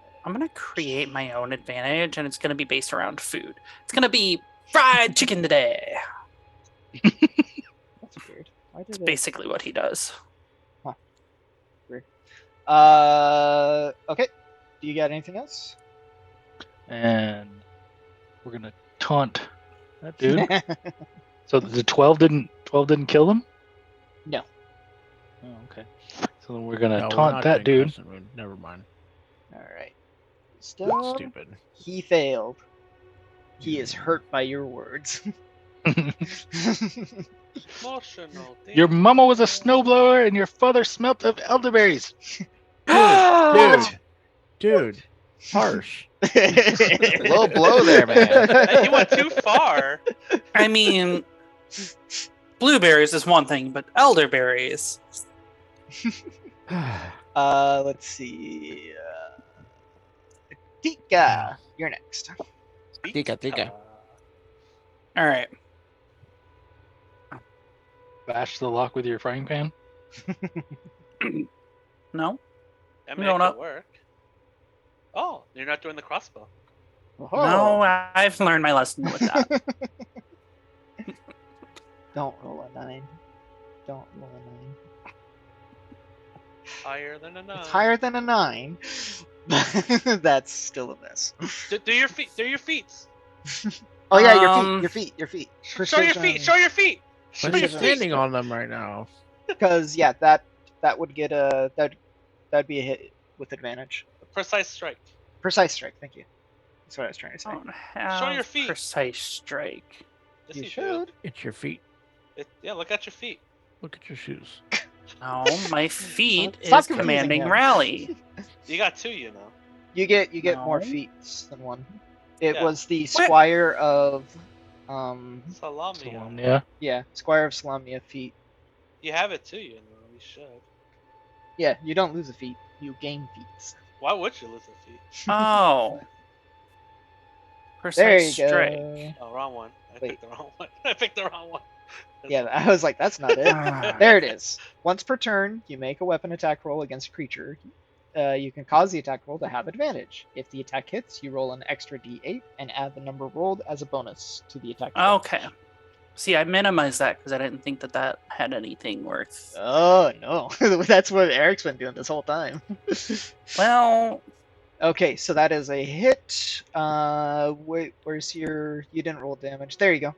create my own advantage, and it's gonna be based around food. It's gonna be fried chicken today. That's weird. Why did It's it? basically what he does. Okay. Do you got anything else? And we're gonna taunt that dude. So the 12 didn't kill him? No. Oh, okay. So then we're gonna No, we're taunt not that doing dude. Crescent Moon. Never mind. All right. That's Stone. stupid. He failed. He is hurt by your words. Emotional. Your mama was a snowblower and your father smelt of elderberries. Dude, harsh. Low blow there, man. Hey, he went too far. I mean, blueberries is one thing, but elderberries. Let's see. Tika, you're next. Tika. All right. Bash the lock with your frying pan. No. That No, may not- work. Oh, you're not doing the crossbow. No, I've learned my lesson with that. Don't roll a 9. Don't roll a 9. Higher than a 9. It's higher than a 9. That's still a miss. Do your feet. Do your feet. Oh yeah, your feet. Show your feet. Show your feet. But he's standing on them right now. Because yeah, that would get a that'd be a hit with advantage. Precise strike. Precise strike. Thank you. That's what I was trying to say. Don't have Show your feet. precise strike. Yes, You do. should. It's your feet. Yeah, look at your feet. Look at your shoes. No, my feet Stop is confusing commanding him. rally. You got 2, you know. You get more No. feats than one. It Yeah. was the Squire of Salami. Yeah. Squire of Salamia feat. You have it too, you know. You should. Yeah, you don't lose a feat. You gain feats. Why would you lose a feet? Oh. There you Precise go. strike. Oh, wrong one. I Wait. picked the wrong one. I picked the wrong one. Yeah, I was like, that's not it. Ah. There it is. Once per turn, you make a weapon attack roll against a creature. You can cause the attack roll to have advantage. If the attack hits, you roll an extra d8 and add the number rolled as a bonus to the attack roll. Okay. See, I minimized that because I didn't think that had anything worth. Oh, no. That's what Eric's been doing this whole time. Well, Okay, so that is a hit. Wait, where's your... You didn't roll damage. There you go.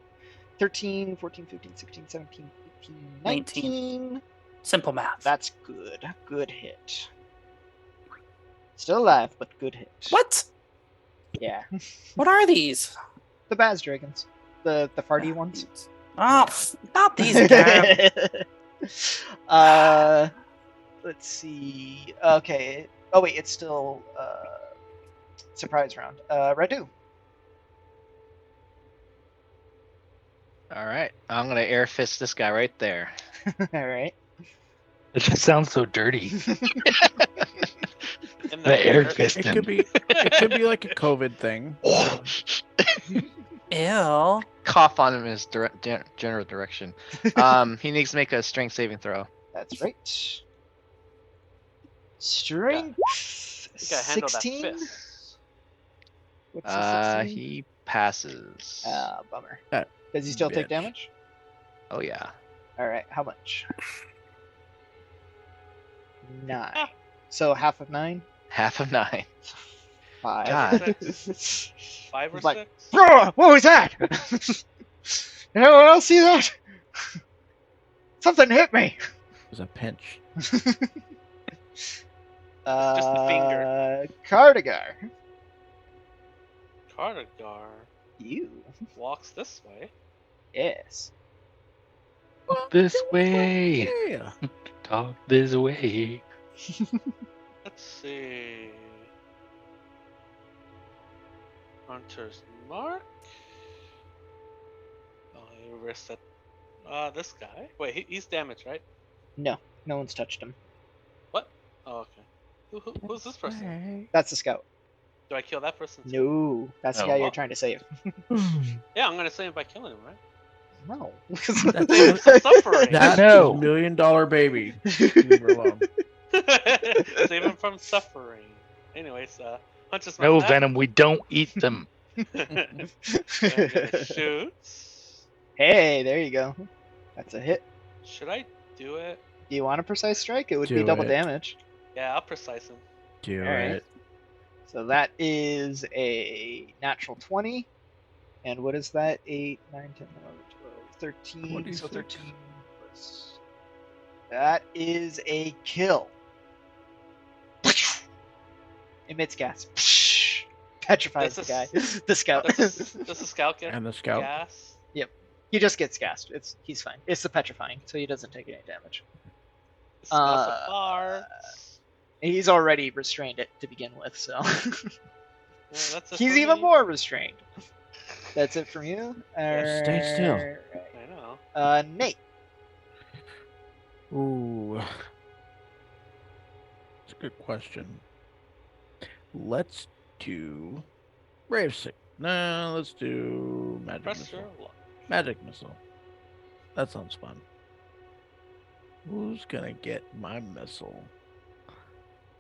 13, 14, 15, 16, 17, 18, 19. simple math. That's good. Good hit. Still alive, but good hit. What? Yeah. What are these? The Baz Dragons. The farty ones. Oh, not these again. Let's see. Okay. Oh wait, it's still surprise round. Radu. All right, I'm gonna air fist this guy right there. All right. It just sounds so dirty. And The air then- fist. It could be like a COVID thing. Ew. Cough on him in his general direction. He needs to make a strength saving throw. That's right. Strength. You gotta handle that 16. fist. What's the 16? He passes. Bummer. That Does he still take bitch. damage? Oh yeah. All right. How much? 9. So half of 9. Half of 9. 5. God. 5 or He's like, 6? Bro, what was that? Did anyone else see that? Something hit me. It was a pinch. Just the finger. Cardigar. Cardigar You. walks this way. Yes. This way. Yeah. Talk this way. Let's see. Hunter's mark. Oh, he reversed it. This guy. Wait, he's damaged, right? No, no one's touched him. What? Oh, okay. Who's this person? That's the scout. Do I kill that person? too? No, that's the Oh, guy you're well. trying to save. Yeah, I'm gonna save him by killing him, right? No. Save him from suffering. That's No. $1 million baby. Leave her alone. Save him from suffering. Anyways, Hunter's No, mark. Venom, we don't eat them. I'm gonna shoot. Hey, there you go. That's a hit. Should I do it? Do you want a precise strike? It would be Do double it. damage. Yeah, I'll precise him. Do Alright. it. So that is a natural 20. And what is that? 8, 9, 10, 11, 12, 13. So 26. 13 plus. That is a kill. Emits gas. Petrifies the guy. This The scout. Does the scout get And the scout. gas? He just gets gassed. He's fine. It's the petrifying, so he doesn't take any damage. The scout's Uh, a bar. He's already restrained it to begin with, so Yeah, that's it he's for even me. more restrained. That's it from you. Yeah, stay still. Alright. I know. Nate. Ooh. It's a good question. Let's do Brave Sick. No, let's do Magic Press Missile. your luck. Magic Missile. That sounds fun. Who's gonna get my missile?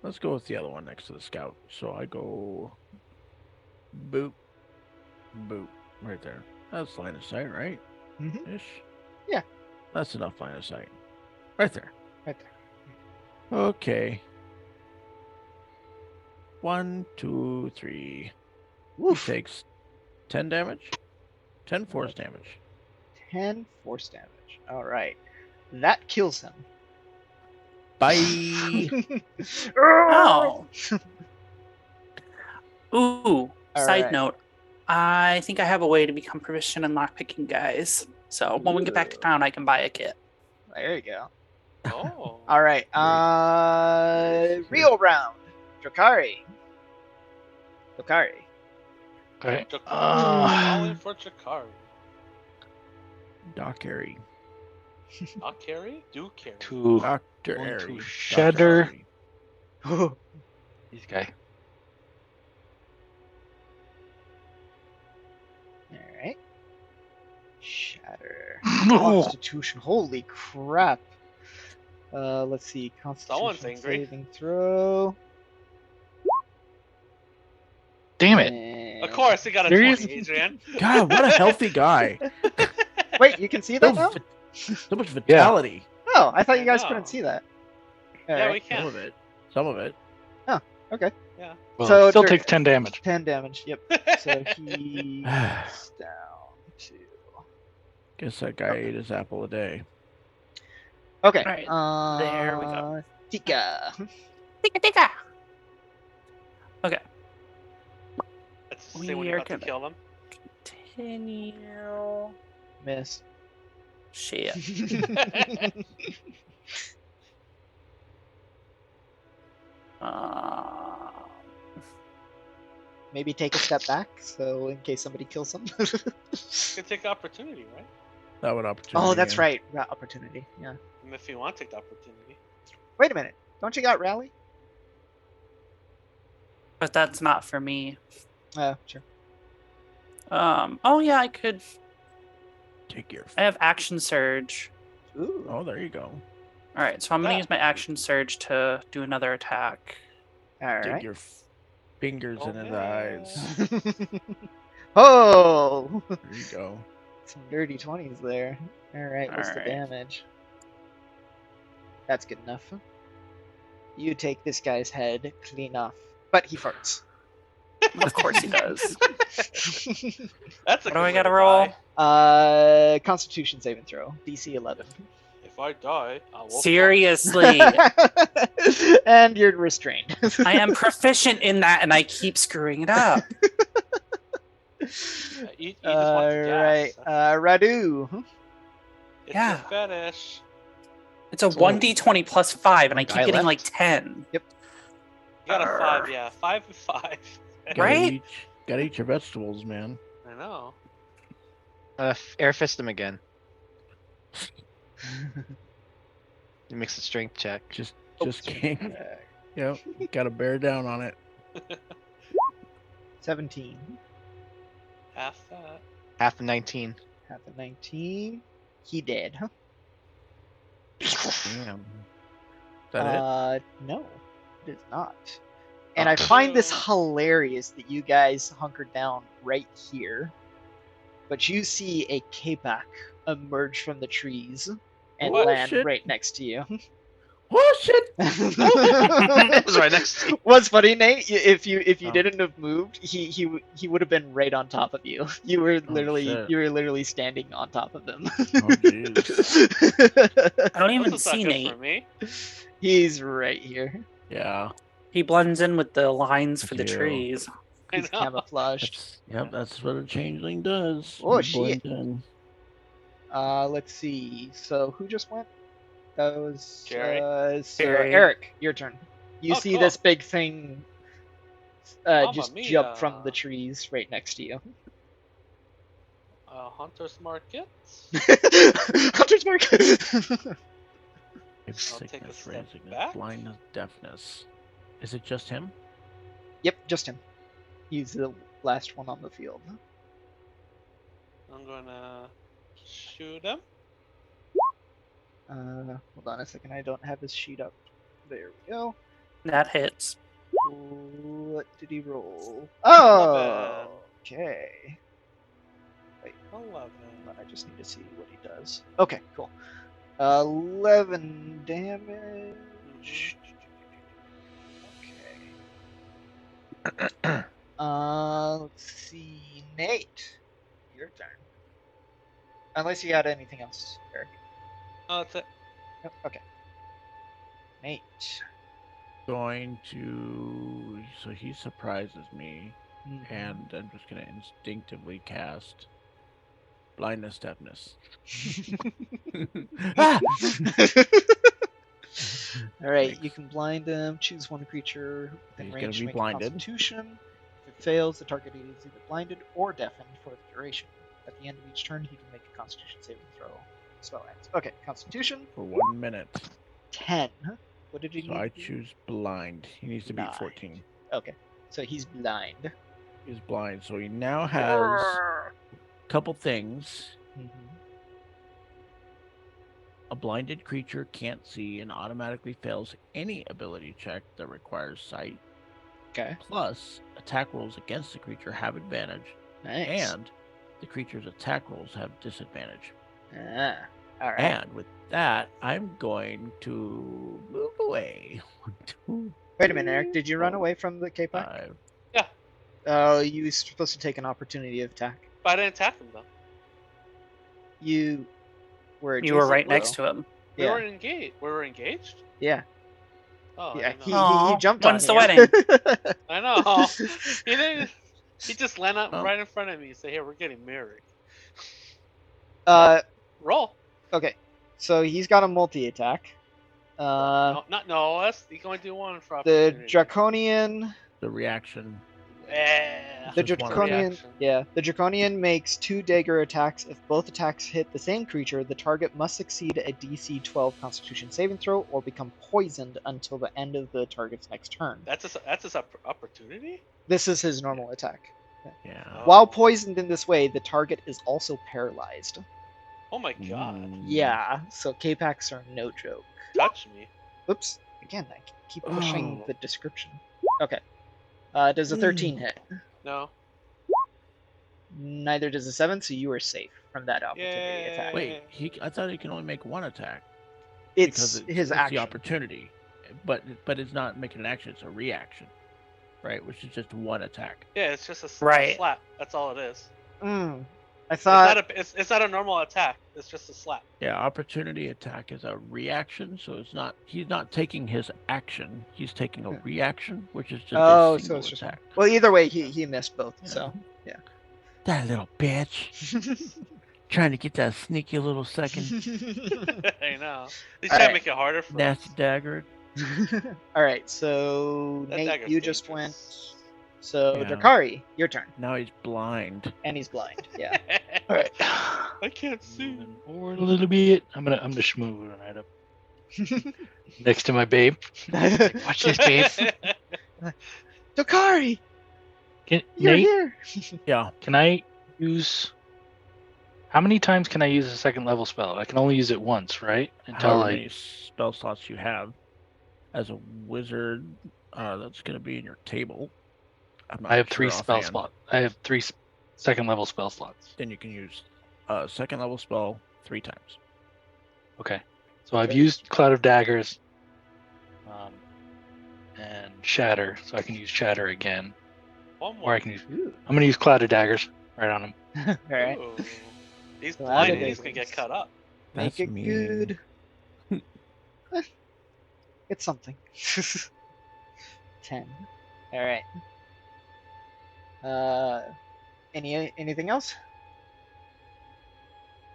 Let's go with the other one next to the scout. So I go boop, Boot. Right there. That's line of sight, right? Mhm. Ish. Yeah. That's enough line of sight. Right there. Right there. Okay. 1, 2, 3. Woof. He takes 10 damage. 10 force damage. 10 force damage. All right. That kills him. Bye. Oh. Ooh. All Side right. note. I think I have a way to become proficient in lockpicking, guys. So when we get back to Ooh. town, I can buy a kit. There you go. Oh. All right. Nice. Real round. Drakari. Drakari. Okay. Calling for Chakari. Doc Harry. Not carry? Do carry. to Dr. Going to Airy. shatter. Dr. Airy. All these guy. right. Shatter. No. Constitution. Holy crap. Let's see. Someone's Constitution angry. saving throw. Damn it. And... Of course, he got a Serious? 20, Adrian. God, what a healthy guy. Wait, you can see that now? So much vitality. Oh, I thought you I guys know. couldn't see that. All Yeah, right. we Some can. of it. Some of it. Okay. Well, So it still Dra- takes 10 damage. 10 damage. Yep. So he's down to. Guess that guy ate his apple a day. Okay. Alright, there we go. Tika. Tika tika. Let's say We when you're are about to gonna- kill them. Continue. Miss. Shit. Uh, Maybe take a step back, so in case somebody kills him. You can take the opportunity, right? That would opportunity. Oh, that's yeah. right. Opportunity. Yeah. And if you want to take the opportunity. Wait a minute. Don't you got rally? but that's not for me. Sure. Oh yeah, I could. Take your. I have action surge. Ooh. Oh, there you go. All right, so I'm gonna Ah. use my action surge to do another attack. All Dig right. your fingers Oh, in his yeah. eyes. Oh! There you go. Some dirty 20s there. All right. What's the Alright. damage? That's good enough. You take this guy's head clean off, but he farts. Of course he does. That's a What do good I way gotta to roll? die. Constitution saving throw, DC 11. If I die, I will. Seriously, And you're restrained. I am proficient in that, and I keep screwing it up. You just want the Alright, gas. Radu. It's Yeah. a fetish. It's a 1d20 plus 5, and I One keep guy getting left? like 10. You got a 5, Arr. yeah. 5 and 5. Right? Gotta eat your vegetables, man. I know. Air fist him again. He makes a strength check. Just king. Yep. Gotta bear down on it. 17. Half that. Half of 19. Half a 19. He dead, huh? Damn. Is that it? No, it is not. And I find this hilarious that you guys hunkered down right here, but you see a K-Pac emerge from the trees and Oh, land shit. right next to you. Oh shit! It was right next to you. What's funny, Nate? If you Oh. didn't have moved, he would have been right on top of you. You were shit. literally standing on top of him. Oh jeez. I don't even This is not see good Nate. for me. He's right here. Yeah. He blends in with the lines for the Thank you. trees. I He's know. camouflaged. That's what a changeling does. Oh, You shit. blend in. Let's see. So who just went? That was Jerry. So Jerry. Eric, your turn. You Oh, see cool. this big thing Mamma just mia. jump from the trees right next to you. Hunter's Market. Hunter's mark. If I'll take a sickness, step raising, back. blindness, deafness. Is it just him? Yep, just him. He's the last one on the field. I'm gonna shoot him. Hold on a second. I don't have his sheet up. There we go. That hits. What did he roll? Not Oh, bad. okay. Wait, 11. I just need to see what he does. Okay, cool. 11 damage. Okay. Let's see. Nate, your turn. Unless you got anything else, Eric. Oh, that's it. Nope, okay. Nate. Going to. So he surprises me, Mhm. and I'm just going to instinctively cast blindness, deafness. Ah! All right, Thanks. you can blind him. Choose one creature within He's gonna range to be make blinded. a Constitution. If it fails, the target is either blinded or deafened for the duration. At the end of each turn, he can make a Constitution saving throw. Spell ends. Okay, Constitution For 1 minute. 10. What did he So need? I to do? choose blind. He needs to beat Blind. 14. Okay, so he's blind. He's blind, so he now has a couple things. Mhm. A blinded creature can't see and automatically fails any ability check that requires sight. Okay, Plus, attack rolls against the creature have advantage, nice. and the creature's attack rolls have disadvantage. Ah, all right. And with that, I'm going to move away. 1, 2, Wait a minute, Eric. Did you run away from the K-Pack? 5. Yeah, Oh, you were supposed to take an opportunity of attack. but I didn't attack him though. You were. You were adjacent, right next though. to him. We Yeah. were engaged. We were engaged. Yeah. Oh, I Yeah. didn't He, know. he Aw, jumped when's on the you. wedding? I know. He didn't. He just landed up Oh. right in front of me and said, "Hey, we're getting married." uh. Roll. Okay. So he's got a multi-attack. No, not no. That's you can only do one for The opportunity. draconian. The reaction. Yeah. The Just one draconian. reaction. Yeah. The draconian makes 2 dagger attacks. If both attacks hit the same creature, the target must succeed a DC 12 Constitution saving throw or become poisoned until the end of the target's next turn. That's his opportunity. This is his normal attack. Yeah. Oh. While poisoned in this way, the target is also paralyzed. Oh my god. Yeah, so K-Packs are no joke. Touch me. Oops, again, I keep pushing Oh. the description. Okay. Does a 13 hit? No. Neither does a 7, so you are safe from that opportunity Yay. attack. Wait, I thought he can only make one attack. It's because his it's action. the opportunity, but it's not making an action; it's a reaction, right? Which is just one attack. Yeah, it's just a Right. slap. That's all it is. I thought. It's not a normal attack. It's just a slap. Yeah, opportunity attack is a reaction, so it's not. He's not taking his action; he's taking a reaction, which is just Oh, a so single it's just one. attack. Well, either way, he missed both. Yeah. So yeah. That little bitch trying to get that sneaky little second I know. He's All trying right. to make it harder for nasty us. dagger. All right, so That Nate, dagger's you just dangerous. went. So Yeah. Drakari, your turn, Now he's blind. and he's blind. Yeah. All right. I can't see. Moving forward a little bit. I'm gonna schmooze right up next to my babe. Watch this, babe. Drakari, Can, you're Nate, here. Yeah, can I use? How many times can I use a second level spell? I can only use it once, right? Until however I. many spell slots you have as a wizard, that's going to be in your table. I'm not I have sure 3 spell offhand. slots. I have 3 second level spell slots. Then you can use a second level spell 3 times. Okay. So I've Okay. used Cloud of Daggers, and Shatter, so I can use Shatter again, One or more. I can use. Ooh. I'm gonna use Cloud of Daggers right on him. All right, Ooh. He's Glad blind it and he's is. gonna get cut up. make That's it mean. good. It's something. 10. All right. Anything else?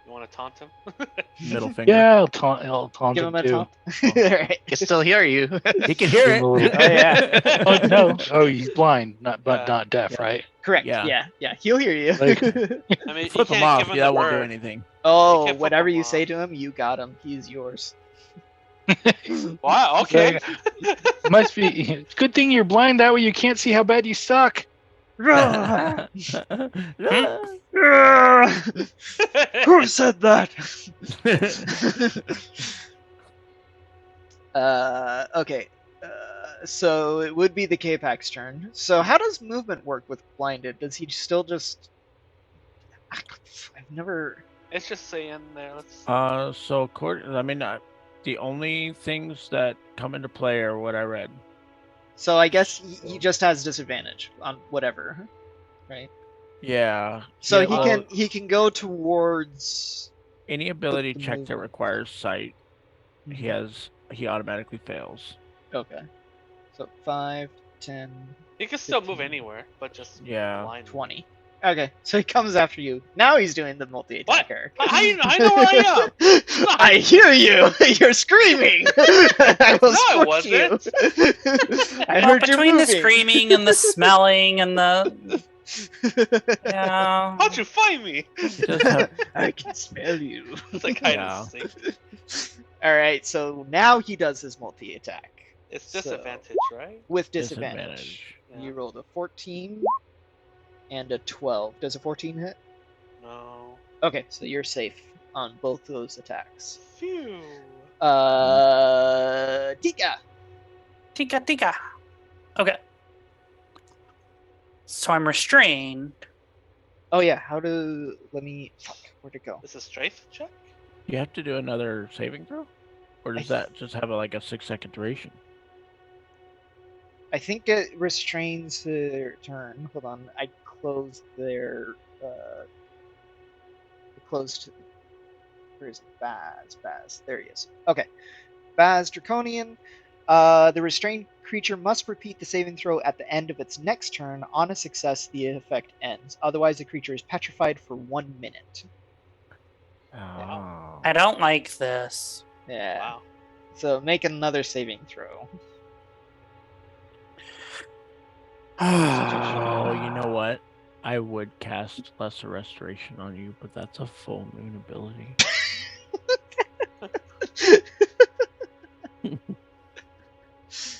You want to taunt him? Middle finger. Yeah, I'll taunt Give him him a too. taunt. All right. I can still hear you. He can hear Give it. him a little- Oh, yeah. Oh no! Oh, he's blind, but Yeah. not deaf, Yeah. right? Correct. Yeah. Yeah. He'll hear you. Like- I mean, Flip you him can't off. give him Yeah, the that won't do word. anything. Oh, flip whatever him you say off. to him, you got him. He's yours. Wow. Okay. Must be. It's a good thing you're blind. That way you can't see how bad you suck. Who said that? Okay. So it would be the K-Pac's turn. So how does movement work with blinded? Does he still just? I've never. It's just saying there. Let's. So the only things that come into play are what I read. So I guess he just has disadvantage on whatever, right? Yeah. So Yeah, he can go towards any ability the check that movement. requires sight, he automatically fails. Okay. So 5, 10, He can still 15. move anywhere, but just Yeah. blind. 20. Okay, so he comes after you. Now he's doing the multi-attack, What? Eric. How you know? I know where I am. I hear you. You're screaming. I will No, I squish you. I Well, heard you between the moving. screaming and the smelling and the yeah, How'd you find me? He does have I can smell you. It's like hide Yeah. and seek. All right, so now he does his multi-attack. It's So- disadvantage, right? With disadvantage. Yeah. You rolled a 14 and a 12. Does a 14 hit? No. Okay, so you're safe on both those attacks. Phew. Tika. tika. Okay. So I'm restrained. Oh yeah, let me fuck, where'd it go? This is strength check. You have to do another saving throw, or does that just have a 6-second duration? I think it restrains their turn. Hold on, I closed their closed. Where is it? Baz. There he is. Okay, Baz Draconian. The restrained creature must repeat the saving throw at the end of its next turn. On a success, the effect ends. Otherwise, the creature is petrified for 1 minute. Oh. I don't like this. Yeah. Wow. So make another saving throw. Oh, you know what? I would cast Lesser Restoration on you, but that's a full moon ability.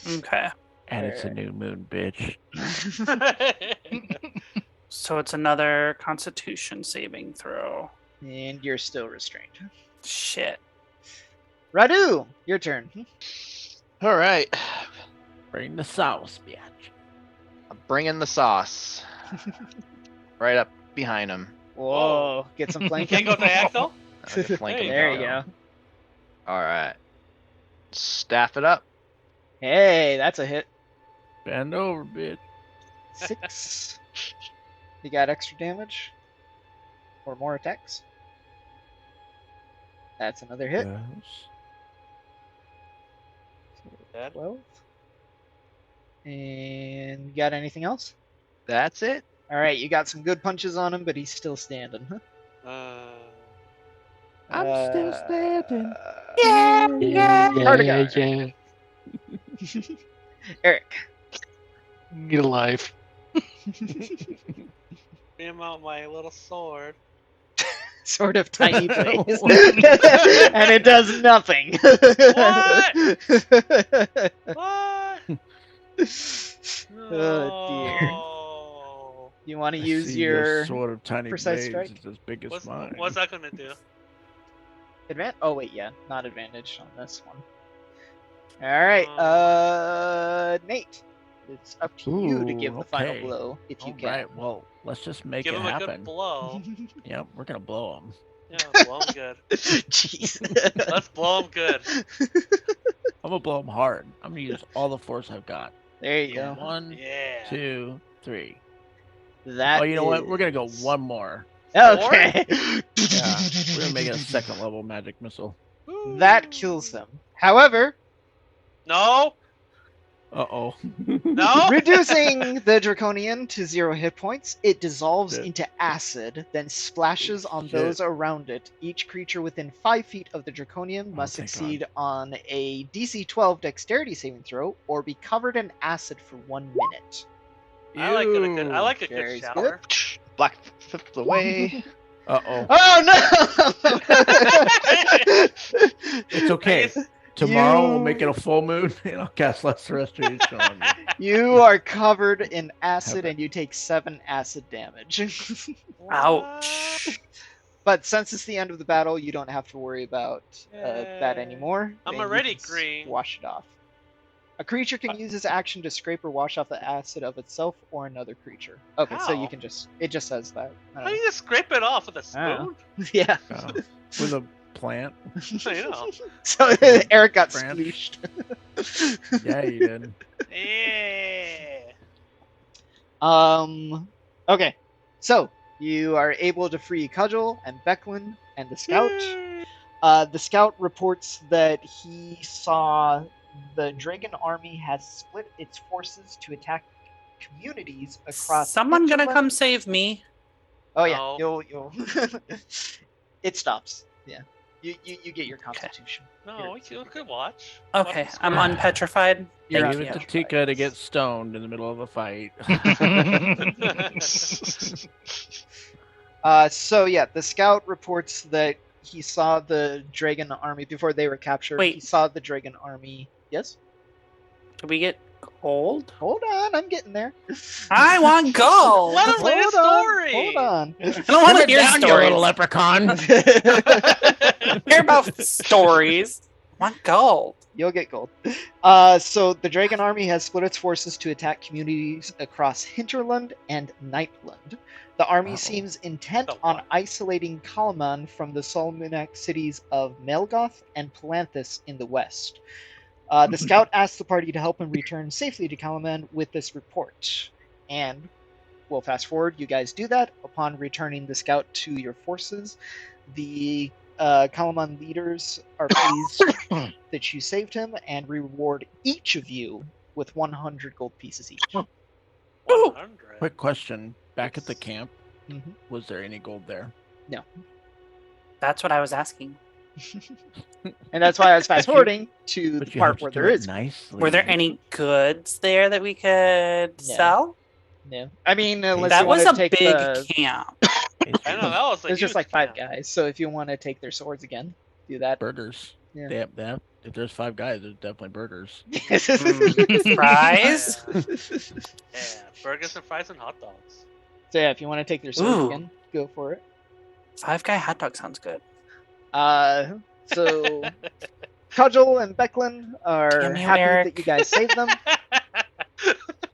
Okay. And it's a new moon, bitch. So it's another Constitution saving throw. And you're still restrained. Shit. Radu, your turn. All right. Bring the sauce, bitch. I'm bringing the sauce. Right up behind him. Whoa, get some You flanking. can't go diagonal. I can flank him There you down. go. All right. Staff it up. Hey, that's a hit. Bend over, bitch. 6. You got extra damage? Or more attacks? That's another hit. Yes. Dead. 12. And you got anything else? That's it. Alright, you got some good punches on him, but he's still standing. I'm still standing. Cardigan. Eric. Get a life. Bring out my little sword. Sort of tiny blaze. And it does nothing. What? Oh dear. No. You want to I use see your this sort of tiny precise blades. strike? It's as big as What's mine. that gonna do? advantage? Oh wait, yeah, not advantage on this one. All right, Nate, it's up to you to Ooh, give the final okay. blow if you All can. right, well, let's just make Give it him a happen. good blow. Yep, we're gonna blow him. Yeah, blow him good. Jeez. Let's blow him good. I'm gonna blow him hard. I'm gonna use all the force I've got. There you go. 1, Yeah. 2, 3. That. Oh, you know what? We're gonna go is- one more. Okay. Yeah, we're gonna make it a second level magic missile. That kills him. However, No. Uh-oh. No. reducing the Draconian to 0 hit points, it dissolves Shit. into acid, then splashes on Shit. those around it. Each creature within 5 feet of the Draconian Oh, must thank succeed on a DC 12 dexterity saving throw or be covered in acid for 1 minute. I like it. I like a good Very shower. Black flipped away. Uh-oh. Oh no! It's okay. Tomorrow we'll make it a full moon and I'll cast Lesser Restoration on you. You are covered in acid Have it. and you take 7 acid damage. Ouch. But since it's the end of the battle, you don't have to worry about that Yay. anymore. I'm and you already can green. Wash it off. A creature can use its action to scrape or wash off the acid of itself or another creature. Okay, so you How? can it just says that. How do you just scrape it off with a I don't spoon? Yeah. Oh, with a plant. You know. So Eric got Branch. splooshed. Yeah, you did. Yeah. Okay. So you are able to free Cudgel and Becklin and the scout. The scout reports that he saw the Dragon army has split its forces to attack communities across. Someone gonna hinterland. come save me? Oh yeah, No. you'll. It stops. Yeah, you get your constitution. No, we could watch. Okay, Watch the I'm score. unpetrified. You're Thank Give you. it to Tika to get stoned in the middle of a fight. So yeah, the scout reports that he saw the Dragon army before they were captured. He Wait. saw the Dragon army. Yes. Do we get gold? Hold on, I'm getting there. I want gold. Let him read a story. Hold on. I don't want to hear down, you stories. little leprechaun. Hear about stories. I want gold. You'll get gold. So the Dragon army has split its forces to attack communities across Hinterland and Nightland. The army Uh-oh. seems intent The on what? isolating Kalaman from the Solminac cities of Melgoth and Palanthus in the west. The scout asks the party to help him return safely to Kalaman with this report. And we'll fast forward. You guys do that. Upon returning the scout to your forces, the Kalaman leaders are pleased that you saved him and reward each of you with 100 gold pieces each. 100. Quick question. Back at the camp, Mhm. was there any gold there? That's what I was asking. And that's why I was fast forwarding to But the you have part to where do there it is. nicely. Were there any goods there that we could sell? No. I mean, unless That you was want to a take big the. camp. I know that was like There's just like 5 guys, so if you want to take their swords again, do that. burgers? Yeah. They have, if there's 5 guys, there's definitely burgers. Fries? Yeah, burgers and fries and hot dogs. So yeah, if you want to take their swords Ooh. again, go for it. 5-guy hot dog sounds good. So Cudgel and Becklin are Damn you, happy Eric. that you guys saved them,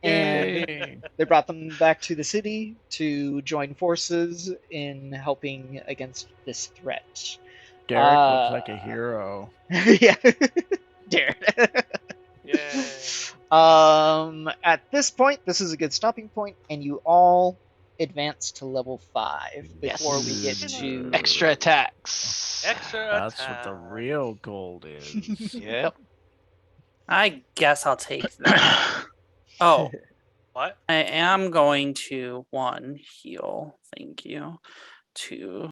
and Yay. they brought them back to the city to join forces in helping against this threat. Derek looks like a hero. Yeah, Darren. Yeah. At this point, this is a good stopping point, and you all advance to level 5 before we get Yes. to Extra attacks. Extra. That's what the attack. real gold is. Yep. I guess I'll take that. Oh, What? I am going to 1 heal. Thank you. 2